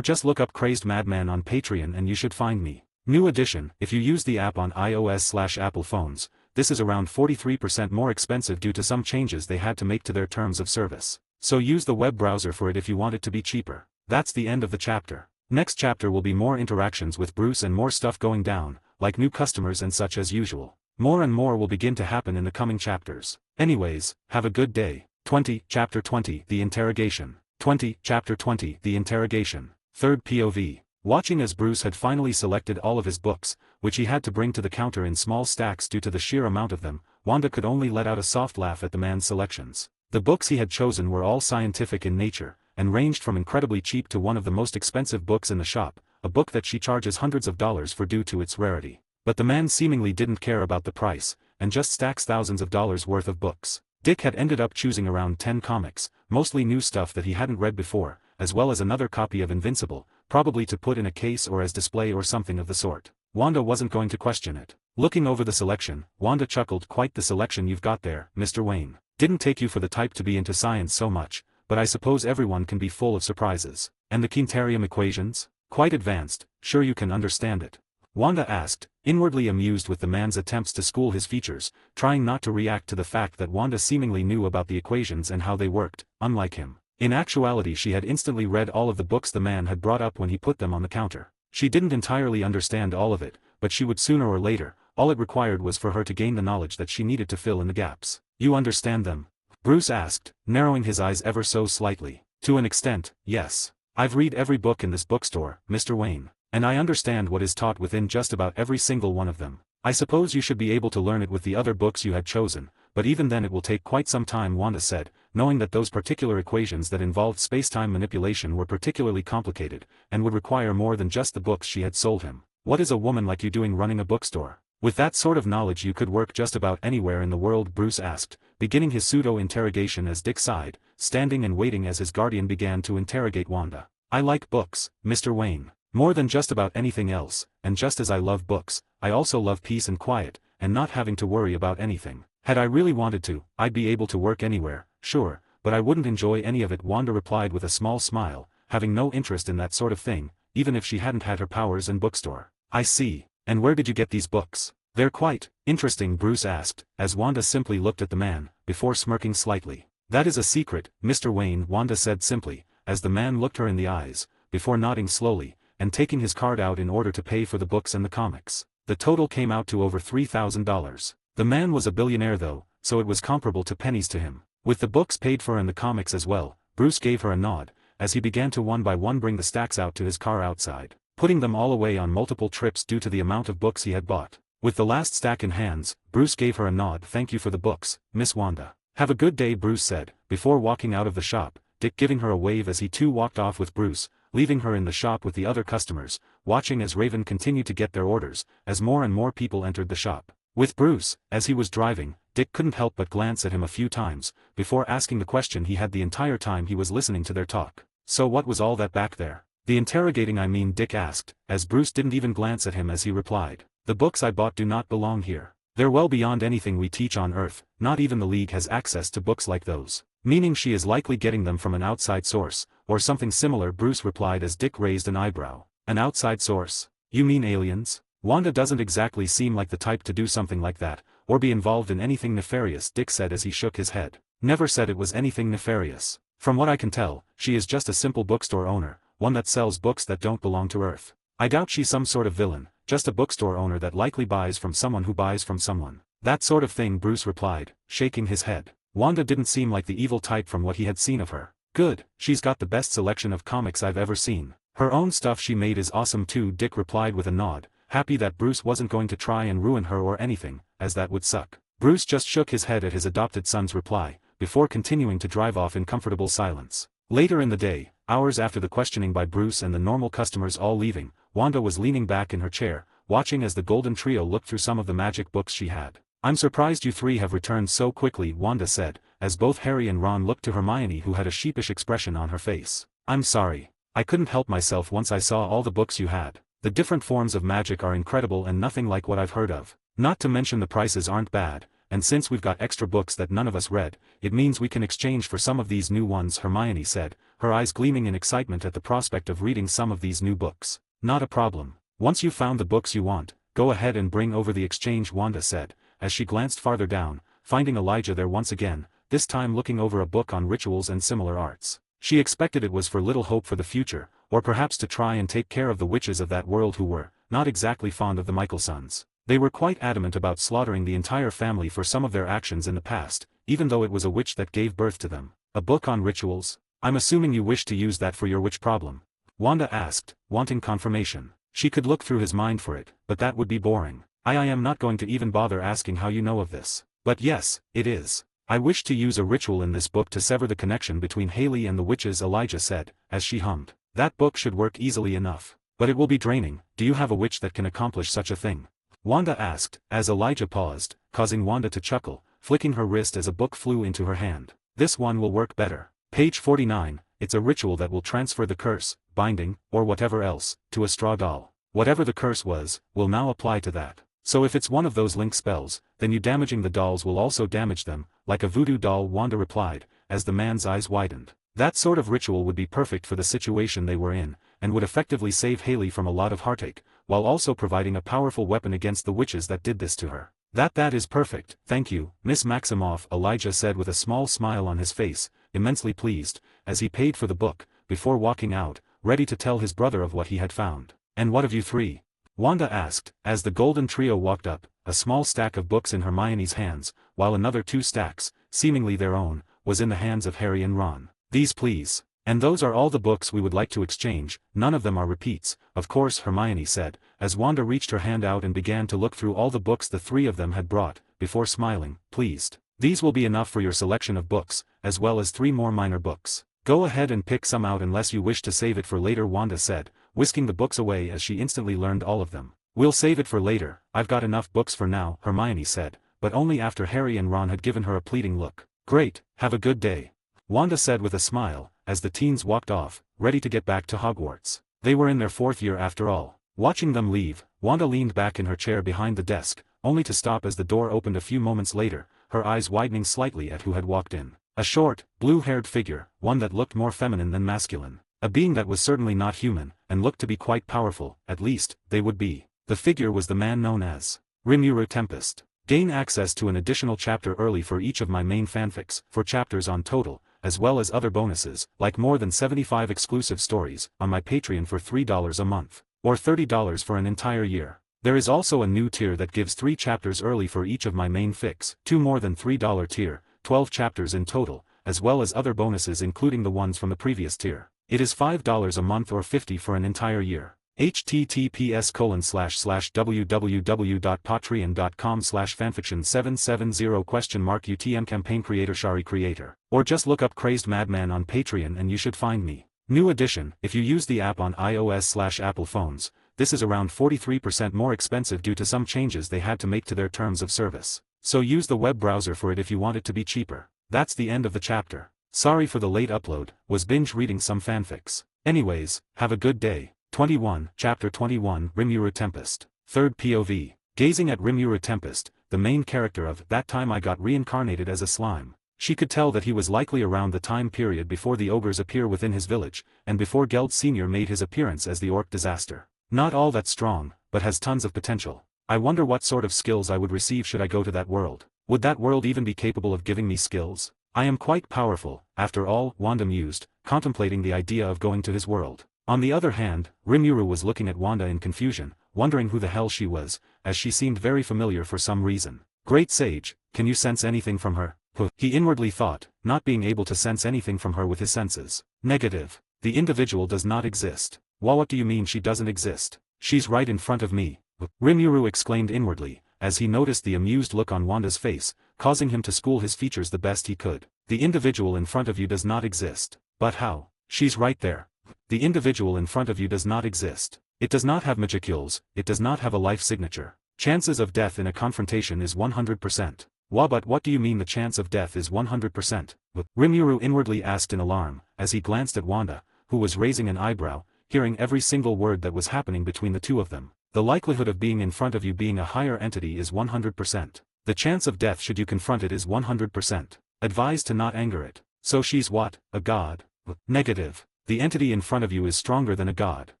just look up Crazed Madman on Patreon and you should find me. New edition, if you use the app on iOS/Apple phones, this is around 43% more expensive due to some changes they had to make to their terms of service. So use the web browser for it if you want it to be cheaper. That's the end of the chapter. Next chapter will be more interactions with Bruce and more stuff going down, like new customers and such as usual. More and more will begin to happen in the coming chapters. Anyways, have a good day. 20, Chapter 20, The Interrogation. 20, Chapter 20, The Interrogation. Third POV. Watching as Bruce had finally selected all of his books, which he had to bring to the counter in small stacks due to the sheer amount of them, Wanda could only let out a soft laugh at the man's selections. The books he had chosen were all scientific in nature, and ranged from incredibly cheap to one of the most expensive books in the shop, a book that she charges hundreds of dollars for due to its rarity. But the man seemingly didn't care about the price, and just stacks thousands of dollars worth of books. Dick had ended up choosing around 10 comics, mostly new stuff that he hadn't read before, as well as another copy of Invincible, probably to put in a case or as display or something of the sort. Wanda wasn't going to question it. Looking over the selection, Wanda chuckled. "Quite the selection you've got there, Mr. Wayne. Didn't take you for the type to be into science so much, but I suppose everyone can be full of surprises. And the quintarium equations? Quite advanced, sure you can understand it?" Wanda asked, inwardly amused with the man's attempts to school his features, trying not to react to the fact that Wanda seemingly knew about the equations and how they worked, unlike him. In actuality, she had instantly read all of the books the man had brought up when he put them on the counter. She didn't entirely understand all of it, but she would sooner or later. All it required was for her to gain the knowledge that she needed to fill in the gaps. "You understand them?" Bruce asked, narrowing his eyes ever so slightly. "To an extent, yes. I've read every book in this bookstore, Mr. Wayne. And I understand what is taught within just about every single one of them. I suppose you should be able to learn it with the other books you had chosen, but even then it will take quite some time," Wanda said, knowing that those particular equations that involved space-time manipulation were particularly complicated, and would require more than just the books she had sold him. "What is a woman like you doing running a bookstore? With that sort of knowledge you could work just about anywhere in the world," Bruce asked, beginning his pseudo-interrogation as Dick sighed, standing and waiting as his guardian began to interrogate Wanda. "I like books, Mr. Wayne. More than just about anything else, and just as I love books, I also love peace and quiet, and not having to worry about anything. Had I really wanted to, I'd be able to work anywhere, sure, but I wouldn't enjoy any of it," Wanda replied with a small smile, having no interest in that sort of thing, even if she hadn't had her powers and bookstore. "I see. And where did you get these books?" "They're quite interesting," Bruce asked, as Wanda simply looked at the man, before smirking slightly. "That is a secret, Mr. Wayne," Wanda said simply, as the man looked her in the eyes, before nodding slowly, and taking his card out in order to pay for the books and the comics. The total came out to over $3,000. The man was a billionaire though, so it was comparable to pennies to him. With the books paid for and the comics as well, Bruce gave her a nod, as he began to one by one bring the stacks out to his car outside, putting them all away on multiple trips due to the amount of books he had bought. With the last stack in hands, Bruce gave her a nod. "Thank you for the books, Miss Wanda." "Have a good day," Bruce said, before walking out of the shop, Dick giving her a wave as he too walked off with Bruce, leaving her in the shop with the other customers, watching as Raven continued to get their orders, as more and more people entered the shop. With Bruce, as he was driving, Dick couldn't help but glance at him a few times, before asking the question he had the entire time he was listening to their talk. "So what was all that back there?" "The interrogating I mean," Dick asked, as Bruce didn't even glance at him as he replied. "The books I bought do not belong here. They're well beyond anything we teach on Earth, not even the League has access to books like those." "Meaning she is likely getting them from an outside source, or something similar," Bruce replied as Dick raised an eyebrow. "An outside source? You mean aliens?" "Wanda doesn't exactly seem like the type to do something like that, or be involved in anything nefarious," Dick said as he shook his head. "Never said it was anything nefarious. From what I can tell, she is just a simple bookstore owner, one that sells books that don't belong to Earth. I doubt she's some sort of villain, just a bookstore owner that likely buys from someone who buys from someone." "That sort of thing," Bruce replied, shaking his head. Wanda didn't seem like the evil type from what he had seen of her. "Good, she's got the best selection of comics I've ever seen. Her own stuff she made is awesome too," Dick replied with a nod, happy that Bruce wasn't going to try and ruin her or anything, as that would suck. Bruce just shook his head at his adopted son's reply, before continuing to drive off in comfortable silence. Later in the day, hours after the questioning by Bruce and the normal customers all leaving, Wanda was leaning back in her chair, watching as the Golden Trio looked through some of the magic books she had. "I'm surprised you three have returned so quickly," Wanda said, as both Harry and Ron looked to Hermione, who had a sheepish expression on her face. "I'm sorry. I couldn't help myself once I saw all the books you had. The different forms of magic are incredible and nothing like what I've heard of. Not to mention the prices aren't bad, and since we've got extra books that none of us read, it means we can exchange for some of these new ones," Hermione said, her eyes gleaming in excitement at the prospect of reading some of these new books. "Not a problem. Once you've found the books you want, go ahead and bring over the exchange," Wanda said, as she glanced farther down, finding Elijah there once again, this time looking over a book on rituals and similar arts. She expected it was for Little Hope for the future, or perhaps to try and take care of the witches of that world who were not exactly fond of the Michaelsons. They were quite adamant about slaughtering the entire family for some of their actions in the past, even though it was a witch that gave birth to them. "A book on rituals? I'm assuming you wish to use that for your witch problem?" Wanda asked, wanting confirmation. She could look through his mind for it, but that would be boring. I am not going to even bother asking how you know of this. But yes, it is. I wish to use a ritual in this book to sever the connection between Haley and the witches, Elijah said, as she hummed. "That book should work easily enough. But it will be draining. Do you have a witch that can accomplish such a thing?" Wanda asked, as Elijah paused, causing Wanda to chuckle, flicking her wrist as a book flew into her hand. This one will work better. Page 49, it's a ritual that will transfer the curse, binding, or whatever else, to a straw doll. Whatever the curse was, will now apply to that. So if it's one of those link spells, then you damaging the dolls will also damage them, like a voodoo doll, Wanda replied, as the man's eyes widened. That sort of ritual would be perfect for the situation they were in, and would effectively save Haley from a lot of heartache, while also providing a powerful weapon against the witches that did this to her. That is perfect, thank you, Miss Maximoff, Elijah said with a small smile on his face, immensely pleased, as he paid for the book, before walking out, ready to tell his brother of what he had found. And what of you three? Wanda asked, as the golden trio walked up, a small stack of books in Hermione's hands, while another 2 stacks, seemingly their own, was in the hands of Harry and Ron. These please. And those are all the books we would like to exchange, none of them are repeats, of course, Hermione said, as Wanda reached her hand out and began to look through all the books the 3 of them had brought, before smiling, pleased. These will be enough for your selection of books, as well as 3 more minor books. Go ahead and pick some out unless you wish to save it for later, Wanda said, whisking the books away as she instantly learned all of them. We'll save it for later, I've got enough books for now, Hermione said, but only after Harry and Ron had given her a pleading look. Great, have a good day, Wanda said with a smile, as the teens walked off, ready to get back to Hogwarts. They were in their 4th year after all. Watching them leave, Wanda leaned back in her chair behind the desk, only to stop as the door opened a few moments later, her eyes widening slightly at who had walked in. A short, blue-haired figure, one that looked more feminine than masculine. A being that was certainly not human, and looked to be quite powerful, at least, they would be. The figure was the man known as Rimuru Tempest. Gain access to an additional chapter early for each of my main fanfics, 4 chapters on total, as well as other bonuses, like more than 75 exclusive stories, on my Patreon for $3 a month, or $30 for an entire year. There is also a new tier that gives 3 chapters early for each of my main fics, 2 more than $3 tier, 12 chapters in total, as well as other bonuses including the ones from the previous tier. It is $5 a month or $50 for an entire year. https://www.patreon.com/fanfiction770 UTM campaign Shari creator. Or just look up Crazed Madman on Patreon and you should find me. New edition, if you use the app on iOS/Apple phones, this is around 43% more expensive due to some changes they had to make to their terms of service. So use the web browser for it if you want it to be cheaper. That's the end of the chapter. Sorry for the late upload, was binge reading some fanfics. Anyways, have a good day. 21, Chapter 21, Rimuru Tempest. 3rd POV. Gazing at Rimuru Tempest, the main character of That Time I Got Reincarnated as a Slime. She could tell that he was likely around the time period before the ogres appear within his village, and before Geld Sr. made his appearance as the orc disaster. Not all that strong, but has tons of potential. I wonder what sort of skills I would receive should I go to that world. Would that world even be capable of giving me skills? I am quite powerful, after all, Wanda mused, contemplating the idea of going to his world. On the other hand, Rimuru was looking at Wanda in confusion, wondering who the hell she was, as she seemed very familiar for some reason. Great Sage, can you sense anything from her? He inwardly thought, not being able to sense anything from her with his senses. Negative. The individual does not exist. Well, what do you mean she doesn't exist? She's right in front of me. Rimuru exclaimed inwardly, as he noticed the amused look on Wanda's face, causing him to school his features the best he could. The individual in front of you does not exist. But how? She's right there. The individual in front of you does not exist. It does not have magicules, it does not have a life signature. Chances of death in a confrontation is 100%. But what do you mean the chance of death is 100%? Rimuru inwardly asked in alarm, as he glanced at Wanda, who was raising an eyebrow, hearing every single word that was happening between the two of them. The likelihood of being in front of you being a higher entity is 100%. The chance of death should you confront it is 100%. Advised to not anger it. So she's what, a god? Negative. The entity in front of you is stronger than a god.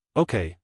Okay,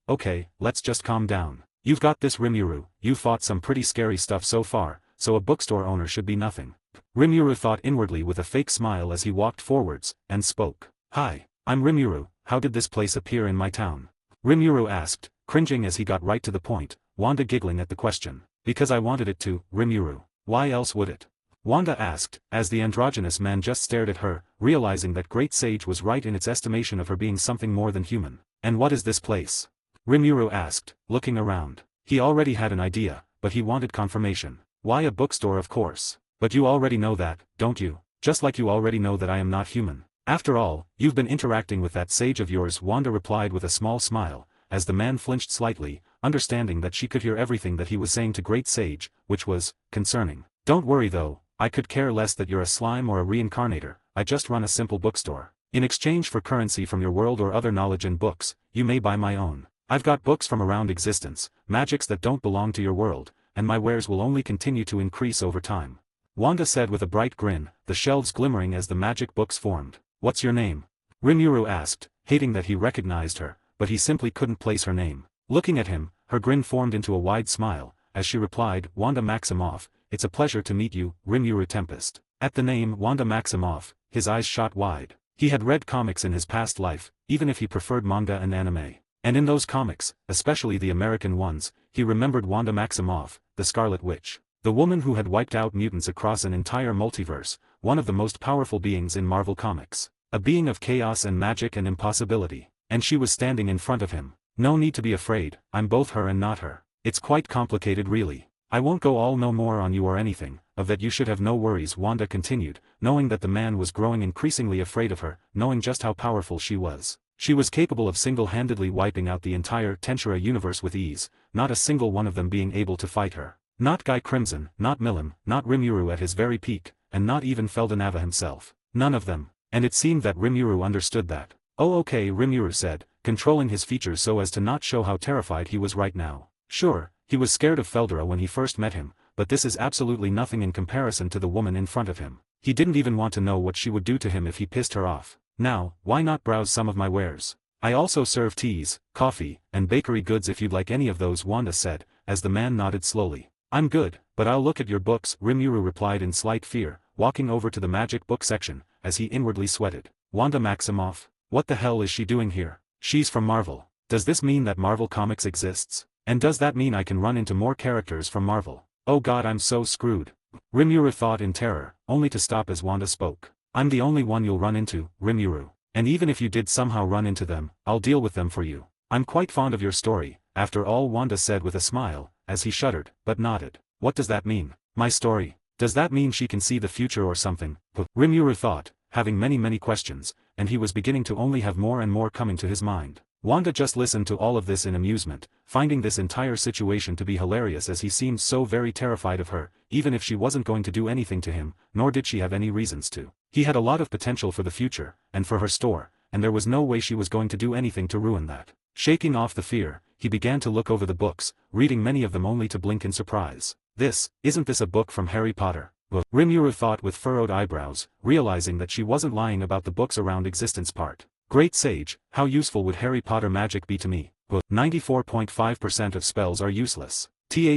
let's just calm down. You've got this, Rimuru, you've fought some pretty scary stuff so far, so a bookstore owner should be nothing. Rimuru thought inwardly with a fake smile as he walked forwards, and spoke. Hi, I'm Rimuru, how did this place appear in my town? Rimuru asked, cringing as he got right to the point, Wanda giggling at the question. Because I wanted it to, Rimuru. Why else would it? Wanda asked, as the androgynous man just stared at her, realizing that Great Sage was right in its estimation of her being something more than human. And what is this place? Rimuru asked, looking around. He already had an idea, but he wanted confirmation. Why, a bookstore, of course. But you already know that, don't you? Just like you already know that I am not human. After all, you've been interacting with that sage of yours, Wanda replied with a small smile, as the man flinched slightly, understanding that she could hear everything that he was saying to Great Sage, which was concerning. Don't worry though, I could care less that you're a slime or a reincarnator, I just run a simple bookstore. In exchange for currency from your world or other knowledge and books, you may buy my own. I've got books from around existence, magics that don't belong to your world, and my wares will only continue to increase over time. Wanda said with a bright grin, the shelves glimmering as the magic books formed. What's your name? Rimuru asked, hating that he recognized her, but he simply couldn't place her name. Looking at him, her grin formed into a wide smile, as she replied, Wanda Maximoff, it's a pleasure to meet you, Rimuru Tempest. At the name Wanda Maximoff, his eyes shot wide. He had read comics in his past life, even if he preferred manga and anime. And in those comics, especially the American ones, he remembered Wanda Maximoff, the Scarlet Witch. The woman who had wiped out mutants across an entire multiverse, one of the most powerful beings in Marvel Comics. A being of chaos and magic and impossibility. And she was standing in front of him. No need to be afraid, I'm both her and not her. It's quite complicated really. I won't go all no more on you or anything, of that you should have no worries, Wanda continued, knowing that the man was growing increasingly afraid of her, knowing just how powerful she was. She was capable of single-handedly wiping out the entire Tensura universe with ease, not a single one of them being able to fight her. Not Guy Crimson, not Milim, not Rimuru at his very peak, and not even Feldenava himself. None of them. And it seemed that Rimuru understood that. Oh okay, Rimuru said, controlling his features so as to not show how terrified he was right now. Sure, he was scared of Feldera when he first met him, but this is absolutely nothing in comparison to the woman in front of him. He didn't even want to know what she would do to him if he pissed her off. Now, why not browse some of my wares? I also serve teas, coffee, and bakery goods if you'd like any of those, Wanda said, as the man nodded slowly. I'm good, but I'll look at your books, Rimuru replied in slight fear, walking over to the magic book section, as he inwardly sweated. Wanda Maximoff? What the hell is she doing here? She's from Marvel. Does this mean that Marvel Comics exists? And does that mean I can run into more characters from Marvel? Oh god, I'm so screwed. Rimuru thought in terror, only to stop as Wanda spoke. I'm the only one you'll run into, Rimuru. And even if you did somehow run into them, I'll deal with them for you. I'm quite fond of your story, after all, Wanda said with a smile, as he shuddered, but nodded. What does that mean? My story? Does that mean she can see the future or something? Rimuru thought, having many questions, and he was beginning to only have more and more coming to his mind. Wanda just listened to all of this in amusement, finding this entire situation to be hilarious as he seemed so very terrified of her, even if she wasn't going to do anything to him, nor did she have any reasons to. He had a lot of potential for the future, and for her store, and there was no way she was going to do anything to ruin that. Shaking off the fear, he began to look over the books, reading many of them only to blink in surprise. Isn't this a book from Harry Potter? Rimuru thought with furrowed eyebrows, realizing that she wasn't lying about the books around existence part. Great sage, how useful would Harry Potter magic be to me? 94.5% of spells are useless.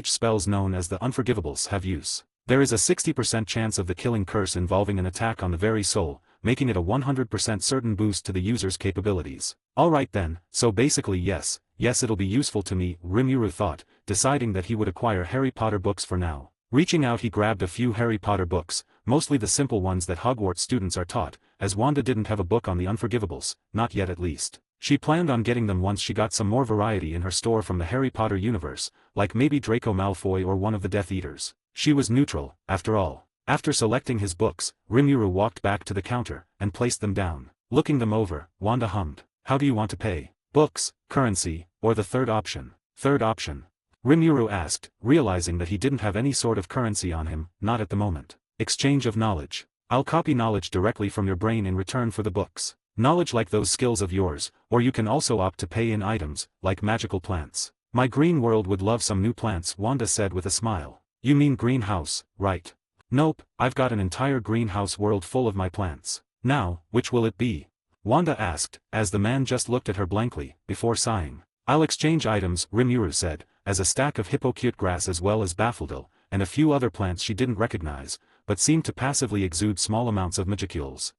Spells known as the Unforgivables have use. There is a 60% chance of the killing curse involving an attack on the very soul, making it a 100% certain boost to the user's capabilities. Alright then, so basically yes it'll be useful to me, Rimuru thought, deciding that he would acquire Harry Potter books for now. Reaching out he grabbed a few Harry Potter books, mostly the simple ones that Hogwarts students are taught, as Wanda didn't have a book on the Unforgivables, not yet at least. She planned on getting them once she got some more variety in her store from the Harry Potter universe, like maybe Draco Malfoy or one of the Death Eaters. She was neutral, after all. After selecting his books, Rimuru walked back to the counter, and placed them down. Looking them over, Wanda hummed. How do you want to pay? Books, currency, or the third option? Third option. Rimuru asked, realizing that he didn't have any sort of currency on him, not at the moment. Exchange of knowledge. I'll copy knowledge directly from your brain in return for the books. Knowledge like those skills of yours, or you can also opt to pay in items, like magical plants. My green world would love some new plants, Wanda said with a smile. You mean greenhouse, right? Nope, I've got an entire greenhouse world full of my plants. Now, which will it be? Wanda asked, as the man just looked at her blankly, before sighing. I'll exchange items, Rimuru said, as a stack of hippocute grass as well as baffledil, and a few other plants she didn't recognize, but seemed to passively exude small amounts of magicules.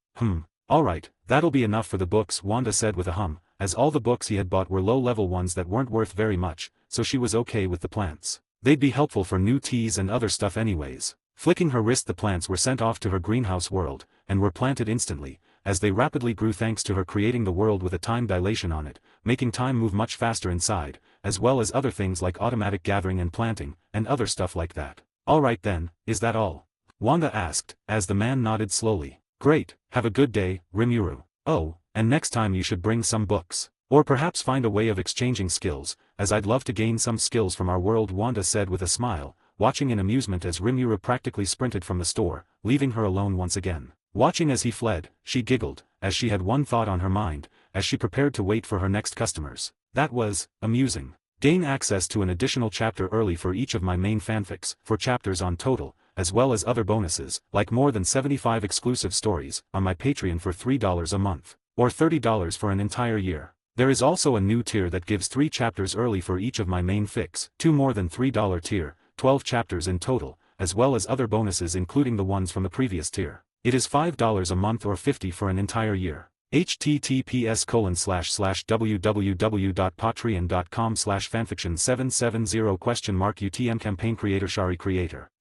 Alright, that'll be enough for the books, Wanda said with a hum, as all the books he had bought were low-level ones that weren't worth very much, so she was okay with the plants. They'd be helpful for new teas and other stuff anyways. Flicking her wrist, the plants were sent off to her greenhouse world, and were planted instantly, as they rapidly grew thanks to her creating the world with a time dilation on it, making time move much faster inside, as well as other things like automatic gathering and planting, and other stuff like that. Alright then, is that all? Wanda asked, as the man nodded slowly. Great, have a good day, Rimuru. Oh, and next time you should bring some books. Or perhaps find a way of exchanging skills, as I'd love to gain some skills from our world, Wanda said with a smile, watching in amusement as Rimuru practically sprinted from the store, leaving her alone once again. Watching as he fled, she giggled, as she had one thought on her mind, as she prepared to wait for her next customers. That was amusing. Gain access to an additional chapter early for each of my main fanfics, 4 chapters on total, as well as other bonuses, like more than 75 exclusive stories, on my Patreon for $3 a month, or $30 for an entire year. There is also a new tier that gives 3 chapters early for each of my main fics, 2 more than $3 tier, 12 chapters in total, as well as other bonuses including the ones from the previous tier. It is $5 a month or $50 for an entire year. https://www.patreon.com/fanfiction770 UTM campaign creator Shari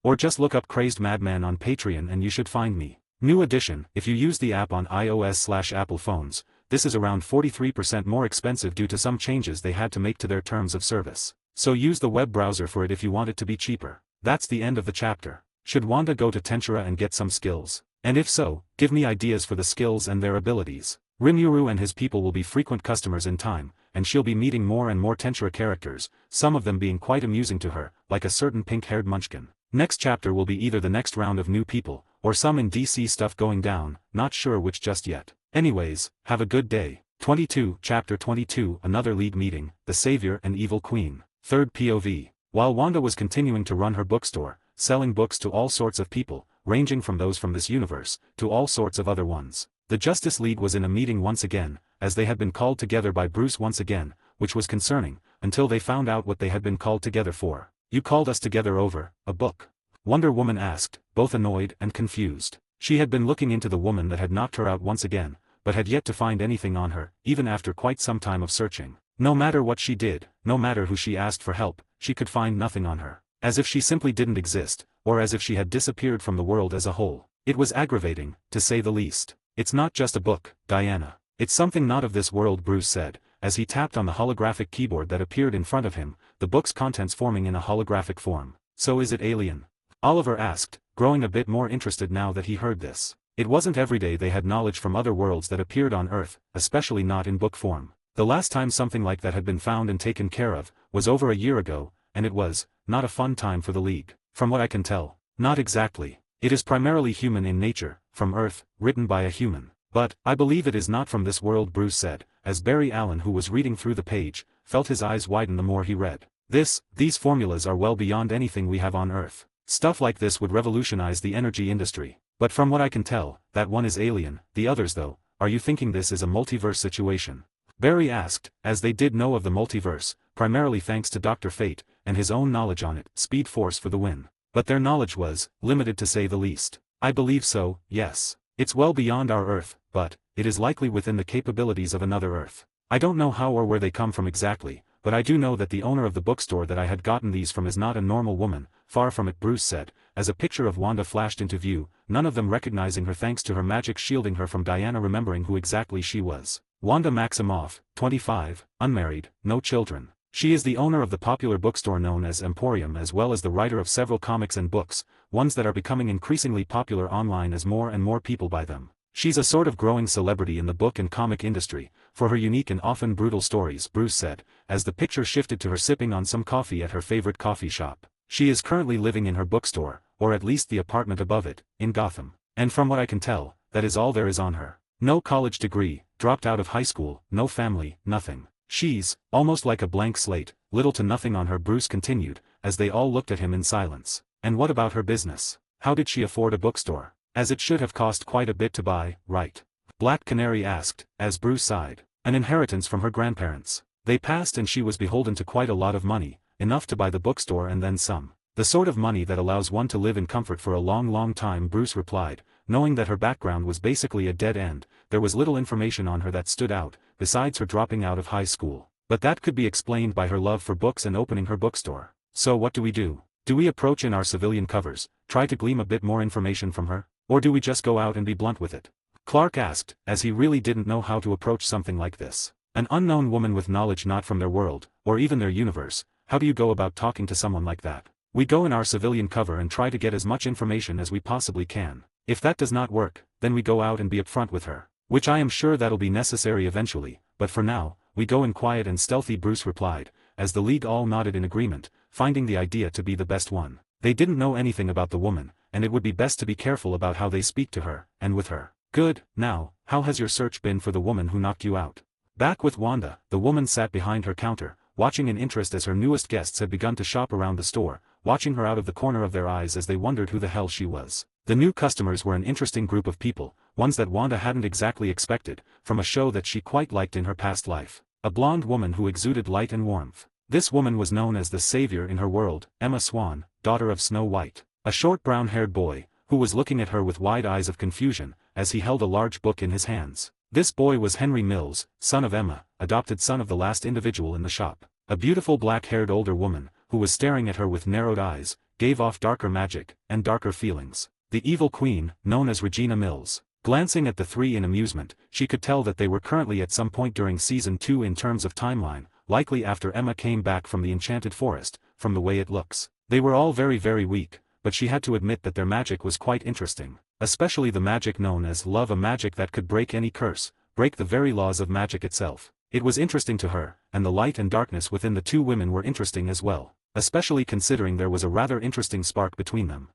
or just look up Crazed Madman on Patreon and you should find me. New addition: if you use the app on iOS/Apple phones, this is around 43% more expensive due to some changes they had to make to their terms of service. So use the web browser for it if you want it to be cheaper. That's the end of the chapter. Should Wanda go to Tensura and get some skills? And if so, give me ideas for the skills and their abilities. Rimuru and his people will be frequent customers in time, and she'll be meeting more and more Tensura characters, some of them being quite amusing to her, like a certain pink-haired munchkin. Next chapter will be either the next round of new people, or some in DC stuff going down, not sure which just yet. Anyways, have a good day. 22, Chapter 22, Another League Meeting, The Savior and Evil Queen. Third POV. While Wanda was continuing to run her bookstore, selling books to all sorts of people, ranging from those from this universe, to all sorts of other ones, the Justice League was in a meeting once again, as they had been called together by Bruce once again, which was concerning, until they found out what they had been called together for. "You called us together over a book?" Wonder Woman asked, both annoyed and confused. She had been looking into the woman that had knocked her out once again, but had yet to find anything on her, even after quite some time of searching. No matter what she did, no matter who she asked for help, she could find nothing on her. As if she simply didn't exist, or as if she had disappeared from the world as a whole. It was aggravating, to say the least. "It's not just a book, Diana. It's something not of this world," Bruce said, as he tapped on the holographic keyboard that appeared in front of him, the book's contents forming in a holographic form. "So is it alien?" Oliver asked, growing a bit more interested now that he heard this. It wasn't every day they had knowledge from other worlds that appeared on Earth, especially not in book form. The last time something like that had been found and taken care of, was over a year ago, and it was not a fun time for the League. From what I can tell, not exactly. It is primarily human in nature, from Earth, written by a human. "But, I believe it is not from this world," Bruce said, as Barry Allen, who was reading through the page, felt his eyes widen the more he read. These formulas are well beyond anything we have on Earth. Stuff like this would revolutionize the energy industry. But from what I can tell, that one is alien. The others though, are you thinking this is a multiverse situation?" Barry asked, as they did know of the multiverse, primarily thanks to Dr. Fate, and his own knowledge on it. Speed Force for the win. But their knowledge was limited to say the least. "I believe so, yes. It's well beyond our Earth, but it is likely within the capabilities of another Earth. I don't know how or where they come from exactly, but I do know that the owner of the bookstore that I had gotten these from is not a normal woman, far from it," Bruce said, as a picture of Wanda flashed into view, none of them recognizing her thanks to her magic shielding her from Diana remembering who exactly she was. Wanda Maximoff, 25, unmarried, no children. She is the owner of the popular bookstore known as Emporium, as well as the writer of several comics and books, ones that are becoming increasingly popular online as more and more people buy them. She's a sort of growing celebrity in the book and comic industry, for her unique and often brutal stories, Bruce said, as the picture shifted to her sipping on some coffee at her favorite coffee shop. She is currently living in her bookstore, or at least the apartment above it, in Gotham. And from what I can tell, that is all there is on her. No college degree, dropped out of high school, no family, nothing. She's almost like a blank slate, little to nothing on her, Bruce continued, as they all looked at him in silence. "And what about her business? How did she afford a bookstore? As it should have cost quite a bit to buy, right?" Black Canary asked, as Bruce sighed. "An inheritance from her grandparents. They passed and she was beholden to quite a lot of money, enough to buy the bookstore and then some. The sort of money that allows one to live in comfort for a long time," Bruce replied, knowing that her background was basically a dead end. There was little information on her that stood out, besides her dropping out of high school. But that could be explained by her love for books and opening her bookstore. "So what do we do? Do we approach in our civilian covers, try to glean a bit more information from her? Or do we just go out and be blunt with it?" Clark asked, as he really didn't know how to approach something like this. An unknown woman with knowledge not from their world, or even their universe, how do you go about talking to someone like that? "We go in our civilian cover and try to get as much information as we possibly can. If that does not work, then we go out and be upfront with her. Which I am sure that'll be necessary eventually, but for now, we go in quiet and stealthy," Bruce replied, as the League all nodded in agreement, finding the idea to be the best one. They didn't know anything about the woman, and it would be best to be careful about how they speak to her, and with her. Good, now, how has your search been for the woman who knocked you out? Back with Wanda, the woman sat behind her counter, watching in interest as her newest guests had begun to shop around the store, watching her out of the corner of their eyes as they wondered who the hell she was. The new customers were an interesting group of people, ones that Wanda hadn't exactly expected, from a show that she quite liked in her past life. A blonde woman who exuded light and warmth. This woman was known as the savior in her world, Emma Swan, daughter of Snow White. A short brown-haired boy, who was looking at her with wide eyes of confusion, as he held a large book in his hands. This boy was Henry Mills, son of Emma, adopted son of the last individual in the shop. A beautiful black-haired older woman, who was staring at her with narrowed eyes, gave off darker magic, and darker feelings. The evil queen, known as Regina Mills. Glancing at the three in amusement, she could tell that they were currently at some point during Season 2 in terms of timeline, likely after Emma came back from the Enchanted Forest, from the way it looks. They were all very weak, but she had to admit that their magic was quite interesting, especially the magic known as love, a magic that could break any curse, break the very laws of magic itself. It was interesting to her, and the light and darkness within the two women were interesting as well, especially considering there was a rather interesting spark between them.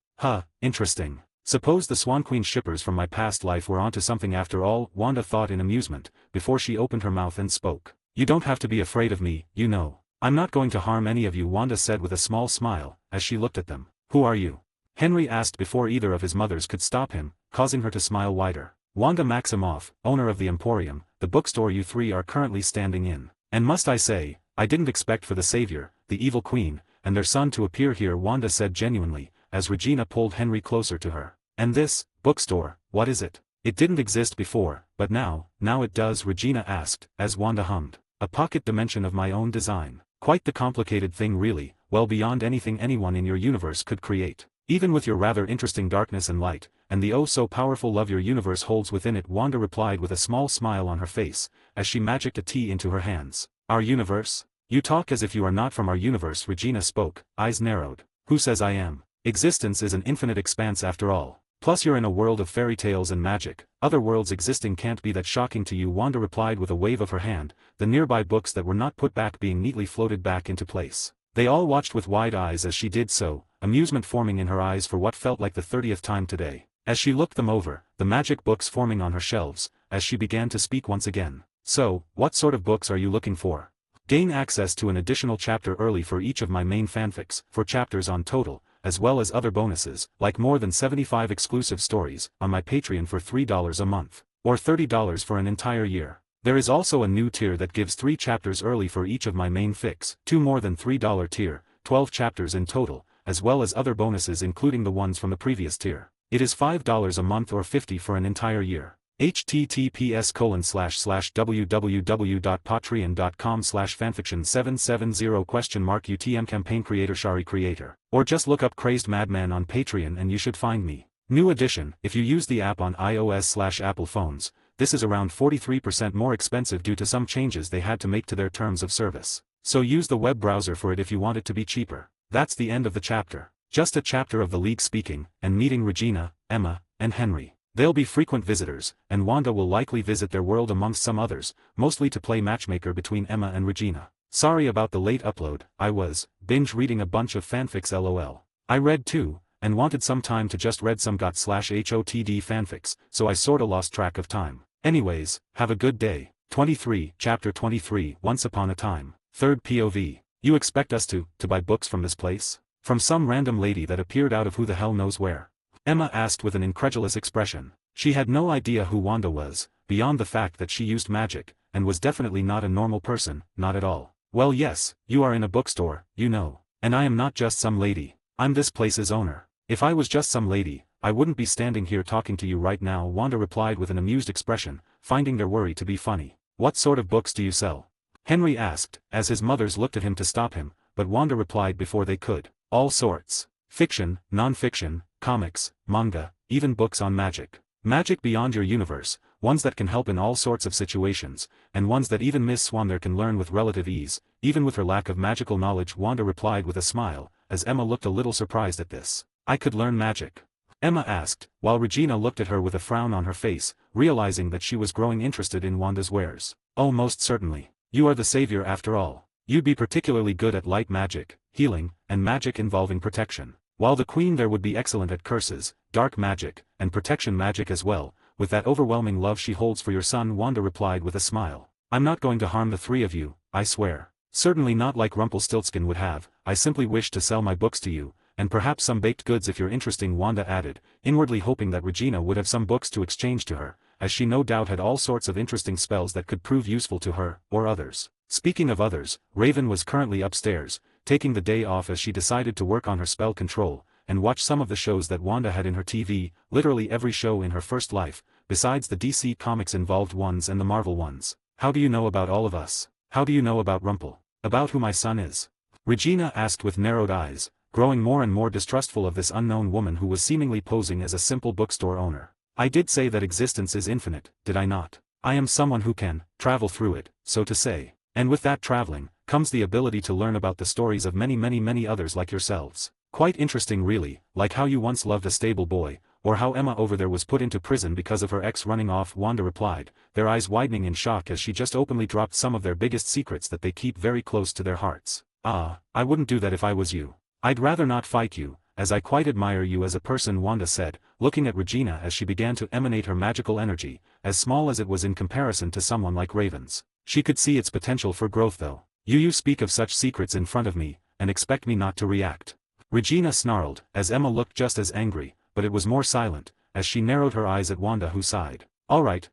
Interesting. Suppose the Swan Queen shippers from my past life were onto something after all, Wanda thought in amusement, before she opened her mouth and spoke. You don't have to be afraid of me, you know. I'm not going to harm any of you, Wanda said with a small smile, as she looked at them. Who are you? Henry asked before either of his mothers could stop him, causing her to smile wider. Wanda Maximoff, owner of the Emporium, the bookstore you three are currently standing in. And must I say, I didn't expect for the savior, the evil queen, and their son to appear here, Wanda said genuinely, as Regina pulled Henry closer to her. And this, bookstore, what is it? It didn't exist before, but now it does, Regina asked, as Wanda hummed. A pocket dimension of my own design. Quite the complicated thing really, well beyond anything anyone in your universe could create. Even with your rather interesting darkness and light, and the oh so powerful love your universe holds within it, Wanda replied with a small smile on her face, as she magicked a tea into her hands. Our universe? You talk as if you are not from our universe, Regina spoke, eyes narrowed. Who says I am? Existence is an infinite expanse after all. Plus you're in a world of fairy tales and magic, other worlds existing can't be that shocking to you, Wanda replied with a wave of her hand, the nearby books that were not put back being neatly floated back into place. They all watched with wide eyes as she did so, amusement forming in her eyes for what felt like the 30th time today. As she looked them over, the magic books forming on her shelves, as she began to speak once again. So, what sort of books are you looking for? Gain access to an additional chapter early for each of my main fanfics, 4 chapters on total, as well as other bonuses, like more than 75 exclusive stories, on my Patreon for $3 a month, or $30 for an entire year. There is also a new tier that gives 3 chapters early for each of my main fics, 2 more than $3 tier, 12 chapters in total, as well as other bonuses including the ones from the previous tier. It is $5 a month or $50 for an entire year. https://www.patreon.com/fanfiction770 UTM campaign Shari creator. Or just look up Crazed Madman on Patreon and you should find me. New edition, if you use the app on iOS/Apple phones, this is around 43% more expensive due to some changes they had to make to their terms of service. So use the web browser for it if you want it to be cheaper. That's the end of the chapter. Just a chapter of the League speaking, and meeting Regina, Emma, and Henry. They'll be frequent visitors, and Wanda will likely visit their world amongst some others, mostly to play matchmaker between Emma and Regina. Sorry about the late upload, I was binge reading a bunch of fanfics lol. I read too, and wanted some time to just read some got/HOTD fanfics, so I sorta lost track of time. Anyways, have a good day. 23, Chapter 23, Once Upon a Time. 3rd POV. You expect us to buy books from this place? From some random lady that appeared out of who the hell knows where? Emma asked with an incredulous expression. She had no idea who Wanda was, beyond the fact that she used magic, and was definitely not a normal person, not at all. Well yes, you are in a bookstore, you know. And I am not just some lady. I'm this place's owner. If I was just some lady, I wouldn't be standing here talking to you right now, Wanda replied with an amused expression, finding their worry to be funny. What sort of books do you sell? Henry asked, as his mothers looked at him to stop him, but Wanda replied before they could. All sorts. Fiction, non-fiction, comics, manga, even books on magic. Magic beyond your universe, ones that can help in all sorts of situations, and ones that even Miss Swan there can learn with relative ease, even with her lack of magical knowledge, Wanda replied with a smile, as Emma looked a little surprised at this. I could learn magic? Emma asked, while Regina looked at her with a frown on her face, realizing that she was growing interested in Wanda's wares. Oh, most certainly. You are the savior after all. You'd be particularly good at light magic, healing, and magic involving protection. While the queen there would be excellent at curses, dark magic, and protection magic as well, with that overwhelming love she holds for your son, Wanda replied with a smile. I'm not going to harm the three of you, I swear. Certainly not like Rumpelstiltskin would have, I simply wish to sell my books to you, and perhaps some baked goods if you're interesting, Wanda added, inwardly hoping that Regina would have some books to exchange to her, as she no doubt had all sorts of interesting spells that could prove useful to her, or others. Speaking of others, Raven was currently upstairs, taking the day off as she decided to work on her spell control, and watch some of the shows that Wanda had in her TV, literally every show in her first life, besides the DC Comics involved ones and the Marvel ones. How do you know about all of us? How do you know about Rumple? About who my son is? Regina asked with narrowed eyes, growing more and more distrustful of this unknown woman who was seemingly posing as a simple bookstore owner. I did say that existence is infinite, did I not? I am someone who can travel through it, so to say. And with that traveling, comes the ability to learn about the stories of many others like yourselves. Quite interesting really, like how you once loved a stable boy, or how Emma over there was put into prison because of her ex running off, Wanda replied, their eyes widening in shock as she just openly dropped some of their biggest secrets that they keep very close to their hearts. Ah, I wouldn't do that if I was you. I'd rather not fight you, as I quite admire you as a person, Wanda said, looking at Regina as she began to emanate her magical energy, as small as it was in comparison to someone like Raven's. She could see its potential for growth though. You speak of such secrets in front of me, and expect me not to react. Regina snarled, as Emma looked just as angry, but it was more silent, as she narrowed her eyes at Wanda who sighed. Alright,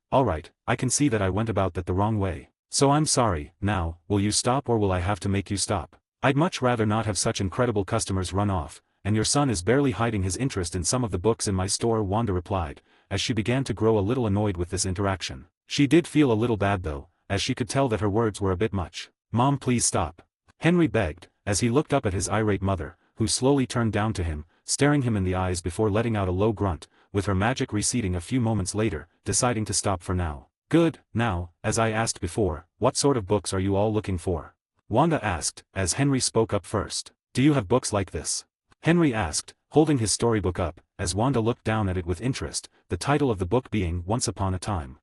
I can see that I went about that the wrong way. So I'm sorry. Now, will you stop or will I have to make you stop? I'd much rather not have such incredible customers run off, and your son is barely hiding his interest in some of the books in my store, Wanda replied, as she began to grow a little annoyed with this interaction. She did feel a little bad though, as she could tell that her words were a bit much. Mom, please stop. Henry begged, as he looked up at his irate mother, who slowly turned down to him, staring him in the eyes before letting out a low grunt, with her magic receding a few moments later, deciding to stop for now. Good, now, as I asked before, what sort of books are you all looking for? Wanda asked, as Henry spoke up first. Do you have books like this? Henry asked, holding his storybook up, as Wanda looked down at it with interest, the title of the book being Once Upon a Time.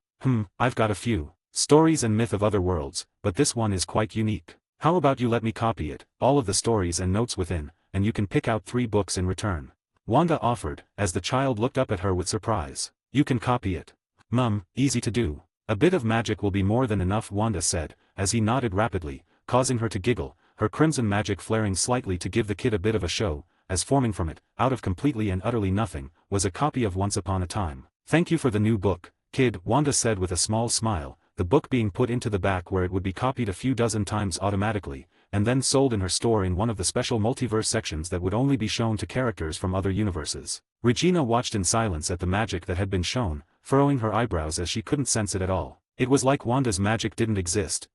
I've got a few. Stories and Myth of Other Worlds, but this one is quite unique. How about you let me copy it, all of the stories and notes within, and you can pick out 3 books in return. Wanda offered, as the child looked up at her with surprise. You can copy it. Mum, easy to do. A bit of magic will be more than enough, Wanda said, as he nodded rapidly, causing her to giggle, her crimson magic flaring slightly to give the kid a bit of a show, as forming from it, out of completely and utterly nothing, was a copy of Once Upon a Time. Thank you for the new book, kid, Wanda said with a small smile, the book being put into the back where it would be copied a few dozen times automatically, and then sold in her store in one of the special multiverse sections that would only be shown to characters from other universes. Regina watched in silence at the magic that had been shown, furrowing her eyebrows as she couldn't sense it at all. It was like Wanda's magic couldn't exist,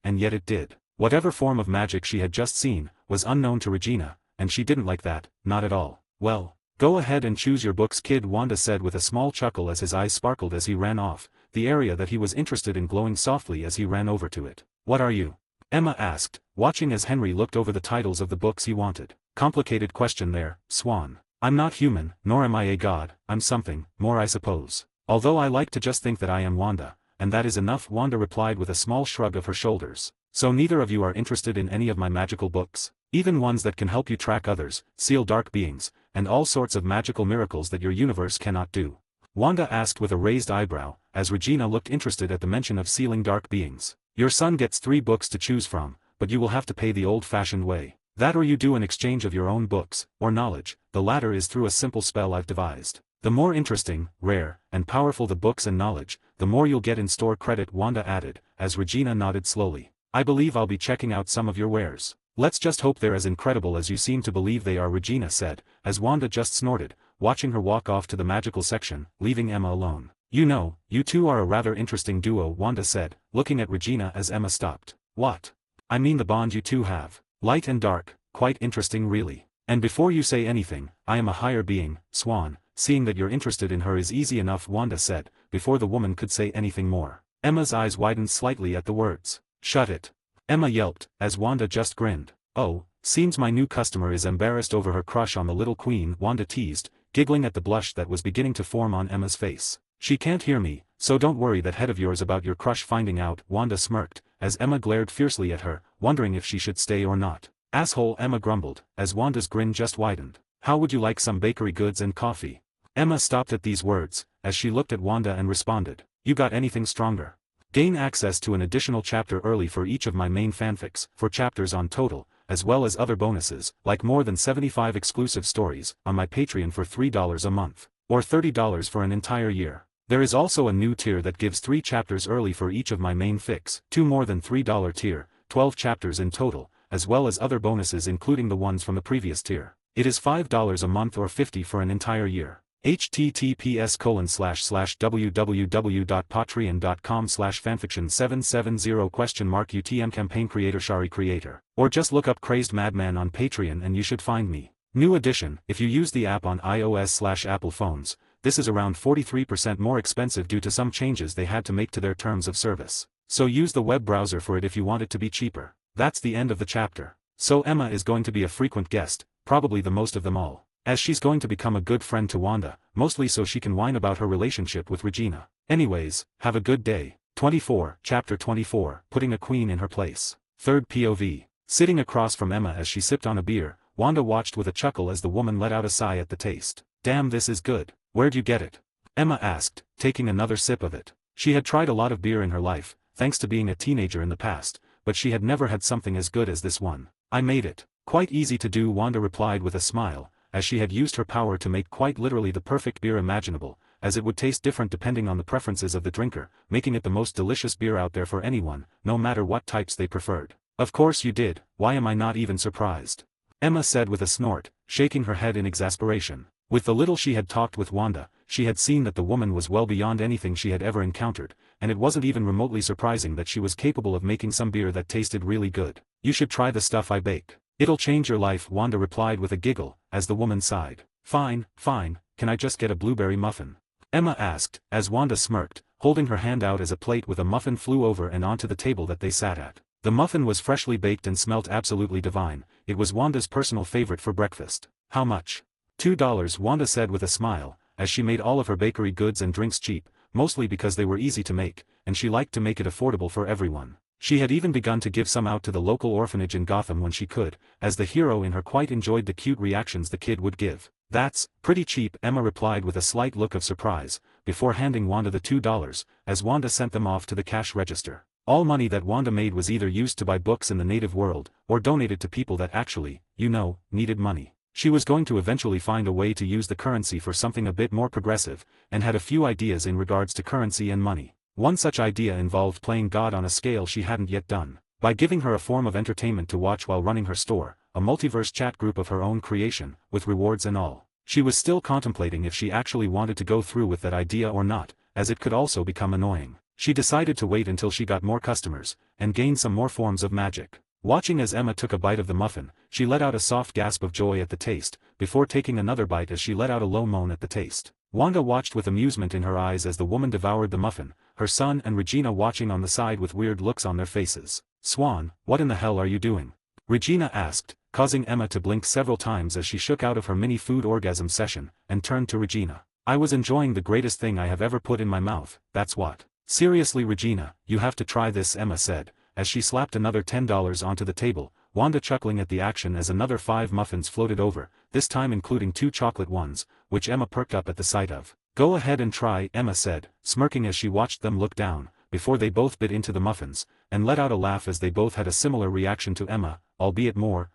and yet it did. Whatever form of magic she had just seen, was unknown to Regina, and she didn't like that, not at all. Well, go ahead and choose your books, kid, Wanda said with a small chuckle as his eyes sparkled as he ran off, the area that he was interested in glowing softly as he ran over to it. What are you? Emma asked, watching as Henry looked over the titles of the books he wanted. Complicated question there, Swan. I'm not human, nor am I a god, I'm something more I suppose. Although I like to just think that I am Wanda, and that is enough, Wanda replied with a small shrug of her shoulders. So neither of you are interested in any of my magical books? Even ones that can help you track others, seal dark beings, and all sorts of magical miracles that your universe cannot do? Wanda asked with a raised eyebrow, as Regina looked interested at the mention of sealing dark beings. Your son gets 3 books to choose from, but you will have to pay the old-fashioned way. That or you do an exchange of your own books, or knowledge, the latter is through a simple spell I've devised. The more interesting, rare, and powerful the books and knowledge, the more you'll get in store credit, Wanda added, as Regina nodded slowly. I believe I'll be checking out some of your wares. Let's just hope they're as incredible as you seem to believe they are, Regina said, as Wanda just snorted, watching her walk off to the magical section, leaving Emma alone. You know, you two are a rather interesting duo, Wanda said, looking at Regina as Emma stopped. What? I mean the bond you two have. Light and dark, quite interesting really. And before you say anything, I am a higher being, Swan, seeing that you're interested in her is easy enough, Wanda said, before the woman could say anything more. Emma's eyes widened slightly at the words. Shut it. Emma yelped, as Wanda just grinned. Oh, seems my new customer is embarrassed over her crush on the little queen, Wanda teased, giggling at the blush that was beginning to form on Emma's face. She can't hear me, so don't worry that head of yours about your crush finding out, Wanda smirked, as Emma glared fiercely at her, wondering if she should stay or not. Asshole, Emma grumbled, as Wanda's grin just widened. How would you like some bakery goods and coffee? Emma stopped at these words, as she looked at Wanda and responded, you got anything stronger? Gain access to an additional chapter early for each of my main fanfics, 4 chapters on total, as well as other bonuses, like more than 75 exclusive stories, on my Patreon for $3 a month, or $30 for an entire year. There is also a new tier that gives 3 chapters early for each of my main fics, 2 more than $3 tier, 12 chapters in total, as well as other bonuses including the ones from the previous tier. It is $5 a month or $50 for an entire year. https://www.patreon.com/fanfiction770 UTM campaign creator Shari creator. Or just look up Crazed Madman on Patreon and you should find me. New edition, if you use the app on iOS/Apple phones, this is around 43% more expensive due to some changes they had to make to their terms of service. So use the web browser for it if you want it to be cheaper. That's the end of the chapter. So Emma is going to be a frequent guest, probably the most of them all, as she's going to become a good friend to Wanda, mostly so she can whine about her relationship with Regina. Anyways, have a good day. 24, Chapter 24, Putting a Queen in Her Place. Third POV. Sitting across from Emma as she sipped on a beer, Wanda watched with a chuckle as the woman let out a sigh at the taste. Damn, this is good. Where'd you get it? Emma asked, taking another sip of it. She had tried a lot of beer in her life, thanks to being a teenager in the past, but she had never had something as good as this one. I made it. Quite easy to do, Wanda replied with a smile, as she had used her power to make quite literally the perfect beer imaginable, as it would taste different depending on the preferences of the drinker, making it the most delicious beer out there for anyone, no matter what types they preferred. Of course you did, why am I not even surprised? Emma said with a snort, shaking her head in exasperation. With the little she had talked with Wanda, she had seen that the woman was well beyond anything she had ever encountered, and it wasn't even remotely surprising that she was capable of making some beer that tasted really good. You should try the stuff I bake. It'll change your life, Wanda replied with a giggle, as the woman sighed. Fine, fine, can I just get a blueberry muffin? Emma asked, as Wanda smirked, holding her hand out as a plate with a muffin flew over and onto the table that they sat at. The muffin was freshly baked and smelt absolutely divine. It was Wanda's personal favorite for breakfast. How much? $2, Wanda said with a smile, as she made all of her bakery goods and drinks cheap, mostly because they were easy to make, and she liked to make it affordable for everyone. She had even begun to give some out to the local orphanage in Gotham when she could, as the hero in her quite enjoyed the cute reactions the kid would give. That's pretty cheap, Emma replied with a slight look of surprise, before handing Wanda the $2, as Wanda sent them off to the cash register. All money that Wanda made was either used to buy books in the native world, or donated to people that actually, needed money. She was going to eventually find a way to use the currency for something a bit more progressive, and had a few ideas in regards to currency and money. One such idea involved playing God on a scale she hadn't yet done, by giving her a form of entertainment to watch while running her store, a multiverse chat group of her own creation, with rewards and all. She was still contemplating if she actually wanted to go through with that idea or not, as it could also become annoying. She decided to wait until she got more customers, and gained some more forms of magic. Watching as Emma took a bite of the muffin, she let out a soft gasp of joy at the taste, before taking another bite as she let out a low moan at the taste. Wanda watched with amusement in her eyes as the woman devoured the muffin, her son and Regina watching on the side with weird looks on their faces. Swan, what in the hell are you doing? Regina asked, causing Emma to blink several times as she shook out of her mini food orgasm session, and turned to Regina. I was enjoying the greatest thing I have ever put in my mouth, that's what. Seriously Regina, you have to try this, Emma said, as she slapped another $10 onto the table, Wanda chuckling at the action as another 5 muffins floated over, this time including 2 chocolate ones, which Emma perked up at the sight of. Go ahead and try, Emma said, smirking as she watched them look down, before they both bit into the muffins, and let out a laugh as they both had a similar reaction to Emma, albeit more,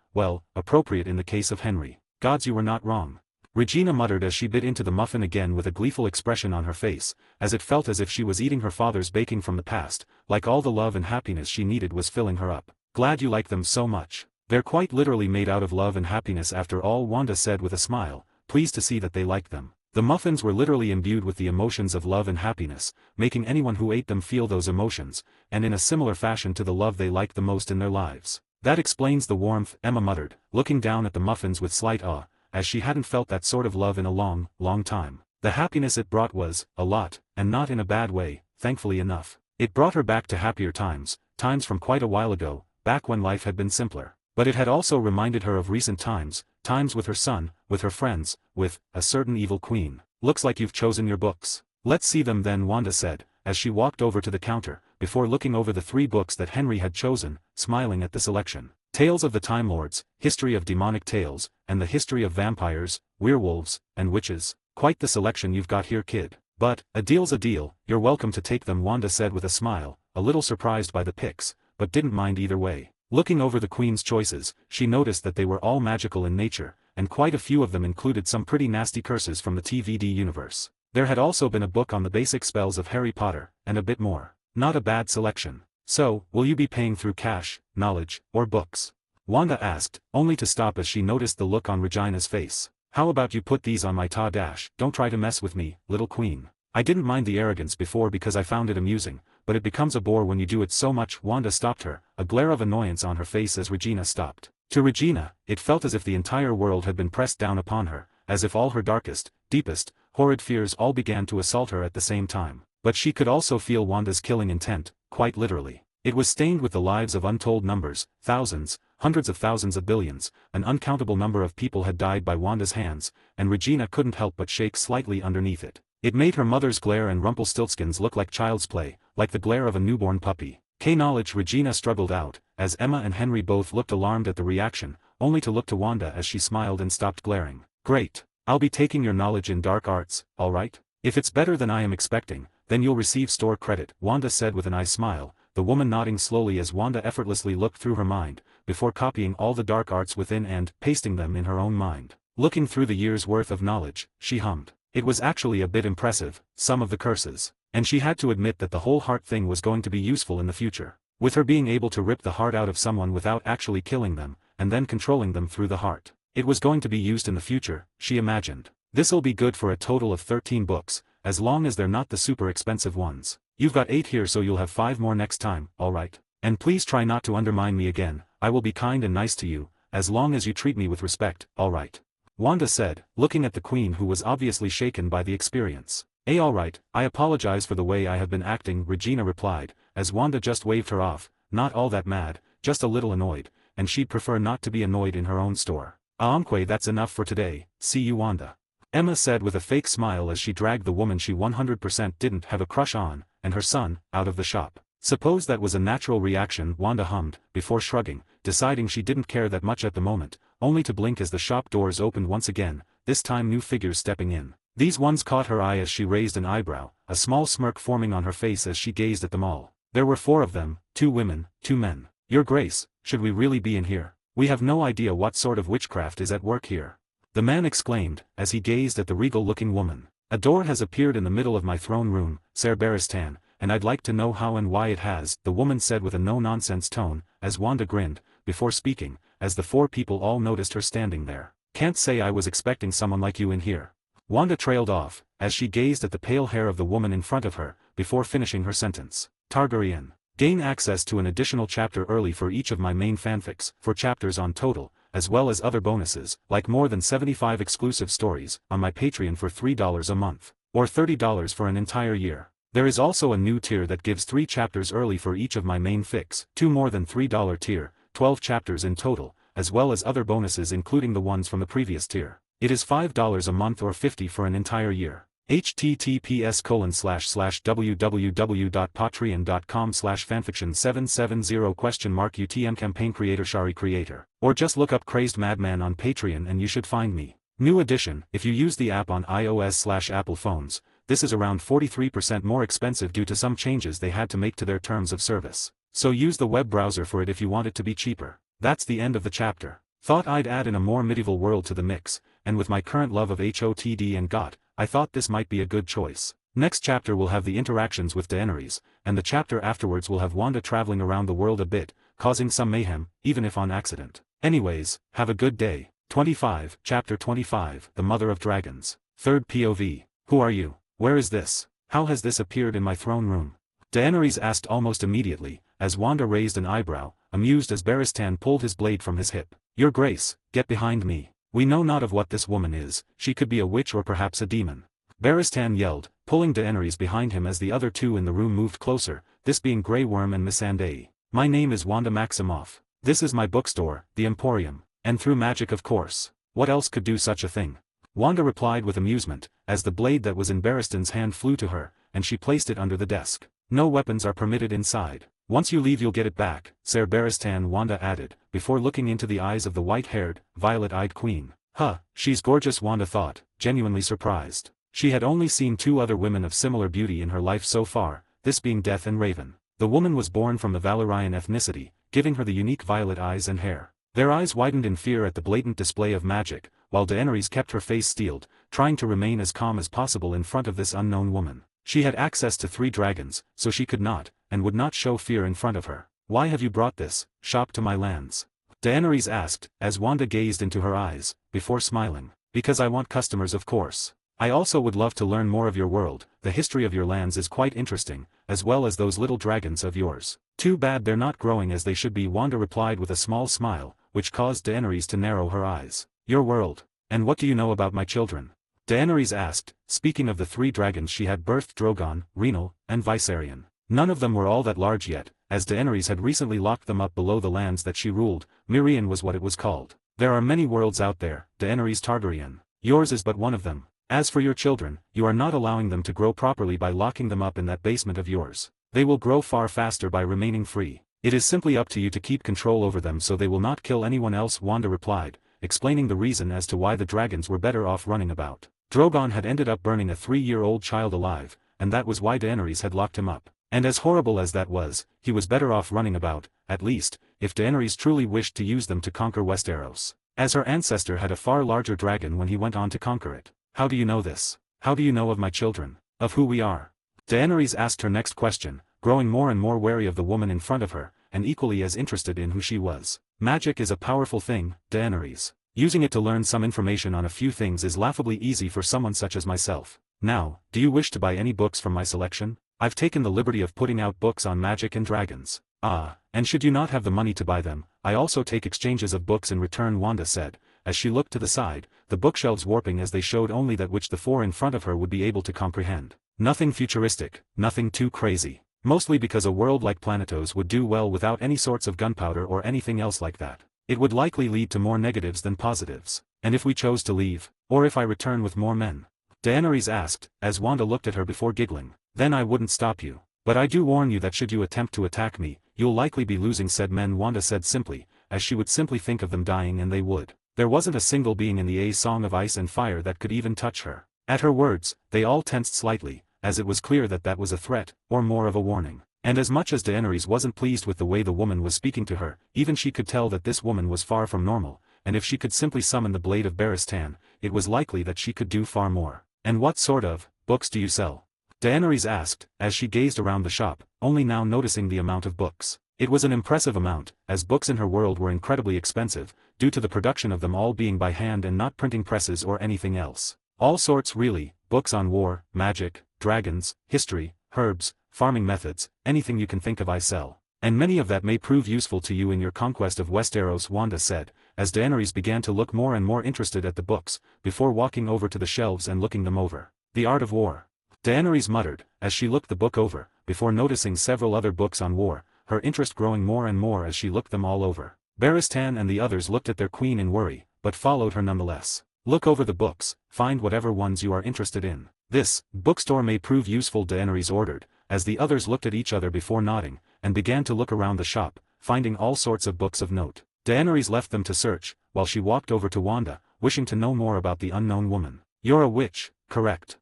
appropriate in the case of Henry. Gods, you were not wrong. Regina muttered as she bit into the muffin again with a gleeful expression on her face, as it felt as if she was eating her father's baking from the past, like all the love and happiness she needed was filling her up. Glad you like them so much. They're quite literally made out of love and happiness after all, Wanda said with a smile, pleased to see that they liked them. The muffins were literally imbued with the emotions of love and happiness, making anyone who ate them feel those emotions, and in a similar fashion to the love they liked the most in their lives. That explains the warmth, Emma muttered, looking down at the muffins with slight awe, as she hadn't felt that sort of love in a long, long time. The happiness it brought was, a lot, and not in a bad way, thankfully enough. It brought her back to happier times, times from quite a while ago, back when life had been simpler. But it had also reminded her of recent times, times with her son, with her friends, with a certain evil queen. Looks like you've chosen your books. Let's see them then, Wanda said, as she walked over to the counter, before looking over the 3 books that Henry had chosen, smiling at the selection. Tales of the Time Lords, History of Demonic Tales, and the History of Vampires, Werewolves, and Witches. Quite the selection you've got here, kid. But, a deal's a deal, you're welcome to take them, Wanda said with a smile, a little surprised by the picks, but didn't mind either way. Looking over the Queen's choices, she noticed that they were all magical in nature, and quite a few of them included some pretty nasty curses from the TVD universe. There had also been a book on the basic spells of Harry Potter, and a bit more. Not a bad selection. So, will you be paying through cash, knowledge, or books? Wanda asked, only to stop as she noticed the look on Regina's face. How about you put these on my ta-dash? Don't try to mess with me, little queen. I didn't mind the arrogance before because I found it amusing, but it becomes a bore when you do it so much. Wanda stopped her, a glare of annoyance on her face as Regina stopped. To Regina, it felt as if the entire world had been pressed down upon her, as if all her darkest, deepest, horrid fears all began to assault her at the same time. But she could also feel Wanda's killing intent, quite literally. It was stained with the lives of untold numbers, thousands, hundreds of thousands of billions. An uncountable number of people had died by Wanda's hands, and Regina couldn't help but shake slightly underneath it. It made her mother's glare and Rumpelstiltskin's look like child's play, like the glare of a newborn puppy. Knowledge Regina struggled out, as Emma and Henry both looked alarmed at the reaction, only to look to Wanda as she smiled and stopped glaring. Great. I'll be taking your knowledge in dark arts, alright? If it's better than I am expecting, then you'll receive store credit, Wanda said with an eye smile, the woman nodding slowly as Wanda effortlessly looked through her mind, before copying all the dark arts within and pasting them in her own mind. Looking through the year's worth of knowledge, she hummed. It was actually a bit impressive, some of the curses, and she had to admit that the whole heart thing was going to be useful in the future. With her being able to rip the heart out of someone without actually killing them, and then controlling them through the heart. It was going to be used in the future, she imagined. This'll be good for a total of 13 books, as long as they're not the super expensive ones. You've got 8 here, so you'll have 5 more next time, alright? And please try not to undermine me again. I will be kind and nice to you, as long as you treat me with respect, alright? Wanda said, looking at the Queen, who was obviously shaken by the experience. Alright, I apologize for the way I have been acting, Regina replied, as Wanda just waved her off, not all that mad, just a little annoyed, and she'd prefer not to be annoyed in her own store. That's enough for today, see you, Wanda. Emma said with a fake smile as she dragged the woman she 100% didn't have a crush on, and her son, out of the shop. Suppose that was a natural reaction, Wanda hummed, before shrugging, deciding she didn't care that much at the moment, only to blink as the shop doors opened once again, this time new figures stepping in. These ones caught her eye as she raised an eyebrow, a small smirk forming on her face as she gazed at them all. There were 4 of them, 2 women, 2 men. Your Grace, should we really be in here? We have no idea what sort of witchcraft is at work here. The man exclaimed, as he gazed at the regal-looking woman. A door has appeared in the middle of my throne room, Ser Barristan, and I'd like to know how and why it has, the woman said with a no-nonsense tone, as Wanda grinned, before speaking, as the 4 people all noticed her standing there. Can't say I was expecting someone like you in here. Wanda trailed off, as she gazed at the pale hair of the woman in front of her, before finishing her sentence. Targaryen. Gain access to an additional chapter early for each of my main fanfics, 4 chapters on total, as well as other bonuses, like more than 75 exclusive stories, on my Patreon for $3 a month, or $30 for an entire year. There is also a new tier that gives 3 chapters early for each of my main fics, 2 more than $3 tier, 12 chapters in total, as well as other bonuses including the ones from the previous tier. It is $5 a month or $50 for an entire year. https://www.patreon.com/fanfiction770 UTM campaign creator Shari creator. Or just look up Crazed Madman on Patreon and you should find me. New edition, if you use the app on iOS/Apple phones, this is around 43% more expensive due to some changes they had to make to their terms of service. So use the web browser for it if you want it to be cheaper. That's the end of the chapter. Thought I'd add in a more medieval world to the mix, and with my current love of HOTD and GOT, I thought this might be a good choice. Next chapter will have the interactions with Deneries, and the chapter afterwards will have Wanda traveling around the world a bit, causing some mayhem, even if on accident. Anyways, have a good day. 25, Chapter 25, The Mother of Dragons. 3rd POV. Who are you? Where is this? How has this appeared in my throne room? Deneries asked almost immediately, as Wanda raised an eyebrow, amused as Barristan pulled his blade from his hip. Your Grace, get behind me. We know not of what this woman is, she could be a witch or perhaps a demon. Barristan yelled, pulling Deneries behind him as the other 2 in the room moved closer, this being Grey Worm and Missandei. My name is Wanda Maximoff. This is my bookstore, the Emporium, and through magic of course. What else could do such a thing? Wanda replied with amusement, as the blade that was in Barristan's hand flew to her, and she placed it under the desk. No weapons are permitted inside. Once you leave you'll get it back, Ser Barristan, Wanda added, before looking into the eyes of the white-haired, violet-eyed queen. Huh, she's gorgeous, Wanda thought, genuinely surprised. She had only seen 2 other women of similar beauty in her life so far, this being Death and Raven. The woman was born from the Valyrian ethnicity, giving her the unique violet eyes and hair. Their eyes widened in fear at the blatant display of magic, while Deneries kept her face steeled, trying to remain as calm as possible in front of this unknown woman. She had access to 3 dragons, so she could not, and would not show fear in front of her. Why have you brought this shop to my lands? Deneries asked, as Wanda gazed into her eyes, before smiling. Because I want customers, of course. I also would love to learn more of your world. The history of your lands is quite interesting, as well as those little dragons of yours. Too bad they're not growing as they should be, Wanda replied with a small smile, which caused Deneries to narrow her eyes. Your world. And what do you know about my children? Deneries asked, speaking of the 3 dragons she had birthed: Drogon, Reinal, and Viserion. None of them were all that large yet, as Deneries had recently locked them up below the lands that she ruled. Mirian was what it was called. There are many worlds out there, Deneries Targaryen. Yours is but one of them. As for your children, you are not allowing them to grow properly by locking them up in that basement of yours. They will grow far faster by remaining free. It is simply up to you to keep control over them so they will not kill anyone else, Wanda replied, explaining the reason as to why the dragons were better off running about. Drogon had ended up burning a 3-year-old child alive, and that was why Deneries had locked him up. And as horrible as that was, he was better off running about, at least, if Deneries truly wished to use them to conquer Westeros. As her ancestor had a far larger dragon when he went on to conquer it. How do you know this? How do you know of my children? Of who we are? Deneries asked her next question, growing more and more wary of the woman in front of her, and equally as interested in who she was. Magic is a powerful thing, Deneries. Using it to learn some information on a few things is laughably easy for someone such as myself. Now, do you wish to buy any books from my selection? I've taken the liberty of putting out books on magic and dragons. Ah, and should you not have the money to buy them, I also take exchanges of books in return, Wanda said, as she looked to the side, the bookshelves warping as they showed only that which the 4 in front of her would be able to comprehend. Nothing futuristic, nothing too crazy. Mostly because a world like Planetos would do well without any sorts of gunpowder or anything else like that. It would likely lead to more negatives than positives. And if we chose to leave, or if I return with more men? Deneries asked, as Wanda looked at her before giggling. Then I wouldn't stop you. But I do warn you that should you attempt to attack me, you'll likely be losing said men, Wanda said simply, as she would simply think of them dying, and they would. There wasn't a single being in the A Song of Ice and Fire that could even touch her. At her words, they all tensed slightly, as it was clear that that was a threat, or more of a warning. And as much as Deneries wasn't pleased with the way the woman was speaking to her, even she could tell that this woman was far from normal, and if she could simply summon the blade of Barristan, it was likely that she could do far more. And what sort of books do you sell? Deneries asked, as she gazed around the shop, only now noticing the amount of books. It was an impressive amount, as books in her world were incredibly expensive, due to the production of them all being by hand and not printing presses or anything else. All sorts really, books on war, magic, dragons, history, herbs, farming methods, anything you can think of I sell. And many of that may prove useful to you in your conquest of Westeros, Wanda said, as Deneries began to look more and more interested at the books, before walking over to the shelves and looking them over. The Art of War. Deneries muttered, as she looked the book over, before noticing several other books on war, her interest growing more and more as she looked them all over. Barristan and the others looked at their queen in worry, but followed her nonetheless. Look over the books, find whatever ones you are interested in. This bookstore may prove useful, Deneries ordered, as the others looked at each other before nodding, and began to look around the shop, finding all sorts of books of note. Deneries left them to search, while she walked over to Wanda, wishing to know more about the unknown woman. You're a witch, correct?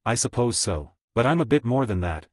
I suppose so. But I'm a bit more than that,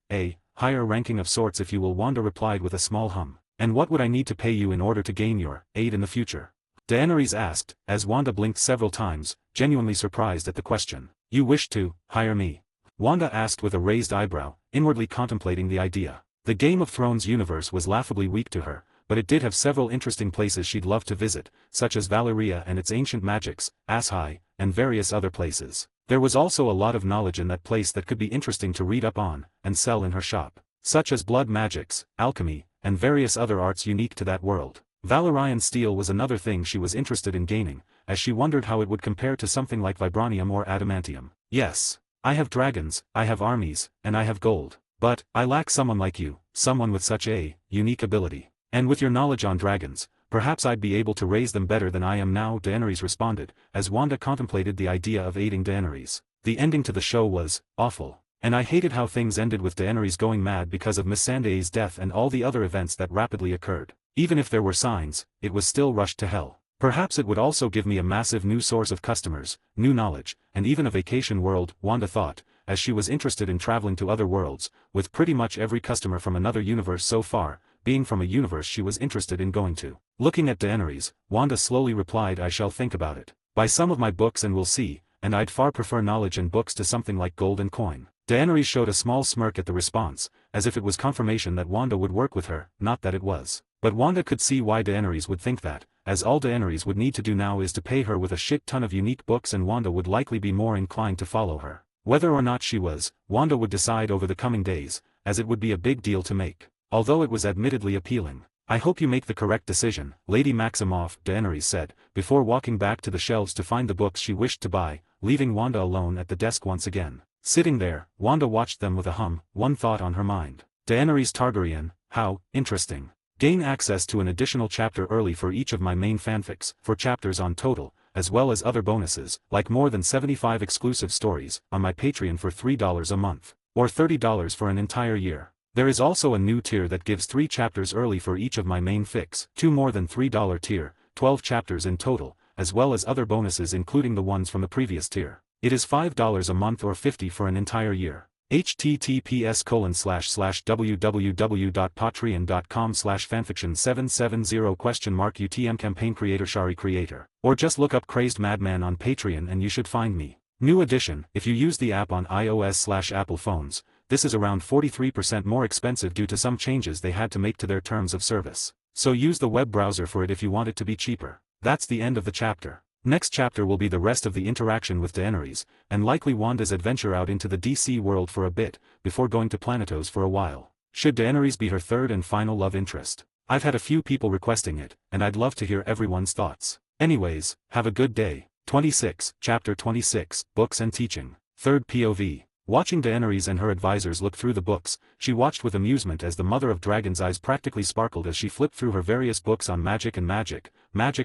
higher ranking of sorts if you will, Wanda replied with a small hum. And what would I need to pay you in order to gain your aid in the future? Deneries asked, as Wanda blinked several times, genuinely surprised at the question. You wish to hire me? Wanda asked with a raised eyebrow, inwardly contemplating the idea. The Game of Thrones universe was laughably weak to her, but it did have several interesting places she'd love to visit, such as Valyria and its ancient magics, Ashai, and various other places. There was also a lot of knowledge in that place that could be interesting to read up on, and sell in her shop, such as blood magics, alchemy, and various other arts unique to that world. Valyrian steel was another thing she was interested in gaining, as she wondered how it would compare to something like vibranium or adamantium. Yes, I have dragons, I have armies, and I have gold. But, I lack someone like you, someone with such a unique ability. And with your knowledge on dragons, perhaps I'd be able to raise them better than I am now, Deneries responded, as Wanda contemplated the idea of aiding Deneries. The ending to the show was awful. And I hated how things ended with Deneries going mad because of Missandei's death and all the other events that rapidly occurred. Even if there were signs, it was still rushed to hell. Perhaps it would also give me a massive new source of customers, new knowledge, and even a vacation world, Wanda thought, as she was interested in traveling to other worlds, with pretty much every customer from another universe so far, being from a universe she was interested in going to. Looking at Deneries, Wanda slowly replied, I shall think about it. Buy some of my books and we'll see, and I'd far prefer knowledge and books to something like gold and coin. Deneries showed a small smirk at the response, as if it was confirmation that Wanda would work with her, not that it was. But Wanda could see why Deneries would think that, as all Deneries would need to do now is to pay her with a shit ton of unique books, and Wanda would likely be more inclined to follow her. Whether or not she was, Wanda would decide over the coming days, as it would be a big deal to make. Although it was admittedly appealing. I hope you make the correct decision, Lady Maximoff, Deneries said, before walking back to the shelves to find the books she wished to buy, leaving Wanda alone at the desk once again. Sitting there, Wanda watched them with a hum, one thought on her mind. Deneries Targaryen, how interesting. Gain access to an additional chapter early for each of my main fanfics, 4 chapters on total, as well as other bonuses, like more than 75 exclusive stories, on my Patreon for $3 a month, or $30 for an entire year. There is also a new tier that gives 3 chapters early for each of my main fics, 2 more than $3 tier, 12 chapters in total, as well as other bonuses including the ones from the previous tier. It is $5 a month or $50 for an entire year. https://www.patreon.com/fanfiction770 UTM campaign creator creator. Or just look up Crazed Madman on Patreon and you should find me. New edition, if you use the app on iOS/Apple phones, this is around 43% more expensive due to some changes they had to make to their terms of service. So use the web browser for it if you want it to be cheaper. That's the end of the chapter. Next chapter will be the rest of the interaction with Deneries, and likely Wanda's adventure out into the DC world for a bit, before going to Planetos for a while. Should Deneries be her third and final love interest? I've had a few people requesting it, and I'd love to hear everyone's thoughts. Anyways, have a good day. 26, Chapter 26, Books and Teaching. Third POV. Watching Deneries and her advisors look through the books, she watched with amusement as the Mother of Dragon's eyes practically sparkled as she flipped through her various books on magic and magic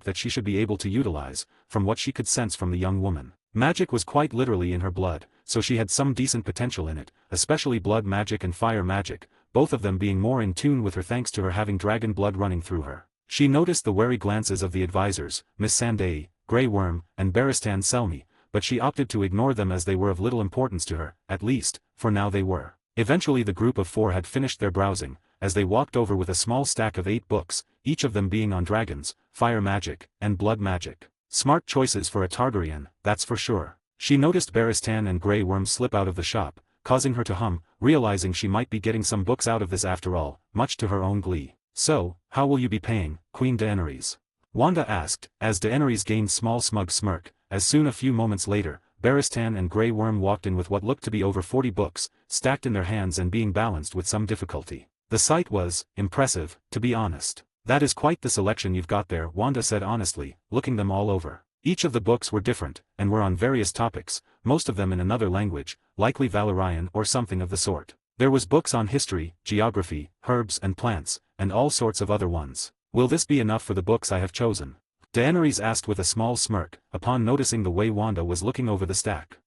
that she should be able to utilize, from what she could sense from the young woman. Magic was quite literally in her blood, so she had some decent potential in it, especially blood magic and fire magic, both of them being more in tune with her thanks to her having dragon blood running through her. She noticed the wary glances of the advisors, Missandei, Grey Worm, and Barristan Selmy, but she opted to ignore them as they were of little importance to her, at least, for now they were. Eventually the group of 4 had finished their browsing, as they walked over with a small stack of 8 books, each of them being on dragons, fire magic, and blood magic. Smart choices for a Targaryen, that's for sure. She noticed Barristan and Grey Worm slip out of the shop, causing her to hum, realizing she might be getting some books out of this after all, much to her own glee. So, how will you be paying, Queen Deneries? Wanda asked, as Deneries gained small smug smirk, as soon a few moments later, Barristan and Grey Worm walked in with what looked to be over 40 books, stacked in their hands and being balanced with some difficulty. The sight was impressive, to be honest. That is quite the selection you've got there, Wanda said honestly, looking them all over. Each of the books were different, and were on various topics, most of them in another language, likely Valyrian or something of the sort. There was books on history, geography, herbs and plants, and all sorts of other ones. Will this be enough for the books I have chosen? Deneries asked with a small smirk, upon noticing the way Wanda was looking over the stack.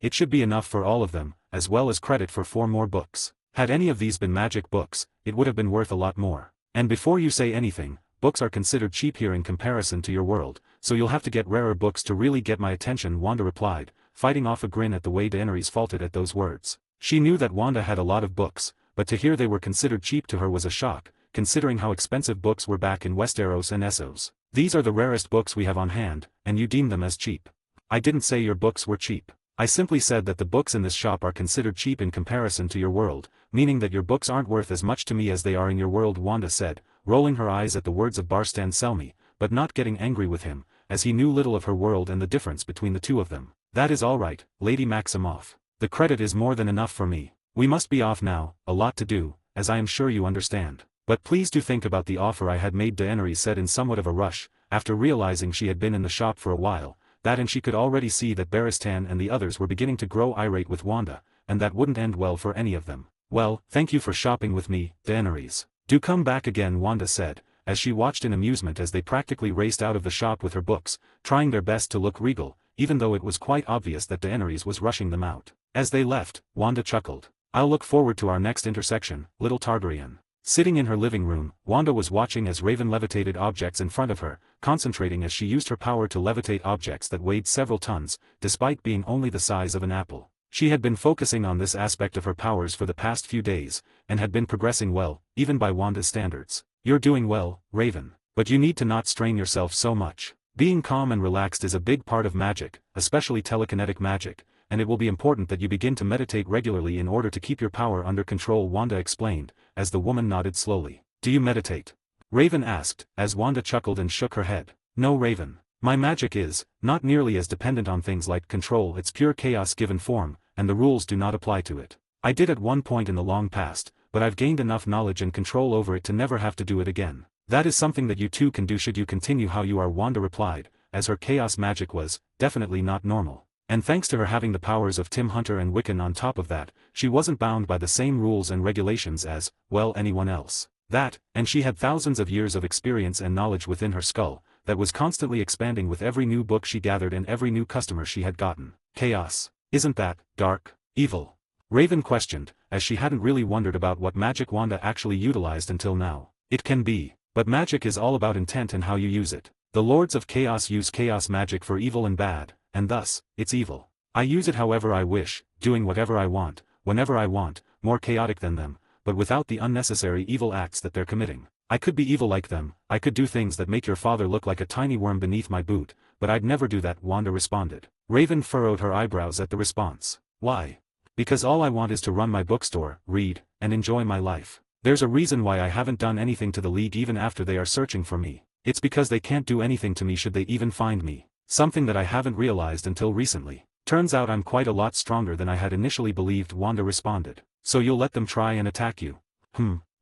It should be enough for all of them, as well as credit for 4 more books. Had any of these been magic books, it would have been worth a lot more. And before you say anything, books are considered cheap here in comparison to your world, so you'll have to get rarer books to really get my attention, Wanda replied, fighting off a grin at the way Deneries faltered at those words. She knew that Wanda had a lot of books, but to hear they were considered cheap to her was a shock, considering how expensive books were back in Westeros and Essos. These are the rarest books we have on hand, and you deem them as cheap. I didn't say your books were cheap. I simply said that the books in this shop are considered cheap in comparison to your world, meaning that your books aren't worth as much to me as they are in your world, Wanda said, rolling her eyes at the words of Barristan Selmy, but not getting angry with him, as he knew little of her world and the difference between the two of them. That is all right, Lady Maximoff. The credit is more than enough for me. We must be off now, a lot to do, as I am sure you understand. But please do think about the offer I had made, Deneries said in somewhat of a rush, after realizing she had been in the shop for a while, and she could already see that Barristan and the others were beginning to grow irate with Wanda, and that wouldn't end well for any of them. Well, thank you for shopping with me, Deneries. Do come back again, Wanda said, as she watched in amusement as they practically raced out of the shop with her books, trying their best to look regal, even though it was quite obvious that Deneries was rushing them out. As they left, Wanda chuckled. I'll look forward to our next intersection, little Targaryen. Sitting in her living room, Wanda was watching as Raven levitated objects in front of her, concentrating as she used her power to levitate objects that weighed several tons, despite being only the size of an apple. She had been focusing on this aspect of her powers for the past few days, and had been progressing well, even by Wanda's standards. You're doing well, Raven. But you need to not strain yourself so much. Being calm and relaxed is a big part of magic, especially telekinetic magic, and it will be important that you begin to meditate regularly in order to keep your power under control, Wanda explained, as the woman nodded slowly. Do you meditate? Raven asked, as Wanda chuckled and shook her head. No, Raven. My magic is not nearly as dependent on things like control. It's pure chaos given form, and the rules do not apply to it. I did at one point in the long past, but I've gained enough knowledge and control over it to never have to do it again. That is something that you too can do should you continue how you are, Wanda replied, as her chaos magic was definitely not normal. And thanks to her having the powers of Tim Hunter and Wiccan on top of that, she wasn't bound by the same rules and regulations as, well, anyone else. That, and she had thousands of years of experience and knowledge within her skull, that was constantly expanding with every new book she gathered and every new customer she had gotten. Chaos. Isn't that dark, evil? Raven questioned, as she hadn't really wondered about what magic Wanda actually utilized until now. It can be, but magic is all about intent and how you use it. The Lords of Chaos use chaos magic for evil and bad, and thus, it's evil. I use it however I wish, doing whatever I want, whenever I want, more chaotic than them, but without the unnecessary evil acts that they're committing. I could be evil like them, I could do things that make your father look like a tiny worm beneath my boot, but I'd never do that, Wanda responded. Raven furrowed her eyebrows at the response. Why? Because all I want is to run my bookstore, read, and enjoy my life. There's a reason why I haven't done anything to the League even after they are searching for me. It's because they can't do anything to me should they even find me. Something that I haven't realized until recently. Turns out I'm quite a lot stronger than I had initially believed, Wanda responded. So you'll let them try and attack you?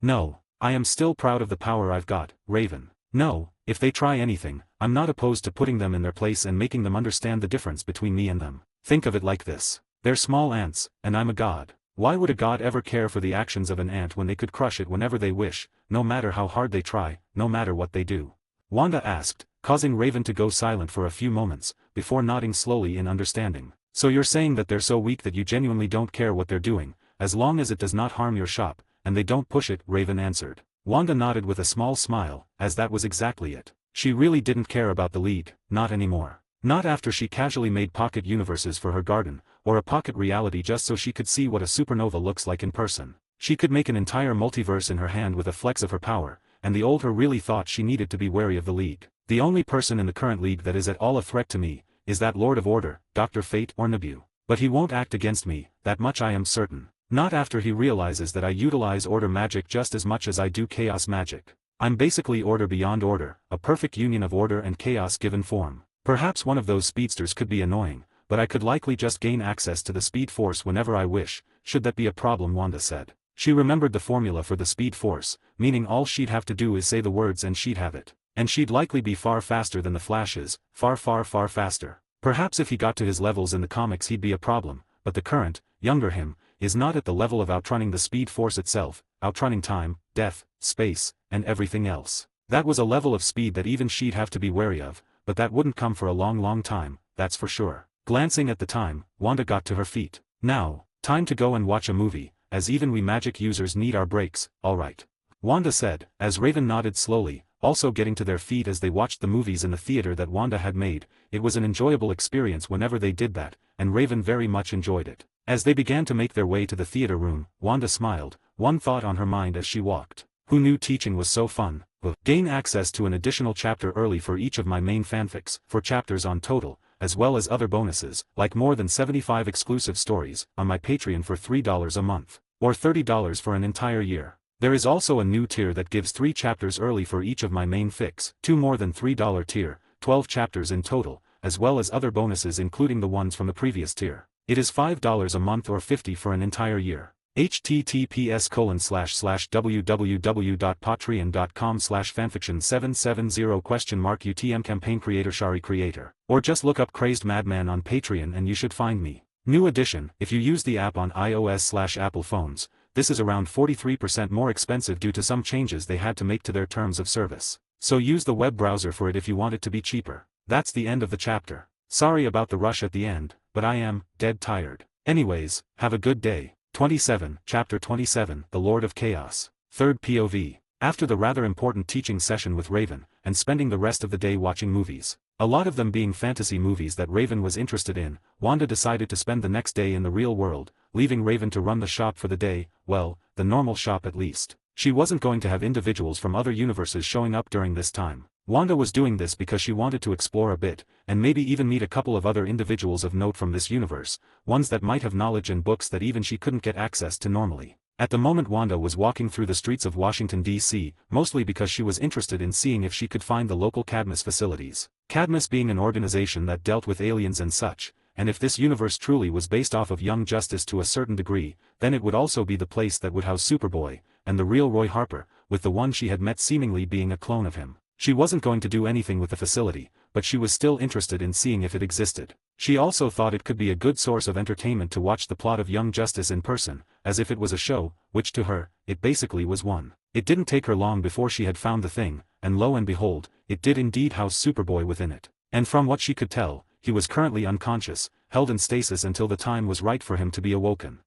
No. I am still proud of the power I've got, Raven. No, if they try anything, I'm not opposed to putting them in their place and making them understand the difference between me and them. Think of it like this. They're small ants, and I'm a god. Why would a god ever care for the actions of an ant when they could crush it whenever they wish, no matter how hard they try, no matter what they do? Wanda asked, causing Raven to go silent for a few moments, before nodding slowly in understanding. So you're saying that they're so weak that you genuinely don't care what they're doing, as long as it does not harm your shop, and they don't push it, Raven answered. Wanda nodded with a small smile, as that was exactly it. She really didn't care about the League, not anymore. Not after she casually made pocket universes for her garden, or a pocket reality just so she could see what a supernova looks like in person. She could make an entire multiverse in her hand with a flex of her power, and the old her really thought she needed to be wary of the League. The only person in the current League that is at all a threat to me, is that Lord of Order, Dr. Fate or Nabu. But he won't act against me, that much I am certain. Not after he realizes that I utilize order magic just as much as I do chaos magic. I'm basically order beyond order, a perfect union of order and chaos given form. Perhaps one of those speedsters could be annoying, but I could likely just gain access to the Speed Force whenever I wish, should that be a problem, Wanda said. She remembered the formula for the Speed Force, meaning all she'd have to do is say the words and she'd have it. And she'd likely be far faster than the Flash is, far faster. Perhaps if he got to his levels in the comics he'd be a problem, but the current, younger him, is not at the level of outrunning the Speed Force itself, outrunning time, death, space, and everything else. That was a level of speed that even she'd have to be wary of, but that wouldn't come for a long time, that's for sure. Glancing at the time, Wanda got to her feet. Now, time to go and watch a movie, as even we magic users need our breaks, alright. Wanda said, as Raven nodded slowly, also getting to their feet as they watched the movies in the theater that Wanda had made. It was an enjoyable experience whenever they did that, and Raven very much enjoyed it. As they began to make their way to the theater room, Wanda smiled, one thought on her mind as she walked. Who knew teaching was so fun? Gain access to an additional chapter early for each of my main fanfics, 4 chapters on total, as well as other bonuses, like more than 75 exclusive stories, on my Patreon for $3 a month, or $30 for an entire year. There is also a new tier that gives 3 chapters early for each of my main fics, 2 more than $3 tier, 12 chapters in total, as well as other bonuses including the ones from the previous tier. It is $5 a month or $50 for an entire year. https://www.patreon.com/fanfiction770 campaign creator Shari creator. Or just look up Crazed Madman on Patreon and you should find me. New addition, if you use the app on iOS/Apple phones, this is around 43% more expensive due to some changes they had to make to their terms of service. So use the web browser for it if you want it to be cheaper. That's the end of the chapter. Sorry about the rush at the end, but I am dead tired. Anyways, have a good day. 27, Chapter 27, The Lord of Chaos. Third POV. After the rather important teaching session with Raven, and spending the rest of the day watching movies, a lot of them being fantasy movies that Raven was interested in, Wanda decided to spend the next day in the real world, leaving Raven to run the shop for the day, well, the normal shop at least. She wasn't going to have individuals from other universes showing up during this time. Wanda was doing this because she wanted to explore a bit, and maybe even meet a couple of other individuals of note from this universe, ones that might have knowledge and books that even she couldn't get access to normally. At the moment Wanda was walking through the streets of Washington, D.C., mostly because she was interested in seeing if she could find the local Cadmus facilities. Cadmus being an organization that dealt with aliens and such, and if this universe truly was based off of Young Justice to a certain degree, then it would also be the place that would house Superboy, and the real Roy Harper, with the one she had met seemingly being a clone of him. She wasn't going to do anything with the facility, but she was still interested in seeing if it existed. She also thought it could be a good source of entertainment to watch the plot of Young Justice in person, as if it was a show, which to her, it basically was one. It didn't take her long before she had found the thing, and lo and behold, it did indeed house Superboy within it. And from what she could tell, he was currently unconscious, held in stasis until the time was right for him to be awoken.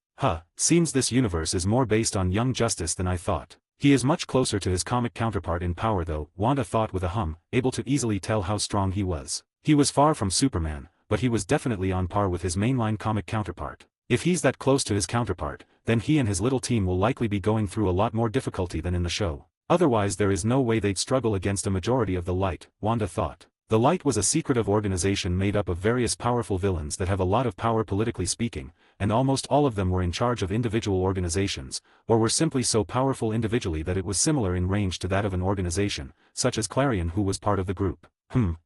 Seems this universe is more based on Young Justice than I thought. He is much closer to his comic counterpart in power though, Wanda thought with a hum, able to easily tell how strong he was. He was far from Superman, but he was definitely on par with his mainline comic counterpart. If he's that close to his counterpart, then he and his little team will likely be going through a lot more difficulty than in the show. Otherwise there is no way they'd struggle against a majority of the Light, Wanda thought. The Light was a secretive organization made up of various powerful villains that have a lot of power politically speaking, and almost all of them were in charge of individual organizations, or were simply so powerful individually that it was similar in range to that of an organization, such as Clarion who was part of the group.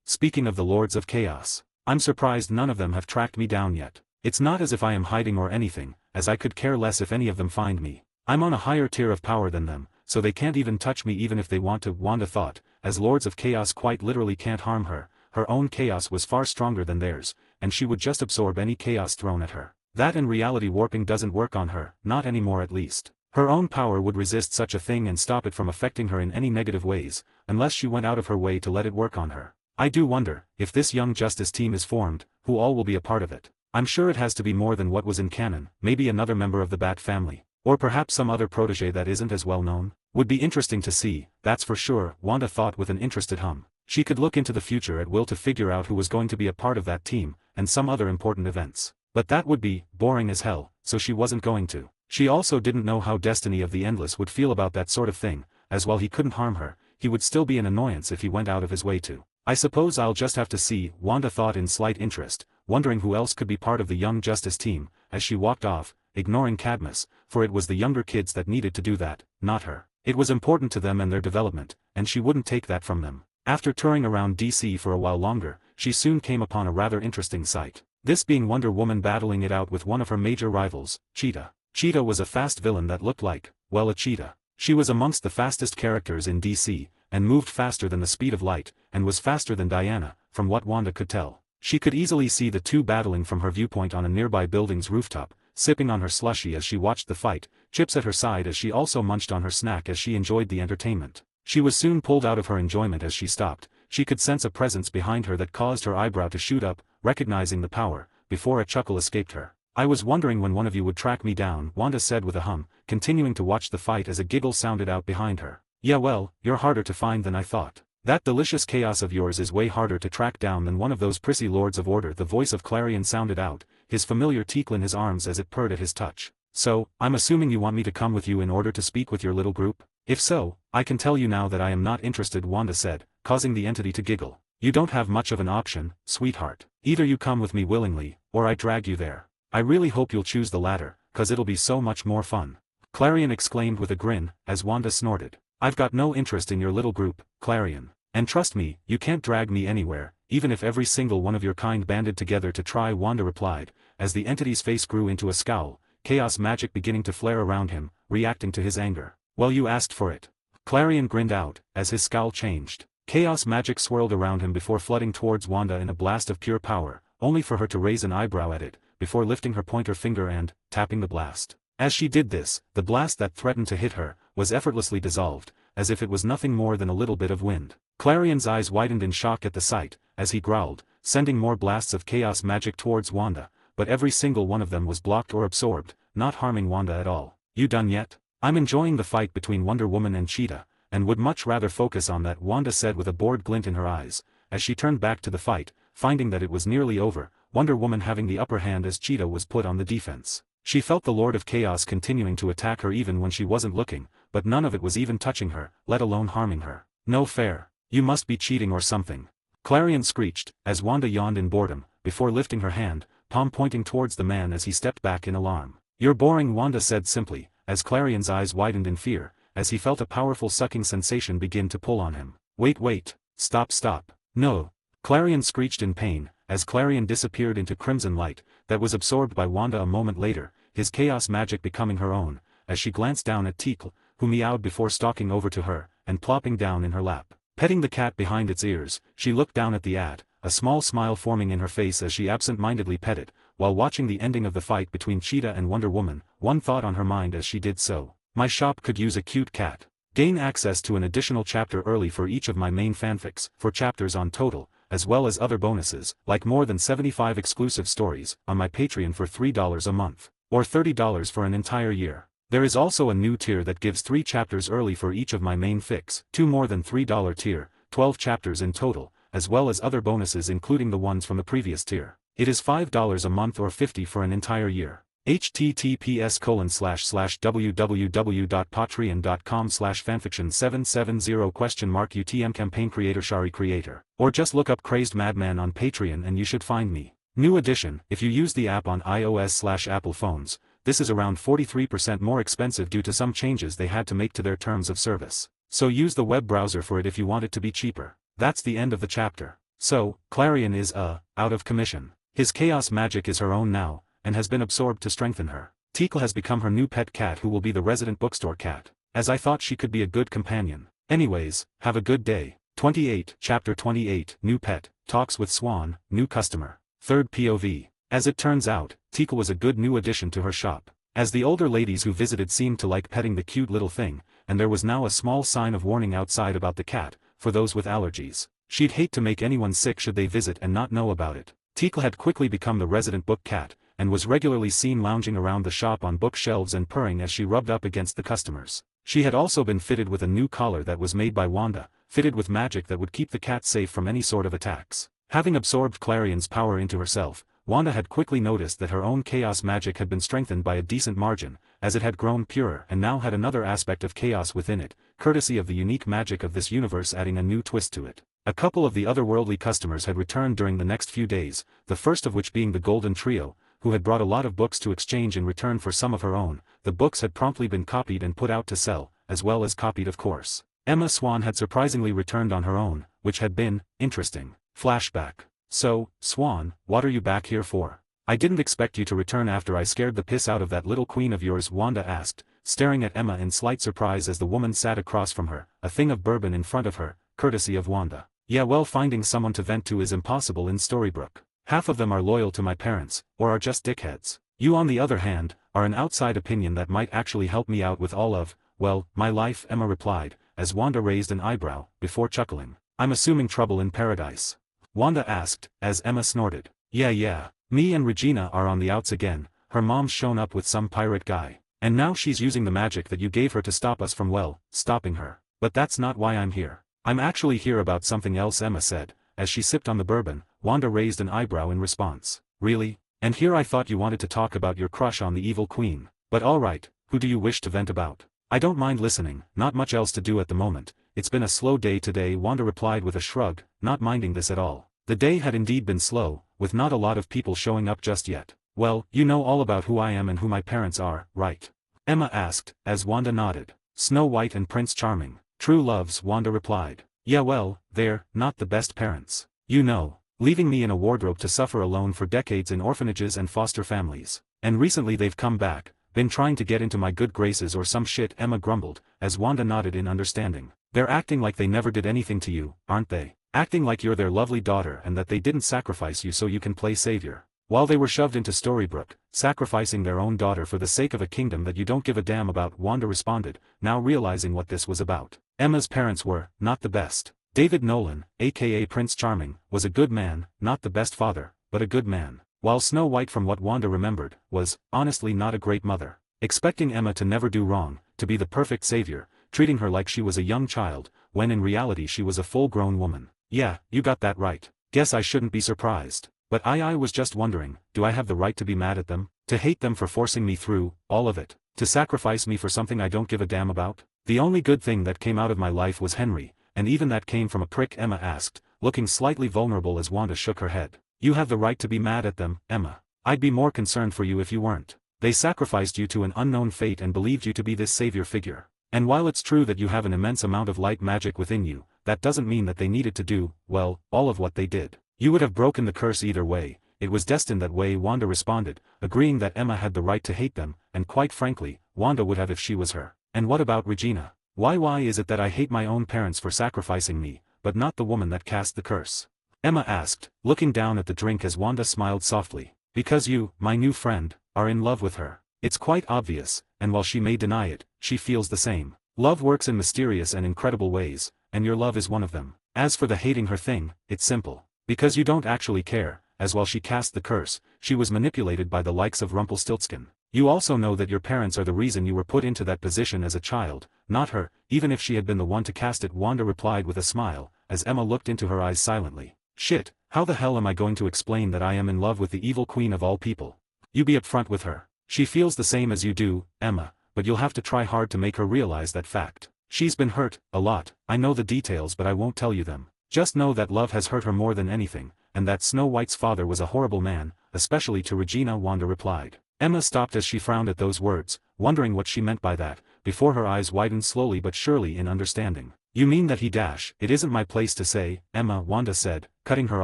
Speaking of the Lords of Chaos, I'm surprised none of them have tracked me down yet. It's not as if I am hiding or anything, as I could care less if any of them find me. I'm on a higher tier of power than them, so they can't even touch me even if they want to, Wanda thought, as Lords of Chaos quite literally can't harm her. Her own chaos was far stronger than theirs, and she would just absorb any chaos thrown at her. That and reality warping doesn't work on her, not anymore at least. Her own power would resist such a thing and stop it from affecting her in any negative ways, unless she went out of her way to let it work on her. I do wonder, if this Young Justice team is formed, who all will be a part of it. I'm sure it has to be more than what was in canon, maybe another member of the Bat family, or perhaps some other protege that isn't as well known. Would be interesting to see, that's for sure, Wanda thought with an interested hum. She could look into the future at will to figure out who was going to be a part of that team, and some other important events. But that would be boring as hell, so she wasn't going to. She also didn't know how Destiny of the Endless would feel about that sort of thing, as while he couldn't harm her, he would still be an annoyance if he went out of his way to. I suppose I'll just have to see, Wanda thought in slight interest, wondering who else could be part of the Young Justice team, as she walked off, ignoring Cadmus, for it was the younger kids that needed to do that, not her. It was important to them and their development, and she wouldn't take that from them. After touring around DC for a while longer, she soon came upon a rather interesting sight. This being Wonder Woman battling it out with one of her major rivals, Cheetah. Cheetah was a fast villain that looked like, well, a cheetah. She was amongst the fastest characters in DC, and moved faster than the speed of light, and was faster than Diana, from what Wanda could tell. She could easily see the two battling from her viewpoint on a nearby building's rooftop, sipping on her slushie as she watched the fight, chips at her side as she also munched on her snack as she enjoyed the entertainment. She was soon pulled out of her enjoyment as she stopped. She could sense a presence behind her that caused her eyebrow to shoot up, recognizing the power, before a chuckle escaped her. I was wondering when one of you would track me down, Wanda said with a hum, continuing to watch the fight as a giggle sounded out behind her. Yeah, well, you're harder to find than I thought. That delicious chaos of yours is way harder to track down than one of those prissy Lords of Order. The voice of Clarion sounded out, his familiar tickle in his arms as it purred at his touch. So, I'm assuming you want me to come with you in order to speak with your little group? If so, I can tell you now that I am not interested, Wanda said, causing the entity to giggle. You don't have much of an option, sweetheart. Either you come with me willingly, or I drag you there. I really hope you'll choose the latter, 'cause it'll be so much more fun. Clarion exclaimed with a grin, as Wanda snorted. I've got no interest in your little group, Clarion. And trust me, you can't drag me anywhere, even if every single one of your kind banded together to try, Wanda replied, as the entity's face grew into a scowl, chaos magic beginning to flare around him, reacting to his anger. Well, you asked for it. Clarion grinned out, as his scowl changed. Chaos magic swirled around him before flooding towards Wanda in a blast of pure power, only for her to raise an eyebrow at it, before lifting her pointer finger and, tapping the blast. As she did this, the blast that threatened to hit her, was effortlessly dissolved, as if it was nothing more than a little bit of wind. Clarion's eyes widened in shock at the sight, as he growled, sending more blasts of chaos magic towards Wanda, but every single one of them was blocked or absorbed, not harming Wanda at all. You done yet? I'm enjoying the fight between Wonder Woman and Cheetah, and would much rather focus on that, Wanda said with a bored glint in her eyes, as she turned back to the fight, finding that it was nearly over, Wonder Woman having the upper hand as Cheetah was put on the defense. She felt the Lord of Chaos continuing to attack her even when she wasn't looking, but none of it was even touching her, let alone harming her. No fair. You must be cheating or something. Clarion screeched, as Wanda yawned in boredom, before lifting her hand, palm pointing towards the man as he stepped back in alarm. You're boring, Wanda said simply, as Clarion's eyes widened in fear, as he felt a powerful sucking sensation begin to pull on him. Wait, stop. No. Clarion screeched in pain, as Clarion disappeared into crimson light, that was absorbed by Wanda a moment later, his chaos magic becoming her own, as she glanced down at Teakle, who meowed before stalking over to her, and plopping down in her lap. Petting the cat behind its ears, she looked down at the ad, a small smile forming in her face as she absent-mindedly pet it, while watching the ending of the fight between Cheetah and Wonder Woman, one thought on her mind as she did so. My shop could use a cute cat. Gain access to an additional chapter early for each of my main fanfics, 4 chapters on total, as well as other bonuses, like more than 75 exclusive stories, on my Patreon for $3 a month, or $30 for an entire year. There is also a new tier that gives 3 chapters early for each of my main fics, 2 more than $3 tier, 12 chapters in total, as well as other bonuses including the ones from the previous tier. It is $5 a month or $50 for an entire year. https://www.patreon.com/fanfiction770 UTM campaign creator Shari creator, or just look up Crazed Madman on Patreon and you should find me. New edition, if you use the app on iOS/Apple phones, this is around 43% more expensive due to some changes they had to make to their terms of service. So use the web browser for it if you want it to be cheaper. That's the end of the chapter. So, Clarion is out of commission. His chaos magic is her own now, and has been absorbed to strengthen her. Teakle has become her new pet cat who will be the resident bookstore cat, as I thought she could be a good companion. Anyways, have a good day. 28, Chapter 28, New Pet, Talks with Swan, New Customer. Third POV. As it turns out, Teakle was a good new addition to her shop, as the older ladies who visited seemed to like petting the cute little thing, and there was now a small sign of warning outside about the cat, for those with allergies. She'd hate to make anyone sick should they visit and not know about it. Teakle had quickly become the resident book cat, and was regularly seen lounging around the shop on bookshelves and purring as she rubbed up against the customers. She had also been fitted with a new collar that was made by Wanda, fitted with magic that would keep the cat safe from any sort of attacks. Having absorbed Clarion's power into herself, Wanda had quickly noticed that her own chaos magic had been strengthened by a decent margin, as it had grown purer and now had another aspect of chaos within it, courtesy of the unique magic of this universe adding a new twist to it. A couple of the otherworldly customers had returned during the next few days, the first of which being the Golden Trio, who had brought a lot of books to exchange in return for some of her own. The books had promptly been copied and put out to sell, as well as copied of course. Emma Swan had surprisingly returned on her own, which had been interesting. Flashback. So, Swan, what are you back here for? I didn't expect you to return after I scared the piss out of that little queen of yours, Wanda asked, staring at Emma in slight surprise as the woman sat across from her, a thing of bourbon in front of her, courtesy of Wanda. Yeah, well, finding someone to vent to is impossible in Storybrooke. Half of them are loyal to my parents, or are just dickheads. You on the other hand, are an outside opinion that might actually help me out with all of, well, my life, Emma replied, as Wanda raised an eyebrow, before chuckling. I'm assuming trouble in paradise. Wanda asked, as Emma snorted. Yeah. Me and Regina are on the outs again, her mom's shown up with some pirate guy. And now she's using the magic that you gave her to stop us from, well, stopping her. But that's not why I'm here. I'm actually here about something else, Emma said, as she sipped on the bourbon. Wanda raised an eyebrow in response. Really? And here I thought you wanted to talk about your crush on the evil queen. But alright, who do you wish to vent about? I don't mind listening, not much else to do at the moment. It's been a slow day today, Wanda replied with a shrug, not minding this at all. The day had indeed been slow, with not a lot of people showing up just yet. Well, you know all about who I am and who my parents are, right? Emma asked, as Wanda nodded. Snow White and Prince Charming. True loves, Wanda replied. Yeah, well, they're not the best parents. You know, leaving me in a wardrobe to suffer alone for decades in orphanages and foster families. And recently they've come back, been trying to get into my good graces or some shit, Emma grumbled, as Wanda nodded in understanding. They're acting like they never did anything to you, aren't they? Acting like you're their lovely daughter and that they didn't sacrifice you so you can play savior. While they were shoved into Storybrooke, sacrificing their own daughter for the sake of a kingdom that you don't give a damn about, Wanda responded, now realizing what this was about. Emma's parents were not the best. David Nolan, aka Prince Charming, was a good man, not the best father, but a good man. While Snow White, from what Wanda remembered, was, honestly, not a great mother. Expecting Emma to never do wrong, to be the perfect savior, treating her like she was a young child, when in reality she was a full-grown woman. Yeah, you got that right. Guess I shouldn't be surprised. But I was just wondering, do I have the right to be mad at them? To hate them for forcing me through all of it? To sacrifice me for something I don't give a damn about? The only good thing that came out of my life was Henry, and even that came from a prick, Emma asked, looking slightly vulnerable as Wanda shook her head. You have the right to be mad at them, Emma. I'd be more concerned for you if you weren't. They sacrificed you to an unknown fate and believed you to be this savior figure. And while it's true that you have an immense amount of light magic within you, that doesn't mean that they needed to do, well, all of what they did. You would have broken the curse either way. It was destined that way, Wanda responded, agreeing that Emma had the right to hate them, and quite frankly, Wanda would have if she was her. And what about Regina? Why is it that I hate my own parents for sacrificing me, but not the woman that cast the curse? Emma asked, looking down at the drink as Wanda smiled softly. Because you, my new friend, are in love with her. It's quite obvious, and while she may deny it, she feels the same. Love works in mysterious and incredible ways, and your love is one of them. As for the hating her thing, it's simple. Because you don't actually care, as while she cast the curse, she was manipulated by the likes of Rumpelstiltskin. You also know that your parents are the reason you were put into that position as a child, not her, even if she had been the one to cast it, Wanda replied with a smile, as Emma looked into her eyes silently. Shit, how the hell am I going to explain that I am in love with the evil queen of all people? You be upfront with her. She feels the same as you do, Emma, but you'll have to try hard to make her realize that fact. She's been hurt, a lot. I know the details but I won't tell you them. Just know that love has hurt her more than anything, and that Snow White's father was a horrible man, especially to Regina, Wanda replied. Emma stopped as she frowned at those words, wondering what she meant by that, before her eyes widened slowly but surely in understanding. You mean that he It isn't my place to say, Emma, Wanda said, cutting her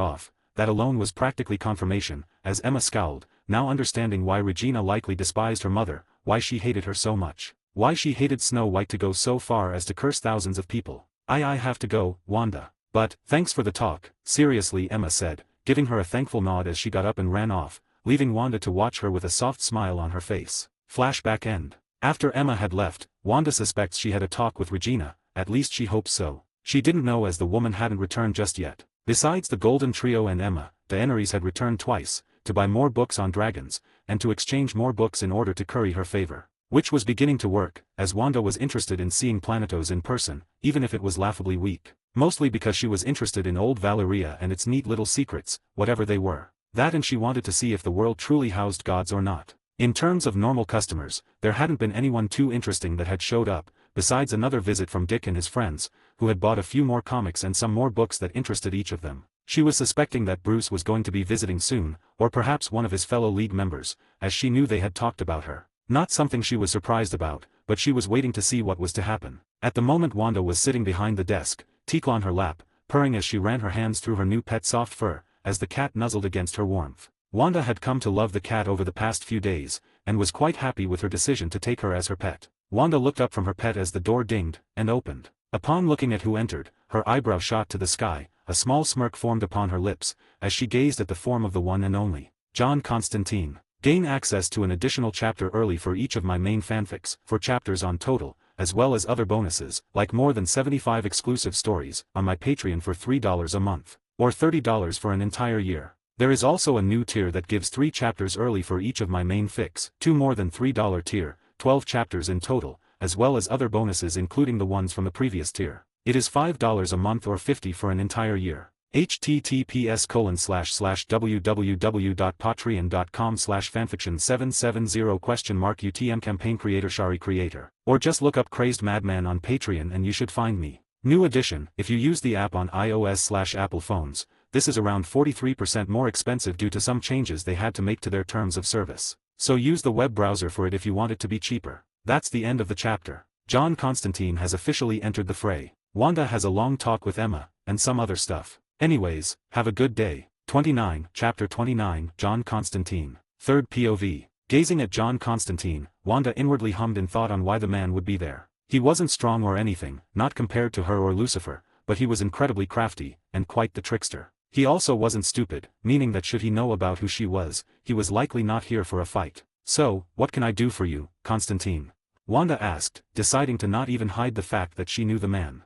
off. That alone was practically confirmation, as Emma scowled, now understanding why Regina likely despised her mother, why she hated her so much, why she hated Snow White to go so far as to curse thousands of people. I have to go, Wanda. But, thanks for the talk, seriously, Emma said, giving her a thankful nod as she got up and ran off, leaving Wanda to watch her with a soft smile on her face. Flashback end. After Emma had left, Wanda suspects she had a talk with Regina, at least she hopes so. She didn't know as the woman hadn't returned just yet. Besides the Golden Trio and Emma, Deneries had returned twice, to buy more books on dragons, and to exchange more books in order to curry her favor. Which was beginning to work, as Wanda was interested in seeing Planetos in person, even if it was laughably weak. Mostly because she was interested in old Valeria and its neat little secrets, whatever they were. That, and she wanted to see if the world truly housed gods or not. In terms of normal customers, there hadn't been anyone too interesting that had showed up, besides another visit from Dick and his friends, who had bought a few more comics and some more books that interested each of them. She was suspecting that Bruce was going to be visiting soon, or perhaps one of his fellow League members, as she knew they had talked about her. Not something she was surprised about, but she was waiting to see what was to happen. At the moment Wanda was sitting behind the desk, Teakle on her lap, purring as she ran her hands through her new pet soft fur, as the cat nuzzled against her warmth. Wanda had come to love the cat over the past few days, and was quite happy with her decision to take her as her pet. Wanda looked up from her pet as the door dinged, and opened. Upon looking at who entered, her eyebrow shot to the sky, a small smirk formed upon her lips, as she gazed at the form of the one and only John Constantine. Gain access to an additional chapter early for each of my main fanfics, 4 chapters on total, as well as other bonuses, like more than 75 exclusive stories, on my Patreon for $3 a month, or $30 for an entire year. There is also a new tier that gives 3 chapters early for each of my main fics, 2 more than $3 tier, 12 chapters in total, as well as other bonuses including the ones from the previous tier. It is $5 a month or $50 for an entire year. https://www.patreon.com/fanfiction770 campaign creator Shari creator, or just look up Crazed Madman on Patreon and you should find me. New edition, if you use the app on iOS/Apple phones, this is around 43% more expensive due to some changes they had to make to their terms of service. So use the web browser for it if you want it to be cheaper. That's the end of the chapter. John Constantine has officially entered the fray. Wanda has a long talk with Emma, and some other stuff. Anyways, have a good day. 29, Chapter 29, John Constantine. Third POV. Gazing at John Constantine, Wanda inwardly hummed in thought on why the man would be there. He wasn't strong or anything, not compared to her or Lucifer, but he was incredibly crafty, and quite the trickster. He also wasn't stupid, meaning that should he know about who she was, he was likely not here for a fight. So, what can I do for you, Constantine? Wanda asked, deciding to not even hide the fact that she knew the man.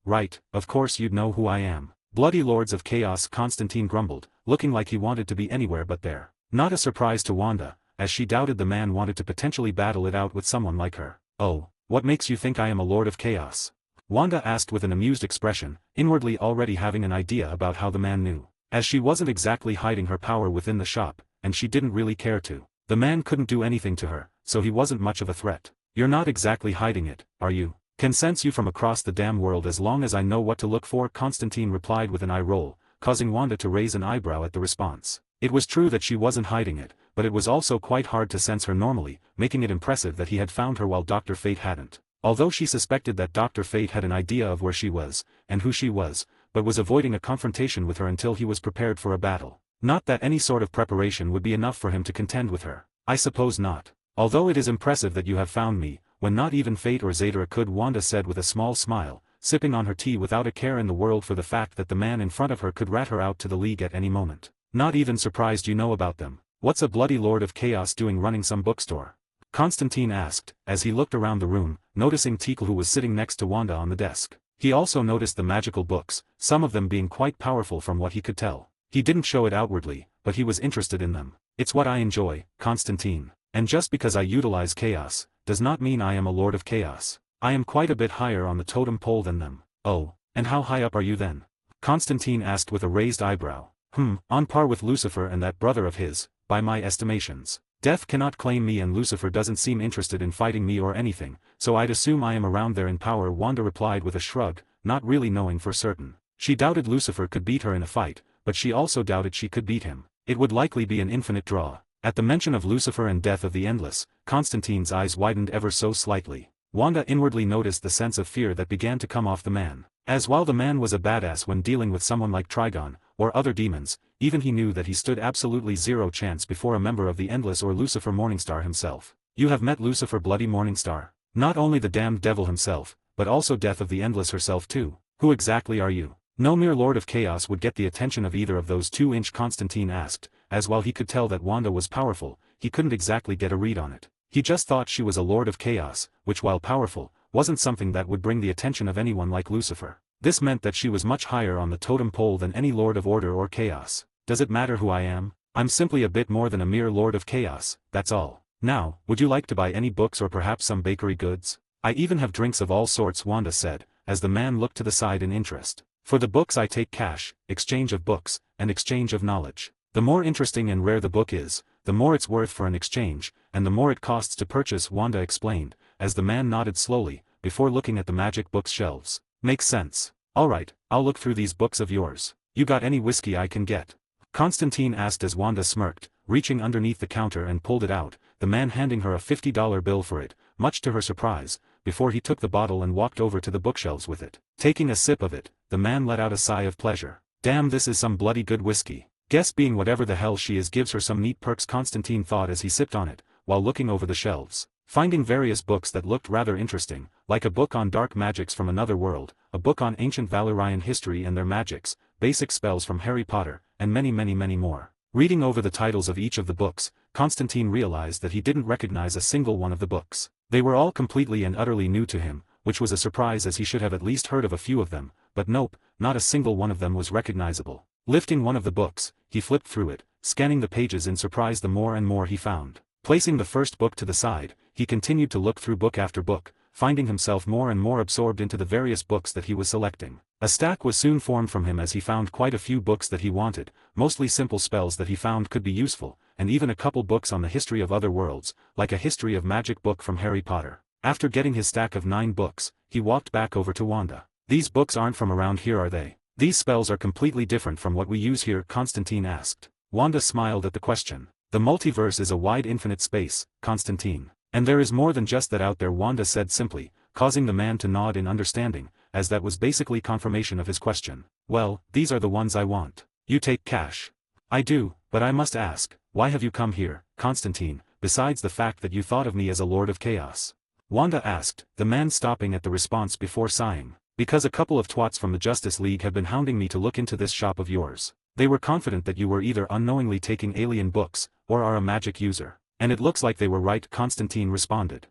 Right, of course you'd know who I am. Bloody Lords of Chaos, Constantine grumbled, looking like he wanted to be anywhere but there. Not a surprise to Wanda, as she doubted the man wanted to potentially battle it out with someone like her. "Oh, what makes you think I am a Lord of Chaos?" Wanda asked with an amused expression, inwardly already having an idea about how the man knew. As she wasn't exactly hiding her power within the shop, and she didn't really care to. The man couldn't do anything to her, so he wasn't much of a threat. "You're not exactly hiding it, are you? Can sense you from across the damn world as long as I know what to look for," Constantine replied with an eye roll, causing Wanda to raise an eyebrow at the response. It was true that she wasn't hiding it, but it was also quite hard to sense her normally, making it impressive that he had found her while Dr. Fate hadn't. Although she suspected that Dr. Fate had an idea of where she was, and who she was, but was avoiding a confrontation with her until he was prepared for a battle. Not that any sort of preparation would be enough for him to contend with her. "I suppose not. Although it is impressive that you have found me, when not even Fate or Zadra could," Wanda said with a small smile, sipping on her tea without a care in the world for the fact that the man in front of her could rat her out to the League at any moment. "Not even surprised you know about them. What's a bloody Lord of Chaos doing running some bookstore?" Constantine asked, as he looked around the room, noticing Tikal, who was sitting next to Wanda on the desk. He also noticed the magical books, some of them being quite powerful from what he could tell. He didn't show it outwardly, but he was interested in them. "It's what I enjoy, Constantine. And just because I utilize chaos, does not mean I am a Lord of Chaos. I am quite a bit higher on the totem pole than them." "Oh, and how high up are you then?" Constantine asked with a raised eyebrow. On par with Lucifer and that brother of his, by my estimations. Death cannot claim me and Lucifer doesn't seem interested in fighting me or anything, so I'd assume I am around there in power," Wanda replied with a shrug, not really knowing for certain. She doubted Lucifer could beat her in a fight, but she also doubted she could beat him. It would likely be an infinite draw. At the mention of Lucifer and Death of the Endless, Constantine's eyes widened ever so slightly. Wanda inwardly noticed the sense of fear that began to come off the man. As while the man was a badass when dealing with someone like Trigon, or other demons, even he knew that he stood absolutely zero chance before a member of the Endless or Lucifer Morningstar himself. "You have met Lucifer Bloody Morningstar? Not only the damned devil himself, but also Death of the Endless herself too? Who exactly are you?" No mere Lord of Chaos would get the attention of either of those two. Constantine asked, as while he could tell that Wanda was powerful, he couldn't exactly get a read on it. He just thought she was a Lord of Chaos, which while powerful, wasn't something that would bring the attention of anyone like Lucifer. This meant that she was much higher on the totem pole than any Lord of Order or Chaos. "Does it matter who I am? I'm simply a bit more than a mere Lord of Chaos, that's all. Now, would you like to buy any books or perhaps some bakery goods? I even have drinks of all sorts," Wanda said, as the man looked to the side in interest. "For the books I take cash, exchange of books, and exchange of knowledge. The more interesting and rare the book is, the more it's worth for an exchange, and the more it costs to purchase," Wanda explained, as the man nodded slowly, before looking at the magic books shelves. "Makes sense. Alright, I'll look through these books of yours. You got any whiskey I can get?" Constantine asked as Wanda smirked, reaching underneath the counter and pulled it out, the man handing her a $50 bill for it, much to her surprise, before he took the bottle and walked over to the bookshelves with it. Taking a sip of it, the man let out a sigh of pleasure. "Damn, this is some bloody good whiskey. Guess being whatever the hell she is gives her some neat perks," Constantine thought as he sipped on it, while looking over the shelves. Finding various books that looked rather interesting, like a book on dark magics from another world, a book on ancient Valyrian history and their magics, basic spells from Harry Potter, and many more. Reading over the titles of each of the books, Constantine realized that he didn't recognize a single one of the books. They were all completely and utterly new to him, which was a surprise as he should have at least heard of a few of them, but nope, not a single one of them was recognizable. Lifting one of the books, he flipped through it, scanning the pages in surprise the more and more he found. Placing the first book to the side, he continued to look through book after book, finding himself more and more absorbed into the various books that he was selecting. A stack was soon formed from him as he found quite a few books that he wanted, mostly simple spells that he found could be useful, and even a couple books on the history of other worlds, like a history of magic book from Harry Potter. After getting his stack of 9 books, he walked back over to Wanda. "These books aren't from around here, are they? These spells are completely different from what we use here," Constantine asked. Wanda smiled at the question. "The multiverse is a wide infinite space, Constantine. And there is more than just that out there," Wanda said simply, causing the man to nod in understanding, as that was basically confirmation of his question. "Well, these are the ones I want. You take cash?" "I do, but I must ask, why have you come here, Constantine, besides the fact that you thought of me as a Lord of Chaos?" Wanda asked, the man stopping at the response before sighing. "Because a couple of twats from the Justice League have been hounding me to look into this shop of yours. They were confident that you were either unknowingly taking alien books, or are a magic user. And it looks like they were right," Constantine responded.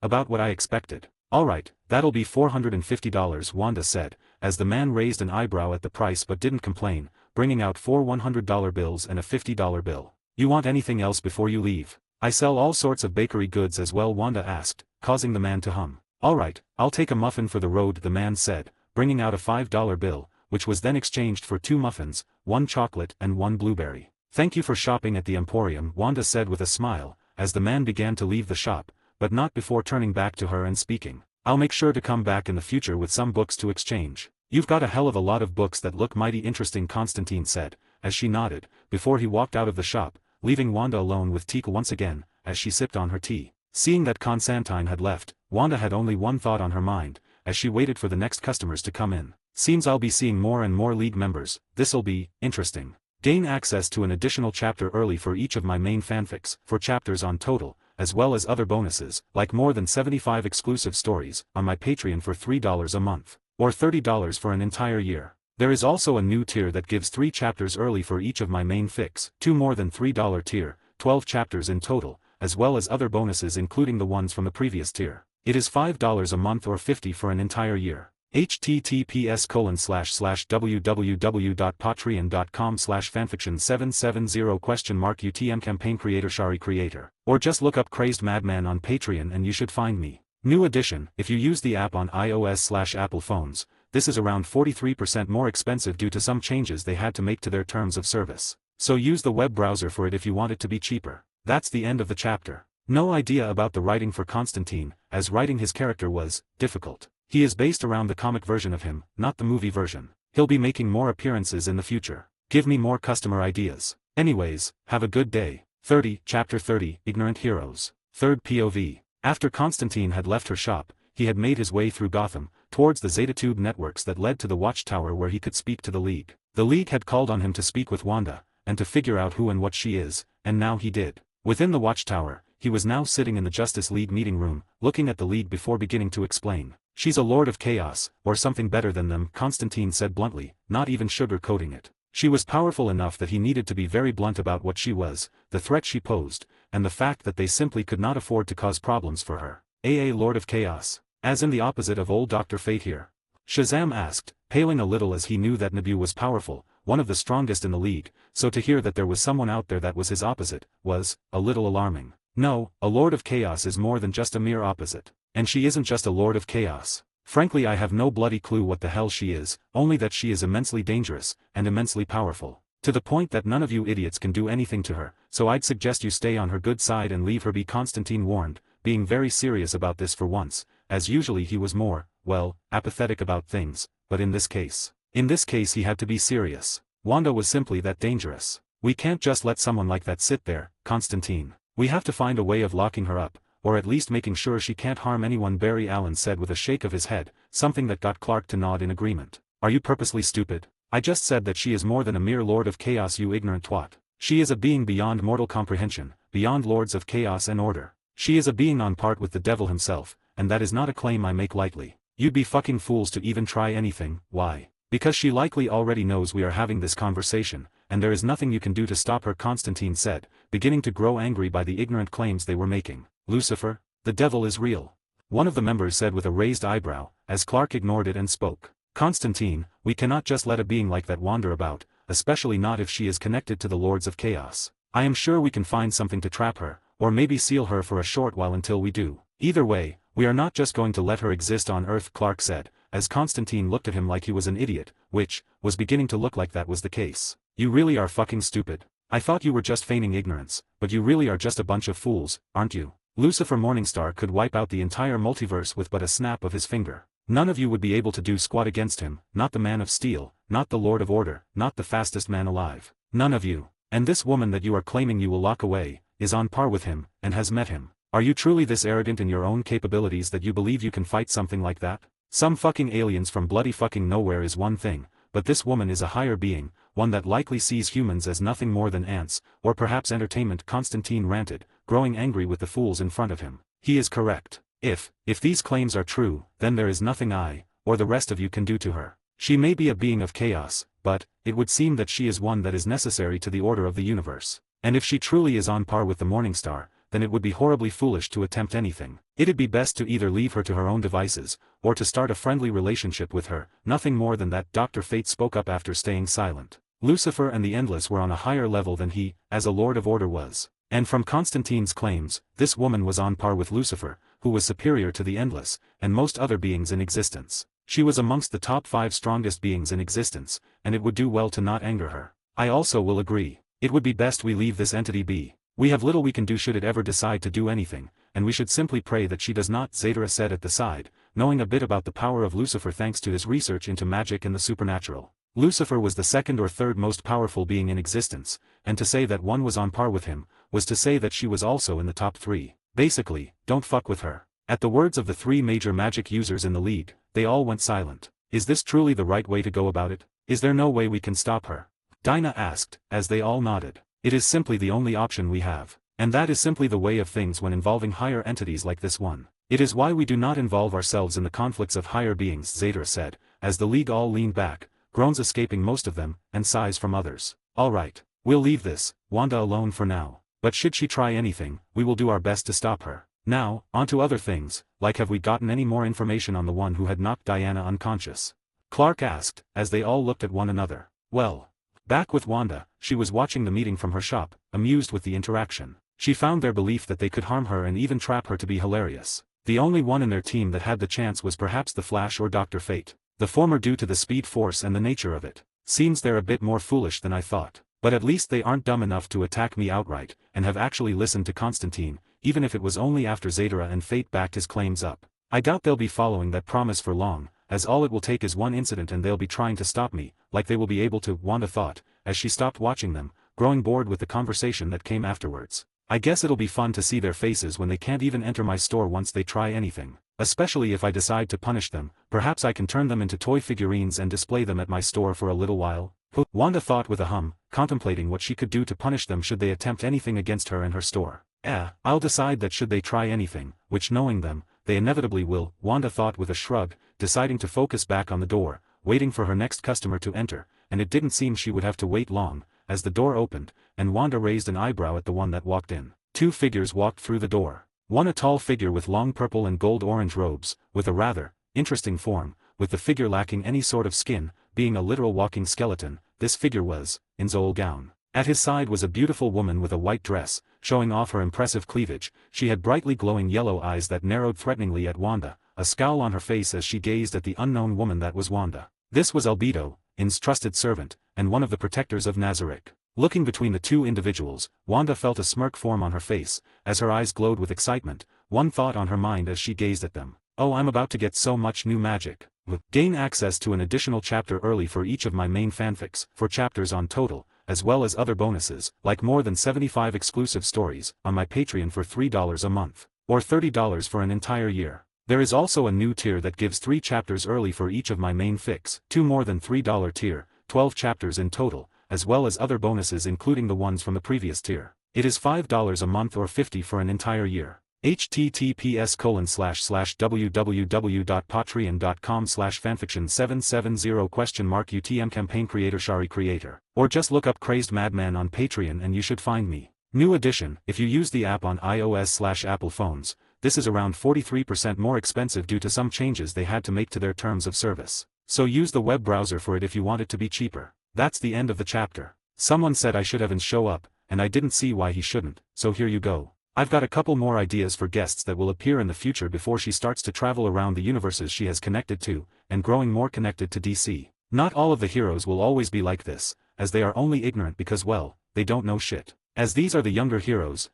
About what I expected. "Alright, that'll be $450, Wanda said, as the man raised an eyebrow at the price but didn't complain, bringing out 4 $100 bills and a $50 bill. You want anything else before you leave? I sell all sorts of bakery goods as well, Wanda asked, causing the man to hum. Alright, I'll take a muffin for the road, the man said, bringing out a $5 bill, which was then exchanged for 2 muffins, 1 chocolate and 1 blueberry. Thank you for shopping at the Emporium, Wanda said with a smile, as the man began to leave the shop, but not before turning back to her and speaking. I'll make sure to come back in the future with some books to exchange. You've got a hell of a lot of books that look mighty interesting, Constantine said, as she nodded, before he walked out of the shop, leaving Wanda alone with Tika once again, as she sipped on her tea. Seeing that Constantine had left, Wanda had only one thought on her mind, as she waited for the next customers to come in. Seems I'll be seeing more and more League members, this'll be interesting. Gain access to an additional chapter early for each of my main fanfics, 4 chapters on total, as well as other bonuses, like more than 75 exclusive stories, on my Patreon for $3 a month, or $30 for an entire year. There is also a new tier that gives 3 chapters early for each of my main fics, 2 more than $3 tier, 12 chapters in total, as well as other bonuses including the ones from the previous tier. It is $5 a month or $50 for an entire year. https://www.patreon.com/fanfiction770 UTM campaign creator, or just look up Crazed Madman on Patreon and you should find me. New edition, if you use the app on iOS/Apple phones, this is around 43% more expensive due to some changes they had to make to their terms of service. So use the web browser for it if you want it to be cheaper. That's the end of the chapter. No idea about the writing for Constantine, as writing his character was difficult. He is based around the comic version of him, not the movie version. He'll be making more appearances in the future. Give me more customer ideas. Anyways, have a good day. 30, Chapter 30, Ignorant Heroes. 3rd POV. After Constantine had left her shop, he had made his way through Gotham, towards the Zetatube networks that led to the Watchtower where he could speak to the League. The League had called on him to speak with Wanda, and to figure out who and what she is, and now he did. Within the Watchtower, he was now sitting in the Justice League meeting room, looking at the League before beginning to explain. She's a Lord of Chaos, or something better than them, Constantine said bluntly, not even sugar-coating it. She was powerful enough that he needed to be very blunt about what she was, the threat she posed, and the fact that they simply could not afford to cause problems for her. Lord of Chaos. As in the opposite of old Dr. Fate here? Shazam asked, paling a little as he knew that Nabu was powerful, one of the strongest in the League, so to hear that there was someone out there that was his opposite, was, a little alarming. No, a Lord of Chaos is more than just a mere opposite. And she isn't just a Lord of Chaos. Frankly, I have no bloody clue what the hell she is, only that she is immensely dangerous, and immensely powerful. To the point that none of you idiots can do anything to her, so I'd suggest you stay on her good side and leave her be, Constantine warned, being very serious about this for once, as usually he was more, well, apathetic about things, but in this case he had to be serious. Wanda was simply that dangerous. We can't just let someone like that sit there, Constantine. We have to find a way of locking her up, or at least making sure she can't harm anyone, Barry Allen said with a shake of his head, something that got Clark to nod in agreement. Are you purposely stupid? I just said that she is more than a mere Lord of Chaos, you ignorant twat. She is a being beyond mortal comprehension, beyond Lords of Chaos and Order. She is a being on part with the devil himself, and that is not a claim I make lightly. You'd be fucking fools to even try anything. Why? Because she likely already knows we are having this conversation, and there is nothing you can do to stop her, Constantine said, beginning to grow angry by the ignorant claims they were making. Lucifer, the devil is real. One of the members said with a raised eyebrow, as Clark ignored it and spoke. Constantine, we cannot just let a being like that wander about, especially not if she is connected to the Lords of Chaos. I am sure we can find something to trap her, or maybe seal her for a short while until we do. Either way, we are not just going to let her exist on Earth, Clark said, as Constantine looked at him like he was an idiot, which was beginning to look like that was the case. You really are fucking stupid. I thought you were just feigning ignorance, but you really are just a bunch of fools, aren't you? Lucifer Morningstar could wipe out the entire multiverse with but a snap of his finger. None of you would be able to do squat against him, not the Man of Steel, not the Lord of Order, not the fastest man alive. None of you. And this woman that you are claiming you will lock away, is on par with him, and has met him. Are you truly this arrogant in your own capabilities that you believe you can fight something like that? Some fucking aliens from bloody fucking nowhere is one thing, but this woman is a higher being, one that likely sees humans as nothing more than ants, or perhaps entertainment, Constantine ranted, growing angry with the fools in front of him. He is correct. If these claims are true, then there is nothing I, or the rest of you can do to her. She may be a being of chaos, but, it would seem that she is one that is necessary to the order of the universe. And if she truly is on par with the Morningstar, then it would be horribly foolish to attempt anything. It'd be best to either leave her to her own devices, or to start a friendly relationship with her, nothing more than that. Dr. Fate spoke up after staying silent. Lucifer and the Endless were on a higher level than he, as a Lord of Order was. And from Constantine's claims, this woman was on par with Lucifer, who was superior to the Endless, and most other beings in existence. She was amongst the top 5 strongest beings in existence, and it would do well to not anger her. I also will agree. It would be best we leave this entity be. We have little we can do should it ever decide to do anything, and we should simply pray that she does not, Zadara said at the side, knowing a bit about the power of Lucifer thanks to his research into magic and the supernatural. Lucifer was the 2nd or 3rd most powerful being in existence, and to say that one was on par with him, was to say that she was also in the top 3. Basically, don't fuck with her. At the words of the 3 major magic users in the league, they all went silent. Is this truly the right way to go about it? Is there no way we can stop her? Dinah asked, as they all nodded. It is simply the only option we have. And that is simply the way of things when involving higher entities like this one. It is why we do not involve ourselves in the conflicts of higher beings, Zadara said, as the league all leaned back, groans escaping most of them, and sighs from others. Alright, we'll leave this, Wanda alone for now. But should she try anything, we will do our best to stop her. Now, on to other things, like have we gotten any more information on the one who had knocked Diana unconscious? Clark asked, as they all looked at one another. Well. Back with Wanda, she was watching the meeting from her shop, amused with the interaction. She found their belief that they could harm her and even trap her to be hilarious. The only one in their team that had the chance was perhaps the Flash or Dr. Fate. The former due to the speed force and the nature of it. Seems they're a bit more foolish than I thought. But at least they aren't dumb enough to attack me outright, and have actually listened to Constantine, even if it was only after Zadara and Fate backed his claims up. I doubt they'll be following that promise for long, as all it will take is one incident and they'll be trying to stop me, like they will be able to, Wanda thought, as she stopped watching them, growing bored with the conversation that came afterwards. I guess it'll be fun to see their faces when they can't even enter my store once they try anything. Especially if I decide to punish them, perhaps I can turn them into toy figurines and display them at my store for a little while. Wanda thought with a hum, contemplating what she could do to punish them should they attempt anything against her and her store. I'll decide that should they try anything, which knowing them, they inevitably will, Wanda thought with a shrug, deciding to focus back on the door, waiting for her next customer to enter, and it didn't seem she would have to wait long, as the door opened, and Wanda raised an eyebrow at the one that walked in. 2 figures walked through the door. One a tall figure with long purple and gold-orange robes, with a rather interesting form, with the figure lacking any sort of skin, being a literal walking skeleton. This figure was, in Zol gown. At his side was a beautiful woman with a white dress, showing off her impressive cleavage. She had brightly glowing yellow eyes that narrowed threateningly at Wanda, a scowl on her face as she gazed at the unknown woman that was Wanda. This was Albedo, In's trusted servant, and one of the protectors of Nazarick. Looking between the 2 individuals, Wanda felt a smirk form on her face, as her eyes glowed with excitement, one thought on her mind as she gazed at them. Oh, I'm about to get so much new magic. Gain access to an additional chapter early for each of my main fanfics, 4 chapters on total, as well as other bonuses, like more than 75 exclusive stories, on my Patreon for $3 a month, or $30 for an entire year. There is also a new tier that gives 3 chapters early for each of my main fics, 2 more than $3 tier, 12 chapters in total, as well as other bonuses including the ones from the previous tier. It is $5 a month or $50 for an entire year. https://www.patreon.com/fanfiction770 UTM campaign Shari creator. Or just look up Crazed Madman on Patreon and you should find me. New edition, if you use the app on iOS/Apple phones, this is around 43% more expensive due to some changes they had to make to their terms of service. So use the web browser for it if you want it to be cheaper. That's the end of the chapter. Someone said I should have Ins show up, and I didn't see why he shouldn't, so here you go. I've got a couple more ideas for guests that will appear in the future before she starts to travel around the universes she has connected to, and growing more connected to DC. Not all of the heroes will always be like this, as they are only ignorant because well, they don't know shit. As these are the younger heroes,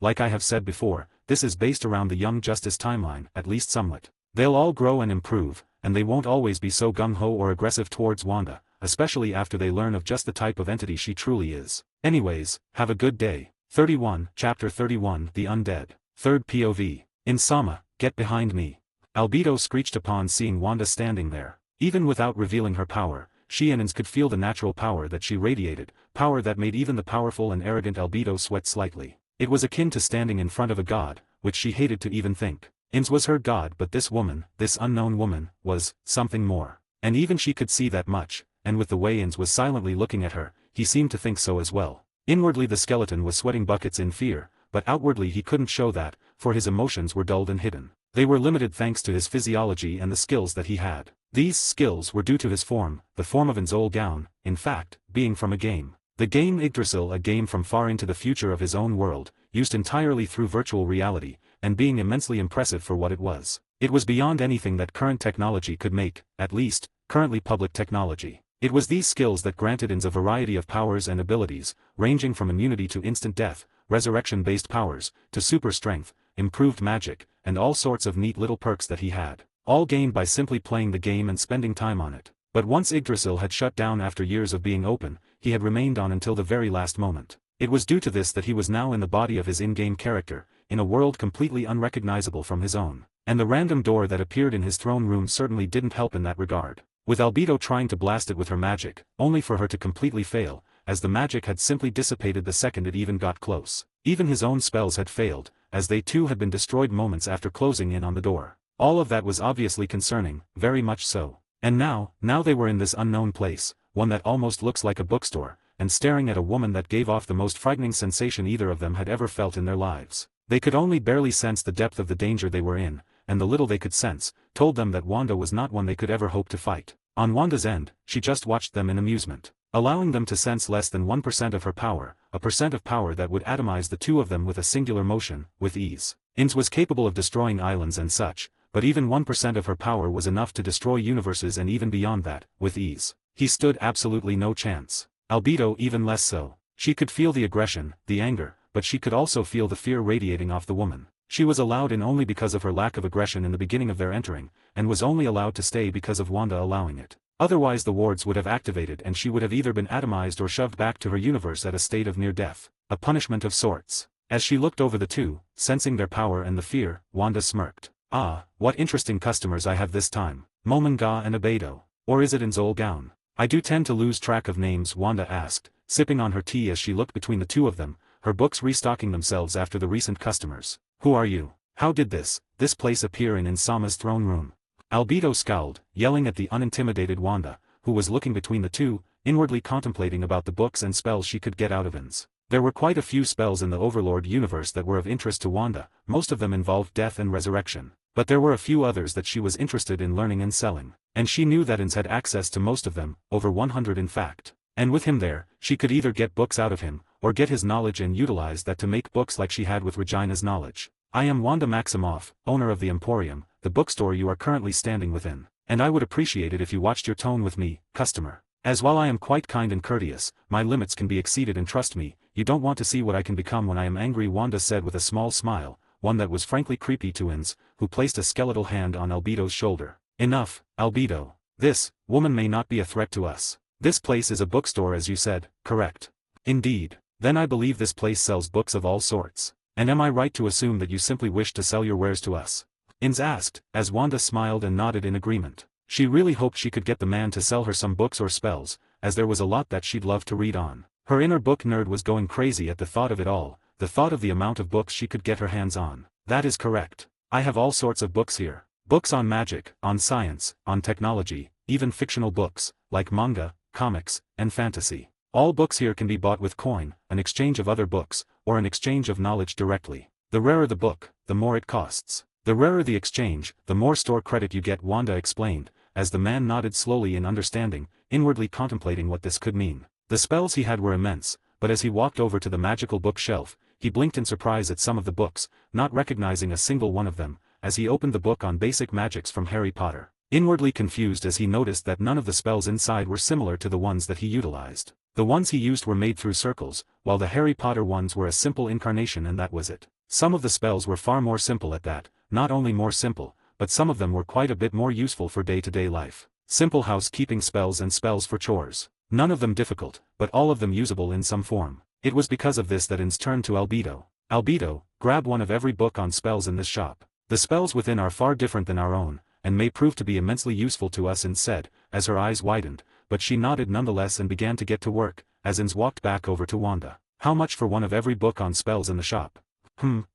like I have said before, this is based around the Young Justice timeline, at least somewhat. They'll all grow and improve, and they won't always be so gung-ho or aggressive towards Wanda, especially after they learn of just the type of entity she truly is. Anyways, have a good day. 31, Chapter 31, The Undead. 3rd POV. In Sama, get behind me. Albedo screeched upon seeing Wanda standing there. Even without revealing her power, she and Ins could feel the natural power that she radiated, power that made even the powerful and arrogant Albedo sweat slightly. It was akin to standing in front of a god, which she hated to even think. Ins was her god, but this woman, this unknown woman, was something more. And even she could see that much, and with the way Ins was silently looking at her, he seemed to think so as well. Inwardly the skeleton was sweating buckets in fear, but outwardly he couldn't show that, for his emotions were dulled and hidden. They were limited thanks to his physiology and the skills that he had. These skills were due to his form, the form of Inzol Gown, in fact, being from a game. The game Yggdrasil, a game from far into the future of his own world, used entirely through virtual reality, and being immensely impressive for what it was. It was beyond anything that current technology could make, at least, currently public technology. It was these skills that granted Inz a variety of powers and abilities, ranging from immunity to instant death, resurrection-based powers, to super strength, improved magic, and all sorts of neat little perks that he had, all gained by simply playing the game and spending time on it. But once Yggdrasil had shut down after years of being open, he had remained on until the very last moment. It was due to this that he was now in the body of his in-game character, in a world completely unrecognizable from his own. And the random door that appeared in his throne room certainly didn't help in that regard. With Albedo trying to blast it with her magic, only for her to completely fail, as the magic had simply dissipated the second it even got close. Even his own spells had failed, as they too had been destroyed moments after closing in on the door. All of that was obviously concerning, very much so. And now they were in this unknown place, one that almost looks like a bookstore, and staring at a woman that gave off the most frightening sensation either of them had ever felt in their lives. They could only barely sense the depth of the danger they were in, and the little they could sense, told them that Wanda was not one they could ever hope to fight. On Wanda's end, she just watched them in amusement, allowing them to sense less than 1% of her power, a percent of power that would atomize the two of them with a singular motion, with ease. Inz was capable of destroying islands and such, but even 1% of her power was enough to destroy universes and even beyond that, with ease. He stood absolutely no chance. Albedo even less so. She could feel the aggression, the anger, but she could also feel the fear radiating off the woman. She was allowed in only because of her lack of aggression in the beginning of their entering, and was only allowed to stay because of Wanda allowing it. Otherwise the wards would have activated and she would have either been atomized or shoved back to her universe at a state of near death, a punishment of sorts. As she looked over the two, sensing their power and the fear, Wanda smirked. "Ah, what interesting customers I have this time. Momonga and Albedo. Or is it Inzol Gown? I do tend to lose track of names," Wanda asked, sipping on her tea as she looked between the two of them, her books restocking themselves after the recent customers. "Who are you? How did this place appear in Insama's throne room?" Albedo scowled, yelling at the unintimidated Wanda, who was looking between the two, inwardly contemplating about the books and spells she could get out of Inz. There were quite a few spells in the Overlord universe that were of interest to Wanda, most of them involved death and resurrection. But there were a few others that she was interested in learning and selling, and she knew that Inz had access to most of them, over 100 in fact. And with him there, she could either get books out of him, or get his knowledge and utilize that to make books like she had with Regina's knowledge. "I am Wanda Maximoff, owner of the Emporium, the bookstore you are currently standing within, and I would appreciate it if you watched your tone with me, customer. As while I am quite kind and courteous, my limits can be exceeded and trust me, you don't want to see what I can become when I am angry," Wanda said with a small smile, one that was frankly creepy to Inz, who placed a skeletal hand on Albedo's shoulder. "Enough, Albedo. This woman may not be a threat to us. This place is a bookstore as you said, correct?" "Indeed. Then I believe this place sells books of all sorts. And am I right to assume that you simply wish to sell your wares to us?" Inz asked, as Wanda smiled and nodded in agreement. She really hoped she could get the man to sell her some books or spells, as there was a lot that she'd love to read on. Her inner book nerd was going crazy at the thought of it all, the thought of the amount of books she could get her hands on. "That is correct. I have all sorts of books here. Books on magic, on science, on technology, even fictional books, like manga, comics, and fantasy. All books here can be bought with coin, an exchange of other books, or an exchange of knowledge directly. The rarer the book, the more it costs. The rarer the exchange, the more store credit you get," Wanda explained, as the man nodded slowly in understanding, inwardly contemplating what this could mean. The spells he had were immense, but as he walked over to the magical bookshelf, he blinked in surprise at some of the books, not recognizing a single one of them, as he opened the book on basic magics from Harry Potter, inwardly confused as he noticed that none of the spells inside were similar to the ones that he utilized. The ones he used were made through circles, while the Harry Potter ones were a simple incarnation and that was it. Some of the spells were far more simple at that, not only more simple, but some of them were quite a bit more useful for day-to-day life. Simple housekeeping spells and spells for chores. None of them difficult, but all of them usable in some form. It was because of this that Inz turned to Albedo. "Albedo, grab one of every book on spells in this shop. The spells within are far different than our own, and may prove to be immensely useful to us," Inz said, as her eyes widened, but she nodded nonetheless and began to get to work, as Inz walked back over to Wanda. "How much for one of every book on spells in the shop?"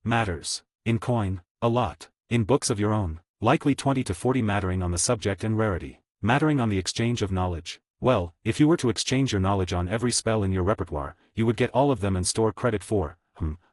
Matters. In coin? A lot. In books of your own? Likely 20 to 40 mattering on the subject and rarity. Mattering on the exchange of knowledge? Well, if you were to exchange your knowledge on every spell in your repertoire, you would get all of them and store credit for,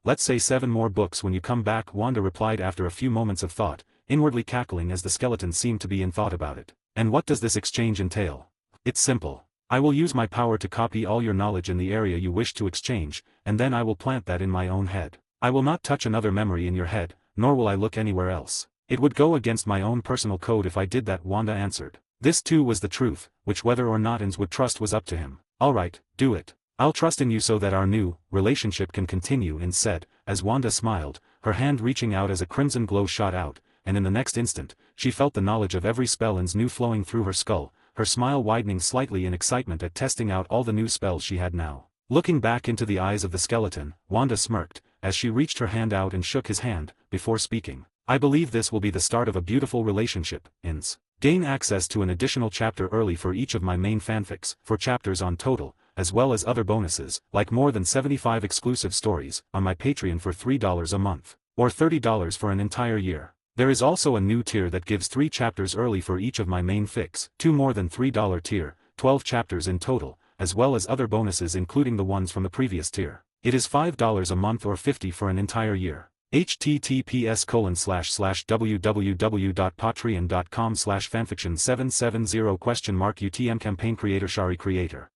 let's say 7 more books when you come back," Wanda replied after a few moments of thought, inwardly cackling as the skeleton seemed to be in thought about it. And what does this exchange entail? It's simple. I will use my power to copy all your knowledge in the area you wish to exchange, and then I will plant that in my own head. I will not touch another memory in your head, nor will I look anywhere else. It would go against my own personal code if I did that, Wanda answered. This too was the truth, which whether or not Ins would trust was up to him. Alright, do it. I'll trust in you so that our new relationship can continue, Ins said, as Wanda smiled, her hand reaching out as a crimson glow shot out, and in the next instant, she felt the knowledge of every spell Ins knew flowing through her skull, her smile widening slightly in excitement at testing out all the new spells she had now. Looking back into the eyes of the skeleton, Wanda smirked, as she reached her hand out and shook his hand, before speaking. I believe this will be the start of a beautiful relationship, Ins. Gain access to an additional chapter early for each of my main fanfics, 4 chapters on total, as well as other bonuses, like more than 75 exclusive stories, on my Patreon for $3 a month, or $30 for an entire year. There is also a new tier that gives 3 chapters early for each of my main fics, 2 more than $3 tier, 12 chapters in total, as well as other bonuses including the ones from the previous tier. It is $5 a month or $50 for an entire year. https://www.patreon.com/fanfiction770 UTM campaign creator Shari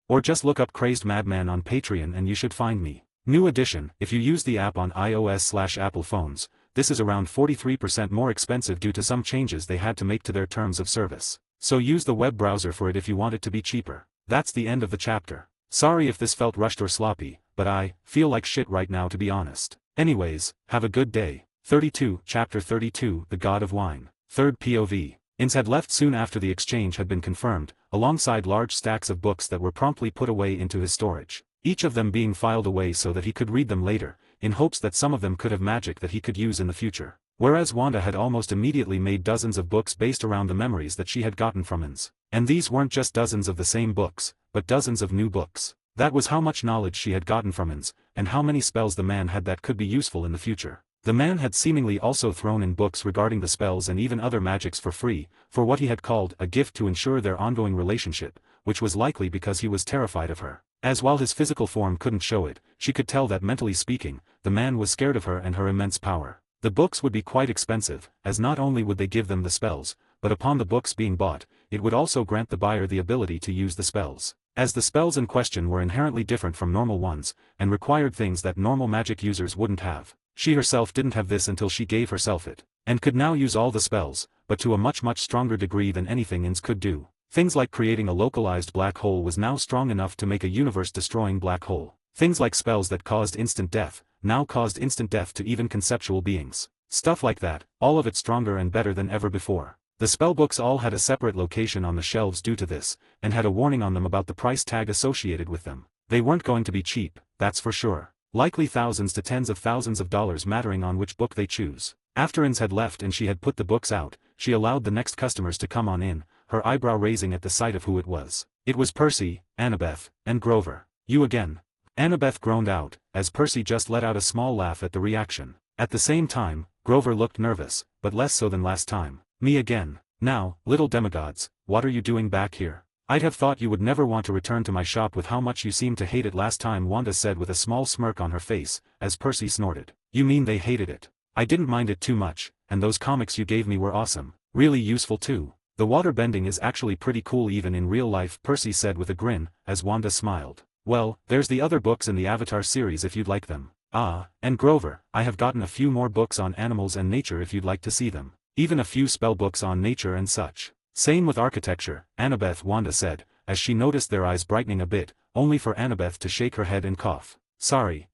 or just look up Crazed Madman on Patreon and you should find me. New edition, if you use the app on iOS/Apple phones, this is around 43% more expensive due to some changes they had to make to their terms of service. So use the web browser for it if you want it to be cheaper. That's the end of the chapter. Sorry if this felt rushed or sloppy, but I feel like shit right now, to be honest. Anyways, have a good day. 32, Chapter 32, The God of Wine. Third POV. Ins had left soon after the exchange had been confirmed, alongside large stacks of books that were promptly put away into his storage, each of them being filed away so that he could read them later, in hopes that some of them could have magic that he could use in the future. Whereas Wanda had almost immediately made dozens of books based around the memories that she had gotten from Ins. And these weren't just dozens of the same books, but dozens of new books. That was how much knowledge she had gotten from Ins, and how many spells the man had that could be useful in the future. The man had seemingly also thrown in books regarding the spells and even other magics for free, for what he had called a gift to ensure their ongoing relationship, which was likely because he was terrified of her. As while his physical form couldn't show it, she could tell that mentally speaking, the man was scared of her and her immense power. The books would be quite expensive, as not only would they give them the spells, but upon the books being bought, it would also grant the buyer the ability to use the spells. As the spells in question were inherently different from normal ones, and required things that normal magic users wouldn't have. She herself didn't have this until she gave herself it, and could now use all the spells, but to a much stronger degree than anything Ins could do. Things like creating a localized black hole was now strong enough to make a universe-destroying black hole. Things like spells that caused instant death, now caused instant death to even conceptual beings. Stuff like that, all of it stronger and better than ever before. The spellbooks all had a separate location on the shelves due to this, and had a warning on them about the price tag associated with them. They weren't going to be cheap, that's for sure. Likely thousands to tens of thousands of dollars mattering on which book they choose. After Ins had left and she had put the books out, she allowed the next customers to come on in, her eyebrow raising at the sight of who it was. It was Percy, Annabeth, and Grover. You again. Annabeth groaned out, as Percy just let out a small laugh at the reaction. At the same time, Grover looked nervous, but less so than last time. Me again. Now, little demigods, what are you doing back here? I'd have thought you would never want to return to my shop with how much you seemed to hate it last time, Wanda said with a small smirk on her face, as Percy snorted. You mean they hated it? I didn't mind it too much, and those comics you gave me were awesome. Really useful too. The water bending is actually pretty cool even in real life, Percy said with a grin, as Wanda smiled. Well, there's the other books in the Avatar series if you'd like them. Ah, and Grover, I have gotten a few more books on animals and nature if you'd like to see them. Even a few spell books on nature and such. Same with architecture, Annabeth, Wanda said, as she noticed their eyes brightening a bit, only for Annabeth to shake her head and cough. Sorry.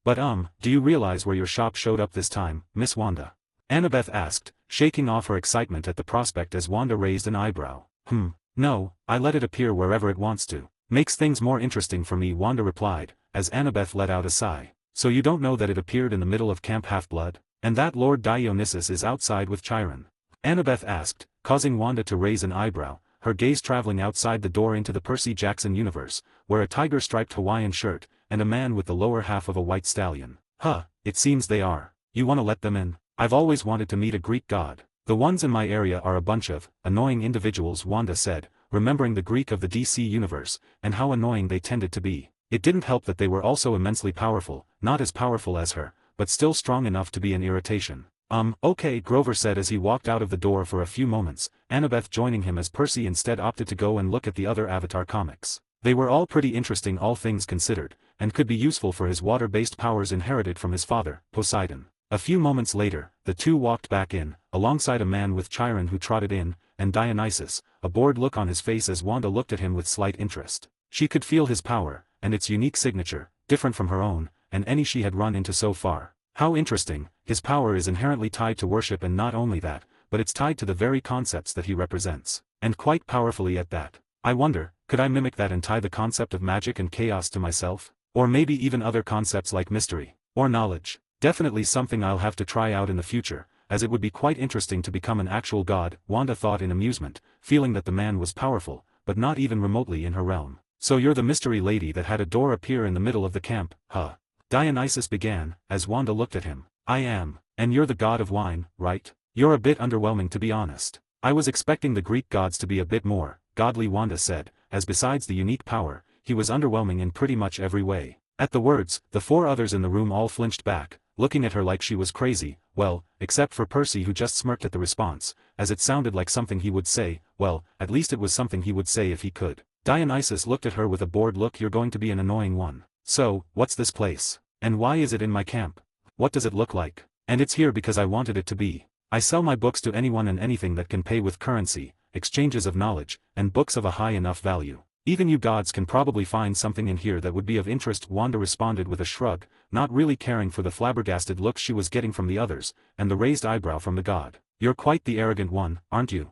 But do you realize where your shop showed up this time, Miss Wanda? Annabeth asked, shaking off her excitement at the prospect as Wanda raised an eyebrow. No, I let it appear wherever it wants to. Makes things more interesting for me, Wanda replied, as Annabeth let out a sigh. So you don't know that it appeared in the middle of Camp Half-Blood? And that Lord Dionysus is outside with Chiron? Annabeth asked, causing Wanda to raise an eyebrow, her gaze traveling outside the door into the Percy Jackson universe, where a tiger-striped Hawaiian shirt, and a man with the lower half of a white stallion. It seems they are. You wanna let them in? I've always wanted to meet a Greek god. The ones in my area are a bunch of annoying individuals, Wanda said, remembering the Greek of the DC universe, and how annoying they tended to be. It didn't help that they were also immensely powerful, not as powerful as her, but still strong enough to be an irritation. Okay, Grover said as he walked out of the door for a few moments, Annabeth joining him as Percy instead opted to go and look at the other Avatar comics. They were all pretty interesting all things considered, and could be useful for his water-based powers inherited from his father, Poseidon. A few moments later, the two walked back in, alongside a man with Chiron who trotted in, and Dionysus, a bored look on his face as Wanda looked at him with slight interest. She could feel his power, and its unique signature, different from her own, and any she had run into so far. How interesting, his power is inherently tied to worship, and not only that, but it's tied to the very concepts that he represents, and quite powerfully at that. I wonder, could I mimic that and tie the concept of magic and chaos to myself? Or maybe even other concepts like mystery, or knowledge? Definitely something I'll have to try out in the future, as it would be quite interesting to become an actual god, Wanda thought in amusement, feeling that the man was powerful, but not even remotely in her realm. So you're the mystery lady that had a door appear in the middle of the camp, huh? Dionysus began, as Wanda looked at him. I am, and you're the god of wine, right? You're a bit underwhelming to be honest. I was expecting the Greek gods to be a bit more godly, Wanda said, as besides the unique power, he was underwhelming in pretty much every way. At the words, the four others in the room all flinched back, looking at her like she was crazy, well, except for Percy who just smirked at the response, as it sounded like something he would say, well, at least it was something he would say if he could. Dionysus looked at her with a bored look. You're going to be an annoying one. So, what's this place? And why is it in my camp? What does it look like? And it's here because I wanted it to be. I sell my books to anyone and anything that can pay with currency, exchanges of knowledge, and books of a high enough value. Even you gods can probably find something in here that would be of interest. Wanda responded with a shrug, not really caring for the flabbergasted look she was getting from the others, and the raised eyebrow from the god. You're quite the arrogant one, aren't you?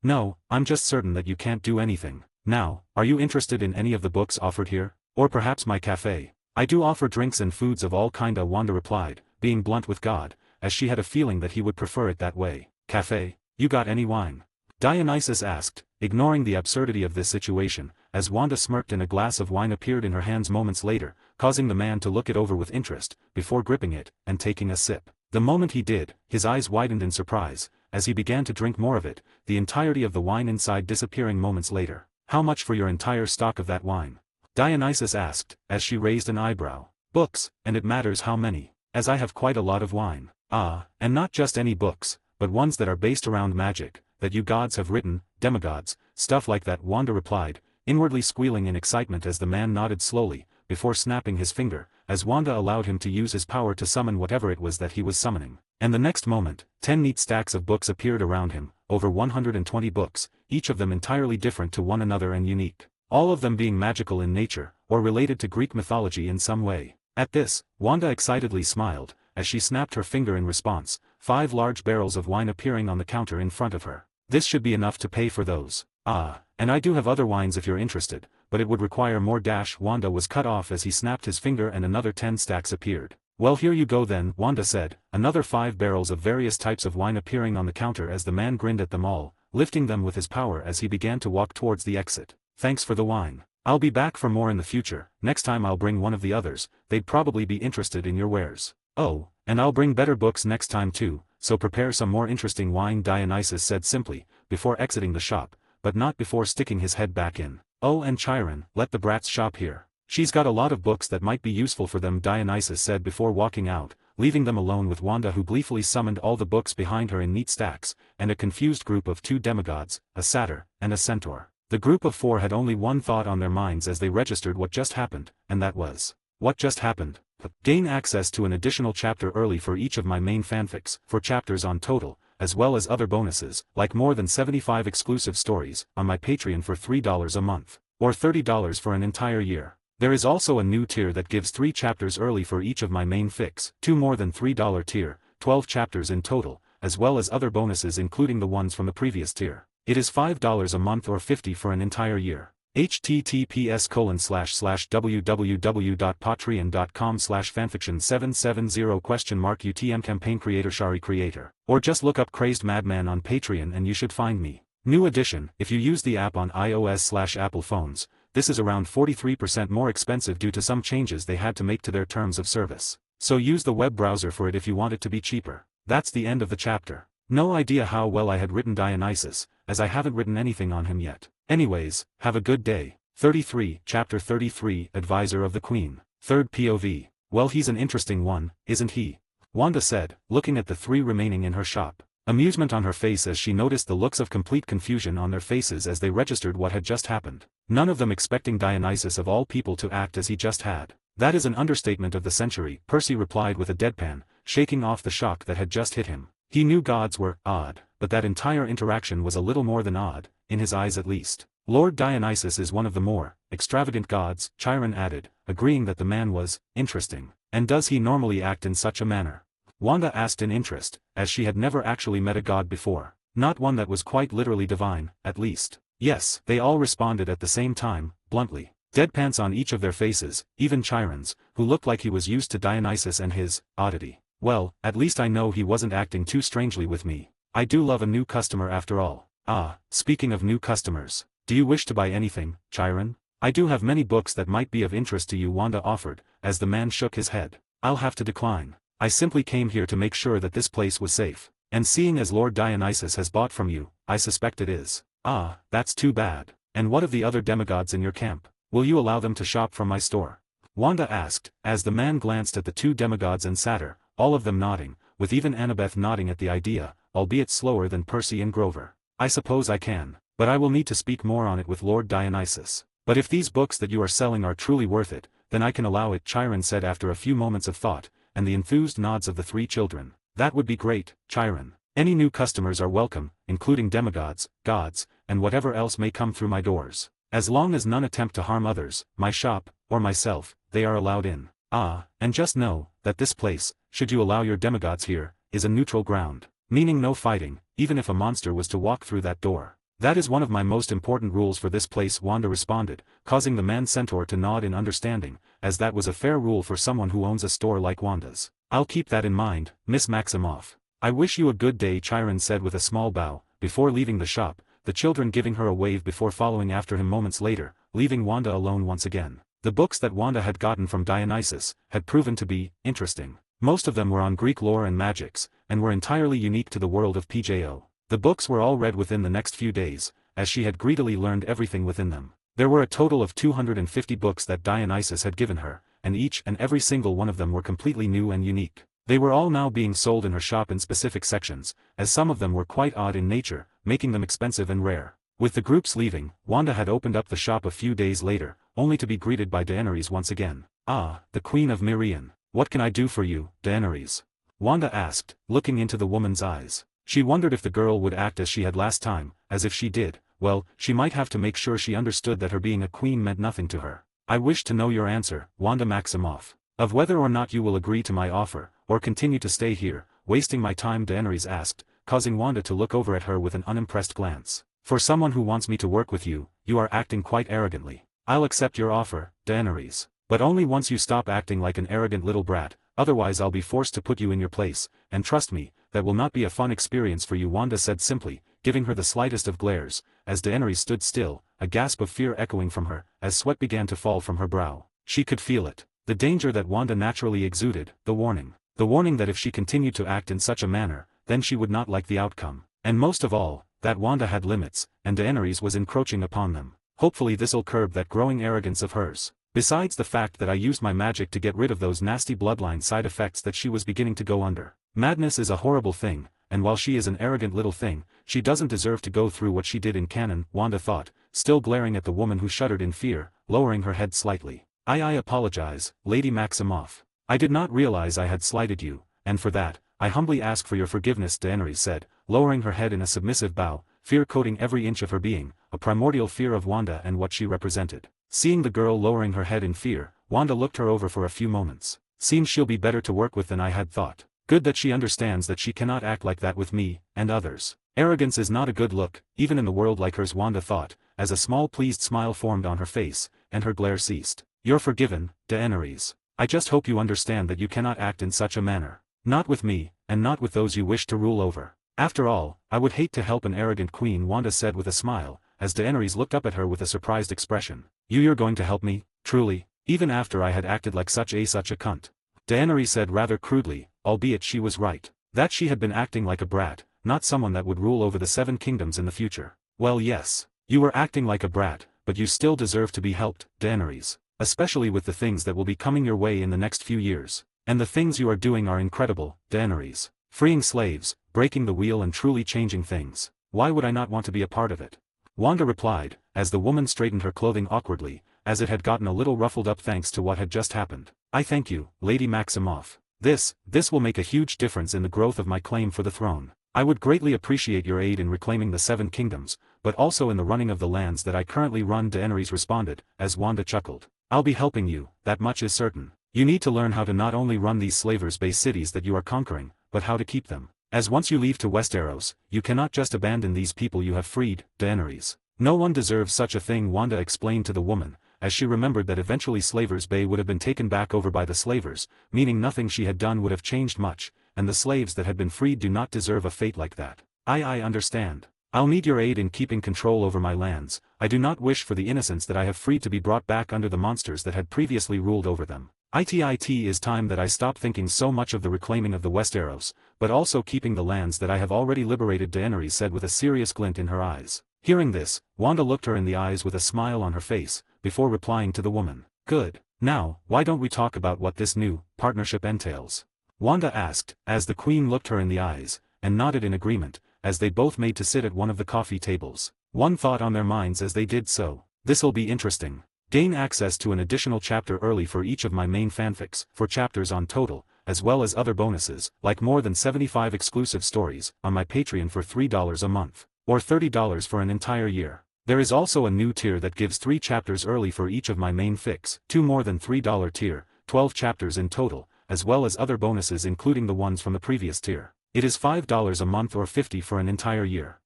No, I'm just certain that you can't do anything. Now, are you interested in any of the books offered here? Or perhaps my cafe? I do offer drinks and foods of all kinda, Wanda replied, being blunt with God, as she had a feeling that he would prefer it that way. Cafe? You got any wine? Dionysus asked, ignoring the absurdity of this situation, as Wanda smirked and a glass of wine appeared in her hands moments later, causing the man to look it over with interest, before gripping it, and taking a sip. The moment he did, his eyes widened in surprise, as he began to drink more of it, the entirety of the wine inside disappearing moments later. How much for your entire stock of that wine? Dionysus asked, as she raised an eyebrow. Books, and it matters how many, as I have quite a lot of wine. Ah, and not just any books, but ones that are based around magic, that you gods have written, demigods, stuff like that, Wanda replied, inwardly squealing in excitement as the man nodded slowly, before snapping his finger, as Wanda allowed him to use his power to summon whatever it was that he was summoning. And the next moment, 10 neat stacks of books appeared around him, over 120 books, each of them entirely different to one another and unique. All of them being magical in nature, or related to Greek mythology in some way. At this, Wanda excitedly smiled, as she snapped her finger in response, 5 large barrels of wine appearing on the counter in front of her. This should be enough to pay for those. Ah, and I do have other wines if you're interested, but it would require more. Wanda was cut off as he snapped his finger and another 10 stacks appeared. Well, here you go then, Wanda said, another 5 barrels of various types of wine appearing on the counter as the man grinned at them all, lifting them with his power as he began to walk towards the exit. Thanks for the wine. I'll be back for more in the future. Next time I'll bring one of the others, they'd probably be interested in your wares. Oh, and I'll bring better books next time too, so prepare some more interesting wine, Dionysus said simply, before exiting the shop, but not before sticking his head back in. Oh, and Chiron, let the brats shop here. She's got a lot of books that might be useful for them, Dionysus said before walking out, leaving them alone with Wanda, who gleefully summoned all the books behind her in neat stacks, and a confused group of 2 demigods, a satyr, and a centaur. The group of 4 had only one thought on their minds as they registered what just happened, and that was, what just happened? Gain access to an additional chapter early for each of my main fanfics, 4 chapters on total, as well as other bonuses, like more than 75 exclusive stories, on my Patreon for $3 a month, or $30 for an entire year. There is also a new tier that gives 3 chapters early for each of my main fics, 2 more than $3 tier, 12 chapters in total, as well as other bonuses including the ones from the previous tier. It is $5 a month or $50 for an entire year. https://www.patreon.com/fanfiction770 campaign creator Shari creator. Or just look up Crazed Madman on Patreon and you should find me. New edition, if you use the app on iOS/Apple phones, this is around 43% more expensive due to some changes they had to make to their terms of service. So use the web browser for it if you want it to be cheaper. That's the end of the chapter. No idea how well I had written Dionysus, as I haven't written anything on him yet. Anyways, have a good day. 33, Chapter 33, Advisor of the Queen. 3rd POV. Well, he's an interesting one, isn't he? Wanda said, looking at the 3 remaining in her shop. Amusement on her face as she noticed the looks of complete confusion on their faces as they registered what had just happened. None of them expecting Dionysus of all people to act as he just had. That is an understatement of the century, Percy replied with a deadpan, shaking off the shock that had just hit him. He knew gods were odd, but that entire interaction was a little more than odd, in his eyes at least. Lord Dionysus is one of the more extravagant gods, Chiron added, agreeing that the man was interesting. And does he normally act in such a manner? Wanda asked in interest, as she had never actually met a god before. Not one that was quite literally divine, at least. Yes, they all responded at the same time, bluntly. Deadpans on each of their faces, even Chiron's, who looked like he was used to Dionysus and his oddity. Well, at least I know he wasn't acting too strangely with me. I do love a new customer after all. Ah, speaking of new customers, do you wish to buy anything, Chiron? I do have many books that might be of interest to you, Wanda offered, as the man shook his head. I'll have to decline. I simply came here to make sure that this place was safe. And seeing as Lord Dionysus has bought from you, I suspect it is. Ah, that's too bad. And what of the other demigods in your camp? Will you allow them to shop from my store? Wanda asked, as the man glanced at the 2 demigods and Satyr, all of them nodding, with even Annabeth nodding at the idea, albeit slower than Percy and Grover. I suppose I can, but I will need to speak more on it with Lord Dionysus. But if these books that you are selling are truly worth it, then I can allow it, Chiron said after a few moments of thought, and the enthused nods of the 3 children. That would be great, Chiron. Any new customers are welcome, including demigods, gods, and whatever else may come through my doors. As long as none attempt to harm others, my shop, or myself, they are allowed in. Ah, and just know, that this place, should you allow your demigods here, is a neutral ground. Meaning no fighting, even if a monster was to walk through that door. That is one of my most important rules for this place, Wanda responded, causing the man centaur to nod in understanding, as that was a fair rule for someone who owns a store like Wanda's. I'll keep that in mind, Miss Maximoff. I wish you a good day, Chiron said with a small bow, before leaving the shop, the children giving her a wave before following after him moments later, leaving Wanda alone once again. The books that Wanda had gotten from Dionysus had proven to be interesting. Most of them were on Greek lore and magics, and were entirely unique to the world of PJO. The books were all read within the next few days, as she had greedily learned everything within them. There were a total of 250 books that Dionysus had given her, and each and every single one of them were completely new and unique. They were all now being sold in her shop in specific sections, as some of them were quite odd in nature, making them expensive and rare. With the groups leaving, Wanda had opened up the shop a few days later, only to be greeted by Deneries once again. Ah, the Queen of Mirian. What can I do for you, Deneries? Wanda asked, looking into the woman's eyes. She wondered if the girl would act as she had last time, as if she did, well, she might have to make sure she understood that her being a queen meant nothing to her. I wish to know your answer, Wanda Maximoff. Of whether or not you will agree to my offer, or continue to stay here, wasting my time, Deneries asked, causing Wanda to look over at her with an unimpressed glance. For someone who wants me to work with you, you are acting quite arrogantly. I'll accept your offer, Deneries. But only once you stop acting like an arrogant little brat, otherwise I'll be forced to put you in your place, and trust me, that will not be a fun experience for you, Wanda said simply, giving her the slightest of glares, as Deneries stood still, a gasp of fear echoing from her, as sweat began to fall from her brow. She could feel it. The danger that Wanda naturally exuded, the warning. The warning that if she continued to act in such a manner, then she would not like the outcome. And most of all, that Wanda had limits, and Deneries was encroaching upon them. Hopefully this'll curb that growing arrogance of hers. Besides the fact that I used my magic to get rid of those nasty bloodline side effects that she was beginning to go under. Madness is a horrible thing, and while she is an arrogant little thing, she doesn't deserve to go through what she did in canon, Wanda thought, still glaring at the woman who shuddered in fear, lowering her head slightly. I apologize, Lady Maximoff. I did not realize I had slighted you, and for that, I humbly ask for your forgiveness, Deneries said, lowering her head in a submissive bow, fear coating every inch of her being, a primordial fear of Wanda and what she represented. Seeing the girl lowering her head in fear, Wanda looked her over for a few moments. Seems she'll be better to work with than I had thought. Good that she understands that she cannot act like that with me, and others. Arrogance is not a good look, even in the world like hers, Wanda thought, as a small pleased smile formed on her face, and her glare ceased. You're forgiven, Deneries. I just hope you understand that you cannot act in such a manner. Not with me, and not with those you wish to rule over. After all, I would hate to help an arrogant queen, Wanda said with a smile, as Deneries looked up at her with a surprised expression. You're going to help me, truly, even after I had acted like such a cunt. Deneries said rather crudely, albeit she was right. That she had been acting like a brat, not someone that would rule over the 7 kingdoms in the future. Well, yes. You were acting like a brat, but you still deserve to be helped, Deneries. Especially with the things that will be coming your way in the next few years. And the things you are doing are incredible, Deneries. Freeing slaves, breaking the wheel and truly changing things. Why would I not want to be a part of it? Wanda replied, as the woman straightened her clothing awkwardly, as it had gotten a little ruffled up thanks to what had just happened. I thank you, Lady Maximoff. This will make a huge difference in the growth of my claim for the throne. I would greatly appreciate your aid in reclaiming the 7 kingdoms, but also in the running of the lands that I currently run, Deneries responded, as Wanda chuckled. I'll be helping you, that much is certain. You need to learn how to not only run these slavers-based cities that you are conquering, but how to keep them. As once you leave to Westeros, you cannot just abandon these people you have freed, Deneries. No one deserves such a thing, Wanda explained to the woman, as she remembered that eventually Slavers Bay would have been taken back over by the slavers, meaning nothing she had done would have changed much, and the slaves that had been freed do not deserve a fate like that. I understand. I'll need your aid in keeping control over my lands. I do not wish for the innocents that I have freed to be brought back under the monsters that had previously ruled over them. It is time that I stop thinking so much of the reclaiming of the Westeros, but also keeping the lands that I have already liberated, Deneries said with a serious glint in her eyes. Hearing this, Wanda looked her in the eyes with a smile on her face, before replying to the woman. Good. Now, why don't we talk about what this new partnership entails? Wanda asked, as the queen looked her in the eyes, and nodded in agreement, as they both made to sit at one of the coffee tables. One thought on their minds as they did so. This'll be interesting. Gain access to an additional chapter early for each of my main fanfics, 4 chapters on total, as well as other bonuses, like more than 75 exclusive stories, on my Patreon for $3 a month, or $30 for an entire year. There is also a new tier that gives 3 chapters early for each of my main fics, 2 more than $3 tier, 12 chapters in total, as well as other bonuses including the ones from the previous tier. It is $5 a month or $50 for an entire year.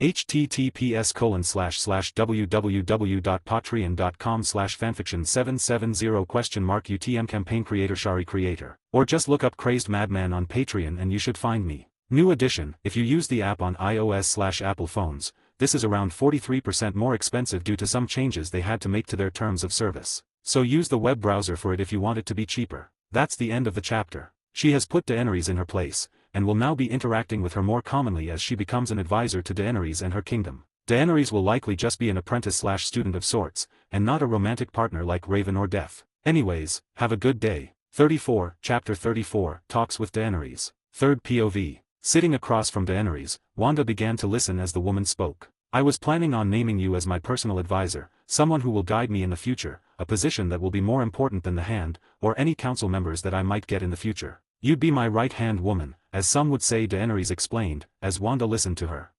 https://www.patreon.com/fanfiction770 UTM campaign creator Shari creator. Or just look up Crazed Madman on Patreon and you should find me. New edition, if you use the app on iOS/Apple phones, this is around 43% more expensive due to some changes they had to make to their terms of service. So use the web browser for it if you want it to be cheaper. That's the end of the chapter. She has put Deneries in her place, and will now be interacting with her more commonly as she becomes an advisor to Deneries and her kingdom. Deneries will likely just be an apprentice/student of sorts, and not a romantic partner like Raven or Death. Anyways, have a good day. 34, Chapter 34, Talks with Deneries. Third POV. Sitting across from Deneries, Wanda began to listen as the woman spoke. I was planning on naming you as my personal advisor, someone who will guide me in the future, a position that will be more important than the hand, or any council members that I might get in the future. You'd be my right-hand woman, as some would say, Deneries explained, as Wanda listened to her.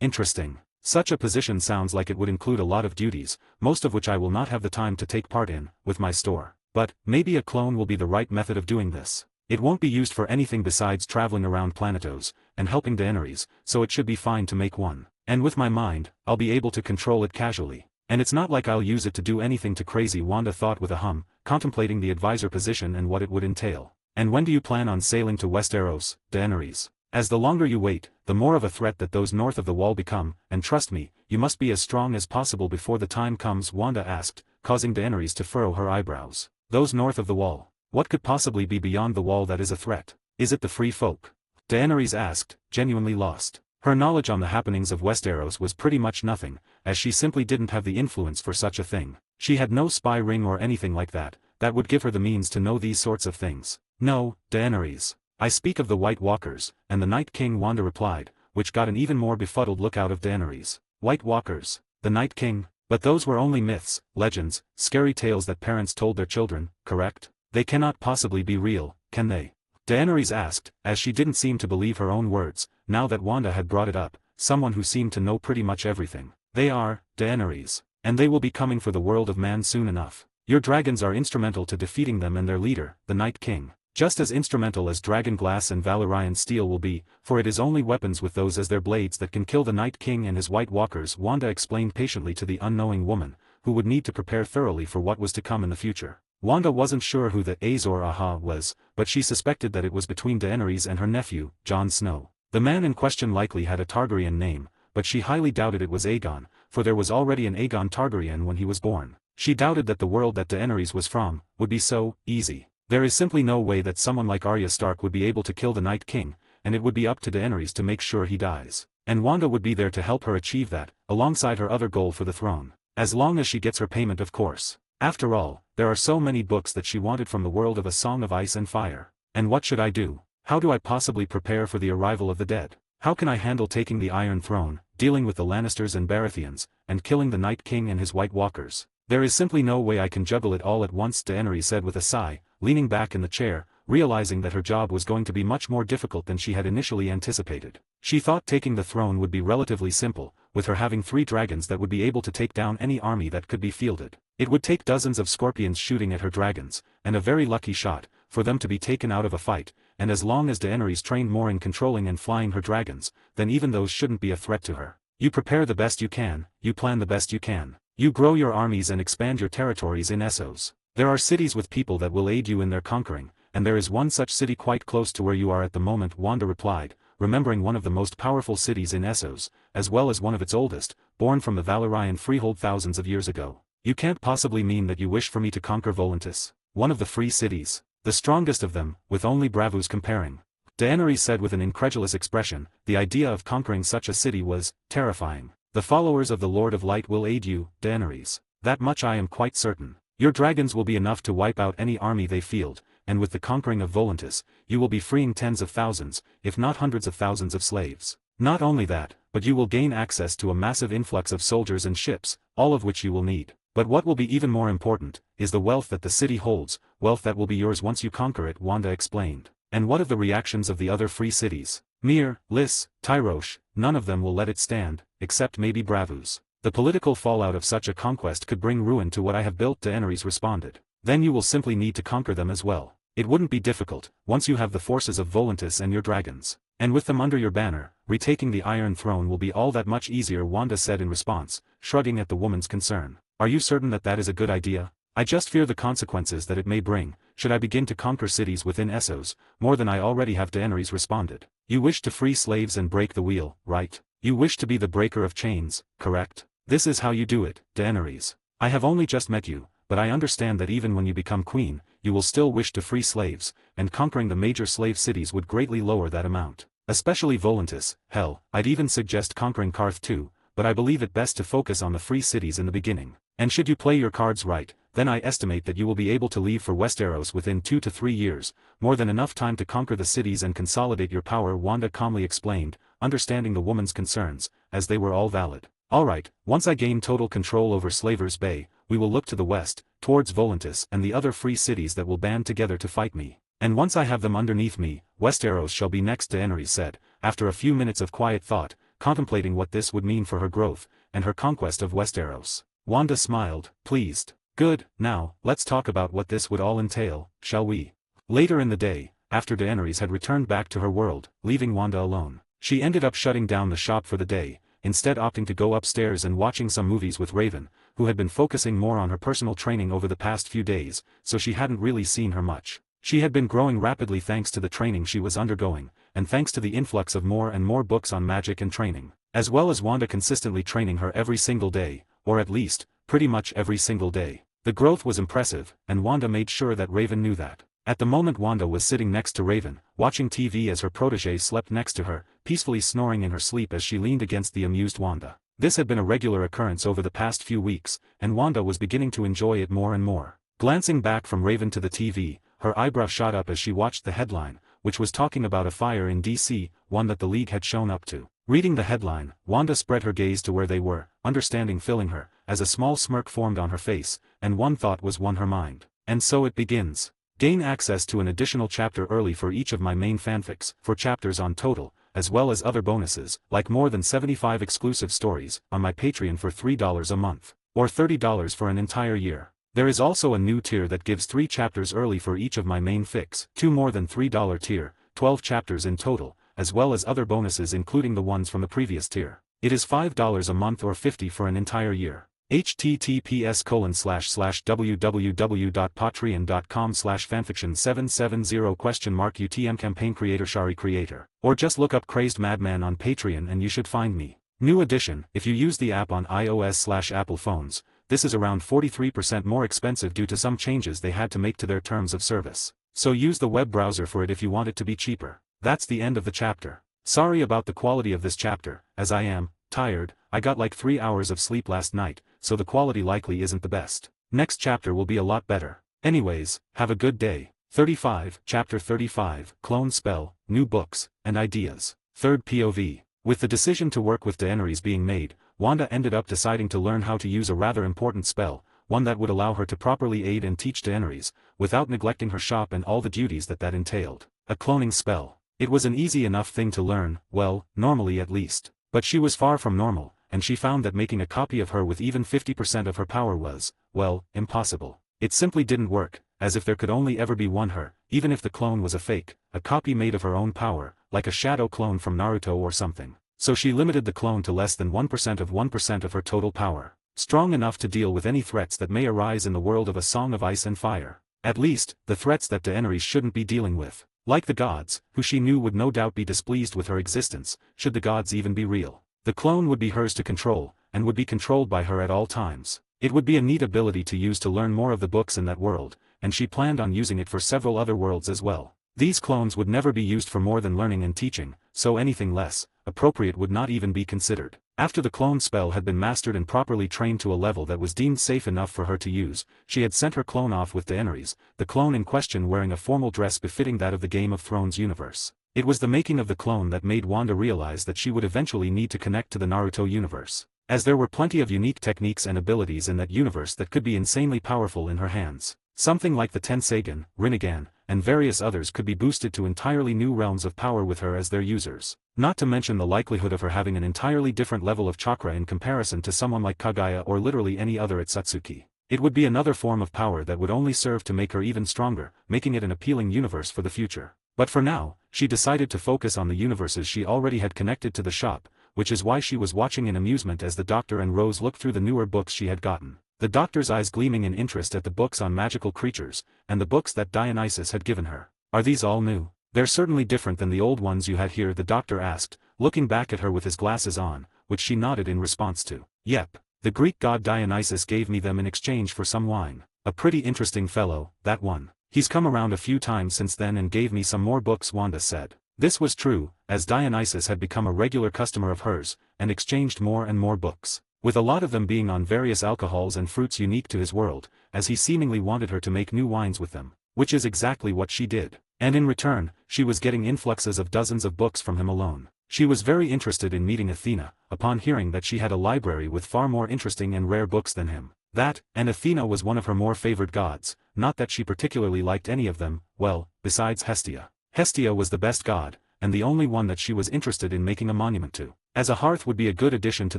Interesting. Such a position sounds like it would include a lot of duties, most of which I will not have the time to take part in, with my store. But, maybe a clone will be the right method of doing this. It won't be used for anything besides traveling around Planetos, and helping Deneries, so it should be fine to make one. And with my mind, I'll be able to control it casually. And it's not like I'll use it to do anything too crazy, Wanda thought with a hum, contemplating the advisor position and what it would entail. And when do you plan on sailing to Westeros, Deneries? As the longer you wait, the more of a threat that those north of the wall become, and trust me, you must be as strong as possible before the time comes, Wanda asked, causing Deneries to furrow her eyebrows. Those north of the wall. What could possibly be beyond the wall that is a threat? Is it the free folk? Deneries asked, genuinely lost. Her knowledge on the happenings of Westeros was pretty much nothing, as she simply didn't have the influence for such a thing. She had no spy ring or anything like that would give her the means to know these sorts of things. No, Deneries. I speak of the White Walkers, and the Night King, Wanda replied, which got an even more befuddled look out of Deneries. White Walkers, the Night King? But those were only myths, legends, scary tales that parents told their children, correct? They cannot possibly be real, can they? Deneries asked, as she didn't seem to believe her own words, now that Wanda had brought it up, someone who seemed to know pretty much everything. They are, Deneries. And they will be coming for the world of man soon enough. Your dragons are instrumental to defeating them and their leader, the Night King. Just as instrumental as Dragon Glass and Valyrian Steel will be, for it is only weapons with those as their blades that can kill the Night King and his White Walkers, Wanda explained patiently to the unknowing woman, who would need to prepare thoroughly for what was to come in the future. Wanda wasn't sure who the Azor Ahai was, but she suspected that it was between Deneries and her nephew, Jon Snow. The man in question likely had a Targaryen name, but she highly doubted it was Aegon, for there was already an Aegon Targaryen when he was born. She doubted that the world that Deneries was from would be so easy. There is simply no way that someone like Arya Stark would be able to kill the Night King, and it would be up to Deneries to make sure he dies. And Wanda would be there to help her achieve that, alongside her other goal for the throne. As long as she gets her payment, of course. After all, there are so many books that she wanted from the world of A Song of Ice and Fire. And what should I do? How do I possibly prepare for the arrival of the dead? How can I handle taking the Iron Throne, dealing with the Lannisters and Baratheons, and killing the Night King and his White Walkers? There is simply no way I can juggle it all at once, Deneries said with a sigh, leaning back in the chair, realizing that her job was going to be much more difficult than she had initially anticipated. She thought taking the throne would be relatively simple, with her having 3 dragons that would be able to take down any army that could be fielded. It would take dozens of scorpions shooting at her dragons, and a very lucky shot, for them to be taken out of a fight, and as long as Deneries trained more in controlling and flying her dragons, then even those shouldn't be a threat to her. You prepare the best you can, you plan the best you can. You grow your armies and expand your territories in Essos. There are cities with people that will aid you in their conquering, and there is one such city quite close to where you are at the moment, Wanda replied, remembering one of the most powerful cities in Essos, as well as one of its oldest, born from the Valyrian freehold thousands of years ago. You can't possibly mean that you wish for me to conquer Volantis, one of the free cities, the strongest of them, with only Bravos comparing. Deneries said with an incredulous expression. The idea of conquering such a city was terrifying. The followers of the Lord of Light will aid you, Deneries. That much I am quite certain. Your dragons will be enough to wipe out any army they field, and with the conquering of Volantis, you will be freeing tens of thousands, if not hundreds of thousands of slaves. Not only that, but you will gain access to a massive influx of soldiers and ships, all of which you will need. But what will be even more important, is the wealth that the city holds, wealth that will be yours once you conquer it, Wanda explained. And what of the reactions of the other free cities? Myr, Lys, Tyrosh, none of them will let it stand, except maybe Bravos. The political fallout of such a conquest could bring ruin to what I have built, Deneries responded. Then you will simply need to conquer them as well. It wouldn't be difficult, once you have the forces of Volantis and your dragons. And with them under your banner, retaking the Iron Throne will be all that much easier, Wanda said in response, shrugging at the woman's concern. Are you certain that that is a good idea? I just fear the consequences that it may bring, should I begin to conquer cities within Essos, more than I already have, Deneries responded. You wish to free slaves and break the wheel, right? You wish to be the breaker of chains, correct? This is how you do it, Deneries. I have only just met you, but I understand that even when you become queen, you will still wish to free slaves, and conquering the major slave cities would greatly lower that amount. Especially Volantis, hell, I'd even suggest conquering Karth too, but I believe it best to focus on the free cities in the beginning. And should you play your cards right, then I estimate that you will be able to leave for Westeros within 2 to 3 years, more than enough time to conquer the cities and consolidate your power, Wanda calmly explained, understanding the woman's concerns, as they were all valid. Alright, once I gain total control over Slavers Bay, we will look to the west, towards Volantis and the other free cities that will band together to fight me. And once I have them underneath me, Westeros shall be next, Deneries said, after a few minutes of quiet thought, contemplating what this would mean for her growth, and her conquest of Westeros. Wanda smiled, pleased. Good, now, let's talk about what this would all entail, shall we? Later in the day, after Deneries had returned back to her world, leaving Wanda alone, she ended up shutting down the shop for the day, instead opting to go upstairs and watching some movies with Raven, who had been focusing more on her personal training over the past few days, so she hadn't really seen her much. She had been growing rapidly thanks to the training she was undergoing, and thanks to the influx of more and more books on magic and training, as well as Wanda consistently training her every single day, or at least, pretty much every single day. The growth was impressive, and Wanda made sure that Raven knew that. At the moment Wanda was sitting next to Raven, watching TV as her protégé slept next to her, peacefully snoring in her sleep as she leaned against the amused Wanda. This had been a regular occurrence over the past few weeks, and Wanda was beginning to enjoy it more and more. Glancing back from Raven to the TV, her eyebrow shot up as she watched the headline, which was talking about a fire in DC, one that the League had shown up to. Reading the headline, Wanda spread her gaze to where they were, understanding filling her, as a small smirk formed on her face, and one thought won her mind. And so it begins. Gain access to an additional chapter early for each of my main fanfics, 4 chapters on total, as well as other bonuses, like more than 75 exclusive stories, on my Patreon for $3 a month, or $30 for an entire year. There is also a new tier that gives 3 chapters early for each of my main fics, 2 more than $3 tier, 12 chapters in total, as well as other bonuses including the ones from the previous tier. It is $5 a month or $50 for an entire year. https://www.patreon.com/fanfiction770 campaign creator Shari creator, or just look up Crazed Madman on Patreon and you should find me. New addition: if you use the app on iOS/Apple phones, this is around 43% more expensive due to some changes they had to make to their terms of service. So use the web browser for it if you want it to be cheaper. That's the end of the chapter. Sorry about the quality of this chapter, as I am tired. I got like 3 hours of sleep last night, so the quality likely isn't the best. Next chapter will be a lot better. Anyways, have a good day. 35, Chapter 35, Clone Spell, New Books, and Ideas. Third POV. With the decision to work with Deneries being made, Wanda ended up deciding to learn how to use a rather important spell, one that would allow her to properly aid and teach Deneries, without neglecting her shop and all the duties that entailed. A cloning spell. It was an easy enough thing to learn, well, normally at least. But she was far from normal, and she found that making a copy of her with even 50% of her power was, well, impossible. It simply didn't work, as if there could only ever be one her, even if the clone was a fake, a copy made of her own power, like a shadow clone from Naruto or something. So she limited the clone to less than 1% of her total power, strong enough to deal with any threats that may arise in the world of A Song of Ice and Fire. At least, the threats that Deneries shouldn't be dealing with. Like the gods, who she knew would no doubt be displeased with her existence, should the gods even be real. The clone would be hers to control, and would be controlled by her at all times. It would be a neat ability to use to learn more of the books in that world, and she planned on using it for several other worlds as well. These clones would never be used for more than learning and teaching, so anything less appropriate would not even be considered. After the clone spell had been mastered and properly trained to a level that was deemed safe enough for her to use, she had sent her clone off with Deneries, the clone in question wearing a formal dress befitting that of the Game of Thrones universe. It was the making of the clone that made Wanda realize that she would eventually need to connect to the Naruto universe, as there were plenty of unique techniques and abilities in that universe that could be insanely powerful in her hands. Something like the Tensegan, Rinnegan, and various others could be boosted to entirely new realms of power with her as their users. Not to mention the likelihood of her having an entirely different level of chakra in comparison to someone like Kaguya or literally any other at Satsuki. It would be another form of power that would only serve to make her even stronger, making it an appealing universe for the future. But for now, she decided to focus on the universes she already had connected to the shop, which is why she was watching in amusement as the Doctor and Rose looked through the newer books she had gotten. The Doctor's eyes gleaming in interest at the books on magical creatures, and the books that Dionysus had given her. Are these all new? They're certainly different than the old ones you had here, the Doctor asked, looking back at her with his glasses on, which she nodded in response to. Yep, the Greek god Dionysus gave me them in exchange for some wine. A pretty interesting fellow, that one. He's come around a few times since then and gave me some more books, Wanda said. This was true, as Dionysus had become a regular customer of hers, and exchanged more and more books, with a lot of them being on various alcohols and fruits unique to his world, as he seemingly wanted her to make new wines with them, which is exactly what she did. And in return, she was getting influxes of dozens of books from him alone. She was very interested in meeting Athena, upon hearing that she had a library with far more interesting and rare books than him. That, and Athena was one of her more favored gods, not that she particularly liked any of them, well, besides Hestia. Hestia was the best god, and the only one that she was interested in making a monument to, as a hearth would be a good addition to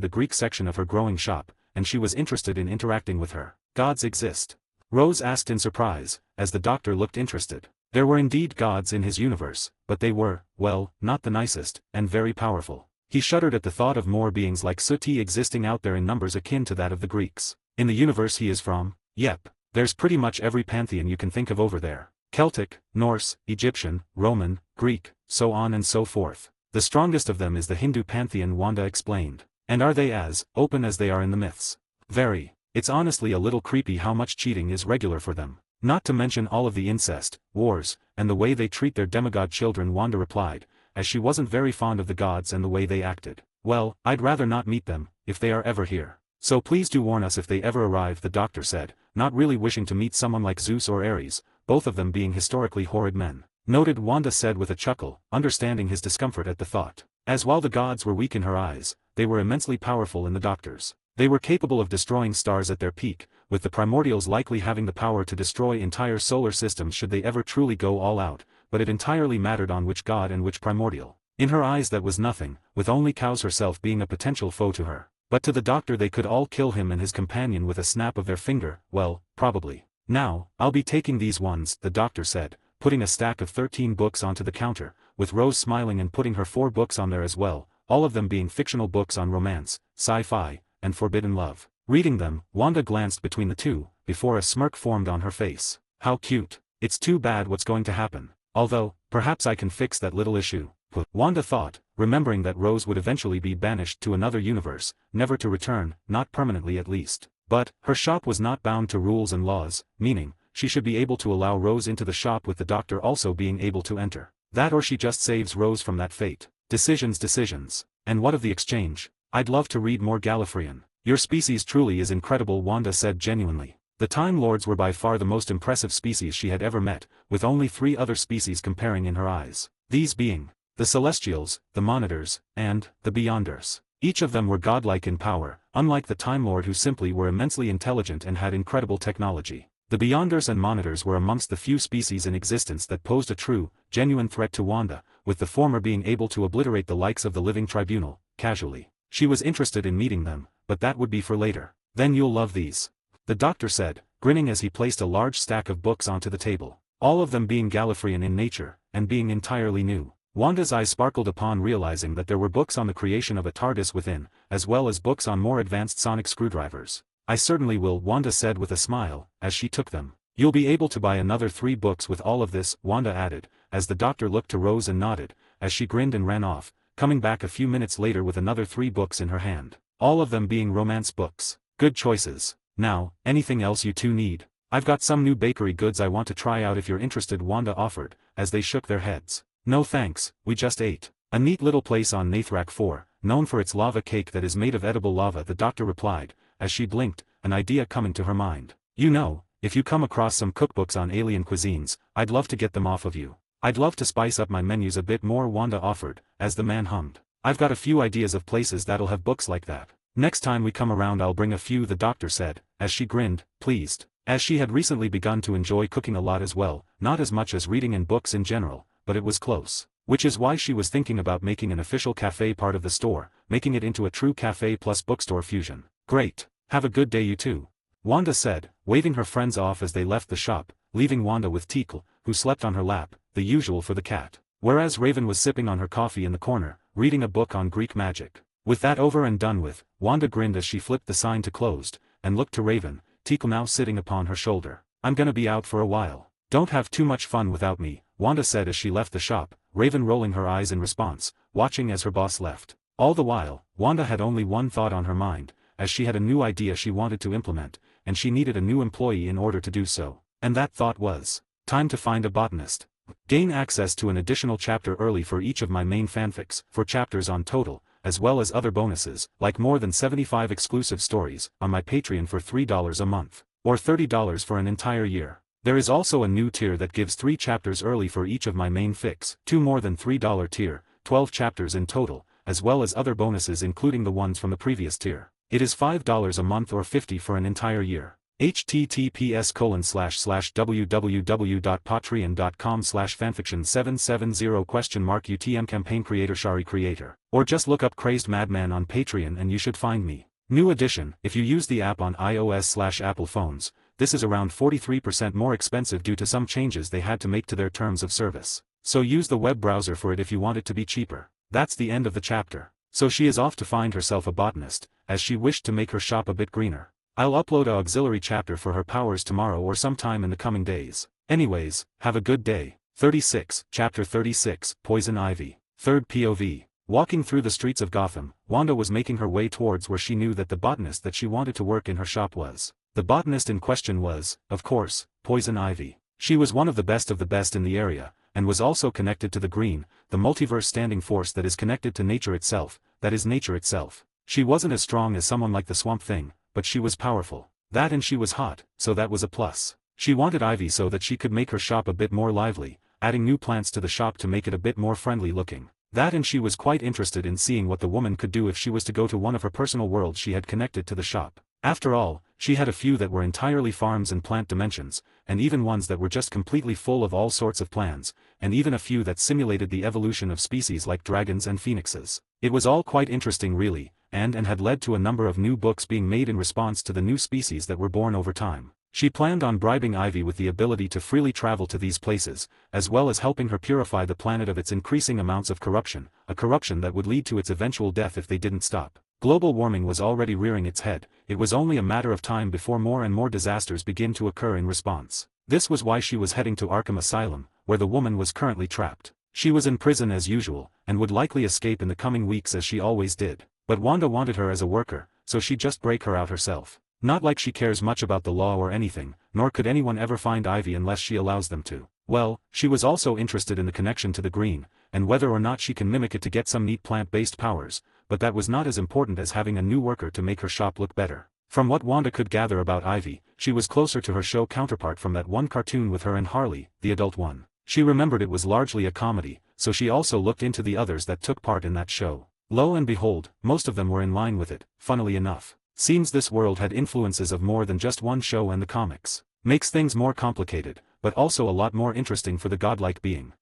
the Greek section of her growing shop, and she was interested in interacting with her. Gods exist? Rose asked in surprise, as the Doctor looked interested. There were indeed gods in his universe, but they were, well, not the nicest, and very powerful. He shuddered at the thought of more beings like Suti existing out there in numbers akin to that of the Greeks. In the universe he is from? Yep, there's pretty much every pantheon you can think of over there. Celtic, Norse, Egyptian, Roman, Greek, so on and so forth. The strongest of them is the Hindu pantheon, Wanda explained. And are they as open as they are in the myths? Very. It's honestly a little creepy how much cheating is regular for them. Not to mention all of the incest, wars, and the way they treat their demigod children, Wanda replied, as she wasn't very fond of the gods and the way they acted. Well, I'd rather not meet them, if they are ever here. So please do warn us if they ever arrive, the Doctor said, not really wishing to meet someone like Zeus or Ares, both of them being historically horrid men. Noted, Wanda said with a chuckle, understanding his discomfort at the thought. As while the gods were weak in her eyes, they were immensely powerful in the Doctor's. They were capable of destroying stars at their peak, with the primordials likely having the power to destroy entire solar systems should they ever truly go all out, but it entirely mattered on which god and which primordial. In her eyes that was nothing, with only Cows herself being a potential foe to her. But to the Doctor they could all kill him and his companion with a snap of their finger, well, probably. Now, I'll be taking these ones, the Doctor said, putting a stack of 13 books onto the counter, with Rose smiling and putting her 4 books on there as well, all of them being fictional books on romance, sci-fi, and forbidden love. Reading them, Wanda glanced between the two, before a smirk formed on her face. How cute. It's too bad what's going to happen. Although, perhaps I can fix that little issue. Wanda thought, remembering that Rose would eventually be banished to another universe, never to return, not permanently at least. But, her shop was not bound to rules and laws, meaning, she should be able to allow Rose into the shop with the Doctor also being able to enter. That or she just saves Rose from that fate. Decisions. And what of the exchange? I'd love to read more Gallifreyan. Your species truly is incredible, Wanda said genuinely. The Time Lords were by far the most impressive species she had ever met, with only 3 other species comparing in her eyes. These being the Celestials, the Monitors, and the Beyonders. Each of them were godlike in power, unlike the Time Lord who simply were immensely intelligent and had incredible technology. The Beyonders and Monitors were amongst the few species in existence that posed a true, genuine threat to Wanda, with the former being able to obliterate the likes of the Living Tribunal, casually. She was interested in meeting them, but that would be for later. Then you'll love these, the doctor said, grinning as he placed a large stack of books onto the table, all of them being Gallifreyan in nature, and being entirely new. Wanda's eyes sparkled upon realizing that there were books on the creation of a TARDIS within, as well as books on more advanced sonic screwdrivers. I certainly will, Wanda said with a smile, as she took them. You'll be able to buy another 3 books with all of this, Wanda added, as the doctor looked to Rose and nodded, as she grinned and ran off, coming back a few minutes later with another 3 books in her hand. All of them being romance books. Good choices. Now, anything else you two need? I've got some new bakery goods I want to try out if you're interested, Wanda offered, as they shook their heads. No thanks, we just ate. A neat little place on Nathrak 4, known for its lava cake that is made of edible lava, the doctor replied, as she blinked, an idea coming to her mind. You know, if you come across some cookbooks on alien cuisines, I'd love to get them off of you. I'd love to spice up my menus a bit more, Wanda offered, as the man hummed. I've got a few ideas of places that'll have books like that. Next time we come around I'll bring a few, the doctor said, as she grinned, pleased. As she had recently begun to enjoy cooking a lot as well, not as much as reading and books in general, but it was close. Which is why she was thinking about making an official cafe part of the store, making it into a true cafe plus bookstore fusion. Great. Have a good day you two, Wanda said, waving her friends off as they left the shop, leaving Wanda with Teakle, who slept on her lap, the usual for the cat. Whereas Raven was sipping on her coffee in the corner, reading a book on Greek magic. With that over and done with, Wanda grinned as she flipped the sign to closed, and looked to Raven, Teakle now sitting upon her shoulder. I'm gonna be out for a while. Don't have too much fun without me, Wanda said as she left the shop, Raven rolling her eyes in response, watching as her boss left. All the while, Wanda had only one thought on her mind, as she had a new idea she wanted to implement, and she needed a new employee in order to do so. And that thought was, time to find a botanist. Gain access to an additional chapter early for each of my main fanfics, 4 chapters on total, as well as other bonuses, like more than 75 exclusive stories, on my Patreon for $3 a month, or $30 for an entire year. There is also a new tier that gives 3 chapters early for each of my main fics, 2 more than $3 tier, 12 chapters in total, as well as other bonuses including the ones from the previous tier. It is $5 a month or $50 for an entire year. https://www.patreon.com/fanfiction770 UTM campaign Shari creator. Or just look up Crazed Madman on Patreon and you should find me. New edition, if you use the app on iOS/Apple phones, this is around 43% more expensive due to some changes they had to make to their terms of service. So use the web browser for it if you want it to be cheaper. That's the end of the chapter. So she is off to find herself a botanist, as she wished to make her shop a bit greener. I'll upload an auxiliary chapter for her powers tomorrow or sometime in the coming days. Anyways, have a good day. 36, Chapter 36, Poison Ivy. 3rd POV. Walking through the streets of Gotham, Wanda was making her way towards where she knew that the botanist that she wanted to work in her shop was. The botanist in question was, of course, Poison Ivy. She was one of the best in the area, and was also connected to the Green, the multiverse standing force that is connected to nature itself, that is nature itself. She wasn't as strong as someone like the Swamp Thing, but she was powerful. That and she was hot, so that was a plus. She wanted Ivy so that she could make her shop a bit more lively, adding new plants to the shop to make it a bit more friendly looking. That and she was quite interested in seeing what the woman could do if she was to go to one of her personal worlds she had connected to the shop. After all, she had a few that were entirely farms and plant dimensions, and even ones that were just completely full of all sorts of plants, and even a few that simulated the evolution of species like dragons and phoenixes. It was all quite interesting really, and had led to a number of new books being made in response to the new species that were born over time. She planned on bribing Ivy with the ability to freely travel to these places, as well as helping her purify the planet of its increasing amounts of corruption, a corruption that would lead to its eventual death if they didn't stop. Global warming was already rearing its head, it was only a matter of time before more and more disasters begin to occur in response. This was why she was heading to Arkham Asylum, where the woman was currently trapped. She was in prison as usual, and would likely escape in the coming weeks as she always did. But Wanda wanted her as a worker, so she'd just break her out herself. Not like she cares much about the law or anything, nor could anyone ever find Ivy unless she allows them to. Well, she was also interested in the connection to the Green, and whether or not she can mimic it to get some neat plant-based powers, but that was not as important as having a new worker to make her shop look better. From what Wanda could gather about Ivy, she was closer to her show counterpart from that one cartoon with her and Harley, the adult one. She remembered it was largely a comedy, so she also looked into the others that took part in that show. Lo and behold, most of them were in line with it, funnily enough. Seems this world had influences of more than just one show and the comics. Makes things more complicated, but also a lot more interesting for the godlike being.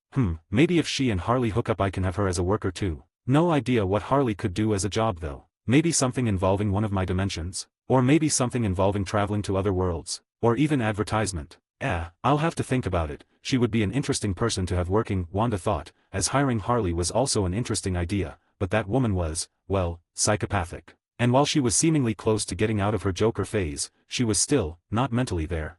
Maybe if she and Harley hook up I can have her as a worker too. No idea what Harley could do as a job though. Maybe something involving one of my dimensions? Or maybe something involving traveling to other worlds? Or even advertisement? I'll have to think about it. She would be an interesting person to have working, Wanda thought, as hiring Harley was also an interesting idea, but that woman was, well, psychopathic. And while she was seemingly close to getting out of her Joker phase, she was still, not mentally there,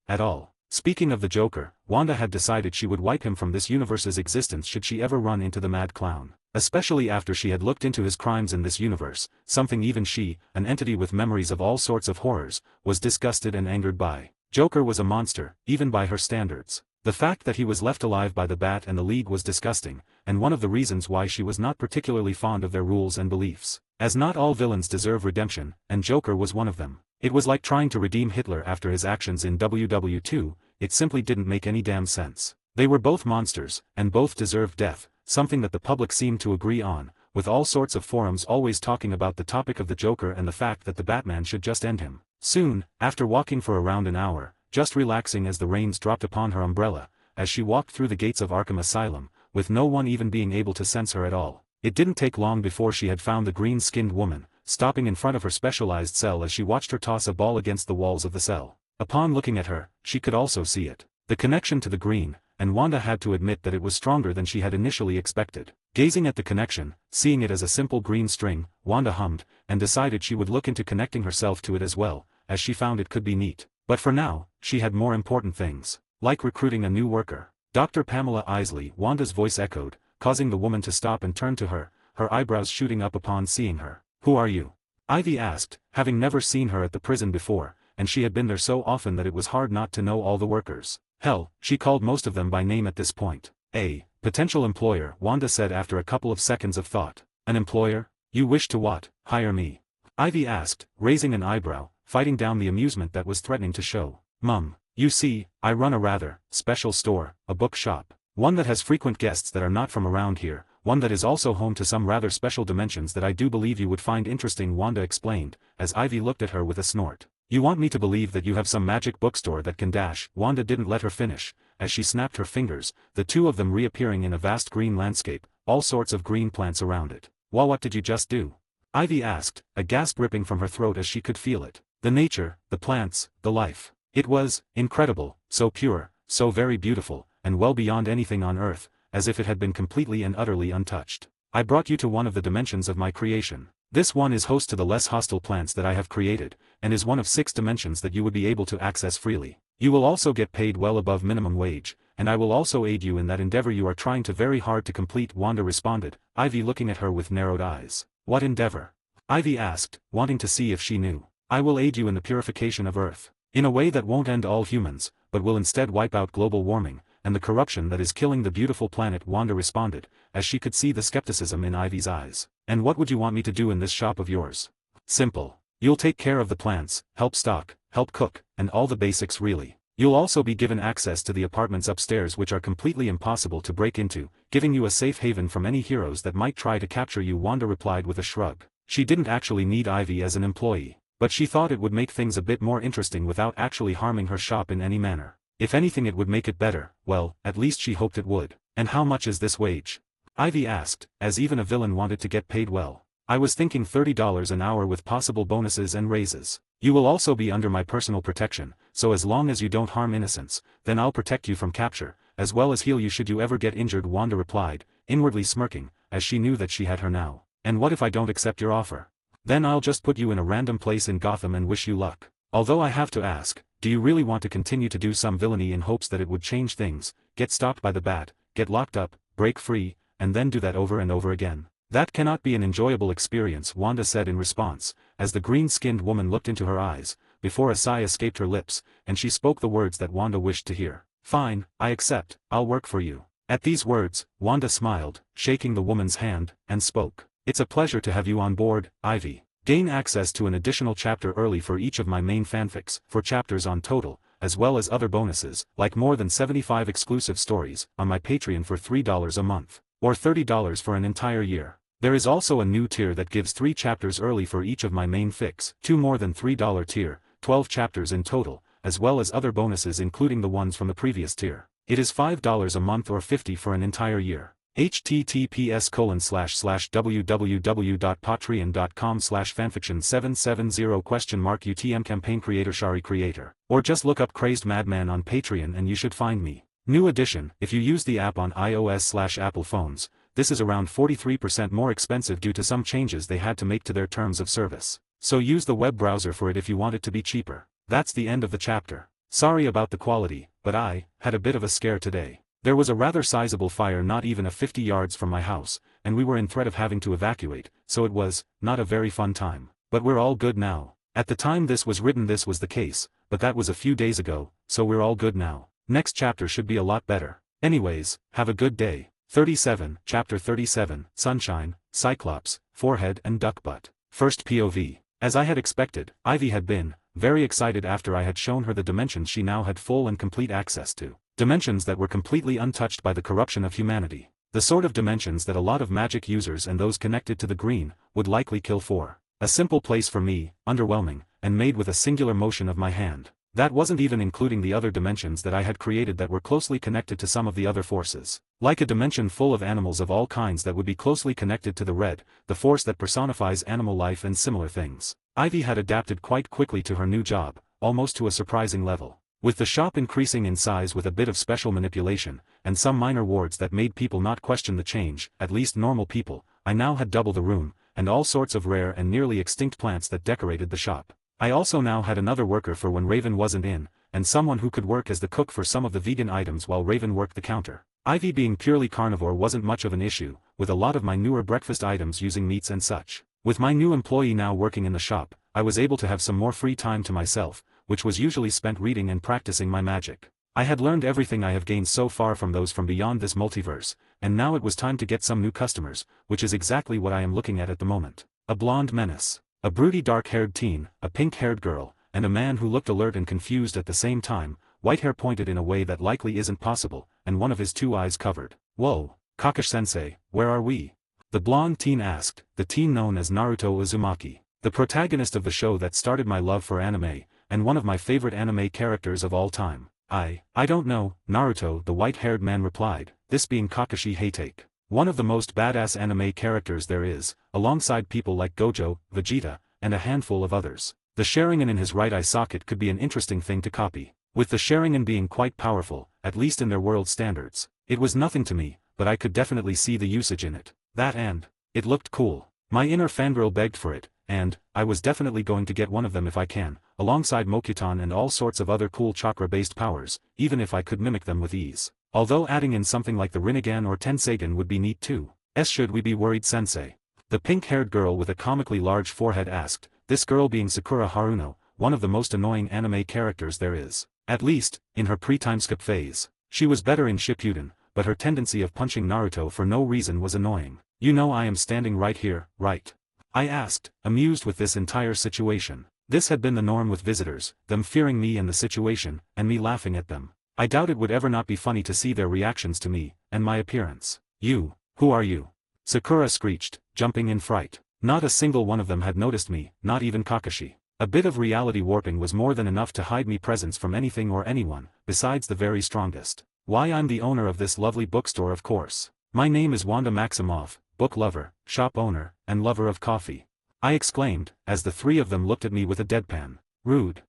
at all. Speaking of the Joker, Wanda had decided she would wipe him from this universe's existence should she ever run into the mad clown. Especially after she had looked into his crimes in this universe, something even she, an entity with memories of all sorts of horrors, was disgusted and angered by. Joker was a monster, even by her standards. The fact that he was left alive by the Bat and the League was disgusting, and one of the reasons why she was not particularly fond of their rules and beliefs. As not all villains deserve redemption, and Joker was one of them. It was like trying to redeem Hitler after his actions in WW2, it simply didn't make any damn sense. They were both monsters, and both deserved death, something that the public seemed to agree on, with all sorts of forums always talking about the topic of the Joker and the fact that the Batman should just end him. Soon, after walking for around an hour, just relaxing as the rains dropped upon her umbrella, as she walked through the gates of Arkham Asylum, with no one even being able to sense her at all. It didn't take long before she had found the green-skinned woman, stopping in front of her specialized cell as she watched her toss a ball against the walls of the cell. Upon looking at her, she could also see it. The connection to the green, and Wanda had to admit that it was stronger than she had initially expected. Gazing at the connection, seeing it as a simple green string, Wanda hummed, and decided she would look into connecting herself to it as well, as she found it could be neat. But for now, she had more important things, like recruiting a new worker. Dr. Pamela Isley, Wanda's voice echoed, causing the woman to stop and turn to her, her eyebrows shooting up upon seeing her. "Who are you?" Ivy asked, having never seen her at the prison before, and she had been there so often that it was hard not to know all the workers. Hell, she called most of them by name at this point. "A potential employer," Wanda said after a couple of seconds of thought. "An employer? You wish to what? Hire me?" Ivy asked, raising an eyebrow, fighting down the amusement that was threatening to show. "Mum, you see, I run a rather special store, a book shop. One that has frequent guests that are not from around here, one that is also home to some rather special dimensions that I do believe you would find interesting," Wanda explained, as Ivy looked at her with a snort. "You want me to believe that you have some magic bookstore that can dash?" Wanda didn't let her finish, as she snapped her fingers, the two of them reappearing in a vast green landscape, all sorts of green plants around it. "Well, what did you just do?" Ivy asked, a gasp ripping from her throat as she could feel it. The nature, the plants, the life. It was incredible, so pure, so very beautiful, and well beyond anything on earth, as if it had been completely and utterly untouched. "I brought you to one of the dimensions of my creation. This one is host to the less hostile plants that I have created, and is one of 6 dimensions that you would be able to access freely. You will also get paid well above minimum wage, and I will also aid you in that endeavor you are trying to very hard to complete," Wanda responded, Ivy looking at her with narrowed eyes. "What endeavor?" Ivy asked, wanting to see if she knew. "I will aid you in the purification of Earth. In a way that won't end all humans, but will instead wipe out global warming, and the corruption that is killing the beautiful planet," Wanda responded, as she could see the skepticism in Ivy's eyes. "And what would you want me to do in this shop of yours?" "Simple. You'll take care of the plants, help stock, help cook, and all the basics really. You'll also be given access to the apartments upstairs which are completely impossible to break into, giving you a safe haven from any heroes that might try to capture you," Wanda replied with a shrug. She didn't actually need Ivy as an employee, but she thought it would make things a bit more interesting without actually harming her shop in any manner. If anything it would make it better, well, at least she hoped it would. "And how much is this wage?" Ivy asked, as even a villain wanted to get paid well. "I was thinking $30 an hour with possible bonuses and raises. You will also be under my personal protection, so as long as you don't harm innocents, then I'll protect you from capture, as well as heal you should you ever get injured," Wanda replied, inwardly smirking, as she knew that she had her now. "And what if I don't accept your offer?" "Then I'll just put you in a random place in Gotham and wish you luck. Although I have to ask, do you really want to continue to do some villainy in hopes that it would change things, get stopped by the Bat, get locked up, break free, and then do that over and over again? That cannot be an enjoyable experience," Wanda said in response, as the green-skinned woman looked into her eyes, before a sigh escaped her lips, and she spoke the words that Wanda wished to hear. "Fine, I accept, I'll work for you." At these words, Wanda smiled, shaking the woman's hand, and spoke. "It's a pleasure to have you on board, Ivy. Gain access to an additional chapter early for each of my main fanfics, 4 chapters on total, as well as other bonuses, like more than 75 exclusive stories, on my Patreon for $3 a month, or $30 for an entire year. There is also a new tier that gives 3 chapters early for each of my main fics, 2 more than $3 tier, 12 chapters in total, as well as other bonuses including the ones from the previous tier. It is $5 a month or $50 for an entire year. https://www.patreon.com/fanfiction770 campaign creator Shari creator. Or just look up Crazed Madman on Patreon and you should find me. New addition: if you use the app on iOS/Apple phones, this is around 43% more expensive due to some changes they had to make to their terms of service. So use the web browser for it if you want it to be cheaper. That's the end of the chapter. Sorry about the quality, but I had a bit of a scare today. There was a rather sizable fire not even 50 yards from my house, and we were in threat of having to evacuate, so it was not a very fun time. But we're all good now. At the time this was written this was the case, but that was a few days ago, so we're all good now. Next chapter should be a lot better. Anyways, have a good day. 37, Chapter 37, Sunshine, Cyclops, Forehead and Duck Butt. First POV. As I had expected, Ivy had been very excited after I had shown her the dimensions she now had full and complete access to. Dimensions that were completely untouched by the corruption of humanity. The sort of dimensions that a lot of magic users and those connected to the green would likely kill for. A simple place for me, underwhelming, and made with a singular motion of my hand. That wasn't even including the other dimensions that I had created that were closely connected to some of the other forces. Like a dimension full of animals of all kinds that would be closely connected to the red, the force that personifies animal life and similar things. Ivy had adapted quite quickly to her new job, almost to a surprising level. With the shop increasing in size with a bit of special manipulation, and some minor wards that made people not question the change, at least normal people, I now had double the room, and all sorts of rare and nearly extinct plants that decorated the shop. I also now had another worker for when Raven wasn't in, and someone who could work as the cook for some of the vegan items while Raven worked the counter. Ivy being purely carnivore wasn't much of an issue, with a lot of my newer breakfast items using meats and such. With my new employee now working in the shop, I was able to have some more free time to myself, which was usually spent reading and practicing my magic. I had learned everything I have gained so far from those from beyond this multiverse, and now it was time to get some new customers, which is exactly what I am looking at the moment. A blonde menace. A broody dark-haired teen, a pink-haired girl, and a man who looked alert and confused at the same time, white hair pointed in a way that likely isn't possible, and one of his 2 eyes covered. Whoa, Kakashi-sensei, where are we? The blonde teen asked, the teen known as Naruto Uzumaki. The protagonist of the show that started my love for anime, and one of my favorite anime characters of all time. I don't know, Naruto, the white-haired man replied, this being Kakashi Hatake. One of the most badass anime characters there is, alongside people like Gojo, Vegeta, and a handful of others. The Sharingan in his right eye socket could be an interesting thing to copy. With the Sharingan being quite powerful, at least in their world standards, it was nothing to me, but I could definitely see the usage in it. That and it looked cool. My inner fangirl begged for it, and I was definitely going to get one of them if I can, alongside Mokuton and all sorts of other cool chakra-based powers, even if I could mimic them with ease. Although adding in something like the Rinnegan or Tenseigan would be neat too. Should we be worried, sensei? The pink-haired girl with a comically large forehead asked, this girl being Sakura Haruno, one of the most annoying anime characters there is. At least, in her pre-timeskip phase. She was better in Shippuden, but her tendency of punching Naruto for no reason was annoying. You know I am standing right here, right? I asked, amused with this entire situation. This had been the norm with visitors, them fearing me and the situation, and me laughing at them. I doubt it would ever not be funny to see their reactions to me, and my appearance. You, who are you? Sakura screeched, jumping in fright. Not a single one of them had noticed me, not even Kakashi. A bit of reality warping was more than enough to hide me presence from anything or anyone, besides the very strongest. Why, I'm the owner of this lovely bookstore, of course. My name is Wanda Maximoff, book lover, shop owner, and lover of coffee. I exclaimed, as the 3 of them looked at me with a deadpan. Rude.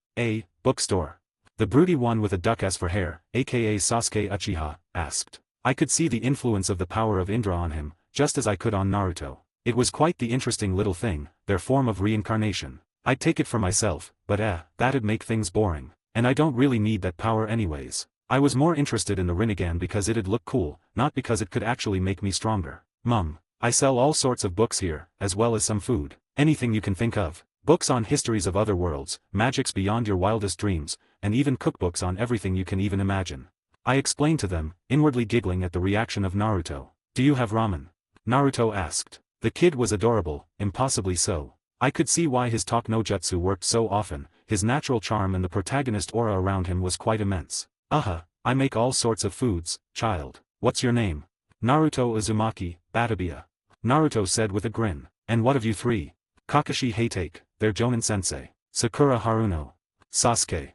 Bookstore. The broody one with a duck as for hair, aka Sasuke Uchiha, asked. I could see the influence of the power of Indra on him, just as I could on Naruto. It was quite the interesting little thing, their form of reincarnation. I'd take it for myself, but that'd make things boring. And I don't really need that power anyways. I was more interested in the Rinnegan because it'd look cool, not because it could actually make me stronger. Mum, I sell all sorts of books here, as well as some food. Anything you can think of. Books on histories of other worlds, magics beyond your wildest dreams, and even cookbooks on everything you can even imagine. I explained to them, inwardly giggling at the reaction of Naruto. Do you have ramen? Naruto asked. The kid was adorable, impossibly so. I could see why his talk no jutsu worked so often, his natural charm and the protagonist aura around him was quite immense. I make all sorts of foods, child. What's your name? Naruto Uzumaki, Batabiya. Naruto said with a grin. And what of you three? Kakashi Hatake, they're Jonin-sensei. Sakura Haruno. Sasuke.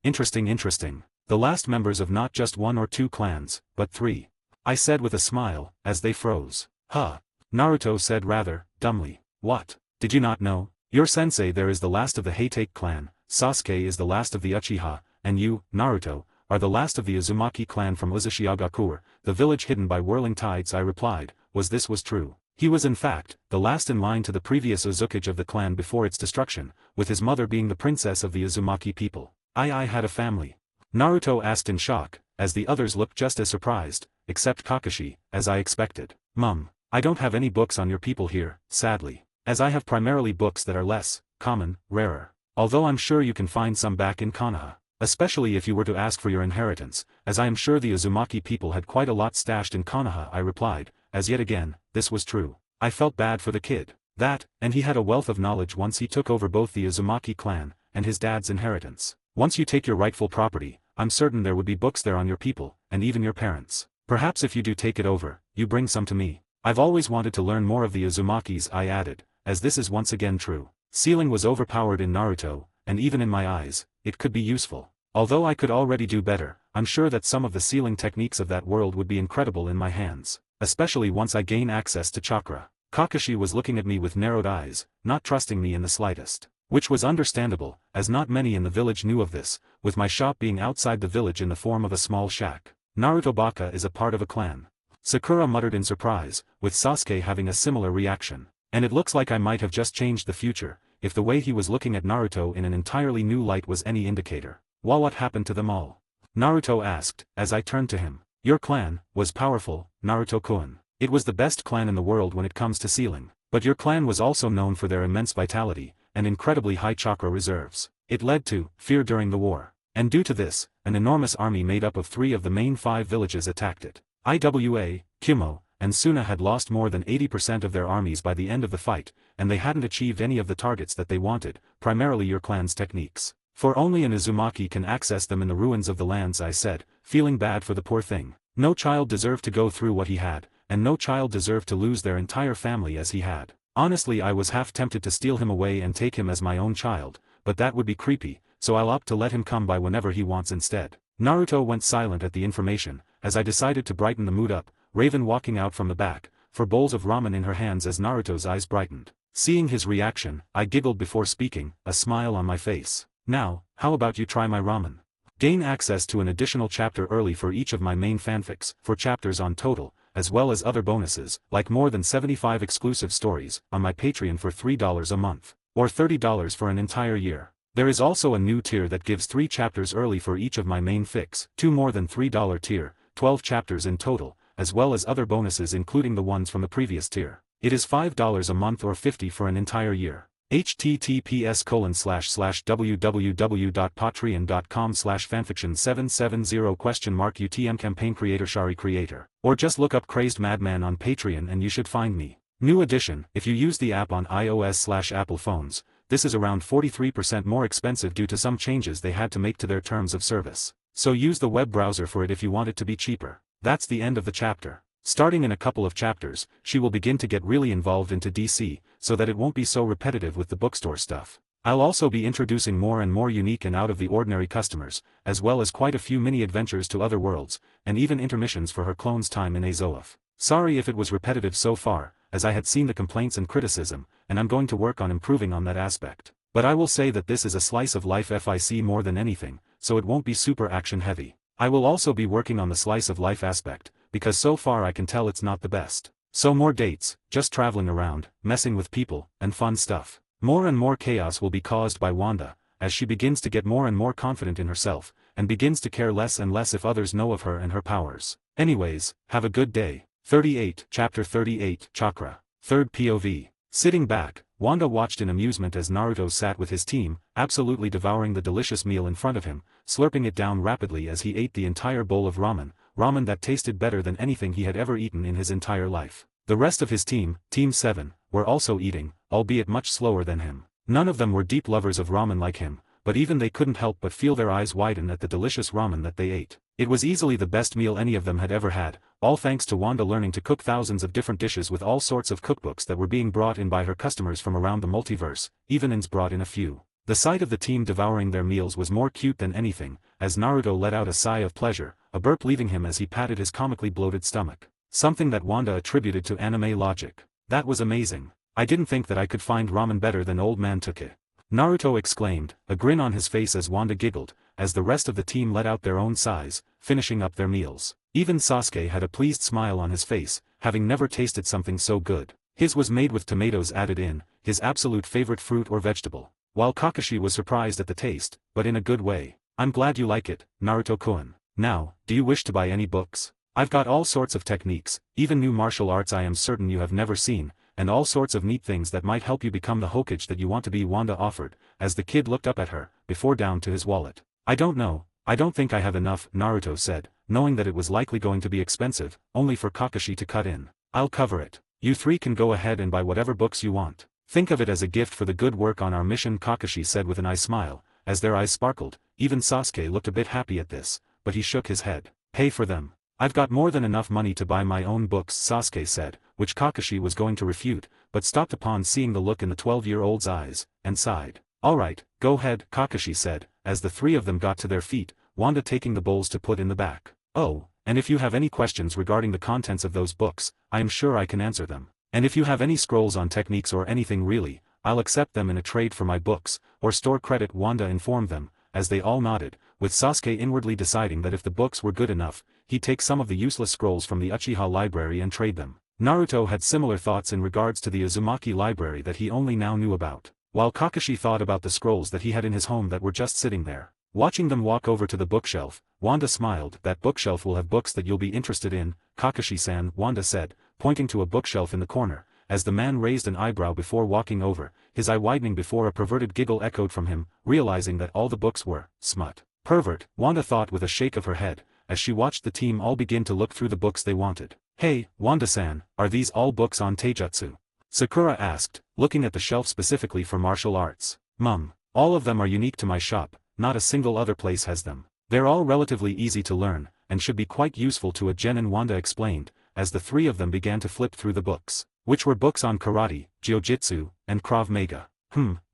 Interesting. The last members of not just 1 or 2 clans, but 3. I said with a smile, as they froze. Huh. Naruto said rather, dumbly. What? Did you not know? Your sensei there is the last of the Hatake clan, Sasuke is the last of the Uchiha, and you, Naruto, are the last of the Uzumaki clan from Uzushiagakur, the village hidden by whirling tides. I replied, was true. He was in fact, the last in line to the previous Uzukage of the clan before its destruction, with his mother being the princess of the Uzumaki people. I had a family. Naruto asked in shock, as the others looked just as surprised, except Kakashi, as I expected. Mum, I don't have any books on your people here, sadly. As I have primarily books that are less common, rarer. Although I'm sure you can find some back in Konoha. Especially if you were to ask for your inheritance, as I am sure the Uzumaki people had quite a lot stashed in Konoha. I replied, as yet again, this was true. I felt bad for the kid. That, and he had a wealth of knowledge once he took over both the Uzumaki clan, and his dad's inheritance. Once you take your rightful property, I'm certain there would be books there on your people, and even your parents. Perhaps if you do take it over, you bring some to me. I've always wanted to learn more of the Uzumakis, I added, as this is once again true. Sealing was overpowered in Naruto, and even in my eyes, it could be useful. Although I could already do better, I'm sure that some of the sealing techniques of that world would be incredible in my hands, especially once I gain access to Chakra. Kakashi was looking at me with narrowed eyes, not trusting me in the slightest. Which was understandable, as not many in the village knew of this, with my shop being outside the village in the form of a small shack. Naruto Baka is a part of a clan. Sakura muttered in surprise, with Sasuke having a similar reaction. And it looks like I might have just changed the future, if the way he was looking at Naruto in an entirely new light was any indicator. Well, what happened to them all? Naruto asked, as I turned to him. Your clan was powerful, Naruto-kun. It was the best clan in the world when it comes to sealing. But your clan was also known for their immense vitality, and incredibly high chakra reserves. It led to fear during the war. And due to this, an enormous army made up of 3 of the main 5 villages attacked it. Iwa, Kumo, and Suna had lost more than 80% of their armies by the end of the fight, and they hadn't achieved any of the targets that they wanted, primarily your clan's techniques. For only an Uzumaki can access them in the ruins of the lands, I said, feeling bad for the poor thing. No child deserved to go through what he had, and no child deserved to lose their entire family as he had. Honestly, I was half tempted to steal him away and take him as my own child, but that would be creepy, so I'll opt to let him come by whenever he wants instead. Naruto went silent at the information, as I decided to brighten the mood up, Raven walking out from the back, for bowls of ramen in her hands as Naruto's eyes brightened. Seeing his reaction, I giggled before speaking, a smile on my face. Now, how about you try my ramen? Gain access to an additional chapter early for each of my main fanfics, 4 chapters on total, as well as other bonuses, like more than 75 exclusive stories, on my Patreon for $3 a month, or $30 for an entire year. There is also a new tier that gives 3 chapters early for each of my main fics, 2 more than $3 tier, 12 chapters in total, as well as other bonuses including the ones from the previous tier. It is $5 a month or $50 for an entire year. https://www.patreon.com/fanfiction770 UTM campaign creator Shari creator. Or just look up Crazed Madman on Patreon and you should find me. New edition, if you use the app on iOS/Apple phones, this is around 43% more expensive due to some changes they had to make to their terms of service. So use the web browser for it if you want it to be cheaper. That's the end of the chapter. Starting in a couple of chapters, she will begin to get really involved into DC, so that it won't be so repetitive with the bookstore stuff. I'll also be introducing more and more unique and out-of-the-ordinary customers, as well as quite a few mini-adventures to other worlds, and even intermissions for her clone's time in Azoth. Sorry if it was repetitive so far, as I had seen the complaints and criticism, and I'm going to work on improving on that aspect. But I will say that this is a slice of life FIC more than anything, so it won't be super action-heavy. I will also be working on the slice of life aspect, because so far I can tell it's not the best. So more dates, just traveling around, messing with people, and fun stuff. More and more chaos will be caused by Wanda, as she begins to get more and more confident in herself, and begins to care less and less if others know of her and her powers. Anyways, have a good day. 38, Chapter 38, Chakra. 3rd POV. Sitting back, Wanda watched in amusement as Naruto sat with his team, absolutely devouring the delicious meal in front of him, slurping it down rapidly as he ate the entire bowl of ramen that tasted better than anything he had ever eaten in his entire life. The rest of his team, Team 7, were also eating, albeit much slower than him. None of them were deep lovers of ramen like him, but even they couldn't help but feel their eyes widen at the delicious ramen that they ate. It was easily the best meal any of them had ever had, all thanks to Wanda learning to cook thousands of different dishes with all sorts of cookbooks that were being brought in by her customers from around the multiverse. Even Ins brought in a few. The sight of the team devouring their meals was more cute than anything, as Naruto let out a sigh of pleasure, a burp leaving him as he patted his comically bloated stomach. Something that Wanda attributed to anime logic. That was amazing. I didn't think that I could find ramen better than Old Man took it. Naruto exclaimed, a grin on his face as Wanda giggled, as the rest of the team let out their own sighs, finishing up their meals. Even Sasuke had a pleased smile on his face, having never tasted something so good. His was made with tomatoes added in, his absolute favorite fruit or vegetable. While Kakashi was surprised at the taste, but in a good way. I'm glad you like it, Naruto-kun. Now, do you wish to buy any books? I've got all sorts of techniques, even new martial arts I am certain you have never seen, and all sorts of neat things that might help you become the Hokage that you want to be, Wanda offered, as the kid looked up at her, before down to his wallet. I don't know, I don't think I have enough, Naruto said, knowing that it was likely going to be expensive, only for Kakashi to cut in. I'll cover it. You three can go ahead and buy whatever books you want. Think of it as a gift for the good work on our mission, Kakashi said with an eye smile, as their eyes sparkled. Even Sasuke looked a bit happy at this, but he shook his head. Pay for them. I've got more than enough money to buy my own books, Sasuke said, which Kakashi was going to refute, but stopped upon seeing the look in the 12-year-old's eyes, and sighed. Alright, go ahead, Kakashi said, as the three of them got to their feet, Wanda taking the bowls to put in the back. Oh, and if you have any questions regarding the contents of those books, I am sure I can answer them. And if you have any scrolls on techniques or anything really, I'll accept them in a trade for my books, or store credit, Wanda informed them, as they all nodded, with Sasuke inwardly deciding that if the books were good enough, he'd take some of the useless scrolls from the Uchiha library and trade them. Naruto had similar thoughts in regards to the Uzumaki library that he only now knew about, while Kakashi thought about the scrolls that he had in his home that were just sitting there. Watching them walk over to the bookshelf, Wanda smiled. That bookshelf will have books that you'll be interested in, Kakashi-san, Wanda said, pointing to a bookshelf in the corner, as the man raised an eyebrow before walking over, his eye widening before a perverted giggle echoed from him, realizing that all the books were smut. Pervert, Wanda thought with a shake of her head, as she watched the team all begin to look through the books they wanted. Hey, Wanda-san, are these all books on taijutsu? Sakura asked, looking at the shelf specifically for martial arts. Mum, all of them are unique to my shop, not a single other place has them. They're all relatively easy to learn, and should be quite useful to a genin, Wanda explained, as the three of them began to flip through the books, which were books on karate, jiu-jitsu, and Krav Maga.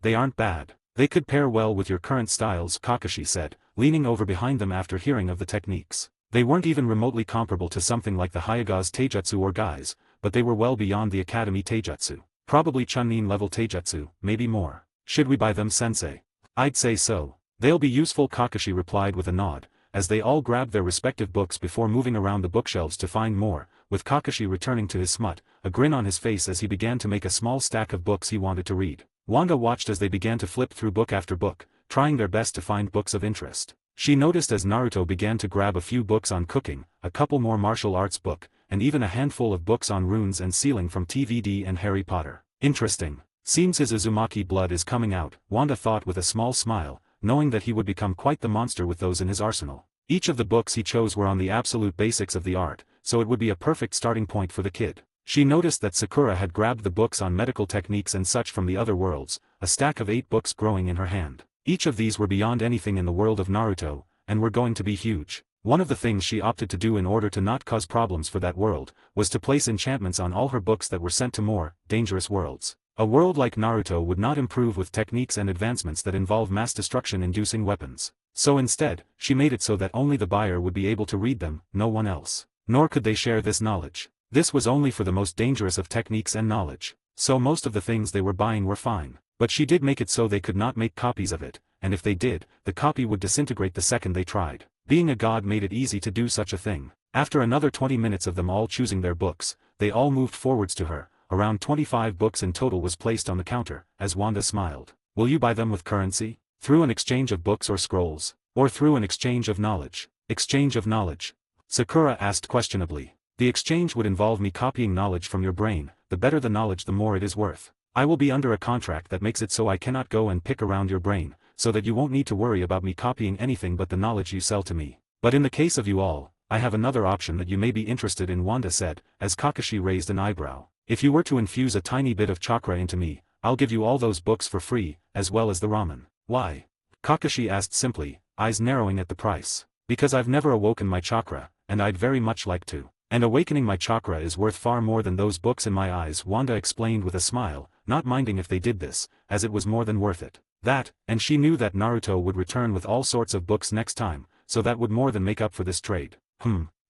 They aren't bad. They could pair well with your current styles, Kakashi said, leaning over behind them after hearing of the techniques. They weren't even remotely comparable to something like the Hyuga's taijutsu or Gai's, but they were well beyond the academy taijutsu. Probably Chunin level taijutsu, maybe more. Should we buy them, sensei? I'd say so. They'll be useful, Kakashi replied with a nod, as they all grabbed their respective books before moving around the bookshelves to find more, with Kakashi returning to his smut, a grin on his face as he began to make a small stack of books he wanted to read. Wanda watched as they began to flip through book after book, trying their best to find books of interest. She noticed as Naruto began to grab a few books on cooking, a couple more martial arts book, and even a handful of books on runes and sealing from TVD and Harry Potter. Interesting. Seems his Uzumaki blood is coming out, Wanda thought with a small smile, knowing that he would become quite the monster with those in his arsenal. Each of the books he chose were on the absolute basics of the art, so it would be a perfect starting point for the kid. She noticed that Sakura had grabbed the books on medical techniques and such from the other worlds, a stack of 8 books growing in her hand. Each of these were beyond anything in the world of Naruto, and were going to be huge. One of the things she opted to do in order to not cause problems for that world, was to place enchantments on all her books that were sent to more dangerous worlds. A world like Naruto would not improve with techniques and advancements that involve mass destruction-inducing weapons. So instead, she made it so that only the buyer would be able to read them, no one else. Nor could they share this knowledge. This was only for the most dangerous of techniques and knowledge. So most of the things they were buying were fine. But she did make it so they could not make copies of it, and if they did, the copy would disintegrate the second they tried. Being a god made it easy to do such a thing. After another 20 minutes of them all choosing their books, they all moved forwards to her. Around 25 books in total was placed on the counter, as Wanda smiled. Will you buy them with currency? Through an exchange of books or scrolls? Or through an exchange of knowledge? Exchange of knowledge? Sakura asked questionably. The exchange would involve me copying knowledge from your brain. The better the knowledge, the more it is worth. I will be under a contract that makes it so I cannot go and pick around your brain, so that you won't need to worry about me copying anything but the knowledge you sell to me. But in the case of you all, I have another option that you may be interested in, Wanda said, as Kakashi raised an eyebrow. If you were to infuse a tiny bit of chakra into me, I'll give you all those books for free, as well as the ramen. Why? Kakashi asked simply, eyes narrowing at the price. Because I've never awoken my chakra, and I'd very much like to. And awakening my chakra is worth far more than those books in my eyes, Wanda explained with a smile, not minding if they did this, as it was more than worth it. That, and she knew that Naruto would return with all sorts of books next time, so that would more than make up for this trade.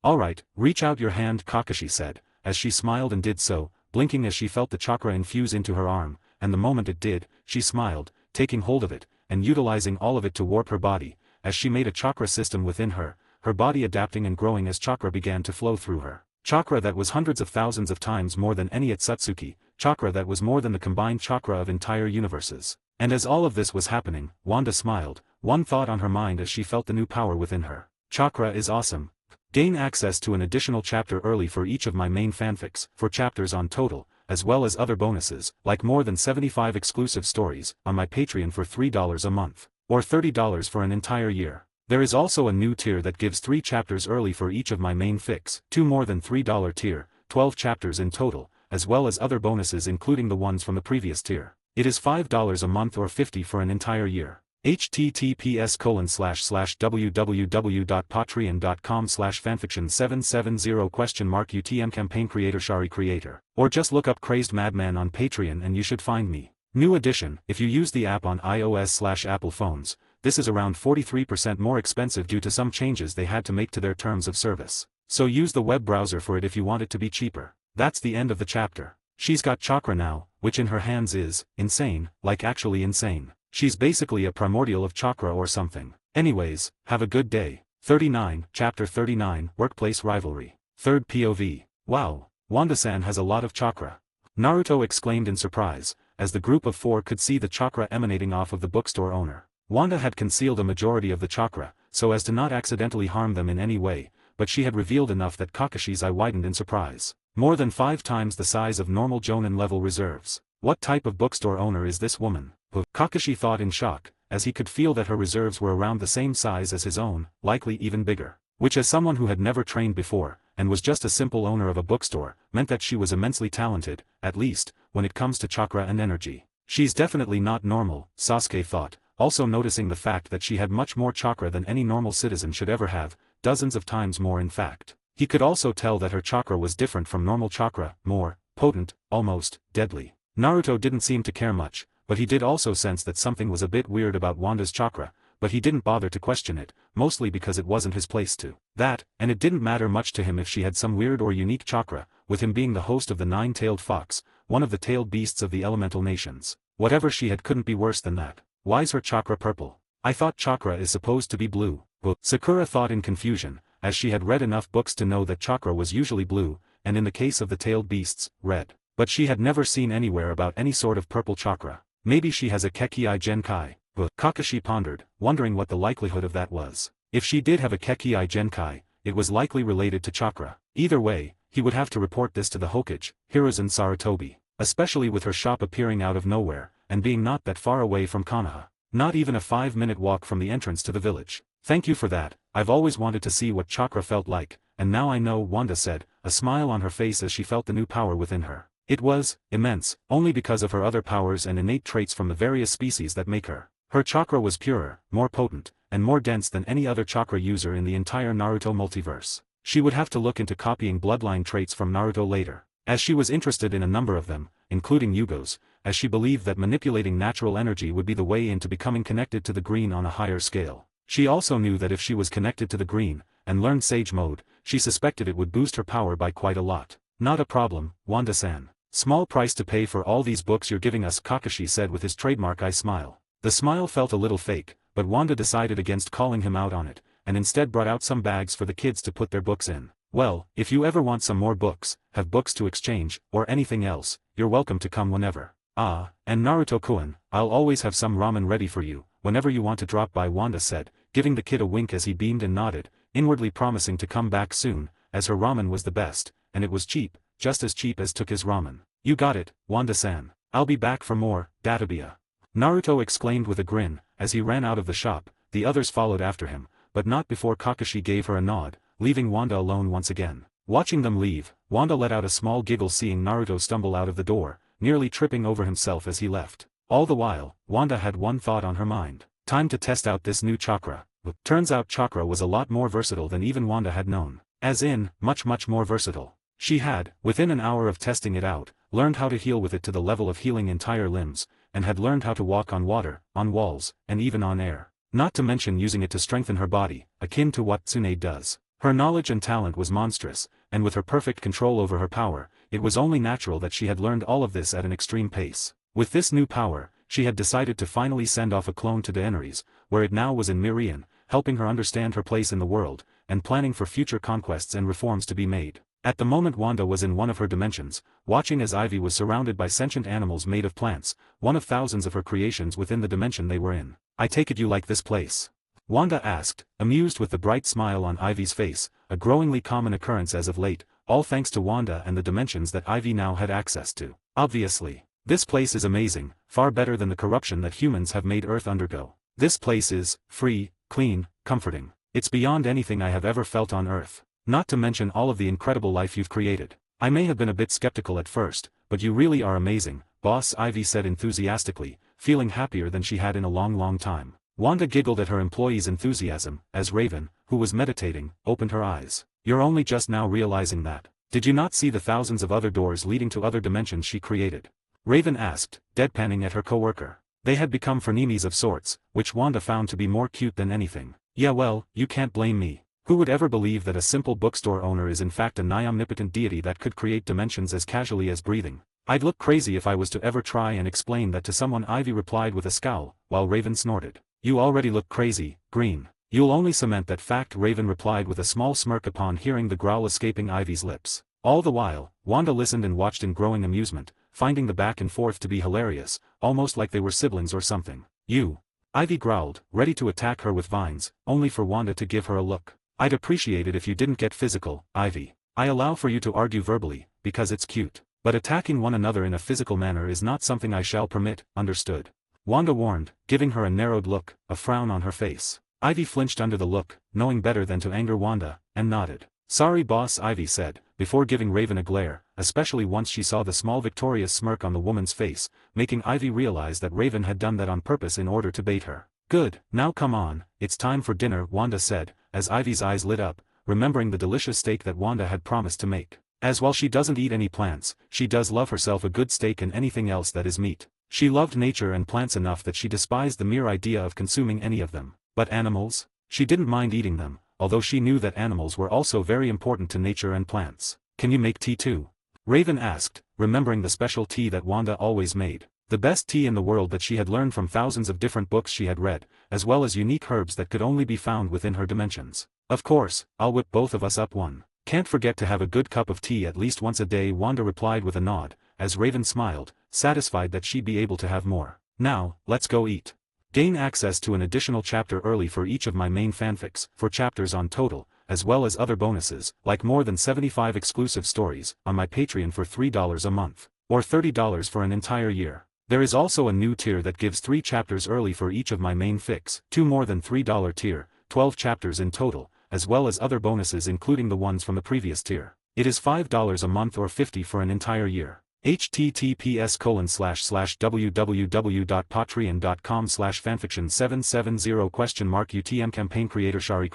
Alright, reach out your hand, Kakashi said, as she smiled and did so, blinking as she felt the chakra infuse into her arm, and the moment it did, she smiled, taking hold of it, and utilizing all of it to warp her body, as she made a chakra system within her, her body adapting and growing as chakra began to flow through her. Chakra that was hundreds of thousands of times more than any Atsutsuki, chakra that was more than the combined chakra of entire universes. And as all of this was happening, Wanda smiled, one thought on her mind as she felt the new power within her. Chakra is awesome. Gain access to an additional chapter early for each of my main fanfics, 4 chapters on total, as well as other bonuses, like more than 75 exclusive stories, on my Patreon for $3 a month, or $30 for an entire year. There is also a new tier that gives 3 chapters early for each of my main fics, 2 more than $3 tier, 12 chapters in total, as well as other bonuses including the ones from the previous tier. It is $5 a month or $50 for an entire year. https://www.patreon.com/fanfiction770 UTM campaign creator Shari creator. Or just look up Crazed Madman on Patreon and you should find me. New edition, if you use the app on iOS/Apple phones, this is around 43% more expensive due to some changes they had to make to their terms of service. So use the web browser for it if you want it to be cheaper. That's the end of the chapter. She's got chakra now, which in her hands is insane, like actually insane. She's basically a primordial of chakra or something. Anyways, have a good day. 39, Chapter 39, Workplace Rivalry. Third POV. Wow, Wanda-san has a lot of chakra. Naruto exclaimed in surprise, as the group of 4 could see the chakra emanating off of the bookstore owner. Wanda had concealed a majority of the chakra, so as to not accidentally harm them in any way, but she had revealed enough that Kakashi's eye widened in surprise. More than 5 times the size of normal Jonin-level reserves. What type of bookstore owner is this woman? Kakashi thought in shock, as he could feel that her reserves were around the same size as his own, likely even bigger. Which as someone who had never trained before, and was just a simple owner of a bookstore, meant that she was immensely talented, at least, when it comes to chakra and energy. She's definitely not normal, Sasuke thought, also noticing the fact that she had much more chakra than any normal citizen should ever have, dozens of times more in fact. He could also tell that her chakra was different from normal chakra, more potent, almost deadly. Naruto didn't seem to care much, but he did also sense that something was a bit weird about Wanda's chakra, but he didn't bother to question it, mostly because it wasn't his place to. That, and it didn't matter much to him if she had some weird or unique chakra, with him being the host of the 9-tailed fox, one of the tailed beasts of the elemental nations. Whatever she had couldn't be worse than that. Why's her chakra purple? I thought chakra is supposed to be blue. Sakura thought in confusion, as she had read enough books to know that chakra was usually blue, and in the case of the tailed beasts, red. But she had never seen anywhere about any sort of purple chakra. Maybe she has a Kekii Genkai. Kakashi pondered, wondering what the likelihood of that was. If she did have a Kekii Genkai, it was likely related to chakra. Either way, he would have to report this to the Hokage, Hiruzen Sarutobi. Especially with her shop appearing out of nowhere, and being not that far away from Konoha. Not even a 5-minute walk from the entrance to the village. Thank you for that, I've always wanted to see what chakra felt like, and now I know, Wanda said, a smile on her face as she felt the new power within her. It was immense, only because of her other powers and innate traits from the various species that make her. Her chakra was purer, more potent, and more dense than any other chakra user in the entire Naruto multiverse. She would have to look into copying bloodline traits from Naruto later, as she was interested in a number of them, including Yugo's, as she believed that manipulating natural energy would be the way into becoming connected to the green on a higher scale. She also knew that if she was connected to the green, and learned Sage Mode, she suspected it would boost her power by quite a lot. Not a problem, Wanda-san. Small price to pay for all these books you're giving us, Kakashi said with his trademark eye smile. The smile felt a little fake, but Wanda decided against calling him out on it, and instead brought out some bags for the kids to put their books in. Well, if you ever want some more books, have books to exchange, or anything else, you're welcome to come whenever. Ah, and Naruto-kun, I'll always have some ramen ready for you, whenever you want to drop by, Wanda said, giving the kid a wink as he beamed and nodded, inwardly promising to come back soon, as her ramen was the best, and it was cheap, just as cheap as Tookie's ramen. You got it, Wanda-san. I'll be back for more, Databia. Naruto exclaimed with a grin, as he ran out of the shop. The others followed after him, but not before Kakashi gave her a nod, leaving Wanda alone once again. Watching them leave, Wanda let out a small giggle seeing Naruto stumble out of the door, nearly tripping over himself as he left. All the while, Wanda had one thought on her mind. Time to test out this new chakra. Turns out chakra was a lot more versatile than even Wanda had known. As in, much more versatile. She had, within an hour of testing it out, learned how to heal with it to the level of healing entire limbs, and had learned how to walk on water, on walls, and even on air. Not to mention using it to strengthen her body, akin to what Tsunade does. Her knowledge and talent was monstrous, and with her perfect control over her power, it was only natural that she had learned all of this at an extreme pace. With this new power, she had decided to finally send off a clone to Deneries, where it now was in Mirian, helping her understand her place in the world, and planning for future conquests and reforms to be made. At the moment Wanda was in one of her dimensions, watching as Ivy was surrounded by sentient animals made of plants, one of thousands of her creations within the dimension they were in. "I take it you like this place?" Wanda asked, amused with the bright smile on Ivy's face, a growingly common occurrence as of late, all thanks to Wanda and the dimensions that Ivy now had access to. Obviously. This place is amazing, far better than the corruption that humans have made Earth undergo. This place is free, clean, comforting. It's beyond anything I have ever felt on Earth. Not to mention all of the incredible life you've created. I may have been a bit skeptical at first, but you really are amazing, boss, Ivy said enthusiastically, feeling happier than she had in a long time. Wanda giggled at her employee's enthusiasm, as Raven, who was meditating, opened her eyes. You're only just now realizing that. Did you not see the thousands of other doors leading to other dimensions she created? Raven asked, deadpanning at her coworker. They had become frenemies of sorts, which Wanda found to be more cute than anything. Yeah, well, you can't blame me. Who would ever believe that a simple bookstore owner is in fact a nigh-omnipotent deity that could create dimensions as casually as breathing? I'd look crazy if I was to ever try and explain that to someone, Ivy replied with a scowl, while Raven snorted. You already look crazy, Green. You'll only cement that fact, Raven replied with a small smirk upon hearing the growl escaping Ivy's lips. All the while, Wanda listened and watched in growing amusement, finding the back and forth to be hilarious, almost like they were siblings or something. You. Ivy growled, ready to attack her with vines, only for Wanda to give her a look. I'd appreciate it if you didn't get physical, Ivy. I allow for you to argue verbally, because it's cute. But attacking one another in a physical manner is not something I shall permit, understood? Wanda warned, giving her a narrowed look, a frown on her face. Ivy flinched under the look, knowing better than to anger Wanda, and nodded. Sorry boss, Ivy said, before giving Raven a glare, especially once she saw the small victorious smirk on the woman's face, making Ivy realize that Raven had done that on purpose in order to bait her. Good, now come on, it's time for dinner, Wanda said, as Ivy's eyes lit up, remembering the delicious steak that Wanda had promised to make. As while she doesn't eat any plants, she does love herself a good steak and anything else that is meat. She loved nature and plants enough that she despised the mere idea of consuming any of them. But animals? She didn't mind eating them, although she knew that animals were also very important to nature and plants. Can you make tea too? Raven asked, remembering the special tea that Wanda always made. The best tea in the world that she had learned from thousands of different books she had read, as well as unique herbs that could only be found within her dimensions. Of course, I'll whip both of us up one. Can't forget to have a good cup of tea at least once a day, Wanda replied with a nod, as Raven smiled, satisfied that she'd be able to have more. Now, let's go eat. Gain access to an additional chapter early for each of my main fanfics, 4 chapters on total, as well as other bonuses, like more than 75 exclusive stories, on my Patreon for $3 a month, or $30 for an entire year. There is also a new tier that gives 3 chapters early for each of my main fics, 2 more than $3 tier, 12 chapters in total, as well as other bonuses including the ones from the previous tier. It is $5 a month or $50 for an entire year. https://www.patreon.com/fanfiction770 UTM campaign creator Shari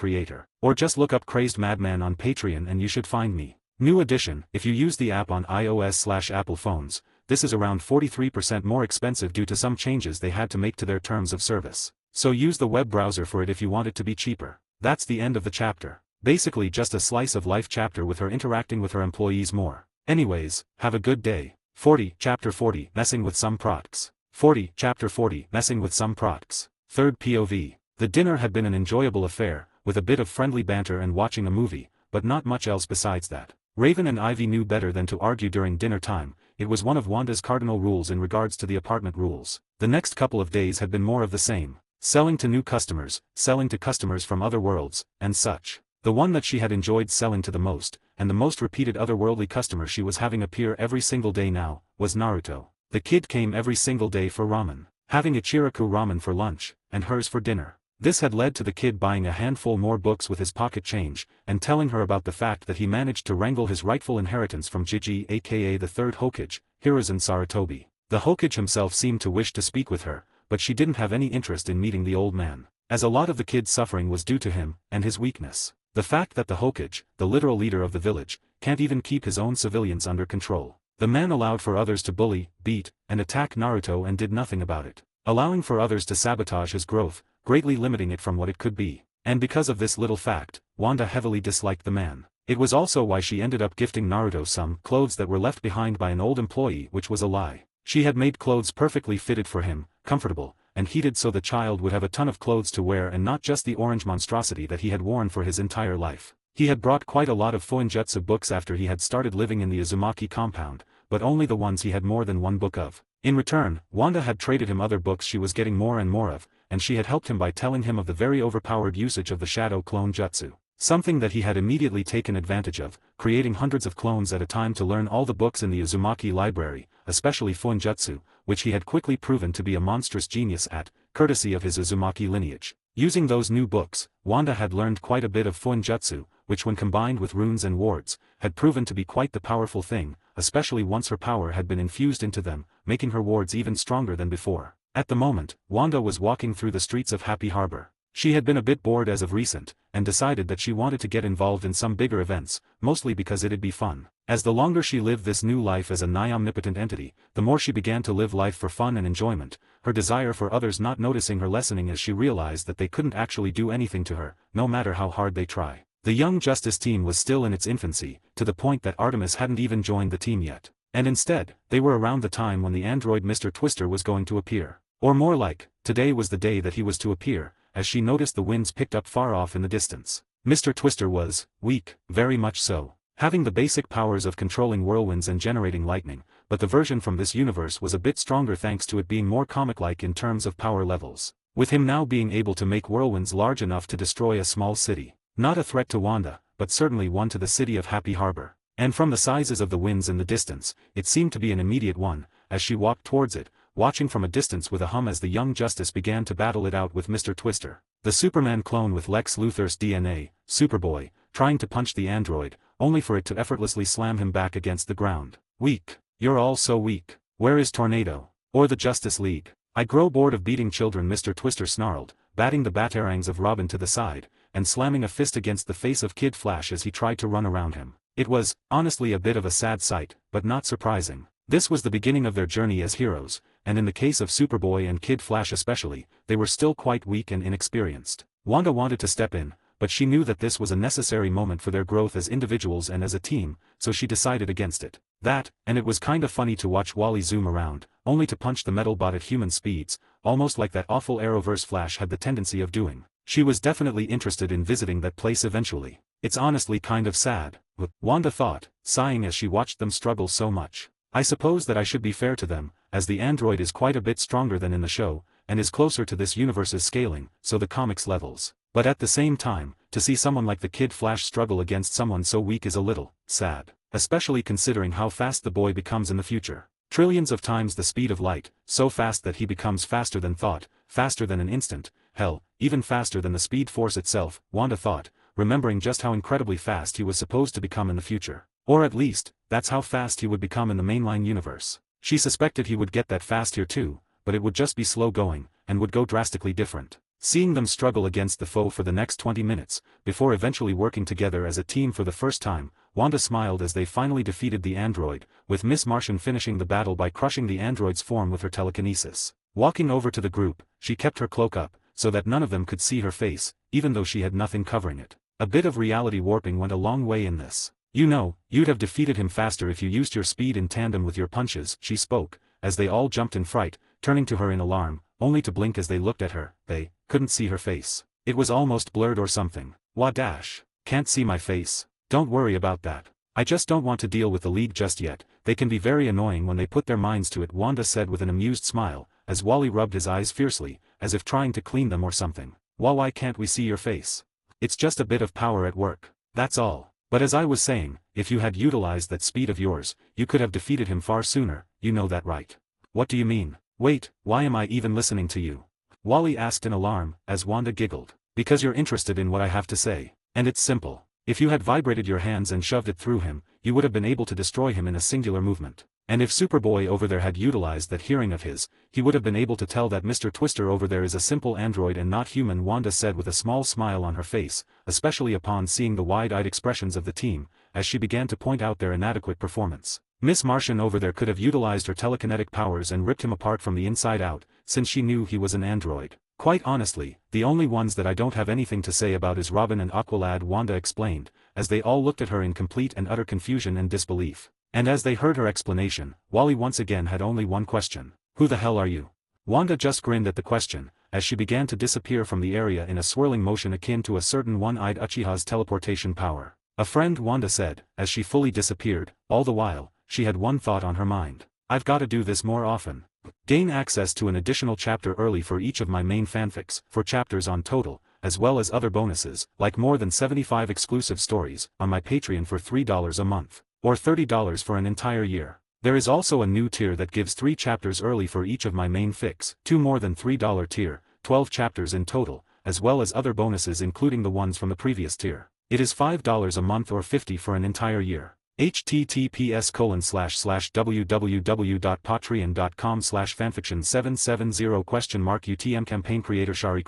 or just look up Crazed Madman on Patreon and you should find me. New edition, if you use the app on iOS/Apple phones, this is around 43% more expensive due to some changes they had to make to their terms of service. So use the web browser for it if you want it to be cheaper. That's the end of the chapter. Basically just a slice of life chapter with her interacting with her employees more. Anyways, have a good day. 40, Chapter 40, Messing with Some Products. 40, Chapter 40, Messing with Some Products. Third POV. The dinner had been an enjoyable affair, with a bit of friendly banter and watching a movie, but not much else besides that. Raven and Ivy knew better than to argue during dinner time. It was one of Wanda's cardinal rules in regards to the apartment rules. The next couple of days had been more of the same. Selling to new customers, selling to customers from other worlds, and such. The one that she had enjoyed selling to the most, and the most repeated otherworldly customer she was having appear every single day now, was Naruto. The kid came every single day for ramen, having Ichiraku ramen for lunch, and hers for dinner. This had led to the kid buying a handful more books with his pocket change, and telling her about the fact that he managed to wrangle his rightful inheritance from Gigi aka the third Hokage, Hiruzen Sarutobi. The Hokage himself seemed to wish to speak with her, but she didn't have any interest in meeting the old man, as a lot of the kid's suffering was due to him, and his weakness. The fact that the Hokage, the literal leader of the village, can't even keep his own civilians under control. The man allowed for others to bully, beat, and attack Naruto and did nothing about it, allowing for others to sabotage his growth, greatly limiting it from what it could be. And because of this little fact, Wanda heavily disliked the man. It was also why she ended up gifting Naruto some clothes that were left behind by an old employee, which was a lie. She had made clothes perfectly fitted for him, comfortable, and heated so the child would have a ton of clothes to wear and not just the orange monstrosity that he had worn for his entire life. He had brought quite a lot of Fuinjutsu books after he had started living in the Uzumaki compound, but only the ones he had more than one book of. In return, Wanda had traded him other books she was getting more and more of, and she had helped him by telling him of the very overpowered usage of the Shadow Clone Jutsu. Something that he had immediately taken advantage of, creating hundreds of clones at a time to learn all the books in the Uzumaki library, especially Fuinjutsu, which he had quickly proven to be a monstrous genius at, courtesy of his Uzumaki lineage. Using those new books, Wanda had learned quite a bit of Fuinjutsu, which when combined with runes and wards, had proven to be quite the powerful thing, especially once her power had been infused into them, making her wards even stronger than before. At the moment, Wanda was walking through the streets of Happy Harbor. She had been a bit bored as of recent, and decided that she wanted to get involved in some bigger events, mostly because it'd be fun. As the longer she lived this new life as a nigh-omnipotent entity, the more she began to live life for fun and enjoyment, her desire for others not noticing her lessening as she realized that they couldn't actually do anything to her, no matter how hard they try. The Young Justice team was still in its infancy, to the point that Artemis hadn't even joined the team yet. And instead, they were around the time when the android Mr. Twister was going to appear. Or more like, today was the day that he was to appear, as she noticed the winds picked up far off in the distance. Mr. Twister was weak, very much so, having the basic powers of controlling whirlwinds and generating lightning, but the version from this universe was a bit stronger thanks to it being more comic-like in terms of power levels, with him now being able to make whirlwinds large enough to destroy a small city. Not a threat to Wanda, but certainly one to the city of Happy Harbor. And from the sizes of the winds in the distance, it seemed to be an immediate one, as she walked towards it, watching from a distance with a hum as the Young Justice began to battle it out with Mr. Twister, the Superman clone with Lex Luthor's DNA, Superboy, trying to punch the android, only for it to effortlessly slam him back against the ground. Weak. You're all so weak. Where is Tornado? Or the Justice League? I grow bored of beating children, Mr. Twister snarled, batting the batarangs of Robin to the side, and slamming a fist against the face of Kid Flash as he tried to run around him. It was, honestly, a bit of a sad sight, but not surprising. This was the beginning of their journey as heroes, and in the case of Superboy and Kid Flash especially, they were still quite weak and inexperienced. Wanda wanted to step in, but she knew that this was a necessary moment for their growth as individuals and as a team, so she decided against it. That, and it was kinda funny to watch Wally zoom around, only to punch the metal bot at human speeds, almost like that awful Arrowverse Flash had the tendency of doing. She was definitely interested in visiting that place eventually. It's honestly kind of sad, Wanda thought, sighing as she watched them struggle so much. I suppose that I should be fair to them, as the android is quite a bit stronger than in the show, and is closer to this universe's scaling, so the comics levels. But at the same time, to see someone like the Kid Flash struggle against someone so weak is a little sad, especially considering how fast the boy becomes in the future. Trillions of times the speed of light, so fast that he becomes faster than thought, faster than an instant, hell, even faster than the speed force itself, Wanda thought, remembering just how incredibly fast he was supposed to become in the future. Or at least, that's how fast he would become in the mainline universe. She suspected he would get that fast here too, but it would just be slow going, and would go drastically different. Seeing them struggle against the foe for the next 20 minutes, before eventually working together as a team for the first time, Wanda smiled as they finally defeated the android, with Miss Martian finishing the battle by crushing the android's form with her telekinesis. Walking over to the group, she kept her cloak up, so that none of them could see her face, even though she had nothing covering it. A bit of reality warping went a long way in this. You know, you'd have defeated him faster if you used your speed in tandem with your punches, she spoke, as they all jumped in fright, turning to her in alarm, only to blink as they looked at her. They couldn't see her face. It was almost blurred or something. Wah dash. Can't see my face. Don't worry about that. I just don't want to deal with the League just yet. They can be very annoying when they put their minds to it, Wanda said with an amused smile, as Wally rubbed his eyes fiercely, as if trying to clean them or something. Why can't we see your face? It's just a bit of power at work. That's all. But as I was saying, if you had utilized that speed of yours, you could have defeated him far sooner, you know that, right? What do you mean? Wait, why am I even listening to you? Wally asked in alarm, as Wanda giggled. Because you're interested in what I have to say. And it's simple. If you had vibrated your hands and shoved it through him, you would have been able to destroy him in a singular movement. And if Superboy over there had utilized that hearing of his, he would have been able to tell that Mr. Twister over there is a simple android and not human, Wanda said with a small smile on her face, especially upon seeing the wide-eyed expressions of the team, as she began to point out their inadequate performance. Miss Martian over there could have utilized her telekinetic powers and ripped him apart from the inside out, since she knew he was an android. Quite honestly, the only ones that I don't have anything to say about is Robin and Aqualad, Wanda explained, as they all looked at her in complete and utter confusion and disbelief. And as they heard her explanation, Wally once again had only one question. Who the hell are you? Wanda just grinned at the question, as she began to disappear from the area in a swirling motion akin to a certain one-eyed Uchiha's teleportation power. A friend, Wanda said, as she fully disappeared. All the while, she had one thought on her mind. I've got to do this more often. Gain access to an additional chapter early for each of my main fanfics, 4 chapters on total, as well as other bonuses, like more than 75 exclusive stories, on my Patreon for $3 a month, or $30 for an entire year. There is also a new tier that gives 3 chapters early for each of my main fics, 2 more than $3 tier, 12 chapters in total, as well as other bonuses including the ones from the previous tier. It is $5 a month or $50 for an entire year. https://www.patreon.com/fanfiction770 UTM campaign creator Shari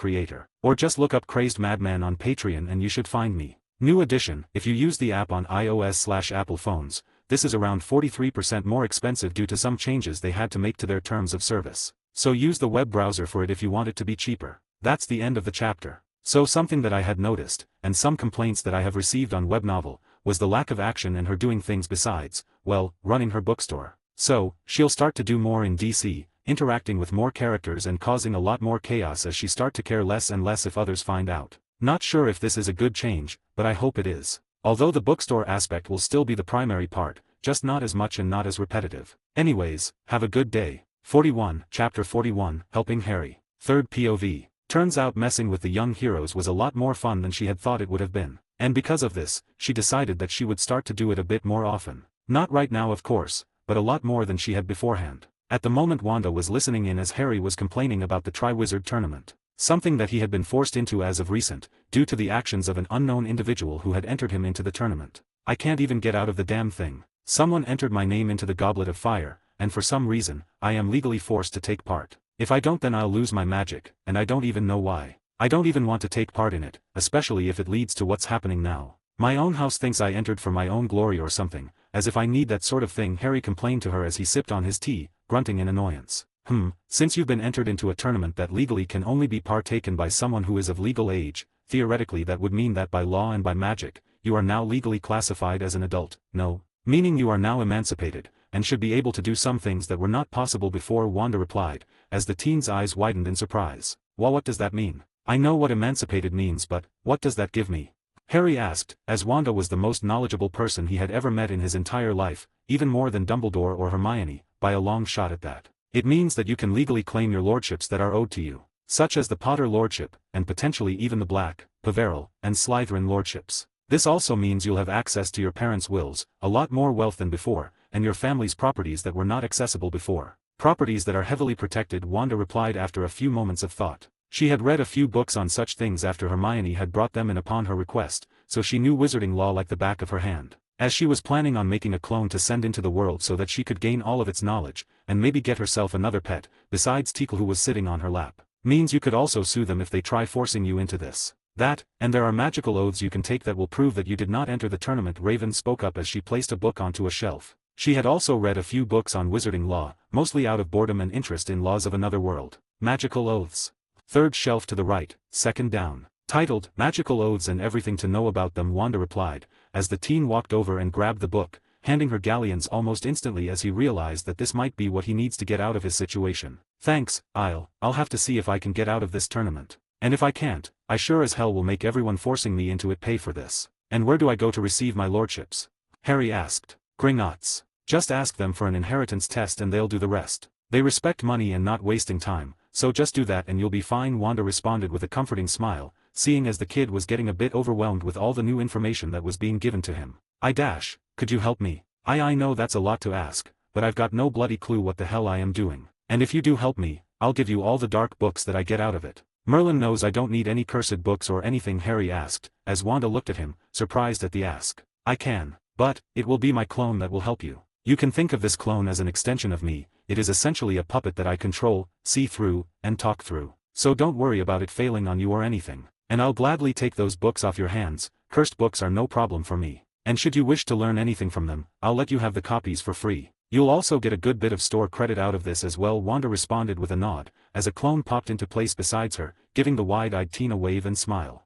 or just look up Crazed Madman on Patreon and you should find me. New edition, if you use the app on iOS/Apple phones, this is around 43% more expensive due to some changes they had to make to their terms of service. So use the web browser for it if you want it to be cheaper. That's the end of the chapter. So something that I had noticed, and some complaints that I have received on Webnovel, was the lack of action and her doing things besides, well, running her bookstore. So, she'll start to do more in DC, interacting with more characters and causing a lot more chaos as she start to care less and less if others find out. Not sure if this is a good change, but I hope it is. Although the bookstore aspect will still be the primary part, just not as much and not as repetitive. Anyways, have a good day. 41, Chapter 41, Helping Harry. Third POV. Turns out messing with the young heroes was a lot more fun than she had thought it would have been. And because of this, she decided that she would start to do it a bit more often. Not right now of course, but a lot more than she had beforehand. At the moment Wanda was listening in as Harry was complaining about the Triwizard Tournament. Something that he had been forced into as of recent, due to the actions of an unknown individual who had entered him into the tournament. I can't even get out of the damn thing. Someone entered my name into the Goblet of Fire, and for some reason, I am legally forced to take part. If I don't then I'll lose my magic, and I don't even know why. I don't even want to take part in it, especially if it leads to what's happening now. My own house thinks I entered for my own glory or something, as if I need that sort of thing, Harry complained to her as he sipped on his tea, grunting in annoyance. Since you've been entered into a tournament that legally can only be partaken by someone who is of legal age, theoretically that would mean that by law and by magic, you are now legally classified as an adult, no? Meaning you are now emancipated, and should be able to do some things that were not possible before, Wanda replied, as the teen's eyes widened in surprise. Well, what does that mean? I know what emancipated means, but what does that give me? Harry asked, as Wanda was the most knowledgeable person he had ever met in his entire life, even more than Dumbledore or Hermione, by a long shot at that. It means that you can legally claim your lordships that are owed to you, such as the Potter lordship, and potentially even the Black, Peveril, and Slytherin lordships. This also means you'll have access to your parents' wills, a lot more wealth than before, and your family's properties that were not accessible before. Properties that are heavily protected, Wanda replied after a few moments of thought. She had read a few books on such things after Hermione had brought them in upon her request, so she knew wizarding law like the back of her hand. As she was planning on making a clone to send into the world so that she could gain all of its knowledge, and maybe get herself another pet, besides Tickle who was sitting on her lap. Means you could also sue them if they try forcing you into this. That, and there are magical oaths you can take that will prove that you did not enter the tournament, Raven spoke up as she placed a book onto a shelf. She had also read a few books on wizarding law, mostly out of boredom and interest in laws of another world. Magical oaths. Third shelf to the right, second down. Titled, Magical Oaths and Everything to Know About Them, Wanda replied, as the teen walked over and grabbed the book, handing her galleons almost instantly as he realized that this might be what he needs to get out of his situation. Thanks, I'll have to see if I can get out of this tournament. And if I can't, I sure as hell will make everyone forcing me into it pay for this. And where do I go to receive my lordships? Harry asked. Gringotts. Just ask them for an inheritance test and they'll do the rest. They respect money and not wasting time, so just do that and you'll be fine, Wanda responded with a comforting smile, seeing as the kid was getting a bit overwhelmed with all the new information that was being given to him. Could you help me? I know that's a lot to ask, but I've got no bloody clue what the hell I am doing. And if you do help me, I'll give you all the dark books that I get out of it. Merlin knows I don't need any cursed books or anything, Harry asked, as Wanda looked at him, surprised at the ask. I can. But, it will be my clone that will help you. You can think of this clone as an extension of me. It is essentially a puppet that I control, see through, and talk through. So don't worry about it failing on you or anything. And I'll gladly take those books off your hands. Cursed books are no problem for me. And should you wish to learn anything from them, I'll let you have the copies for free. You'll also get a good bit of store credit out of this as well. Wanda responded with a nod, as a clone popped into place beside her, giving the wide-eyed teen a wave and smile.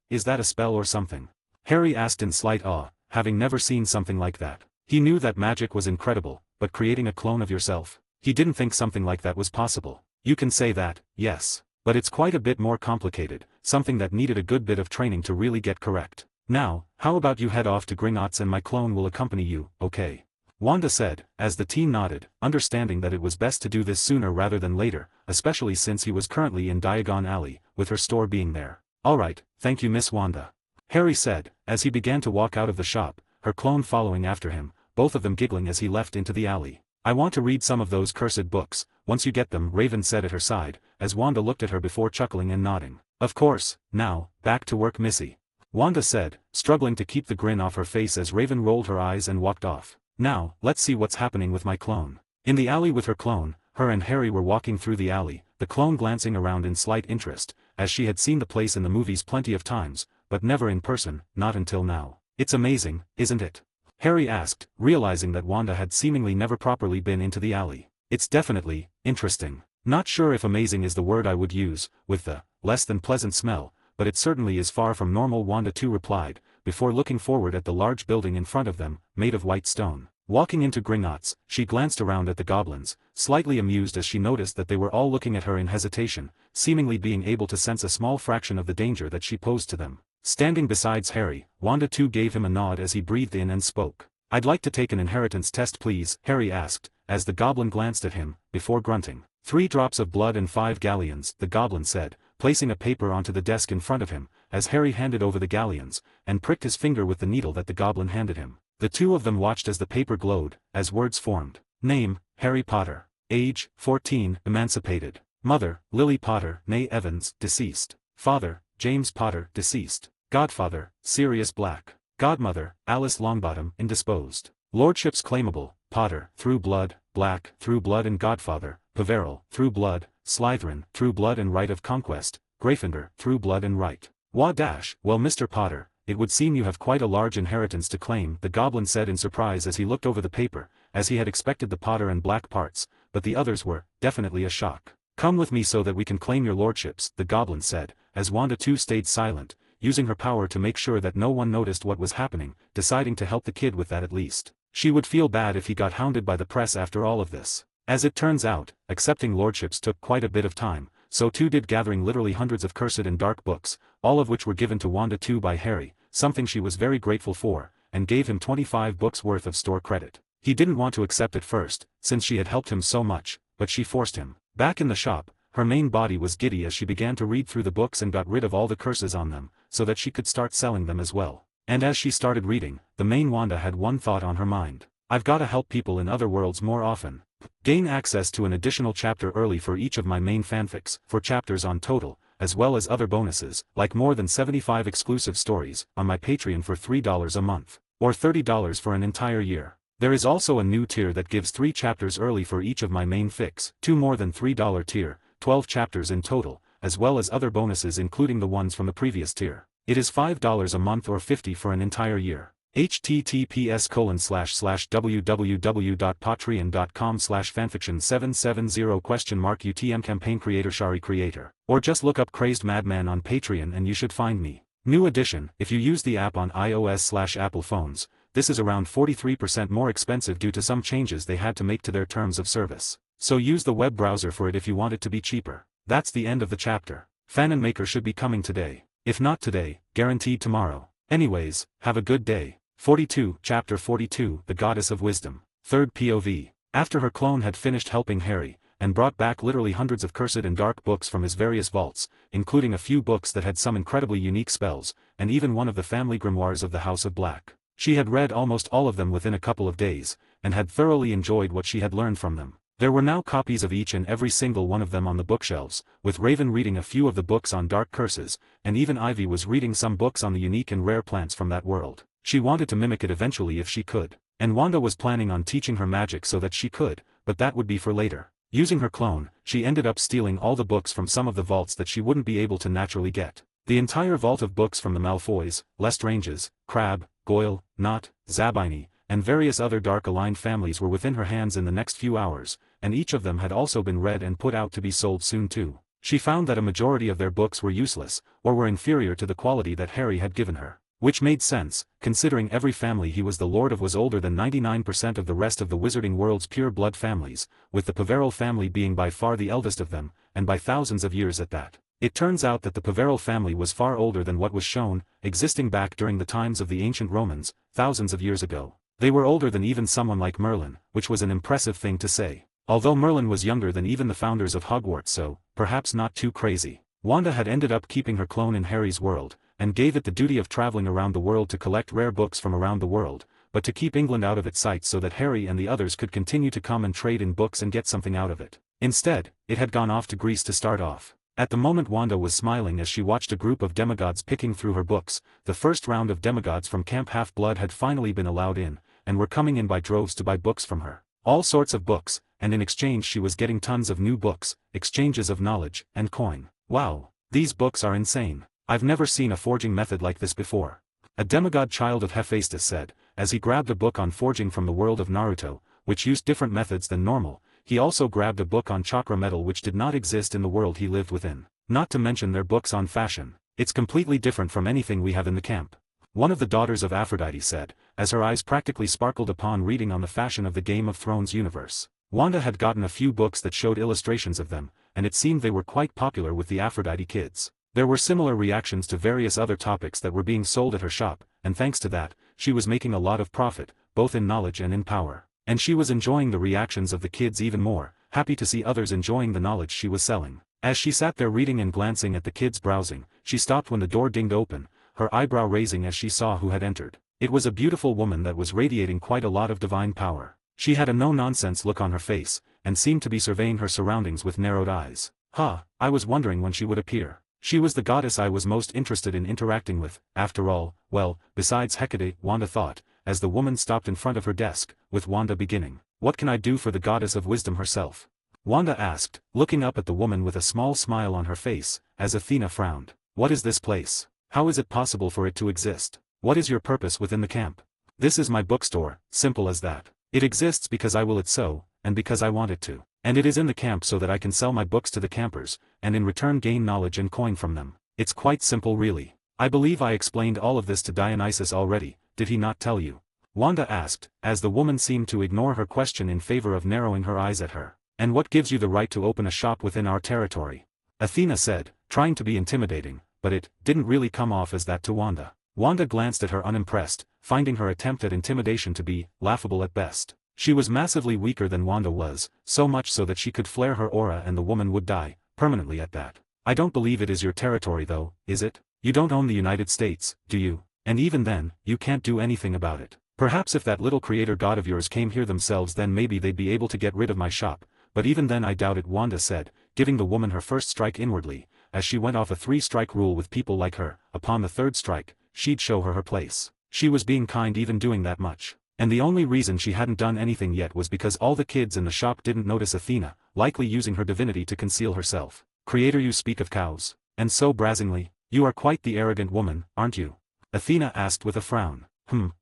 Is that a spell or something? Harry asked in slight awe, having never seen something like that. He knew that magic was incredible, but creating a clone of yourself? He didn't think something like that was possible. You can say that, yes. But it's quite a bit more complicated, something that needed a good bit of training to really get correct. Now, how about you head off to Gringotts and my clone will accompany you, okay? Wanda said, as the teen nodded, understanding that it was best to do this sooner rather than later, especially since he was currently in Diagon Alley, with her store being there. Alright, thank you Miss Wanda. Harry said, as he began to walk out of the shop, her clone following after him, both of them giggling as he left into the alley. I want to read some of those cursed books, once you get them, Raven said at her side, as Wanda looked at her before chuckling and nodding. Of course. Now, back to work Missy. Wanda said, struggling to keep the grin off her face as Raven rolled her eyes and walked off. Now, let's see what's happening with my clone. In the alley with her clone, her and Harry were walking through the alley, the clone glancing around in slight interest, as she had seen the place in the movies plenty of times, but never in person, not until now. It's amazing, isn't it? Harry asked, realizing that Wanda had seemingly never properly been into the alley. It's definitely interesting. Not sure if amazing is the word I would use, with the less than pleasant smell, but it certainly is far from normal, Wanda too replied, before looking forward at the large building in front of them, made of white stone. Walking into Gringotts, she glanced around at the goblins, slightly amused as she noticed that they were all looking at her in hesitation, seemingly being able to sense a small fraction of the danger that she posed to them. Standing beside Harry, Wanda too gave him a nod as he breathed in and spoke. I'd like to take an inheritance test please, Harry asked, as the goblin glanced at him, before grunting. 3 drops of blood and 5 galleons, the goblin said, placing a paper onto the desk in front of him, as Harry handed over the galleons, and pricked his finger with the needle that the goblin handed him. The two of them watched as the paper glowed, as words formed. Name, Harry Potter. Age, 14, emancipated. Mother, Lily Potter, née Evans, deceased. Father, James Potter, deceased. Godfather, Sirius Black. Godmother, Alice Longbottom, indisposed. Lordships claimable, Potter, through blood, Black, through blood and Godfather, Peveril, through blood, Slytherin, through blood and right of conquest, Gryffindor, through blood and right. Well Mr. Potter, it would seem you have quite a large inheritance to claim, the goblin said in surprise as he looked over the paper, as he had expected the Potter and Black parts, but the others were, definitely a shock. Come with me so that we can claim your lordships, the goblin said, as Wanda too stayed silent, using her power to make sure that no one noticed what was happening, deciding to help the kid with that at least. She would feel bad if he got hounded by the press after all of this. As it turns out, accepting lordships took quite a bit of time, so too did gathering literally hundreds of cursed and dark books, all of which were given to Wanda too by Harry, something she was very grateful for, and gave him 25 books worth of store credit. He didn't want to accept at first, since she had helped him so much, but she forced him. Back in the shop, her main body was giddy as she began to read through the books and got rid of all the curses on them, so that she could start selling them as well. And as she started reading, the main Wanda had one thought on her mind. I've gotta help people in other worlds more often. Gain access to an additional chapter early for each of my main fanfics, 4 chapters on total, as well as other bonuses, like more than 75 exclusive stories, on my Patreon for $3 a month, or $30 for an entire year. There is also a new tier that gives 3 chapters early for each of my main fics, 2 more than $3 tier, 12 chapters in total, as well as other bonuses including the ones from the previous tier. It is $5 a month or $50 for an entire year. https://www.patreon.com/fanfiction770 campaign creator Shari creator. Or just look up Crazed Madman on Patreon and you should find me. New addition, if you use the app on iOS/Apple phones, this is around 43% more expensive due to some changes they had to make to their terms of service. So use the web browser for it if you want it to be cheaper. That's the end of the chapter. Fanon Maker should be coming today. If not today, guaranteed tomorrow. Anyways, have a good day. 42, Chapter 42, The Goddess of Wisdom. 3rd POV. After her clone had finished helping Harry, and brought back literally hundreds of cursed and dark books from his various vaults, including a few books that had some incredibly unique spells, and even one of the family grimoires of the House of Black. She had read almost all of them within a couple of days, and had thoroughly enjoyed what she had learned from them. There were now copies of each and every single one of them on the bookshelves, with Raven reading a few of the books on dark curses, and even Ivy was reading some books on the unique and rare plants from that world. She wanted to mimic it eventually if she could. And Wanda was planning on teaching her magic so that she could, but that would be for later. Using her clone, she ended up stealing all the books from some of the vaults that she wouldn't be able to naturally get. The entire vault of books from the Malfoys, Lestranges, Crabbe, Goyle, Knott, Zabini, and various other dark-aligned families were within her hands in the next few hours, and each of them had also been read and put out to be sold soon too. She found that a majority of their books were useless, or were inferior to the quality that Harry had given her. Which made sense, considering every family he was the lord of was older than 99% of the rest of the wizarding world's pure-blood families, with the Peverell family being by far the eldest of them, and by thousands of years at that. It turns out that the Peverell family was far older than what was shown, existing back during the times of the ancient Romans, thousands of years ago. They were older than even someone like Merlin, which was an impressive thing to say. Although Merlin was younger than even the founders of Hogwarts, so, perhaps not too crazy. Wanda had ended up keeping her clone in Harry's world, and gave it the duty of traveling around the world to collect rare books from around the world, but to keep England out of its sight so that Harry and the others could continue to come and trade in books and get something out of it. Instead, it had gone off to Greece to start off. At the moment Wanda was smiling as she watched a group of demigods picking through her books. The first round of demigods from Camp Half-Blood had finally been allowed in, and were coming in by droves to buy books from her. All sorts of books, and in exchange she was getting tons of new books, exchanges of knowledge, and coin. Wow, these books are insane. I've never seen a forging method like this before. A demigod child of Hephaestus said, as he grabbed a book on forging from the world of Naruto, which used different methods than normal. He also grabbed a book on chakra metal which did not exist in the world he lived within. Not to mention their books on fashion. It's completely different from anything we have in the camp. One of the daughters of Aphrodite said, as her eyes practically sparkled upon reading on the fashion of the Game of Thrones universe. Wanda had gotten a few books that showed illustrations of them, and it seemed they were quite popular with the Aphrodite kids. There were similar reactions to various other topics that were being sold at her shop, and thanks to that, she was making a lot of profit, both in knowledge and in power. And she was enjoying the reactions of the kids even more, happy to see others enjoying the knowledge she was selling. As she sat there reading and glancing at the kids browsing, she stopped when the door dinged open, her eyebrow raising as she saw who had entered. It was a beautiful woman that was radiating quite a lot of divine power. She had a no-nonsense look on her face, and seemed to be surveying her surroundings with narrowed eyes. I was wondering when she would appear. She was the goddess I was most interested in interacting with, after all, well, besides Hecate, Wanda thought, as the woman stopped in front of her desk, with Wanda beginning. What can I do for the goddess of wisdom herself? Wanda asked, looking up at the woman with a small smile on her face, as Athena frowned. What is this place? How is it possible for it to exist? What is your purpose within the camp? This is my bookstore, simple as that. It exists because I will it so, and because I want it to. And it is in the camp so that I can sell my books to the campers, and in return gain knowledge and coin from them. It's quite simple really. I believe I explained all of this to Dionysus already, did he not tell you? Wanda asked, as the woman seemed to ignore her question in favor of narrowing her eyes at her. And what gives you the right to open a shop within our territory? Athena said, trying to be intimidating, but it didn't really come off as that to Wanda. Wanda glanced at her unimpressed, finding her attempt at intimidation to be laughable at best. She was massively weaker than Wanda was, so much so that she could flare her aura and the woman would die, permanently at that. I don't believe it is your territory though, is it? You don't own the United States, do you? And even then, you can't do anything about it. Perhaps if that little creator god of yours came here themselves then maybe they'd be able to get rid of my shop, but even then I doubt it, Wanda said, giving the woman her first strike inwardly, as she went off a 3-strike rule with people like her. Upon the 3rd strike, she'd show her place. She was being kind even doing that much. And the only reason she hadn't done anything yet was because all the kids in the shop didn't notice Athena, likely using her divinity to conceal herself. Creator, you speak of cows. And so brazenly, you are quite the arrogant woman, aren't you? Athena asked with a frown.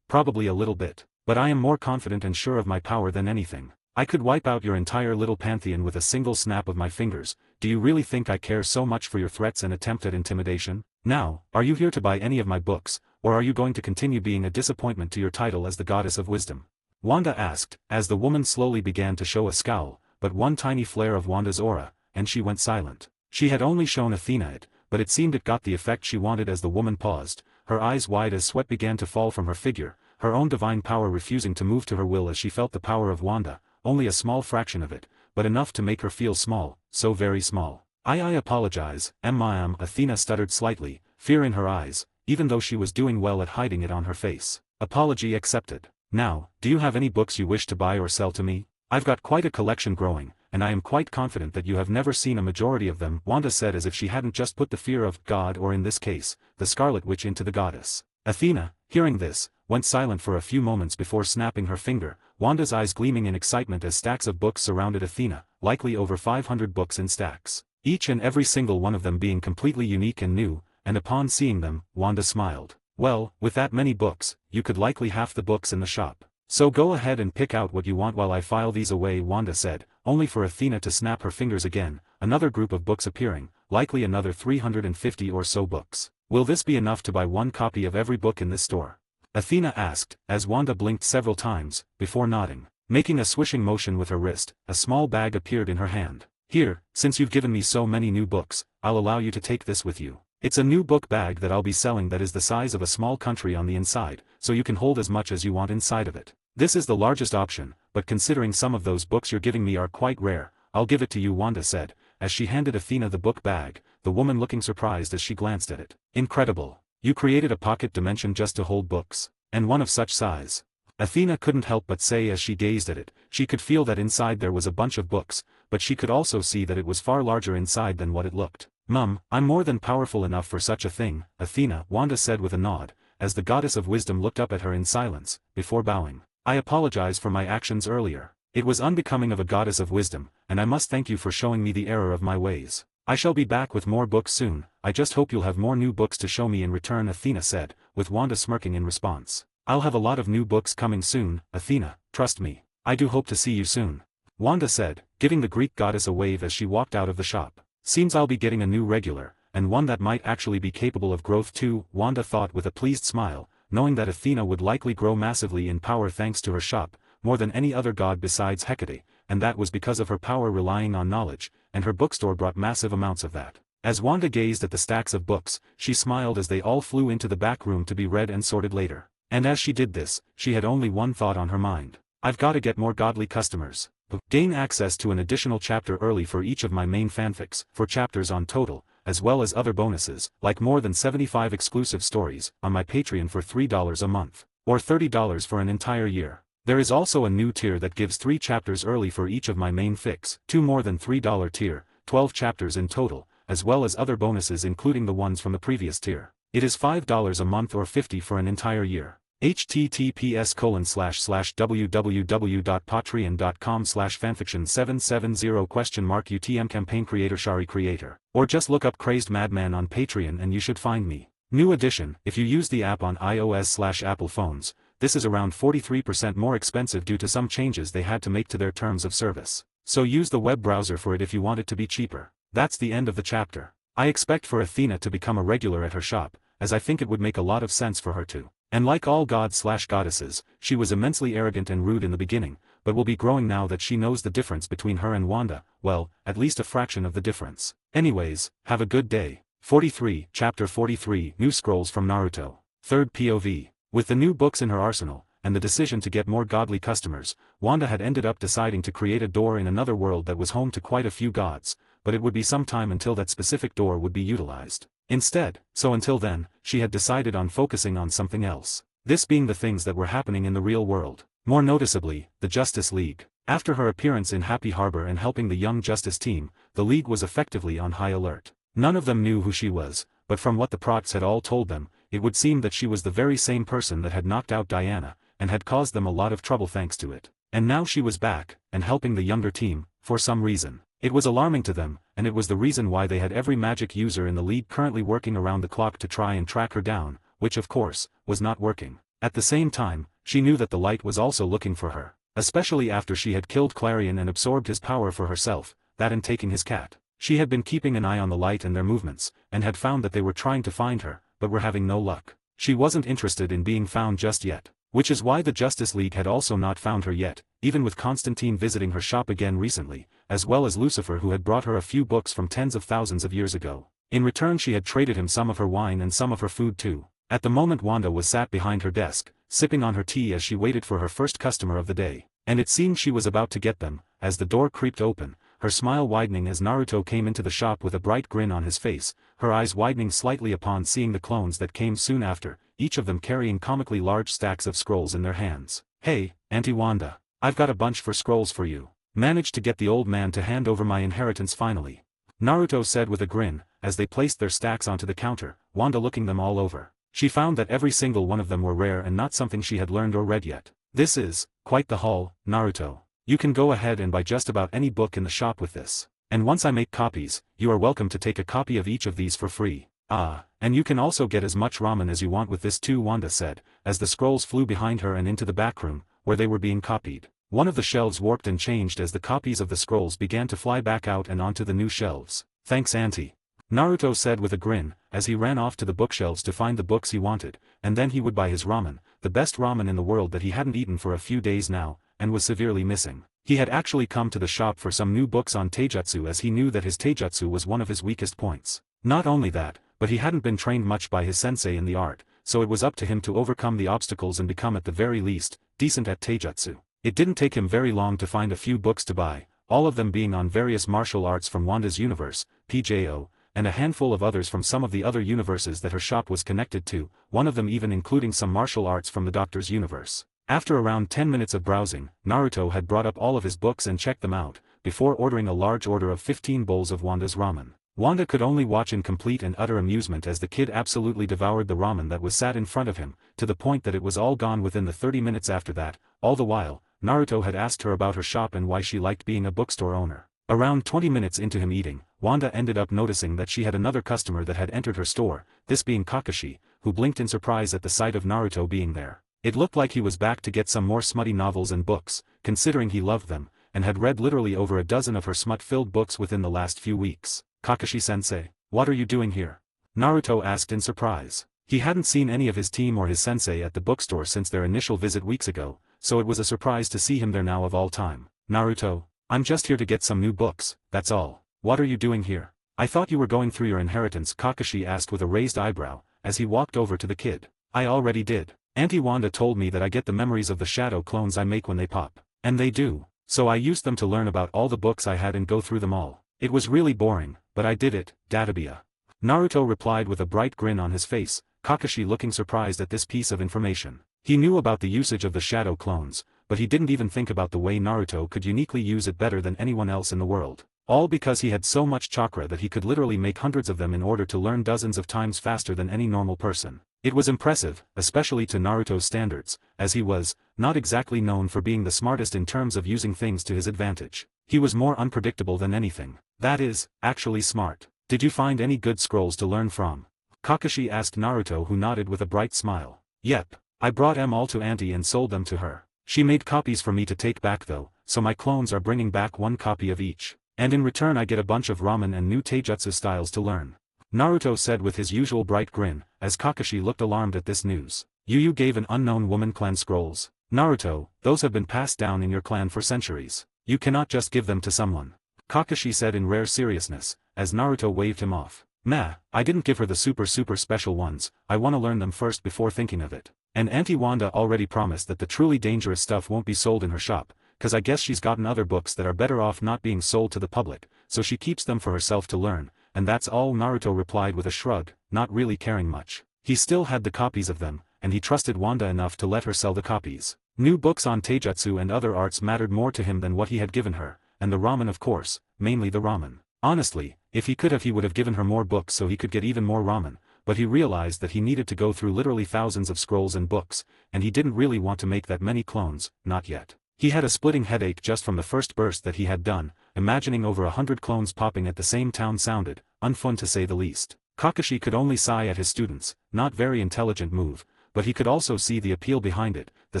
Probably a little bit. But I am more confident and sure of my power than anything. I could wipe out your entire little pantheon with a single snap of my fingers. Do you really think I care so much for your threats and attempt at intimidation? Now, are you here to buy any of my books, or are you going to continue being a disappointment to your title as the goddess of wisdom? Wanda asked, as the woman slowly began to show a scowl, but one tiny flare of Wanda's aura, and she went silent. She had only shown Athena it, but it seemed it got the effect she wanted as the woman paused, her eyes wide as sweat began to fall from her figure, her own divine power refusing to move to her will as she felt the power of Wanda, only a small fraction of it, but enough to make her feel small, so very small. I apologize, Athena stuttered slightly, fear in her eyes, even though she was doing well at hiding it on her face. Apology accepted. Now, do you have any books you wish to buy or sell to me? I've got quite a collection growing, and I am quite confident that you have never seen a majority of them, Wanda said, as if she hadn't just put the fear of God, or in this case, the Scarlet Witch, into the goddess. Athena, hearing this, went silent for a few moments before snapping her finger, Wanda's eyes gleaming in excitement as stacks of books surrounded Athena, likely over 500 books in stacks, each and every single one of them being completely unique and new, and upon seeing them, Wanda smiled. Well, with that many books, you could likely half the books in the shop. So go ahead and pick out what you want while I file these away, Wanda said, only for Athena to snap her fingers again, another group of books appearing, likely another 350 or so books. Will this be enough to buy one copy of every book in this store? Athena asked, as Wanda blinked several times, before nodding. Making a swishing motion with her wrist, a small bag appeared in her hand. Here, since you've given me so many new books, I'll allow you to take this with you. It's a new book bag that I'll be selling that is the size of a small country on the inside, so you can hold as much as you want inside of it. This is the largest option, but considering some of those books you're giving me are quite rare, I'll give it to you, Wanda said, as she handed Athena the book bag, the woman looking surprised as she glanced at it. Incredible. You created a pocket dimension just to hold books, and one of such size. Athena couldn't help but say as she gazed at it. She could feel that inside there was a bunch of books, but she could also see that it was far larger inside than what it looked. Mum, I'm more than powerful enough for such a thing, Athena, Wanda said with a nod, as the goddess of wisdom looked up at her in silence, before bowing. I apologize for my actions earlier. It was unbecoming of a goddess of wisdom, and I must thank you for showing me the error of my ways. I shall be back with more books soon, I just hope you'll have more new books to show me in return, Athena said, with Wanda smirking in response. I'll have a lot of new books coming soon, Athena, trust me. I do hope to see you soon. Wanda said, giving the Greek goddess a wave as she walked out of the shop. Seems I'll be getting a new regular, and one that might actually be capable of growth too, Wanda thought with a pleased smile, knowing that Athena would likely grow massively in power thanks to her shop, more than any other god besides Hecate, and that was because of her power relying on knowledge, and her bookstore brought massive amounts of that. As Wanda gazed at the stacks of books, she smiled as they all flew into the back room to be read and sorted later. And as she did this, she had only one thought on her mind. I've got to get more godly customers. Gain access to an additional chapter early for each of my main fanfics, 4 chapters on total, as well as other bonuses, like more than 75 exclusive stories, on my Patreon for $3 a month, or $30 for an entire year. There is also a new tier that gives 3 chapters early for each of my main fics, 2 more than $3 tier, 12 chapters in total, as well as other bonuses including the ones from the previous tier. It is $5 a month or $50 for an entire year. https://www.patreon.com/fanfiction770 UTM campaign Shari creator. Or just look up Crazed Madman on Patreon and you should find me. New edition, if you use the app on iOS/Apple phones, this is around 43% more expensive due to some changes they had to make to their terms of service. So use the web browser for it if you want it to be cheaper. That's the end of the chapter. I expect for Athena to become a regular at her shop, as I think it would make a lot of sense for her to. And like all gods/goddesses, she was immensely arrogant and rude in the beginning, but will be growing now that she knows the difference between her and Wanda, well, at least a fraction of the difference. Anyways, have a good day. 43, Chapter 43, New Scrolls from Naruto. Third POV. With the new books in her arsenal, and the decision to get more godly customers, Wanda had ended up deciding to create a door in another world that was home to quite a few gods, but it would be some time until that specific door would be utilized. Instead, so until then, she had decided on focusing on something else. This being the things that were happening in the real world. More noticeably, the Justice League. After her appearance in Happy Harbor and helping the Young Justice team, the League was effectively on high alert. None of them knew who she was, but from what the procs had all told them, it would seem that she was the very same person that had knocked out Diana, and had caused them a lot of trouble thanks to it. And now she was back, and helping the younger team, for some reason. It was alarming to them, and it was the reason why they had every magic user in the League currently working around the clock to try and track her down, which of course, was not working. At the same time, she knew that the Light was also looking for her, especially after she had killed Clarion and absorbed his power for herself, that and taking his cat. She had been keeping an eye on the Light and their movements, and had found that they were trying to find her, but were having no luck. She wasn't interested in being found just yet, which is why the Justice League had also not found her yet, even with Constantine visiting her shop again recently, as well as Lucifer who had brought her a few books from tens of thousands of years ago. In return she had traded him some of her wine and some of her food too. At the moment Wanda was sat behind her desk, sipping on her tea as she waited for her first customer of the day, and it seemed she was about to get them, as the door creaked open, her smile widening as Naruto came into the shop with a bright grin on his face, her eyes widening slightly upon seeing the clones that came soon after, each of them carrying comically large stacks of scrolls in their hands. Hey, Auntie Wanda. I've got a bunch for scrolls for you. Managed to get the old man to hand over my inheritance finally. Naruto said with a grin, as they placed their stacks onto the counter, Wanda looking them all over. She found that every single one of them were rare and not something she had learned or read yet. This is quite the haul, Naruto. You can go ahead and buy just about any book in the shop with this. And once I make copies, you are welcome to take a copy of each of these for free. Ah, and you can also get as much ramen as you want with this too, Wanda said, as the scrolls flew behind her and into the back room, where they were being copied. One of the shelves warped and changed as the copies of the scrolls began to fly back out and onto the new shelves. Thanks, Auntie. Naruto said with a grin, as he ran off to the bookshelves to find the books he wanted, and then he would buy his ramen, the best ramen in the world that he hadn't eaten for a few days now, and was severely missing. He had actually come to the shop for some new books on taijutsu as he knew that his taijutsu was one of his weakest points. Not only that, but he hadn't been trained much by his sensei in the art, so it was up to him to overcome the obstacles and become at the very least, decent at taijutsu. It didn't take him very long to find a few books to buy, all of them being on various martial arts from Wanda's universe, PJO, and a handful of others from some of the other universes that her shop was connected to, one of them even including some martial arts from the Doctor's universe. After around 10 minutes of browsing, Naruto had brought up all of his books and checked them out, before ordering a large order of 15 bowls of Wanda's ramen. Wanda could only watch in complete and utter amusement as the kid absolutely devoured the ramen that was sat in front of him, to the point that it was all gone within the 30 minutes after that. All the while, Naruto had asked her about her shop and why she liked being a bookstore owner. Around 20 minutes into him eating, Wanda ended up noticing that she had another customer that had entered her store, this being Kakashi, who blinked in surprise at the sight of Naruto being there. It looked like he was back to get some more smutty novels and books, considering he loved them, and had read literally over a dozen of her smut-filled books within the last few weeks. Kakashi-sensei, what are you doing here? Naruto asked in surprise. He hadn't seen any of his team or his sensei at the bookstore since their initial visit weeks ago, so it was a surprise to see him there now of all time. Naruto, I'm just here to get some new books, that's all. What are you doing here? I thought you were going through your inheritance, Kakashi asked with a raised eyebrow, as he walked over to the kid. I already did. Auntie Wanda told me that I get the memories of the shadow clones I make when they pop. And they do. So I used them to learn about all the books I had and go through them all. It was really boring, but I did it, Databia. Naruto replied with a bright grin on his face, Kakashi looking surprised at this piece of information. He knew about the usage of the shadow clones, but he didn't even think about the way Naruto could uniquely use it better than anyone else in the world. All because he had so much chakra that he could literally make hundreds of them in order to learn dozens of times faster than any normal person. It was impressive, especially to Naruto's standards, as he was, not exactly known for being the smartest in terms of using things to his advantage. He was more unpredictable than anything. That is, actually smart. Did you find any good scrolls to learn from? Kakashi asked Naruto, who nodded with a bright smile. Yep. I brought them all to Auntie and sold them to her. She made copies for me to take back though, so my clones are bringing back one copy of each. And in return I get a bunch of ramen and new taijutsu styles to learn. Naruto said with his usual bright grin, as Kakashi looked alarmed at this news. You gave an unknown woman clan scrolls? Naruto, those have been passed down in your clan for centuries. You cannot just give them to someone. Kakashi said in rare seriousness, as Naruto waved him off. Meh, I didn't give her the super special ones, I wanna learn them first before thinking of it. And Auntie Wanda already promised that the truly dangerous stuff won't be sold in her shop, cause I guess she's gotten other books that are better off not being sold to the public, so she keeps them for herself to learn, and that's all. Naruto replied with a shrug, not really caring much. He still had the copies of them, and he trusted Wanda enough to let her sell the copies. New books on taijutsu and other arts mattered more to him than what he had given her, and the ramen of course, mainly the ramen. Honestly, if he could have, he would have given her more books so he could get even more ramen, but he realized that he needed to go through literally thousands of scrolls and books, and he didn't really want to make that many clones, not yet. He had a splitting headache just from the first burst that he had done, imagining over 100 clones popping at the same town sounded unfun to say the least. Kakashi could only sigh at his students, not very intelligent move, but he could also see the appeal behind it, the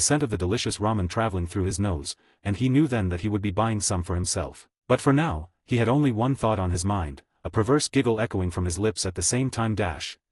scent of the delicious ramen traveling through his nose, and he knew then that he would be buying some for himself. But for now, he had only one thought on his mind, a perverse giggle echoing from his lips at the same time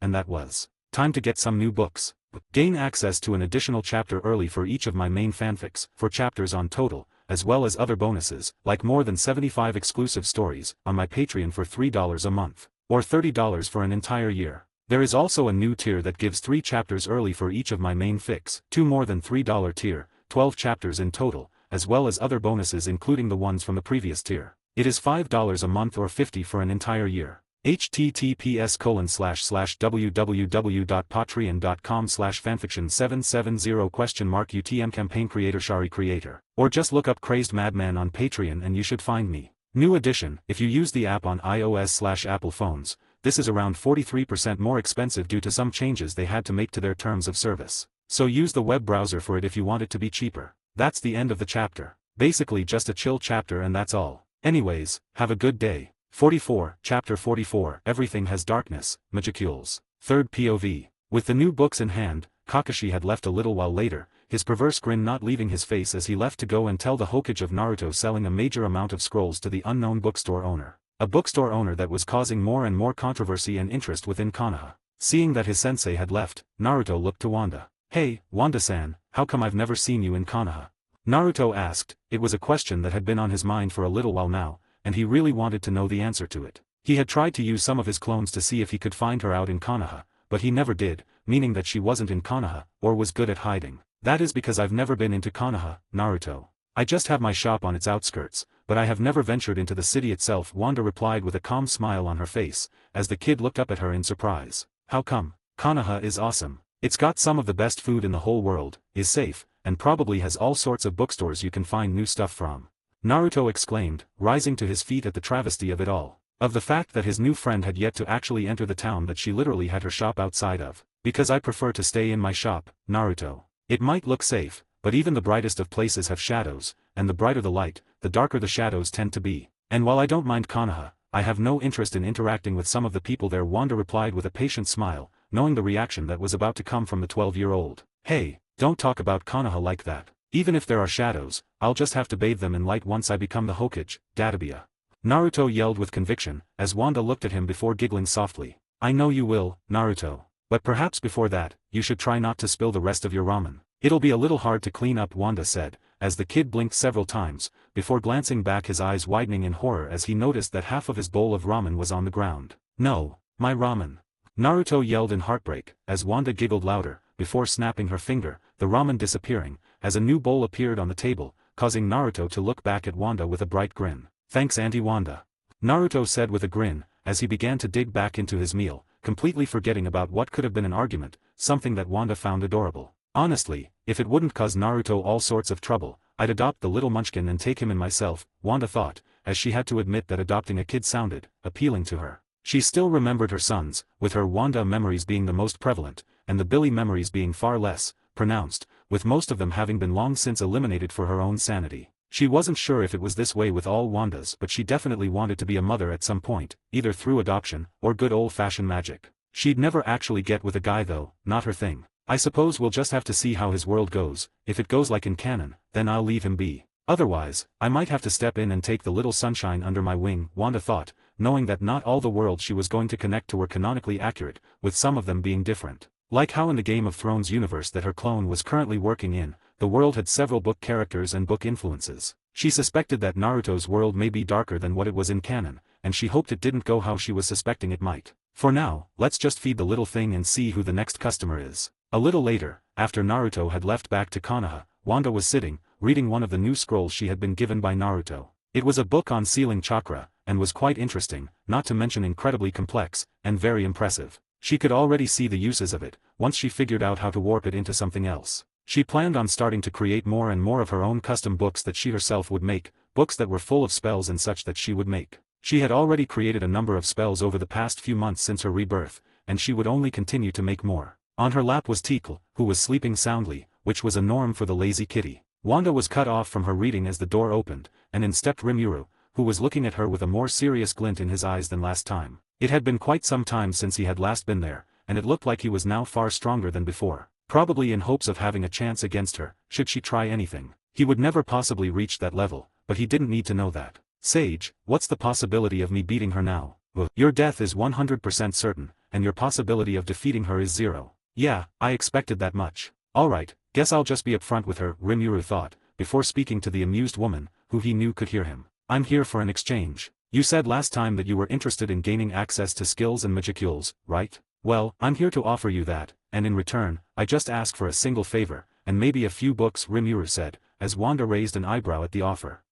and that was, time to get some new books. Gain access to an additional chapter early for each of my main fanfics, 4 chapters on total, as well as other bonuses, like more than 75 exclusive stories, on my Patreon for $3 a month, or $30 for an entire year. There is also a new tier that gives 3 chapters early for each of my main fics, 2 more than $3 tier, 12 chapters in total, as well as other bonuses including the ones from the previous tier. It is $5 a month or $50 for an entire year. https://www.patreon.com/fanfiction770 UTM campaign creator Shari creator. Or just look up Crazed Madman on Patreon and you should find me. New edition, if you use the app on iOS/Apple phones, this is around 43% more expensive due to some changes they had to make to their terms of service. So use the web browser for it if you want it to be cheaper. That's the end of the chapter. Basically just a chill chapter and that's all. Anyways, have a good day. 44, Chapter 44, Everything Has Darkness, Magicules. Third POV. With the new books in hand, Kakashi had left a little while later, his perverse grin not leaving his face as he left to go and tell the Hokage of Naruto selling a major amount of scrolls to the unknown bookstore owner. A bookstore owner that was causing more and more controversy and interest within Konoha. Seeing that his sensei had left, Naruto looked to Wanda. "Hey, Wanda-san, how come I've never seen you in Konoha?" Naruto asked. It was a question that had been on his mind for a little while now, and he really wanted to know the answer to it. He had tried to use some of his clones to see if he could find her out in Konoha, but he never did, meaning that she wasn't in Konoha, or was good at hiding. "That is because I've never been into Konoha, Naruto. I just have my shop on its outskirts, but I have never ventured into the city itself," Wanda replied with a calm smile on her face, as the kid looked up at her in surprise. "How come? Konoha is awesome. It's got some of the best food in the whole world, is safe, and probably has all sorts of bookstores you can find new stuff from," Naruto exclaimed, rising to his feet at the travesty of it all. Of the fact that his new friend had yet to actually enter the town that she literally had her shop outside of. "Because I prefer to stay in my shop, Naruto. It might look safe, but even the brightest of places have shadows, and the brighter the light, the darker the shadows tend to be. And while I don't mind Konoha, I have no interest in interacting with some of the people there," Wanda replied with a patient smile, knowing the reaction that was about to come from the 12-year-old. "Hey, don't talk about Konoha like that. Even if there are shadows, I'll just have to bathe them in light once I become the Hokage, Databia," Naruto yelled with conviction, as Wanda looked at him before giggling softly. "I know you will, Naruto. But perhaps before that, you should try not to spill the rest of your ramen. It'll be a little hard to clean up," Wanda said, as the kid blinked several times, before glancing back, his eyes widening in horror as he noticed that half of his bowl of ramen was on the ground. "No, my ramen!" Naruto yelled in heartbreak, as Wanda giggled louder, before snapping her finger, the ramen disappearing, as a new bowl appeared on the table, causing Naruto to look back at Wanda with a bright grin. "Thanks, Auntie Wanda," Naruto said with a grin, as he began to dig back into his meal, completely forgetting about what could have been an argument, something that Wanda found adorable. "Honestly, if it wouldn't cause Naruto all sorts of trouble, I'd adopt the little munchkin and take him in myself," Wanda thought, as she had to admit that adopting a kid sounded appealing to her. She still remembered her sons, with her Wanda memories being the most prevalent, and the Billy memories being far less pronounced, with most of them having been long since eliminated for her own sanity. She wasn't sure if it was this way with all Wandas, but she definitely wanted to be a mother at some point, either through adoption, or good old-fashioned magic. She'd never actually get with a guy though, not her thing. "I suppose we'll just have to see how his world goes. If it goes like in canon, then I'll leave him be. Otherwise, I might have to step in and take the little sunshine under my wing," Wanda thought, knowing that not all the worlds she was going to connect to were canonically accurate, with some of them being different. Like how in the Game of Thrones universe that her clone was currently working in, the world had several book characters and book influences. She suspected that Naruto's world may be darker than what it was in canon, and she hoped it didn't go how she was suspecting it might. For now, let's just feed the little thing and see who the next customer is. A little later, after Naruto had left back to Konoha, Wanda was sitting, reading one of the new scrolls she had been given by Naruto. It was a book on sealing chakra, and was quite interesting, not to mention incredibly complex, and very impressive. She could already see the uses of it, once she figured out how to warp it into something else. She planned on starting to create more and more of her own custom books that she herself would make, books that were full of spells and such that she would make. She had already created a number of spells over the past few months since her rebirth, and she would only continue to make more. On her lap was Tikal, who was sleeping soundly, which was a norm for the lazy kitty. Wanda was cut off from her reading as the door opened, and in stepped Rimuru, who was looking at her with a more serious glint in his eyes than last time. It had been quite some time since he had last been there, and it looked like he was now far stronger than before, probably in hopes of having a chance against her, should she try anything. He would never possibly reach that level, but he didn't need to know that. "Sage, what's the possibility of me beating her now?" "Your death is 100% certain, and your possibility of defeating her is 0. "Yeah, I expected that much. Alright, guess I'll just be upfront with her," Rimuru thought, before speaking to the amused woman, who he knew could hear him. "I'm here for an exchange. You said last time that you were interested in gaining access to skills and magicules, right? Well, I'm here to offer you that, and in return, I just ask for a single favor, and maybe a few books," Rimuru said, as Wanda raised an eyebrow at the offer.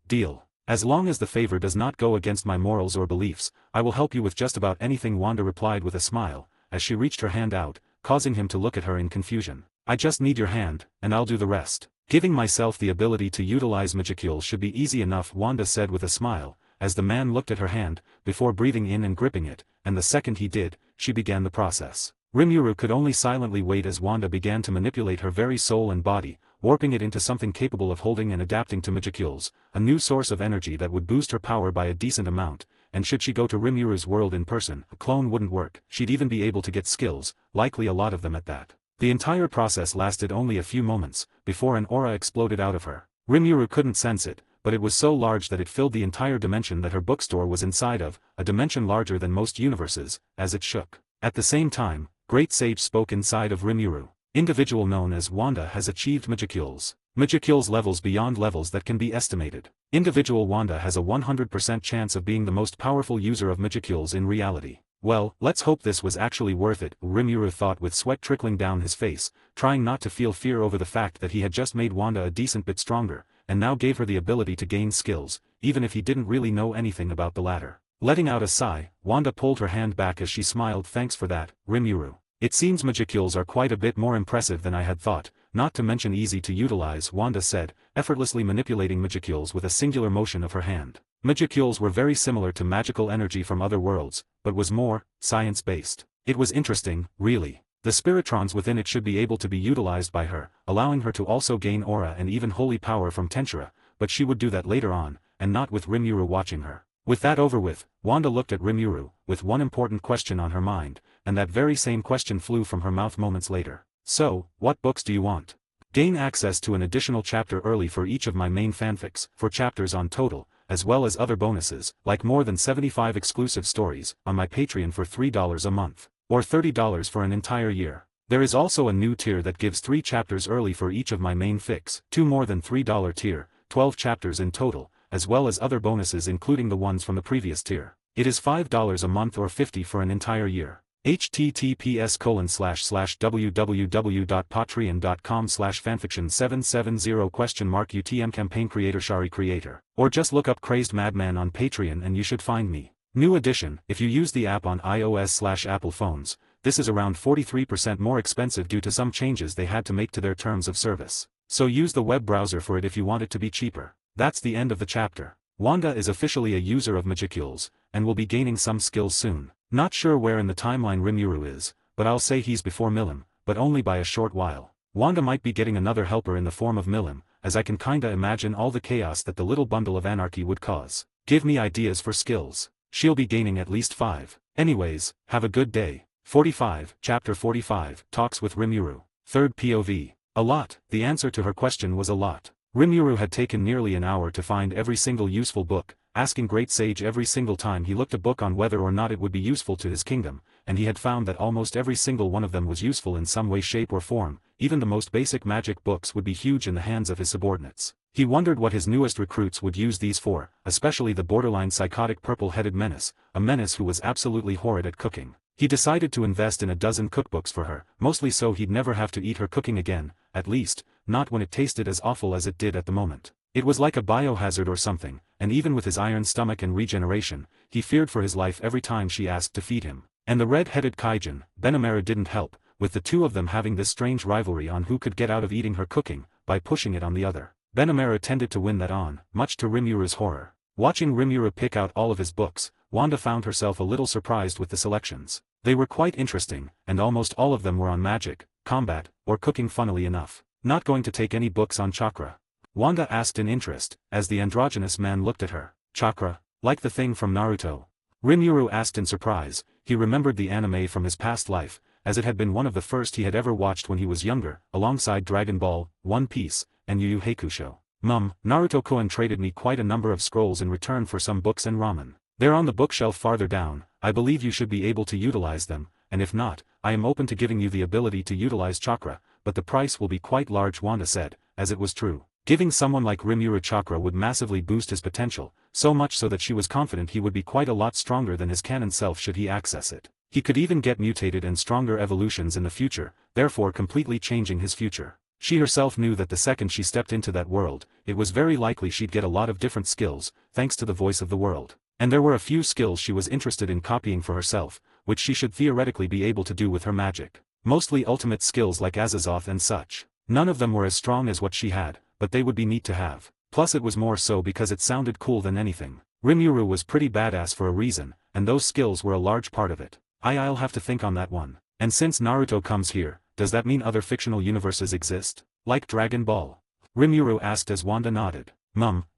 Deal. As long as the favor does not go against my morals or beliefs, I will help you with just about anything, Wanda replied with a smile, as she reached her hand out, causing him to look at her in confusion. I just need your hand, and I'll do the rest. Giving myself the ability to utilize magicules should be easy enough, Wanda said with a smile, as the man looked at her hand, before breathing in and gripping it, and the second he did, she began the process. Rimuru could only silently wait as Wanda began to manipulate her very soul and body, warping it into something capable of holding and adapting to magicules, a new source of energy that would boost her power by a decent amount, and should she go to Rimuru's world in person, a clone wouldn't work, she'd even be able to get skills, likely a lot of them at that. The entire process lasted only a few moments, before an aura exploded out of her. Rimuru couldn't sense it, but it was so large that it filled the entire dimension that her bookstore was inside of, a dimension larger than most universes, as it shook. At the same time, Great Sage spoke inside of Rimuru. Individual known as Wanda has achieved magicules. Magicules levels beyond levels that can be estimated. Individual Wanda has a 100% chance of being the most powerful user of magicules in reality. Well, let's hope this was actually worth it, Rimuru thought with sweat trickling down his face, trying not to feel fear over the fact that he had just made Wanda a decent bit stronger, and now gave her the ability to gain skills, even if he didn't really know anything about the latter. Letting out a sigh, Wanda pulled her hand back as she smiled. Thanks for that, Rimuru. It seems magicules are quite a bit more impressive than I had thought, not to mention easy to utilize, Wanda said, effortlessly manipulating magicules with a singular motion of her hand. Magicules were very similar to magical energy from other worlds, but was more science-based. It was interesting, really. The spiritrons within it should be able to be utilized by her, allowing her to also gain aura and even holy power from Tensura, but she would do that later on, and not with Rimuru watching her. With that over with, Wanda looked at Rimuru, with one important question on her mind, and that very same question flew from her mouth moments later. So, what books do you want? Gain access to an additional chapter early for each of my main fanfics, 4 chapters on total, as well as other bonuses, like more than 75 exclusive stories, on my Patreon for $3 a month, or $30 for an entire year. There is also a new tier that gives 3 chapters early for each of my main fics, 2 more than $3 tier, 12 chapters in total, as well as other bonuses including the ones from the previous tier. It is $5 a month or $50 for an entire year. https://www.patreon.com/fanfiction770 UTM campaign Shari creator. Or just look up Crazed Madman on Patreon and you should find me. New addition, if you use the app on iOS/Apple phones, this is around 43% more expensive due to some changes they had to make to their terms of service. So use the web browser for it if you want it to be cheaper. That's the end of the chapter. Wanda is officially a user of magicules, and will be gaining some skills soon. Not sure where in the timeline Rimuru is, but I'll say he's before Milim, but only by a short while. Wanda might be getting another helper in the form of Milim, as I can kinda imagine all the chaos that the little bundle of anarchy would cause. Give me ideas for skills. She'll be gaining at least 5. Anyways, have a good day. 45, Chapter 45, Talks with Rimuru. Third POV. A lot. The answer to her question was a lot. Rimuru had taken nearly an hour to find every single useful book, asking Great Sage every single time he looked a book on whether or not it would be useful to his kingdom, and he had found that almost every single one of them was useful in some way, shape or form. Even the most basic magic books would be huge in the hands of his subordinates. He wondered what his newest recruits would use these for, especially the borderline psychotic purple-headed menace, a menace who was absolutely horrid at cooking. He decided to invest in a dozen cookbooks for her, mostly so he'd never have to eat her cooking again, at least, not when it tasted as awful as it did at the moment. It was like a biohazard or something, and even with his iron stomach and regeneration, he feared for his life every time she asked to feed him. And the red-headed Kaijin, Deneries, didn't help, with the two of them having this strange rivalry on who could get out of eating her cooking, by pushing it on the other. Deneries tended to win that on, much to Rimuru's horror. Watching Rimuru pick out all of his books, Wanda found herself a little surprised with the selections. They were quite interesting, and almost all of them were on magic, combat, or cooking. Funnily enough. Not going to take any books on Chakra? Wanda asked in interest, as the androgynous man looked at her. Chakra? Like the thing from Naruto? Rimuru asked in surprise. He remembered the anime from his past life, as it had been one of the first he had ever watched when he was younger, alongside Dragon Ball, One Piece, and Yu Yu Hakusho. Naruto-kun traded me quite a number of scrolls in return for some books and ramen. They're on the bookshelf farther down. I believe you should be able to utilize them, and if not, I am open to giving you the ability to utilize Chakra, but the price will be quite large, Wanda said, as it was true. Giving someone like Rimuru Chakra would massively boost his potential, so much so that she was confident he would be quite a lot stronger than his canon self should he access it. He could even get mutated and stronger evolutions in the future, therefore completely changing his future. She herself knew that the second she stepped into that world, it was very likely she'd get a lot of different skills, thanks to the voice of the world. And there were a few skills she was interested in copying for herself, which she should theoretically be able to do with her magic. Mostly ultimate skills like Azazoth and such. None of them were as strong as what she had, but they would be neat to have. Plus it was more so because it sounded cool than anything. Rimuru was pretty badass for a reason, and those skills were a large part of it. I'll have to think on that one. And since Naruto comes here, does that mean other fictional universes exist? Like Dragon Ball? Rimuru asked as Wanda nodded.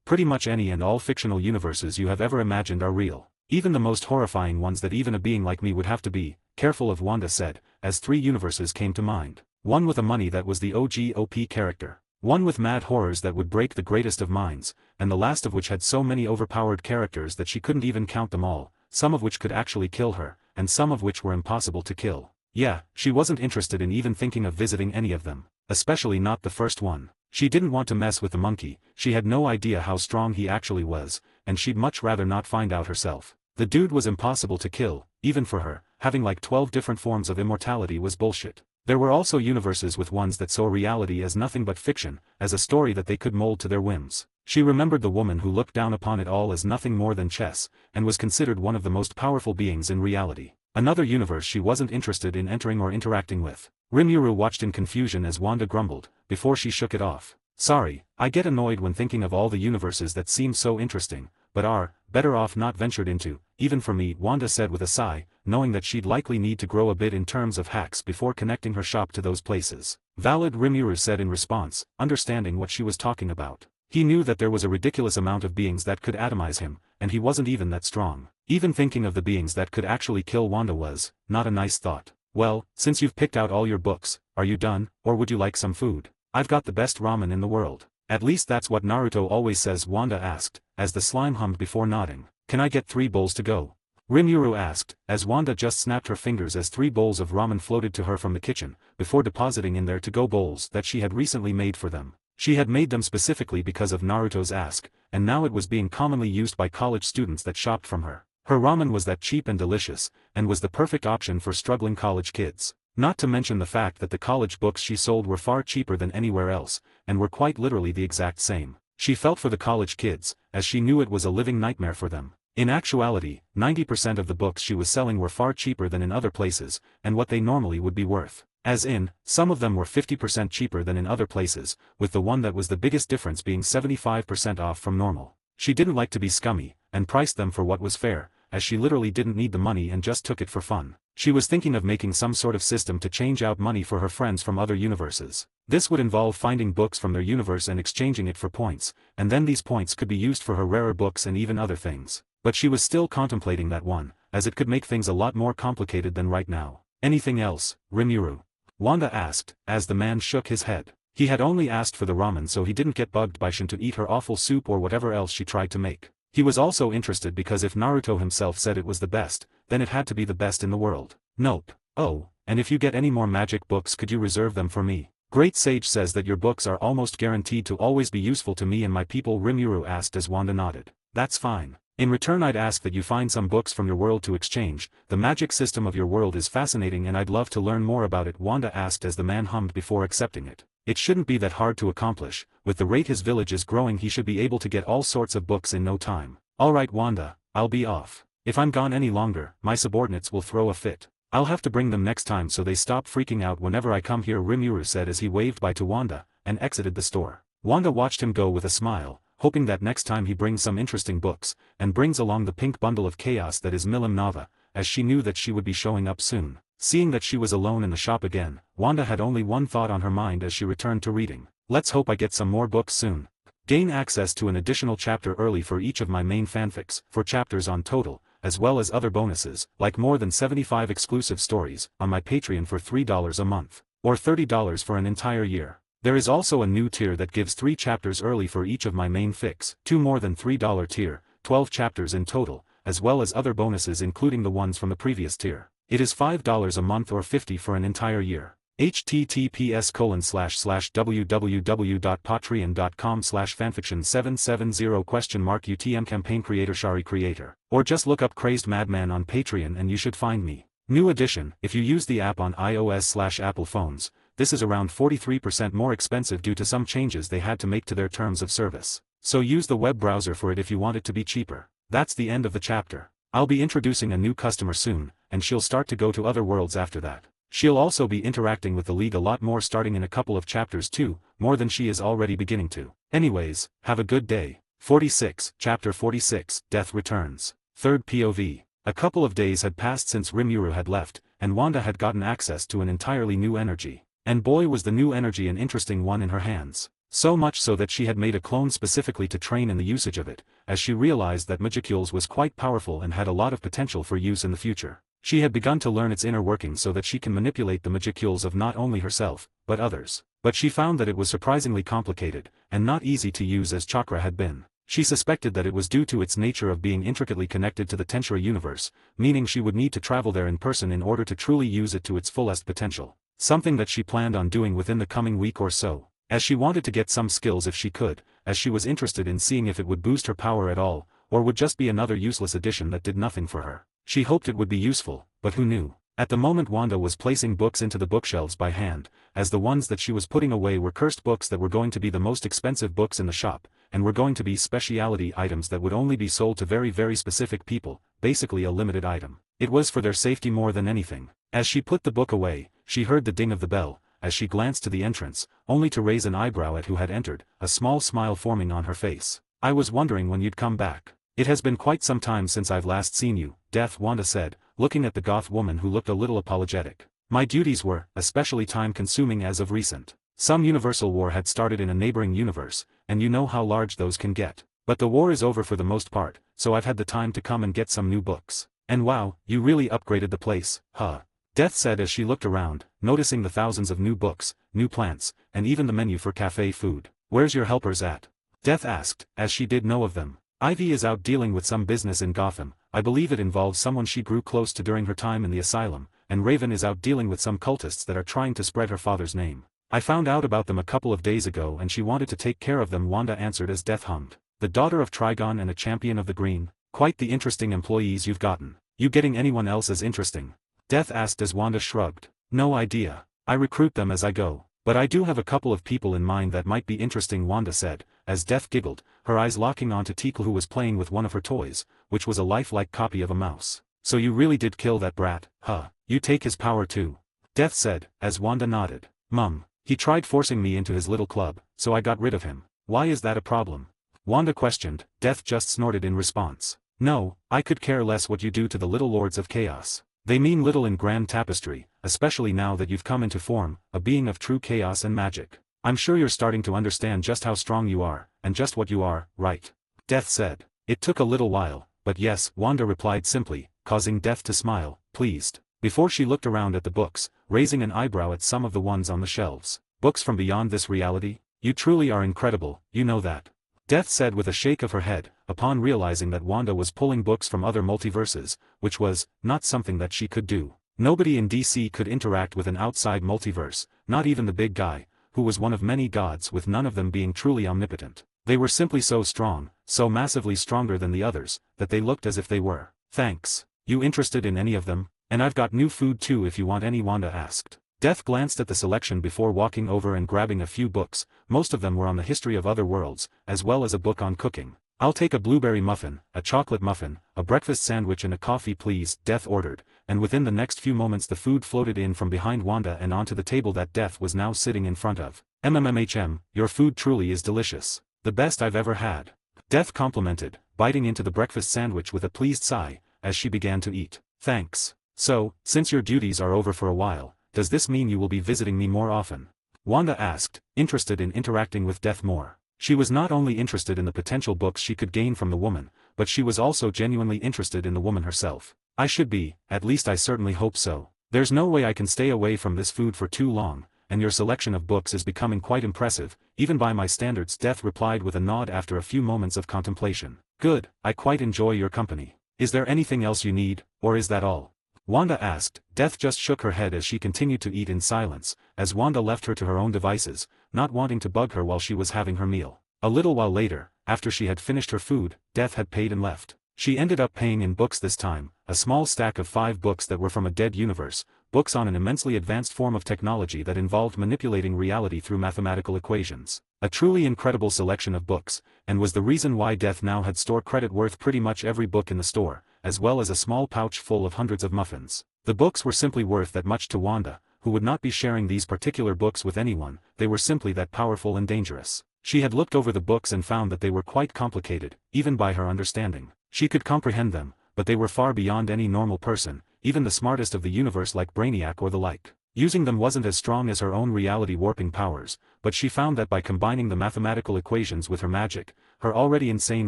Pretty much any and all fictional universes you have ever imagined are real. Even the most horrifying ones that even a being like me would have to be careful of, Wanda said, as 3 universes came to mind. One with a money that was the OG OP character. One with mad horrors that would break the greatest of minds, and the last of which had so many overpowered characters that she couldn't even count them all, some of which could actually kill her, and some of which were impossible to kill. Yeah, she wasn't interested in even thinking of visiting any of them, especially not the first one. She didn't want to mess with the monkey, she had no idea how strong he actually was, and she'd much rather not find out herself. The dude was impossible to kill, even for her, having like 12 different forms of immortality was bullshit. There were also universes with ones that saw reality as nothing but fiction, as a story that they could mold to their whims. She remembered the woman who looked down upon it all as nothing more than chess, and was considered one of the most powerful beings in reality. Another universe she wasn't interested in entering or interacting with. Rimuru watched in confusion as Wanda grumbled, before she shook it off. Sorry, I get annoyed when thinking of all the universes that seem so interesting, but are better off not ventured into, even for me, Wanda said with a sigh, knowing that she'd likely need to grow a bit in terms of hacks before connecting her shop to those places. Valid, Rimuru said in response, understanding what she was talking about. He knew that there was a ridiculous amount of beings that could atomize him, and he wasn't even that strong. Even thinking of the beings that could actually kill Wanda was not a nice thought. Well, since you've picked out all your books, are you done, or would you like some food? I've got the best ramen in the world. At least that's what Naruto always says, Wanda asked, as the slime hummed before nodding. Can I get 3 bowls to go? Rimuru asked, as Wanda just snapped her fingers as 3 bowls of ramen floated to her from the kitchen, before depositing in their to-go bowls that she had recently made for them. She had made them specifically because of Naruto's ask, and now it was being commonly used by college students that shopped from her. Her ramen was that cheap and delicious, and was the perfect option for struggling college kids. Not to mention the fact that the college books she sold were far cheaper than anywhere else, and were quite literally the exact same. She felt for the college kids, as she knew it was a living nightmare for them. In actuality, 90% of the books she was selling were far cheaper than in other places, and what they normally would be worth. As in, some of them were 50% cheaper than in other places, with the one that was the biggest difference being 75% off from normal. She didn't like to be scummy, and priced them for what was fair, as she literally didn't need the money and just took it for fun. She was thinking of making some sort of system to change out money for her friends from other universes. This would involve finding books from their universe and exchanging it for points, and then these points could be used for her rarer books and even other things. But she was still contemplating that one, as it could make things a lot more complicated than right now. Anything else, Rimuru? Wanda asked, as the man shook his head. He had only asked for the ramen so he didn't get bugged by Shin to eat her awful soup or whatever else she tried to make. He was also interested because if Naruto himself said it was the best, then it had to be the best in the world. Nope. Oh, and if you get any more magic books, could you reserve them for me? Great Sage says that your books are almost guaranteed to always be useful to me and my people, Rimuru asked as Wanda nodded. That's fine. In return, I'd ask that you find some books from your world to exchange. The magic system of your world is fascinating and I'd love to learn more about it, Wanda asked as the man hummed before accepting it. It shouldn't be that hard to accomplish. With the rate his village is growing, he should be able to get all sorts of books in no time. Alright Wanda, I'll be off. If I'm gone any longer, my subordinates will throw a fit. I'll have to bring them next time so they stop freaking out whenever I come here, Rimuru said as he waved bye to Wanda, and exited the store. Wanda watched him go with a smile, hoping that next time he brings some interesting books, and brings along the pink bundle of chaos that is Milim Nava, as she knew that she would be showing up soon. Seeing that she was alone in the shop again, Wanda had only one thought on her mind as she returned to reading. Let's hope I get some more books soon. Gain access to an additional chapter early for each of my main fanfics, 4 chapters on total, as well as other bonuses, like more than 75 exclusive stories, on my Patreon for $3 a month, or $30 for an entire year. There is also a new tier that gives 3 chapters early for each of my main fics, 2 more than $3 tier, 12 chapters in total, as well as other bonuses including the ones from the previous tier. It is $5 a month or $50 for an entire year. https://www.patreon.com/fanfiction770 UTM campaign creator Shari creator, or just look up Crazed Madman on Patreon and you should find me. New edition: if you use the app on iOS/Apple phones, this is around 43% more expensive due to some changes they had to make to their terms of service. So use the web browser for it if you want it to be cheaper. That's the end of the chapter. I'll be introducing a new customer soon, and she'll start to go to other worlds after that. She'll also be interacting with the League a lot more starting in a couple of chapters too, more than she is already beginning to. Anyways, have a good day. 46, Chapter 46, Death Returns. Third POV. A couple of days had passed since Rimuru had left, and Wanda had gotten access to an entirely new energy. And boy was the new energy an interesting one in her hands. So much so that she had made a clone specifically to train in the usage of it, as she realized that Magicules was quite powerful and had a lot of potential for use in the future. She had begun to learn its inner workings so that she can manipulate the Magicules of not only herself, but others. But she found that it was surprisingly complicated, and not easy to use as Chakra had been. She suspected that it was due to its nature of being intricately connected to the Tensura universe, meaning she would need to travel there in person in order to truly use it to its fullest potential. Something that she planned on doing within the coming week or so, as she wanted to get some skills if she could, as she was interested in seeing if it would boost her power at all, or would just be another useless addition that did nothing for her. She hoped it would be useful, but who knew? At the moment Wanda was placing books into the bookshelves by hand, as the ones that she was putting away were cursed books that were going to be the most expensive books in the shop, and were going to be specialty items that would only be sold to very very specific people, basically a limited item. It was for their safety more than anything. As she put the book away, she heard the ding of the bell, as she glanced to the entrance, only to raise an eyebrow at who had entered, a small smile forming on her face. "I was wondering when you'd come back. It has been quite some time since I've last seen you, Death," Wanda said, looking at the goth woman who looked a little apologetic. "My duties were, especially time-consuming as of recent. Some universal war had started in a neighboring universe, and you know how large those can get. But the war is over for the most part, so I've had the time to come and get some new books. And wow, you really upgraded the place, huh?" Death said as she looked around, noticing the thousands of new books, new plants, and even the menu for cafe food. "Where's your helpers at?" Death asked, as she did know of them. "Ivy is out dealing with some business in Gotham. I believe it involves someone she grew close to during her time in the asylum, and Raven is out dealing with some cultists that are trying to spread her father's name. I found out about them a couple of days ago and she wanted to take care of them," Wanda answered as Death hummed. "The daughter of Trigon and a champion of the green. Quite the interesting employees you've gotten. You getting anyone else as interesting?" Death asked as Wanda shrugged. "No idea. I recruit them as I go. But I do have a couple of people in mind that might be interesting," Wanda said, as Death giggled, her eyes locking onto Tikal who was playing with one of her toys, which was a lifelike copy of a mouse. "So you really did kill that brat, huh? You take his power too?" Death said, as Wanda nodded. "Mum, he tried forcing me into his little club, so I got rid of him. Why is that a problem?" Wanda questioned. Death just snorted in response. "No, I could care less what you do to the little lords of chaos. They mean little in grand tapestry, especially now that you've come into form, a being of true chaos and magic. I'm sure you're starting to understand just how strong you are, and just what you are, right?" Death said. "It took a little while, but yes," Wanda replied simply, causing Death to smile, pleased. Before she looked around at the books, raising an eyebrow at some of the ones on the shelves. "Books from beyond this reality? You truly are incredible, you know that." Death said with a shake of her head, upon realizing that Wanda was pulling books from other multiverses, which was, not something that she could do. Nobody in DC could interact with an outside multiverse, not even the big guy, who was one of many gods with none of them being truly omnipotent. They were simply so strong, so massively stronger than the others, that they looked as if they were. "Thanks. You interested in any of them? And I've got new food too if you want any," Wanda asked. Death glanced at the selection before walking over and grabbing a few books. Most of them were on the history of other worlds, as well as a book on cooking. "I'll take a blueberry muffin, a chocolate muffin, a breakfast sandwich and a coffee please," Death ordered, and within the next few moments the food floated in from behind Wanda and onto the table that Death was now sitting in front of. "MMMHM, your food truly is delicious. The best I've ever had," Death complimented, biting into the breakfast sandwich with a pleased sigh, as she began to eat. "Thanks. So, since your duties are over for a while, does this mean you will be visiting me more often?" Wanda asked, interested in interacting with Death more. She was not only interested in the potential books she could gain from the woman, but she was also genuinely interested in the woman herself. "I should be, at least I certainly hope so. There's no way I can stay away from this food for too long, and your selection of books is becoming quite impressive, even by my standards," Death replied with a nod after a few moments of contemplation. "Good, I quite enjoy your company. Is there anything else you need, or is that all?" Wanda asked. Death just shook her head as she continued to eat in silence, as Wanda left her to her own devices, not wanting to bug her while she was having her meal. A little while later, after she had finished her food, Death had paid and left. She ended up paying in books this time, a small stack of 5 books that were from a dead universe, books on an immensely advanced form of technology that involved manipulating reality through mathematical equations. A truly incredible selection of books, and was the reason why Death now had store credit worth pretty much every book in the store, as well as a small pouch full of hundreds of muffins. The books were simply worth that much to Wanda, who would not be sharing these particular books with anyone. They were simply that powerful and dangerous. She had looked over the books and found that they were quite complicated, even by her understanding. She could comprehend them, but they were far beyond any normal person, even the smartest of the universe like Brainiac or the like. Using them wasn't as strong as her own reality warping powers, but she found that by combining the mathematical equations with her magic, her already insane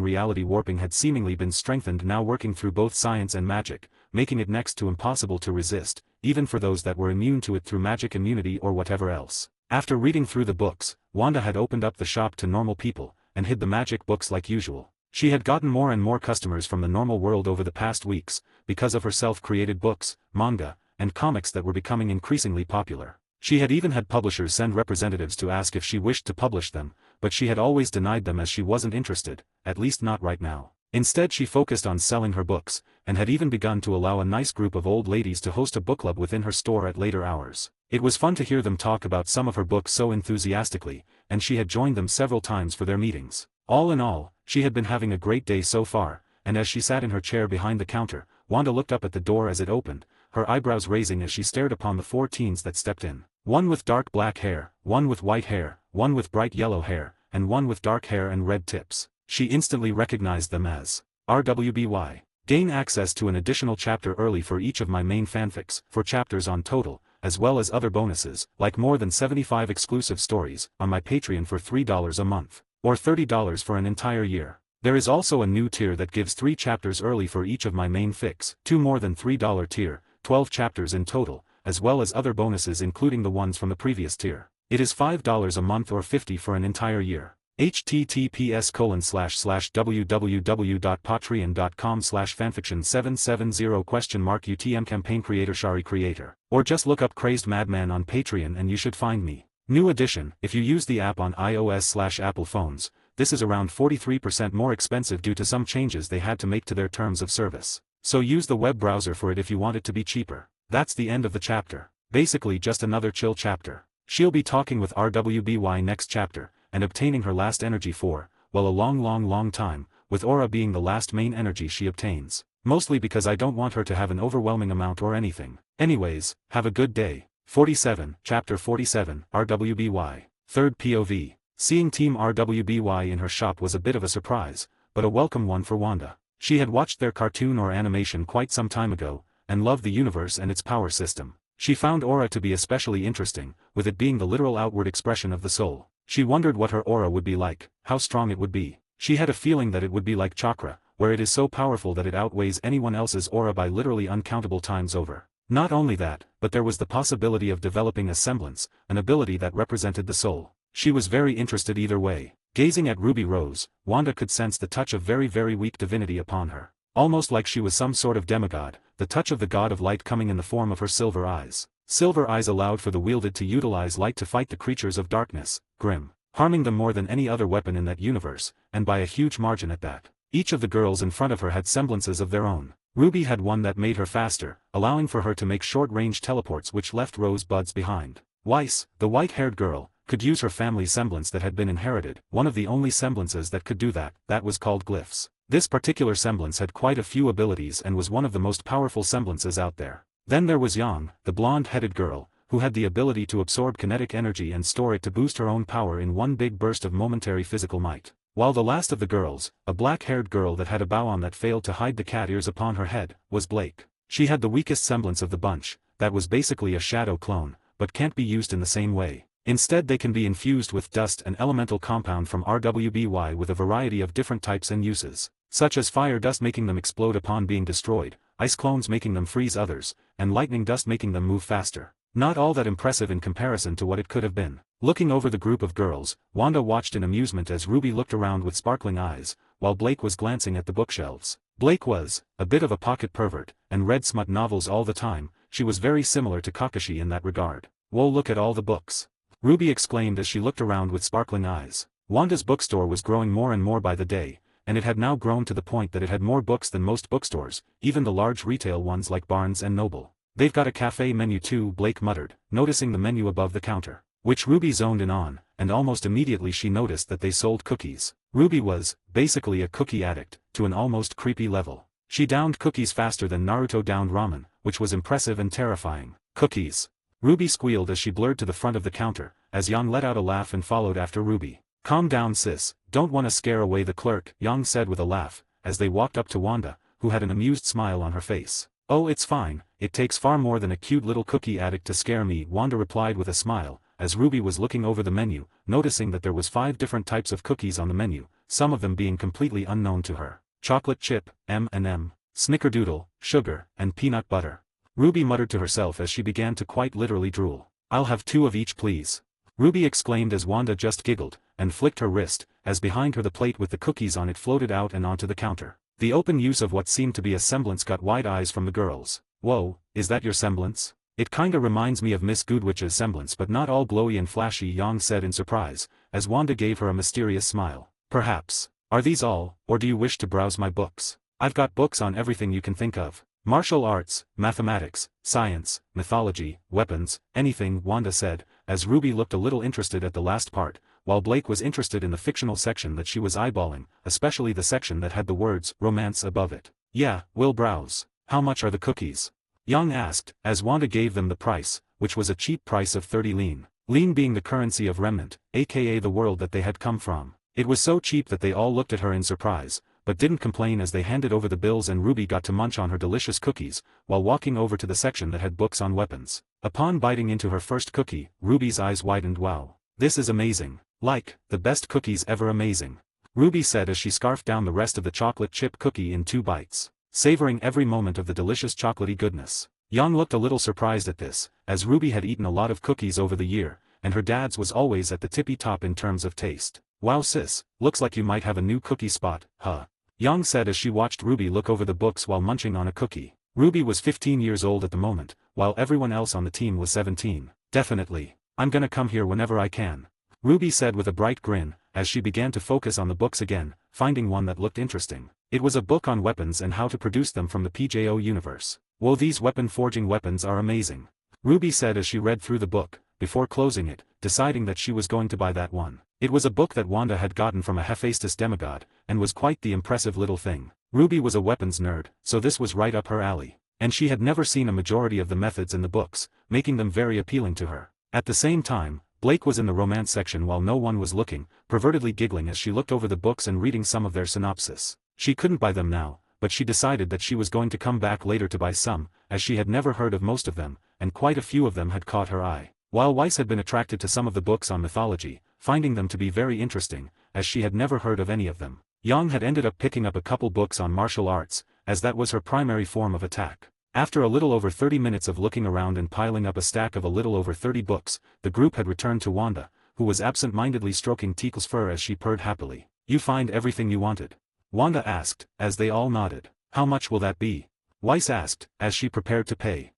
reality warping had seemingly been strengthened, now working through both science and magic, making it next to impossible to resist, even for those that were immune to it through magic immunity or whatever else. After reading through the books, Wanda had opened up the shop to normal people, and hid the magic books like usual. She had gotten more and more customers from the normal world over the past weeks, because of her self-created books, manga, and comics that were becoming increasingly popular. She had even had publishers send representatives to ask if she wished to publish them, but she had always denied them as she wasn't interested, at least not right now. Instead she focused on selling her books, and had even begun to allow a nice group of old ladies to host a book club within her store at later hours. It was fun to hear them talk about some of her books so enthusiastically, and she had joined them several times for their meetings. All in all, she had been having a great day so far, and as she sat in her chair behind the counter, Wanda looked up at the door as it opened, her eyebrows raising as she stared upon the 4 teens that stepped in. One with dark black hair, one with white hair, one with bright yellow hair, and one with dark hair and red tips. She instantly recognized them as RWBY. Gain access to an additional chapter early for each of my main fanfics, 4 chapters on total, as well as other bonuses, like more than 75 exclusive stories, on my Patreon for $3 a month, or $30 for an entire year. There is also a new tier that gives 3 chapters early for each of my main fics, 2 more than $3 tier, 12 chapters in total, as well as other bonuses including the ones from the previous tier. It is $5 a month or $50 for an entire year. https://www.patreon.com/fanfiction770 UTM campaign creator Shari creator. Or just look up Crazed Madman on Patreon and you should find me. New addition: if you use the app on iOS/Apple phones, this is around 43% more expensive due to some changes they had to make to their terms of service. So use the web browser for it if you want it to be cheaper. That's the end of the chapter. Basically just another chill chapter. She'll be talking with RWBY next chapter, and obtaining her last energy for, well, a long time, with Aura being the last main energy she obtains. Mostly because I don't want her to have an overwhelming amount or anything. Anyways, have a good day. 47, Chapter 47, RWBY. Third POV. Seeing Team RWBY in her shop was a bit of a surprise, but a welcome one for Wanda. She had watched their cartoon or animation quite some time ago, and loved the universe and its power system. She found Aura to be especially interesting, with it being the literal outward expression of the soul. She wondered what her aura would be like, how strong it would be. She had a feeling that it would be like Chakra, where it is so powerful that it outweighs anyone else's aura by literally uncountable times over. Not only that, but there was the possibility of developing a semblance, an ability that represented the soul. She was very interested either way. Gazing at Ruby Rose, Wanda could sense the touch of very weak divinity upon her. Almost like she was some sort of demigod, the touch of the god of light coming in the form of her silver eyes. Silver eyes allowed for the wielded to utilize light to fight the creatures of darkness, grim, harming them more than any other weapon in that universe, and by a huge margin at that. Each of the girls in front of her had semblances of their own. Ruby had one that made her faster, allowing for her to make short-range teleports which left rosebuds behind. Weiss, the white-haired girl, could use her family semblance that had been inherited, one of the only semblances that could do that was called glyphs. This particular semblance had quite a few abilities and was one of the most powerful semblances out there. Then there was Yang, the blonde-headed girl, who had the ability to absorb kinetic energy and store it to boost her own power in one big burst of momentary physical might. While the last of the girls, a black-haired girl that had a bow on that failed to hide the cat ears upon her head, was Blake. She had the weakest semblance of the bunch, that was basically a shadow clone, but can't be used in the same way. Instead they can be infused with dust, an elemental compound from RWBY with a variety of different types and uses, such as fire dust making them explode upon being destroyed, ice clones making them freeze others, and lightning dust making them move faster. Not all that impressive in comparison to what it could have been. Looking over the group of girls, Wanda watched in amusement as Ruby looked around with sparkling eyes, while Blake was glancing at the bookshelves. Blake was a bit of a pocket pervert, and read smut novels all the time. She was very similar to Kakashi in that regard. "Whoa, look at all the books," Ruby exclaimed as she looked around with sparkling eyes. Wanda's bookstore was growing more and more by the day, and it had now grown to the point that it had more books than most bookstores, even the large retail ones like Barnes and Noble. They've got a cafe menu too, Blake muttered, noticing the menu above the counter, which Ruby zoned in on, and almost immediately she noticed that they sold cookies. Ruby was, basically a cookie addict, to an almost creepy level. She downed cookies faster than Naruto downed ramen, which was impressive and terrifying. Cookies. Ruby squealed as she blurred to the front of the counter, as Yang let out a laugh and followed after Ruby. Calm down sis, don't wanna scare away the clerk, Yang said with a laugh, as they walked up to Wanda, who had an amused smile on her face. Oh, it's fine, it takes far more than a cute little cookie addict to scare me, Wanda replied with a smile, as Ruby was looking over the menu, noticing that there was 5 different types of cookies on the menu, some of them being completely unknown to her. Chocolate chip, M&M, snickerdoodle, sugar, and peanut butter. Ruby muttered to herself as she began to quite literally drool. I'll have 2 of each please. Ruby exclaimed as Wanda just giggled, and flicked her wrist, as behind her the plate with the cookies on it floated out and onto the counter. The open use of what seemed to be a semblance got wide eyes from the girls. Whoa, is that your semblance? It kinda reminds me of Miss Goodwich's semblance but not all glowy and flashy, Yang said in surprise, as Wanda gave her a mysterious smile. Perhaps. Are these all, or do you wish to browse my books? I've got books on everything you can think of. Martial arts, mathematics, science, mythology, weapons, anything, Wanda said, as Ruby looked a little interested at the last part, while Blake was interested in the fictional section that she was eyeballing, especially the section that had the words romance above it. Yeah, we'll browse. How much are the cookies? Yang asked, as Wanda gave them the price, which was a cheap price of 30 lean. Lean being the currency of Remnant, aka the world that they had come from. It was so cheap that they all looked at her in surprise, but didn't complain as they handed over the bills and Ruby got to munch on her delicious cookies, while walking over to the section that had books on weapons. Upon biting into her first cookie, Ruby's eyes widened. Wow. This is amazing. Like, the best cookies ever, amazing. Ruby said as she scarfed down the rest of the chocolate chip cookie in 2 bites, savoring every moment of the delicious chocolatey goodness. Yang looked a little surprised at this, as Ruby had eaten a lot of cookies over the year, and her dad's was always at the tippy top in terms of taste. Wow sis, looks like you might have a new cookie spot, huh? Yang said as she watched Ruby look over the books while munching on a cookie. Ruby was 15 years old at the moment, while everyone else on the team was 17. Definitely. I'm gonna come here whenever I can. Ruby said with a bright grin, as she began to focus on the books again, finding one that looked interesting. It was a book on weapons and how to produce them from the PJO universe. Whoa, these weapon-forging weapons are amazing. Ruby said as she read through the book, before closing it, deciding that she was going to buy that one. It was a book that Wanda had gotten from a Hephaestus demigod, and was quite the impressive little thing. Ruby was a weapons nerd, so this was right up her alley. And she had never seen a majority of the methods in the books, making them very appealing to her. At the same time, Blake was in the romance section while no one was looking, pervertedly giggling as she looked over the books and reading some of their synopsis. She couldn't buy them now, but she decided that she was going to come back later to buy some, as she had never heard of most of them, and quite a few of them had caught her eye. While Weiss had been attracted to some of the books on mythology, finding them to be very interesting, as she had never heard of any of them. Yang had ended up picking up a couple books on martial arts, as that was her primary form of attack. After a little over 30 minutes of looking around and piling up a stack of a little over 30 books, the group had returned to Wanda, who was absent-mindedly stroking Tikel's fur as she purred happily. You find everything you wanted? Wanda asked, as they all nodded. How much will that be? Weiss asked, as she prepared to pay.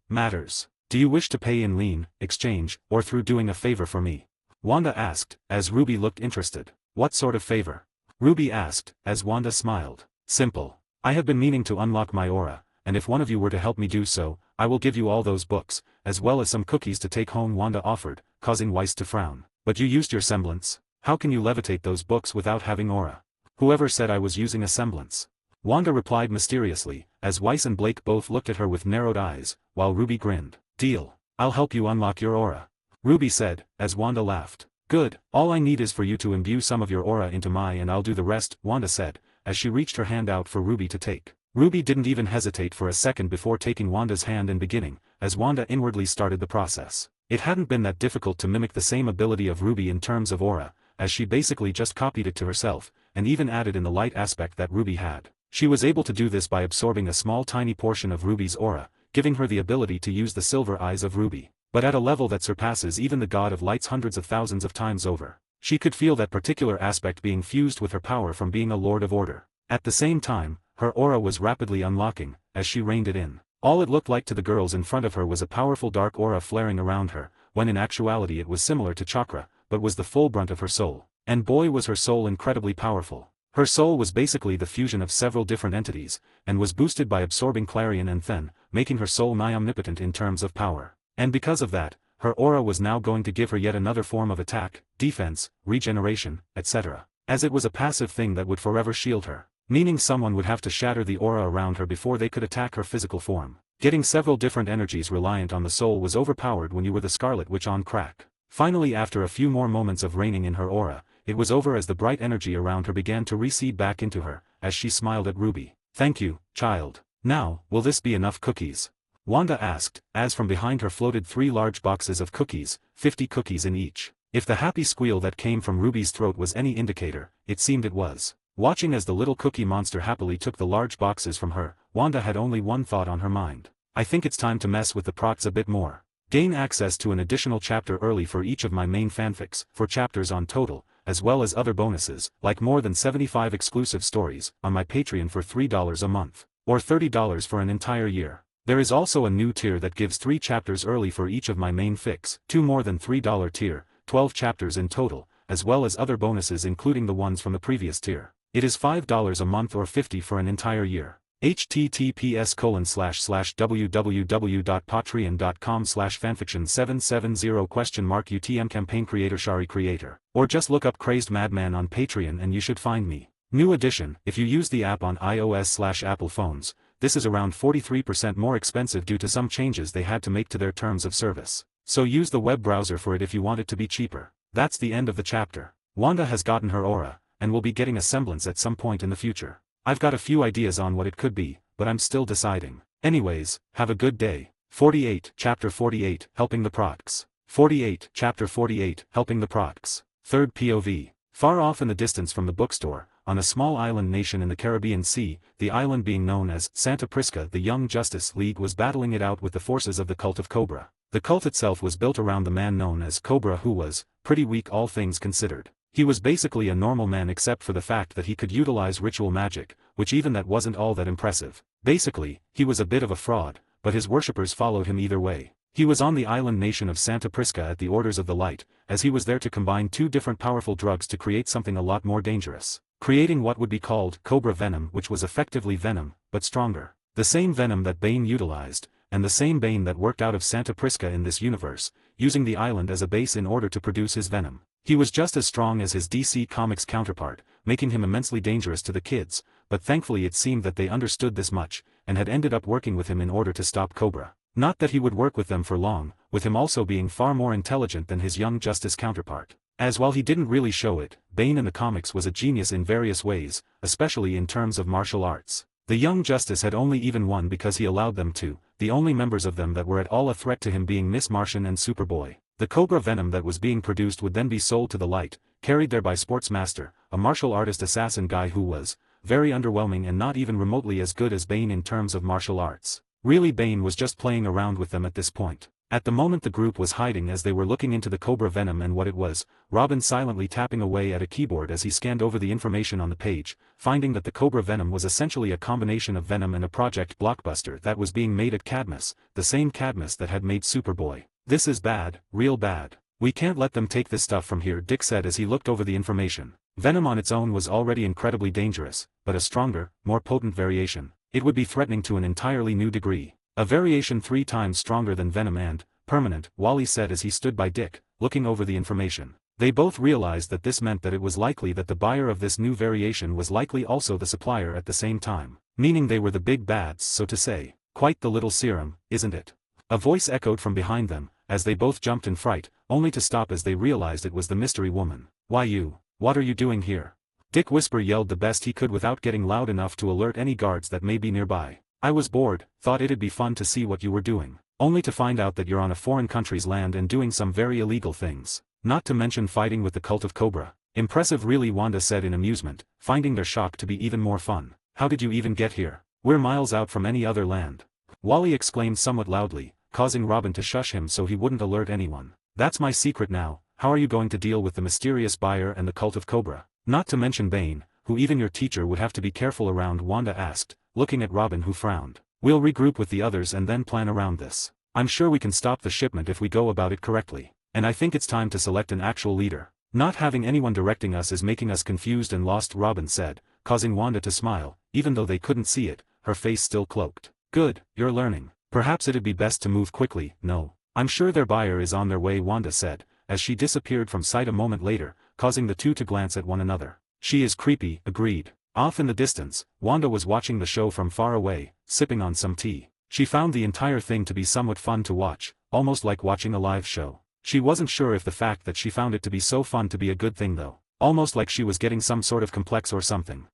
Matters. Do you wish to pay in lien, exchange, or through doing a favor for me? Wanda asked, as Ruby looked interested. What sort of favor? Ruby asked, as Wanda smiled. Simple. I have been meaning to unlock my aura, and if one of you were to help me do so, I will give you all those books, as well as some cookies to take home, Wanda offered, causing Weiss to frown. But you used your semblance. How can you levitate those books without having aura? Whoever said I was using a semblance? Wanda replied mysteriously, as Weiss and Blake both looked at her with narrowed eyes, while Ruby grinned. Deal. I'll help you unlock your aura. Ruby said, as Wanda laughed. Good, all I need is for you to imbue some of your aura into my and I'll do the rest, Wanda said, as she reached her hand out for Ruby to take. Ruby didn't even hesitate for a second before taking Wanda's hand and beginning, as Wanda inwardly started the process. It hadn't been that difficult to mimic the same ability of Ruby in terms of aura, as she basically just copied it to herself, and even added in the light aspect that Ruby had. She was able to do this by absorbing a small tiny portion of Ruby's aura, giving her the ability to use the silver eyes of Ruby, but at a level that surpasses even the god of lights hundreds of thousands of times over. She could feel that particular aspect being fused with her power from being a Lord of Order. At the same time, her aura was rapidly unlocking, as she reined it in. All it looked like to the girls in front of her was a powerful dark aura flaring around her, when in actuality it was similar to Chakra, but was the full brunt of her soul. And boy was her soul incredibly powerful. Her soul was basically the fusion of several different entities, and was boosted by absorbing Clea and Then, making her soul nigh omnipotent in terms of power. And because of that, her aura was now going to give her yet another form of attack, defense, regeneration, etc. As it was a passive thing that would forever shield her. Meaning someone would have to shatter the aura around her before they could attack her physical form. Getting several different energies reliant on the soul was overpowered when you were the Scarlet Witch on crack. Finally, after a few more moments of reigning in her aura, it was over as the bright energy around her began to recede back into her, as she smiled at Ruby. "Thank you, child. Now, will this be enough cookies?" Wanda asked, as from behind her floated 3 large boxes of cookies, 50 cookies in each. If the happy squeal that came from Ruby's throat was any indicator, it seemed it was. Watching as the little cookie monster happily took the large boxes from her, Wanda had only one thought on her mind. "I think it's time to mess with the procs a bit more. Gain access to an additional chapter early for each of my main fanfics, 4 chapters on total, as well as other bonuses, like more than 75 exclusive stories, on my Patreon for $3 a month, or $30 for an entire year. There is also a new tier that gives 3 chapters early for each of my main fics, 2 more than $3 tier, 12 chapters in total, as well as other bonuses including the ones from the previous tier. It is $5 a month or $50 for an entire year. https://www.patreon.com/fanfiction770 UTM campaign creator Shari creator. Or just look up Crazed Madman on Patreon and you should find me. New edition, if you use the app on iOS/Apple phones, this is around 43% more expensive due to some changes they had to make to their terms of service. So use the web browser for it if you want it to be cheaper. That's the end of the chapter. Wanda has gotten her aura, and will be getting a semblance at some point in the future. I've got a few ideas on what it could be, but I'm still deciding. Anyways, have a good day. 48, Chapter 48, Helping the Procs. 48, Chapter 48, Helping the Procs. Third POV. Far off in the distance from the bookstore, on a small island nation in the Caribbean Sea, the island being known as Santa Prisca, the Young Justice League was battling it out with the forces of the cult of Cobra. The cult itself was built around the man known as Cobra, who was pretty weak all things considered. He was basically a normal man except for the fact that he could utilize ritual magic, which even that wasn't all that impressive. Basically, he was a bit of a fraud, but his worshippers followed him either way. He was on the island nation of Santa Prisca at the orders of the Light, as he was there to combine 2 different powerful drugs to create something a lot more dangerous. Creating what would be called Cobra Venom, which was effectively venom, but stronger. The same venom that Bane utilized, and the same Bane that worked out of Santa Prisca in this universe, using the island as a base in order to produce his venom. He was just as strong as his DC Comics counterpart, making him immensely dangerous to the kids, but thankfully it seemed that they understood this much, and had ended up working with him in order to stop Cobra. Not that he would work with them for long, with him also being far more intelligent than his Young Justice counterpart. As while he didn't really show it, Bane in the comics was a genius in various ways, especially in terms of martial arts. The Young Justice had only even won because he allowed them to, the only members of them that were at all a threat to him being Miss Martian and Superboy. The Cobra venom that was being produced would then be sold to the Light, carried there by Sportsmaster, a martial artist assassin guy who was very underwhelming and not even remotely as good as Bane in terms of martial arts. Really, Bane was just playing around with them at this point. At the moment the group was hiding as they were looking into the Cobra venom and what it was, Robin silently tapping away at a keyboard as he scanned over the information on the page, finding that the Cobra venom was essentially a combination of Venom and a Project Blockbuster that was being made at Cadmus, the same Cadmus that had made Superboy. "This is bad, real bad. We can't let them take this stuff from here," Dick said as he looked over the information. Venom on its own was already incredibly dangerous, but a stronger, more potent variation. It would be threatening to an entirely new degree. A variation 3 times stronger than Venom and permanent, Wally said as he stood by Dick, looking over the information. They both realized that this meant that it was likely that the buyer of this new variation was likely also the supplier at the same time. Meaning they were the big bads, so to say. Quite the little serum, isn't it? A voice echoed from behind them, as they both jumped in fright, only to stop as they realized it was the mystery woman. What are you doing here?" Dick Whisper yelled the best he could without getting loud enough to alert any guards that may be nearby. "I was bored, thought it'd be fun to see what you were doing. Only to find out that you're on a foreign country's land and doing some very illegal things. Not to mention fighting with the cult of Cobra." "Impressive really," Wanda said in amusement, finding their shock to be even more fun. "How did you even get here? We're miles out from any other land." Wally exclaimed somewhat loudly, causing Robin to shush him so he wouldn't alert anyone. "That's my secret now. How are you going to deal with the mysterious buyer and the cult of Cobra? Not to mention Bane, who even your teacher would have to be careful around," Wanda asked, looking at Robin who frowned. "We'll regroup with the others and then plan around this. I'm sure we can stop the shipment if we go about it correctly. And I think it's time to select an actual leader. Not having anyone directing us is making us confused and lost," Robin said, causing Wanda to smile, even though they couldn't see it, her face still cloaked. "Good, you're learning. Perhaps it'd be best to move quickly. No. I'm sure their buyer is on their way, Wanda said, as she disappeared from sight a moment later, causing the two to glance at one another. She is creepy, agreed. Off in the distance, Wanda was watching the show from far away, sipping on some tea. She found the entire thing to be somewhat fun to watch, almost like watching a live show. She wasn't sure if the fact that she found it to be so fun to be a good thing though. Almost like she was getting some sort of complex or something.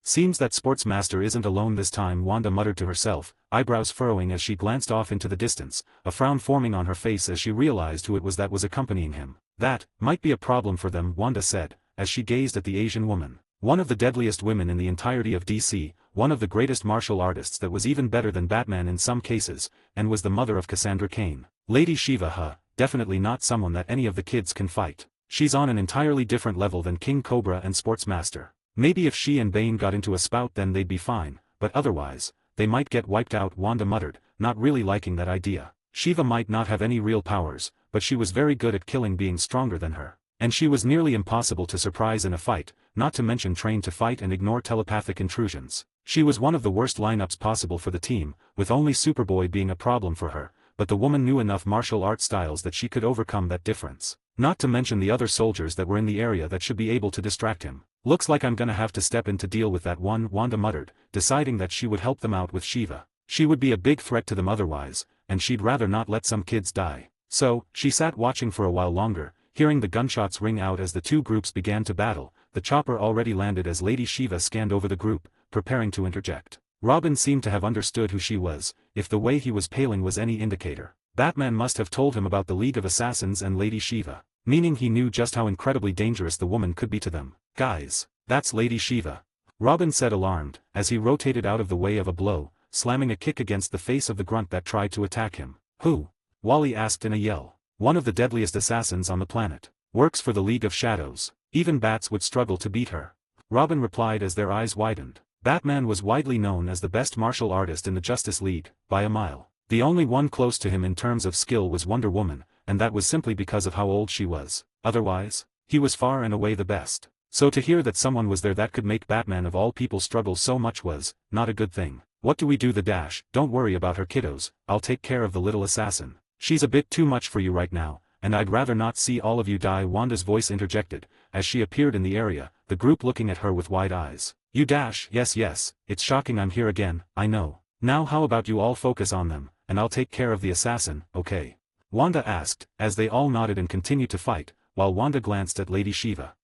Seems that Sportsmaster isn't alone this time, Wanda muttered to herself, eyebrows furrowing as she glanced off into the distance, a frown forming on her face as she realized who it was that was accompanying him. That might be a problem for them, Wanda said, as she gazed at the Asian woman. One of the deadliest women in the entirety of DC, one of the greatest martial artists that was even better than Batman in some cases, and was the mother of Cassandra Cain. Lady Shiva, definitely not someone that any of the kids can fight. She's on an entirely different level than King Cobra and Sportsmaster. Maybe if she and Bane got into a spout then they'd be fine, but otherwise, they might get wiped out, Wanda muttered, not really liking that idea. Shiva might not have any real powers, but she was very good at killing, being stronger than her. And she was nearly impossible to surprise in a fight, not to mention trained to fight and ignore telepathic intrusions. She was one of the worst lineups possible for the team, with only Superboy being a problem for her, but the woman knew enough martial art styles that she could overcome that difference. Not to mention the other soldiers that were in the area that should be able to distract him. Looks like I'm gonna have to step in to deal with that one, Wanda muttered, deciding that she would help them out with Shiva. She would be a big threat to them otherwise, and she'd rather not let some kids die. So, she sat watching for a while longer, hearing the gunshots ring out as the two groups began to battle. The chopper already landed as Lady Shiva scanned over the group, preparing to interject. Robin seemed to have understood who she was, if the way he was paling was any indicator. Batman must have told him about the League of Assassins and Lady Shiva, meaning he knew just how incredibly dangerous the woman could be to them. Guys, that's Lady Shiva, Robin said, alarmed, as he rotated out of the way of a blow, slamming a kick against the face of the grunt that tried to attack him. Who? Wally asked in a yell. One of the deadliest assassins on the planet. Works for the League of Shadows. Even bats would struggle to beat her. Robin replied as their eyes widened. Batman was widely known as the best martial artist in the Justice League, by a mile. The only one close to him in terms of skill was Wonder Woman, and that was simply because of how old she was. Otherwise, he was far and away the best. So to hear that someone was there that could make Batman of all people struggle so much was not a good thing. What do we do? The Dash, don't worry about her, kiddos, I'll take care of the little assassin. She's a bit too much for you right now, and I'd rather not see all of you die, Wanda's voice interjected, as she appeared in the area, the group looking at her with wide eyes. You Dash? Yes, it's shocking I'm here again, I know. Now how about you all focus on them, and I'll take care of the assassin, okay? Wanda asked, as they all nodded and continued to fight, while Wanda glanced at Lady Shiva.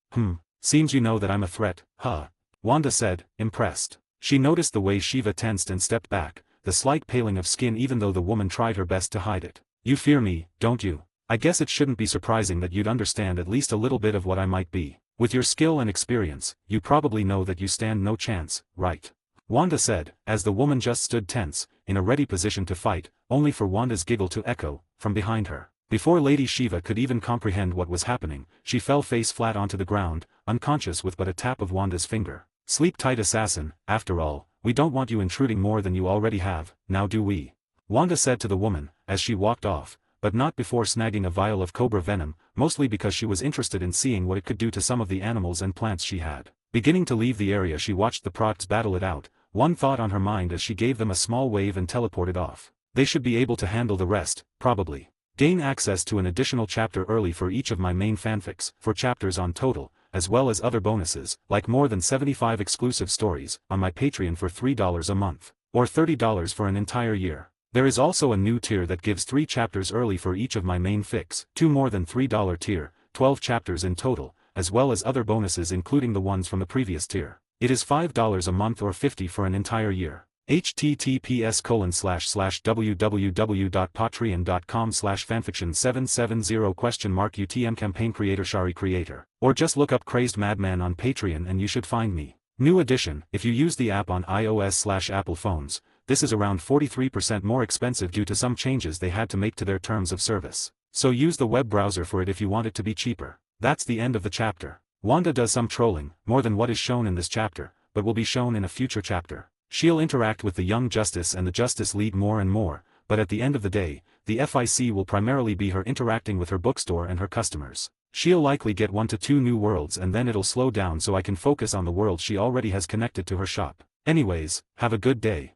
Seems you know that I'm a threat, huh? Wanda said, impressed. She noticed the way Shiva tensed and stepped back, the slight paling of skin even though the woman tried her best to hide it. You fear me, don't you? I guess it shouldn't be surprising that you'd understand at least a little bit of what I might be. With your skill and experience, you probably know that you stand no chance, right? Wanda said, as the woman just stood tense, in a ready position to fight, only for Wanda's giggle to echo, from behind her. Before Lady Shiva could even comprehend what was happening, she fell face flat onto the ground, unconscious with but a tap of Wanda's finger. Sleep tight, assassin, after all, we don't want you intruding more than you already have, now do we? Wanda said to the woman, as she walked off, but not before snagging a vial of cobra venom, mostly because she was interested in seeing what it could do to some of the animals and plants she had. Beginning to leave the area, she watched the procs battle it out, one thought on her mind as she gave them a small wave and teleported off. They should be able to handle the rest, probably. Gain access to an additional chapter early for each of my main fanfics, 4 chapters on total, as well as other bonuses, like more than 75 exclusive stories, on my Patreon for $3 a month, or $30 for an entire year. There is also a new tier that gives 3 chapters early for each of my main fics, 2 more than $3 tier, 12 chapters in total, as well as other bonuses including the ones from the previous tier. It is $5 a month or $50 for an entire year. https://www.patreon.com/fanfiction770 UTM campaign creator creator. Or just look up Crazed Madman on Patreon and you should find me. New edition, if you use the app on iOS/Apple phones, this is around 43% more expensive due to some changes they had to make to their terms of service. So use the web browser for it if you want it to be cheaper. That's the end of the chapter. Wanda does some trolling, more than what is shown in this chapter, but will be shown in a future chapter. She'll interact with the Young Justice and the Justice League more and more, but at the end of the day, the FIC will primarily be her interacting with her bookstore and her customers. She'll likely get 1 to 2 new worlds and then it'll slow down so I can focus on the world she already has connected to her shop. Anyways, have a good day.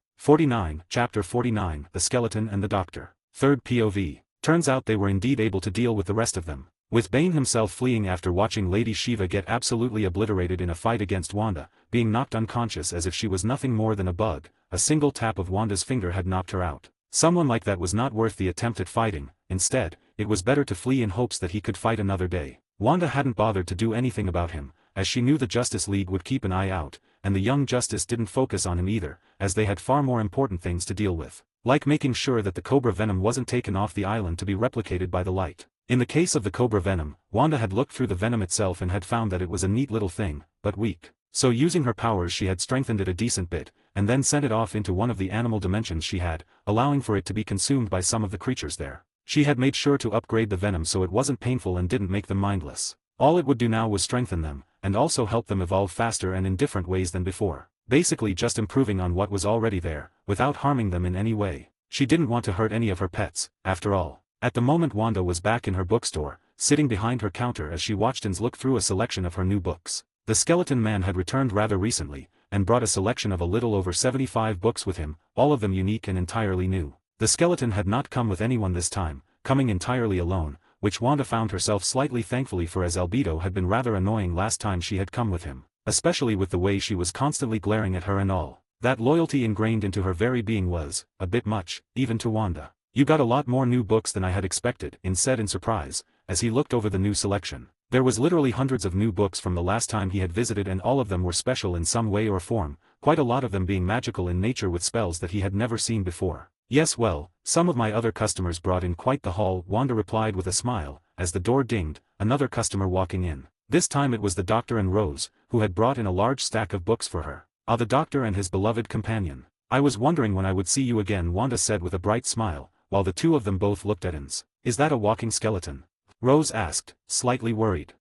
Chapter 49, The Skeleton and the Doctor. Third POV. Turns out they were indeed able to deal with the rest of them. With Bane himself fleeing after watching Lady Shiva get absolutely obliterated in a fight against Wanda, being knocked unconscious as if she was nothing more than a bug, a single tap of Wanda's finger had knocked her out. Someone like that was not worth the attempt at fighting. Instead, it was better to flee in hopes that he could fight another day. Wanda hadn't bothered to do anything about him, as she knew the Justice League would keep an eye out, and the young Justice didn't focus on him either, as they had far more important things to deal with, like making sure that the Cobra venom wasn't taken off the island to be replicated by the light. In the case of the Cobra venom, Wanda had looked through the venom itself and had found that it was a neat little thing, but weak. So using her powers she had strengthened it a decent bit, and then sent it off into one of the animal dimensions she had, allowing for it to be consumed by some of the creatures there. She had made sure to upgrade the venom so it wasn't painful and didn't make them mindless. All it would do now was strengthen them, and also help them evolve faster and in different ways than before. Basically just improving on what was already there, without harming them in any way. She didn't want to hurt any of her pets, after all. At the moment Wanda was back in her bookstore, sitting behind her counter as she watched Ins look through a selection of her new books. The Skeleton Man had returned rather recently, and brought a selection of a little over 75 books with him, all of them unique and entirely new. The skeleton had not come with anyone this time, coming entirely alone, which Wanda found herself slightly thankfully for as Albedo had been rather annoying last time she had come with him, especially with the way she was constantly glaring at her and all. That loyalty ingrained into her very being was, a bit much, even to Wanda. "You got a lot more new books than I had expected," Ins said in surprise, as he looked over the new selection. There was literally hundreds of new books from the last time he had visited and all of them were special in some way or form, quite a lot of them being magical in nature with spells that he had never seen before. "Yes, well, some of my other customers brought in quite the haul," Wanda replied with a smile, as the door dinged, another customer walking in. This time it was the Doctor and Rose, who had brought in a large stack of books for her. "Ah, the Doctor and his beloved companion. I was wondering when I would see you again," Wanda said with a bright smile, while the two of them both looked at Ins. "Is that a walking skeleton?" Rose asked, slightly worried.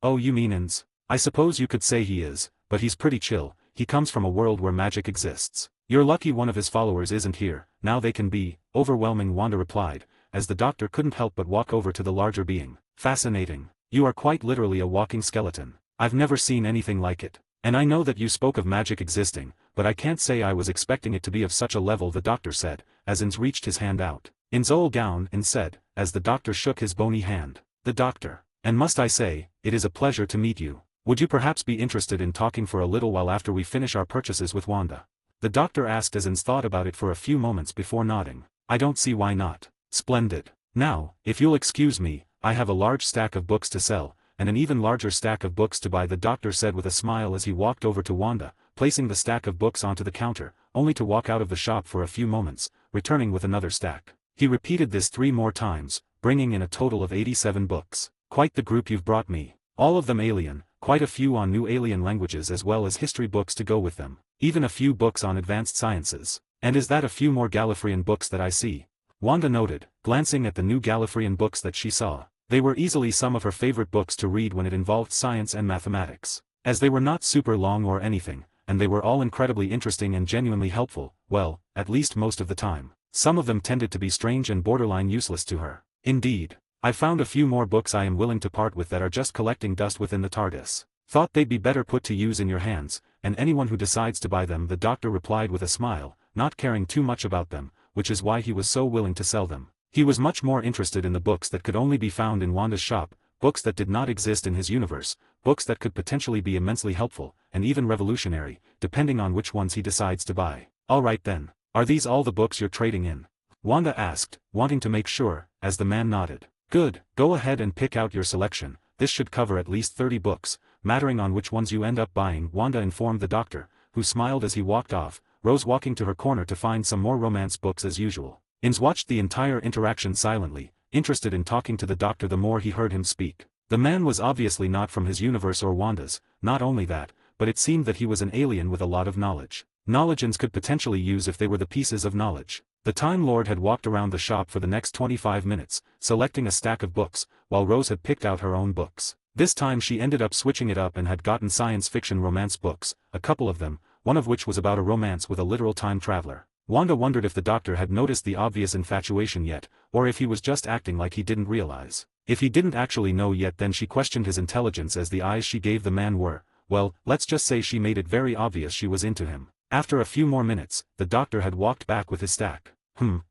Oh, you mean Ins? I suppose you could say he is, but he's pretty chill. He comes from a world where magic exists. You're lucky one of his followers isn't here, now they can be overwhelming," Wanda replied, as the Doctor couldn't help but walk over to the larger being. "Fascinating. You are quite literally a walking skeleton. I've never seen anything like it. And I know that you spoke of magic existing, but I can't say I was expecting it to be of such a level," the Doctor said, as Ins reached his hand out. "Ins old gown," Ins said, as the Doctor shook his bony hand. "The Doctor. And must I say, it is a pleasure to meet you. Would you perhaps be interested in talking for a little while after we finish our purchases with Wanda?" The Doctor asked as Ins thought about it for a few moments before nodding. "I don't see why not." "Splendid. Now, if you'll excuse me, I have a large stack of books to sell, and an even larger stack of books to buy," the Doctor said with a smile as he walked over to Wanda, placing the stack of books onto the counter, only to walk out of the shop for a few moments, returning with another stack. He repeated this 3 more times, bringing in a total of 87 books. "Quite the group you've brought me. All of them alien, quite a few on new alien languages as well as history books to go with them. Even a few books on advanced sciences. And is that a few more Gallifreyan books that I see?" Wanda noted, glancing at the new Gallifreyan books that she saw. They were easily some of her favorite books to read when it involved science and mathematics. As they were not super long or anything, and they were all incredibly interesting and genuinely helpful, well, at least most of the time. Some of them tended to be strange and borderline useless to her. "Indeed. I found a few more books I am willing to part with that are just collecting dust within the TARDIS. Thought they'd be better put to use in your hands, and anyone who decides to buy them," the Doctor replied with a smile, not caring too much about them, which is why he was so willing to sell them. He was much more interested in the books that could only be found in Wanda's shop, books that did not exist in his universe, books that could potentially be immensely helpful, and even revolutionary, depending on which ones he decides to buy. "All right then. Are these all the books you're trading in?" Wanda asked, wanting to make sure, as the man nodded. "Good, go ahead and pick out your selection. This should cover at least 30 books, mattering on which ones you end up buying," Wanda informed the Doctor, who smiled as he walked off, Rose walking to her corner to find some more romance books as usual. Ins watched the entire interaction silently, interested in talking to the Doctor the more he heard him speak. The man was obviously not from his universe or Wanda's, not only that, but it seemed that he was an alien with a lot of knowledge. Knowledge Ins could potentially use if they were the pieces of knowledge. The Time Lord had walked around the shop for the next 25 minutes, selecting a stack of books, while Rose had picked out her own books. This time she ended up switching it up and had gotten science fiction romance books, a couple of them, one of which was about a romance with a literal time traveler. Wanda wondered if the Doctor had noticed the obvious infatuation yet, or if he was just acting like he didn't realize. If he didn't actually know yet, then she questioned his intelligence, as the eyes she gave the man were, well, let's just say she made it very obvious she was into him. After a few more minutes, the doctor had walked back with his stack.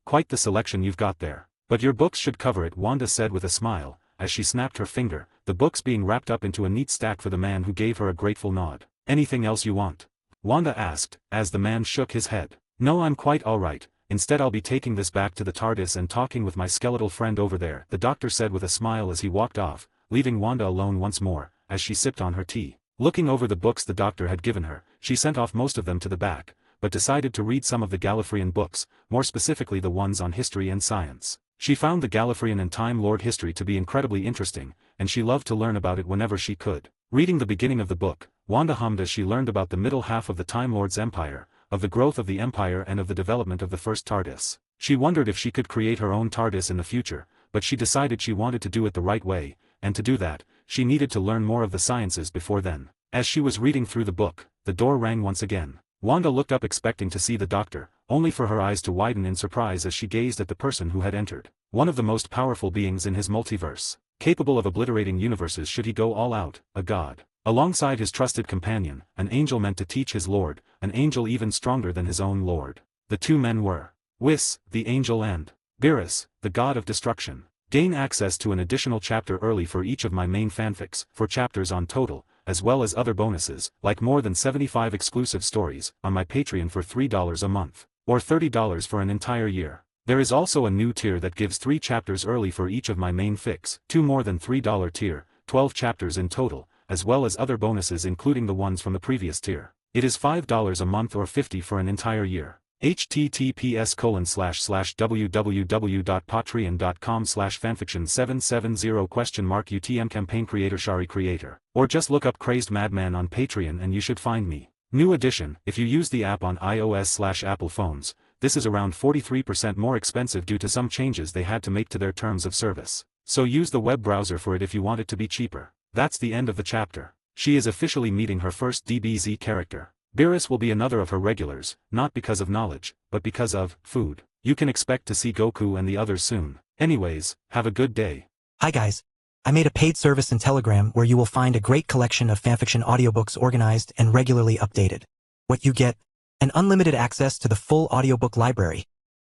Quite the selection you've got there. But your books should cover it, Wanda said with a smile, as she snapped her finger, the books being wrapped up into a neat stack for the man who gave her a grateful nod. Anything else you want? Wanda asked, as the man shook his head. No, I'm quite alright. Instead I'll be taking this back to the TARDIS and talking with my skeletal friend over there, the doctor said with a smile as he walked off, leaving Wanda alone once more, as she sipped on her tea. Looking over the books the doctor had given her, she sent off most of them to the back, but decided to read some of the Gallifreyan books, more specifically the ones on history and science. She found the Gallifreyan and Time Lord history to be incredibly interesting, and she loved to learn about it whenever she could. Reading the beginning of the book, Wanda hummed as she learned about the middle half of the Time Lord's empire, of the growth of the Empire and of the development of the first TARDIS. She wondered if she could create her own TARDIS in the future, but she decided she wanted to do it the right way, and to do that, she needed to learn more of the sciences before then. As she was reading through the book, the door rang once again. Wanda looked up expecting to see the doctor, only for her eyes to widen in surprise as she gazed at the person who had entered. One of the most powerful beings in his multiverse, capable of obliterating universes should he go all out, a god. Alongside his trusted companion, an angel meant to teach his lord, an angel even stronger than his own lord. The two men were Whis, the angel, and Beerus, the god of destruction. Gain access to an additional chapter early for each of my main fanfics, 4 chapters on total, as well as other bonuses, like more than 75 exclusive stories, on my Patreon for $3 a month, or $30 for an entire year. There is also a new tier that gives 3 chapters early for each of my main fics, 2 more than $3 tier, 12 chapters in total, as well as other bonuses including the ones from the previous tier. It is $5 a month or $50 for an entire year. https://www.patreon.com/fanfiction770 UTM campaign creator Shari creator. Or just look up Crazed Madman on Patreon and you should find me. New addition, if you use the app on iOS/Apple phones, this is around 43% more expensive due to some changes they had to make to their terms of service. So use the web browser for it if you want it to be cheaper. That's the end of the chapter. She is officially meeting her first DBZ character. Beerus will be another of her regulars, not because of knowledge, but because of food. You can expect to see Goku and the others soon. Anyways, have a good day. Hi guys. I made a paid service in Telegram where you will find a great collection of fanfiction audiobooks organized and regularly updated. What you get? An unlimited access to the full audiobook library.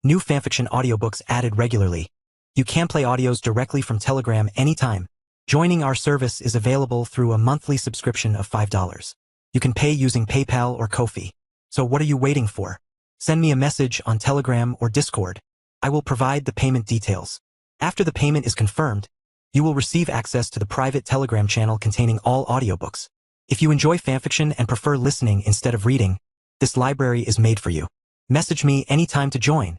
New fanfiction audiobooks added regularly. You can play audios directly from Telegram anytime. Joining our service is available through a monthly subscription of $5. You can pay using PayPal or Ko-fi. So what are you waiting for? Send me a message on Telegram or Discord. I will provide the payment details. After the payment is confirmed, you will receive access to the private Telegram channel containing all audiobooks. If you enjoy fanfiction and prefer listening instead of reading, this library is made for you. Message me anytime to join.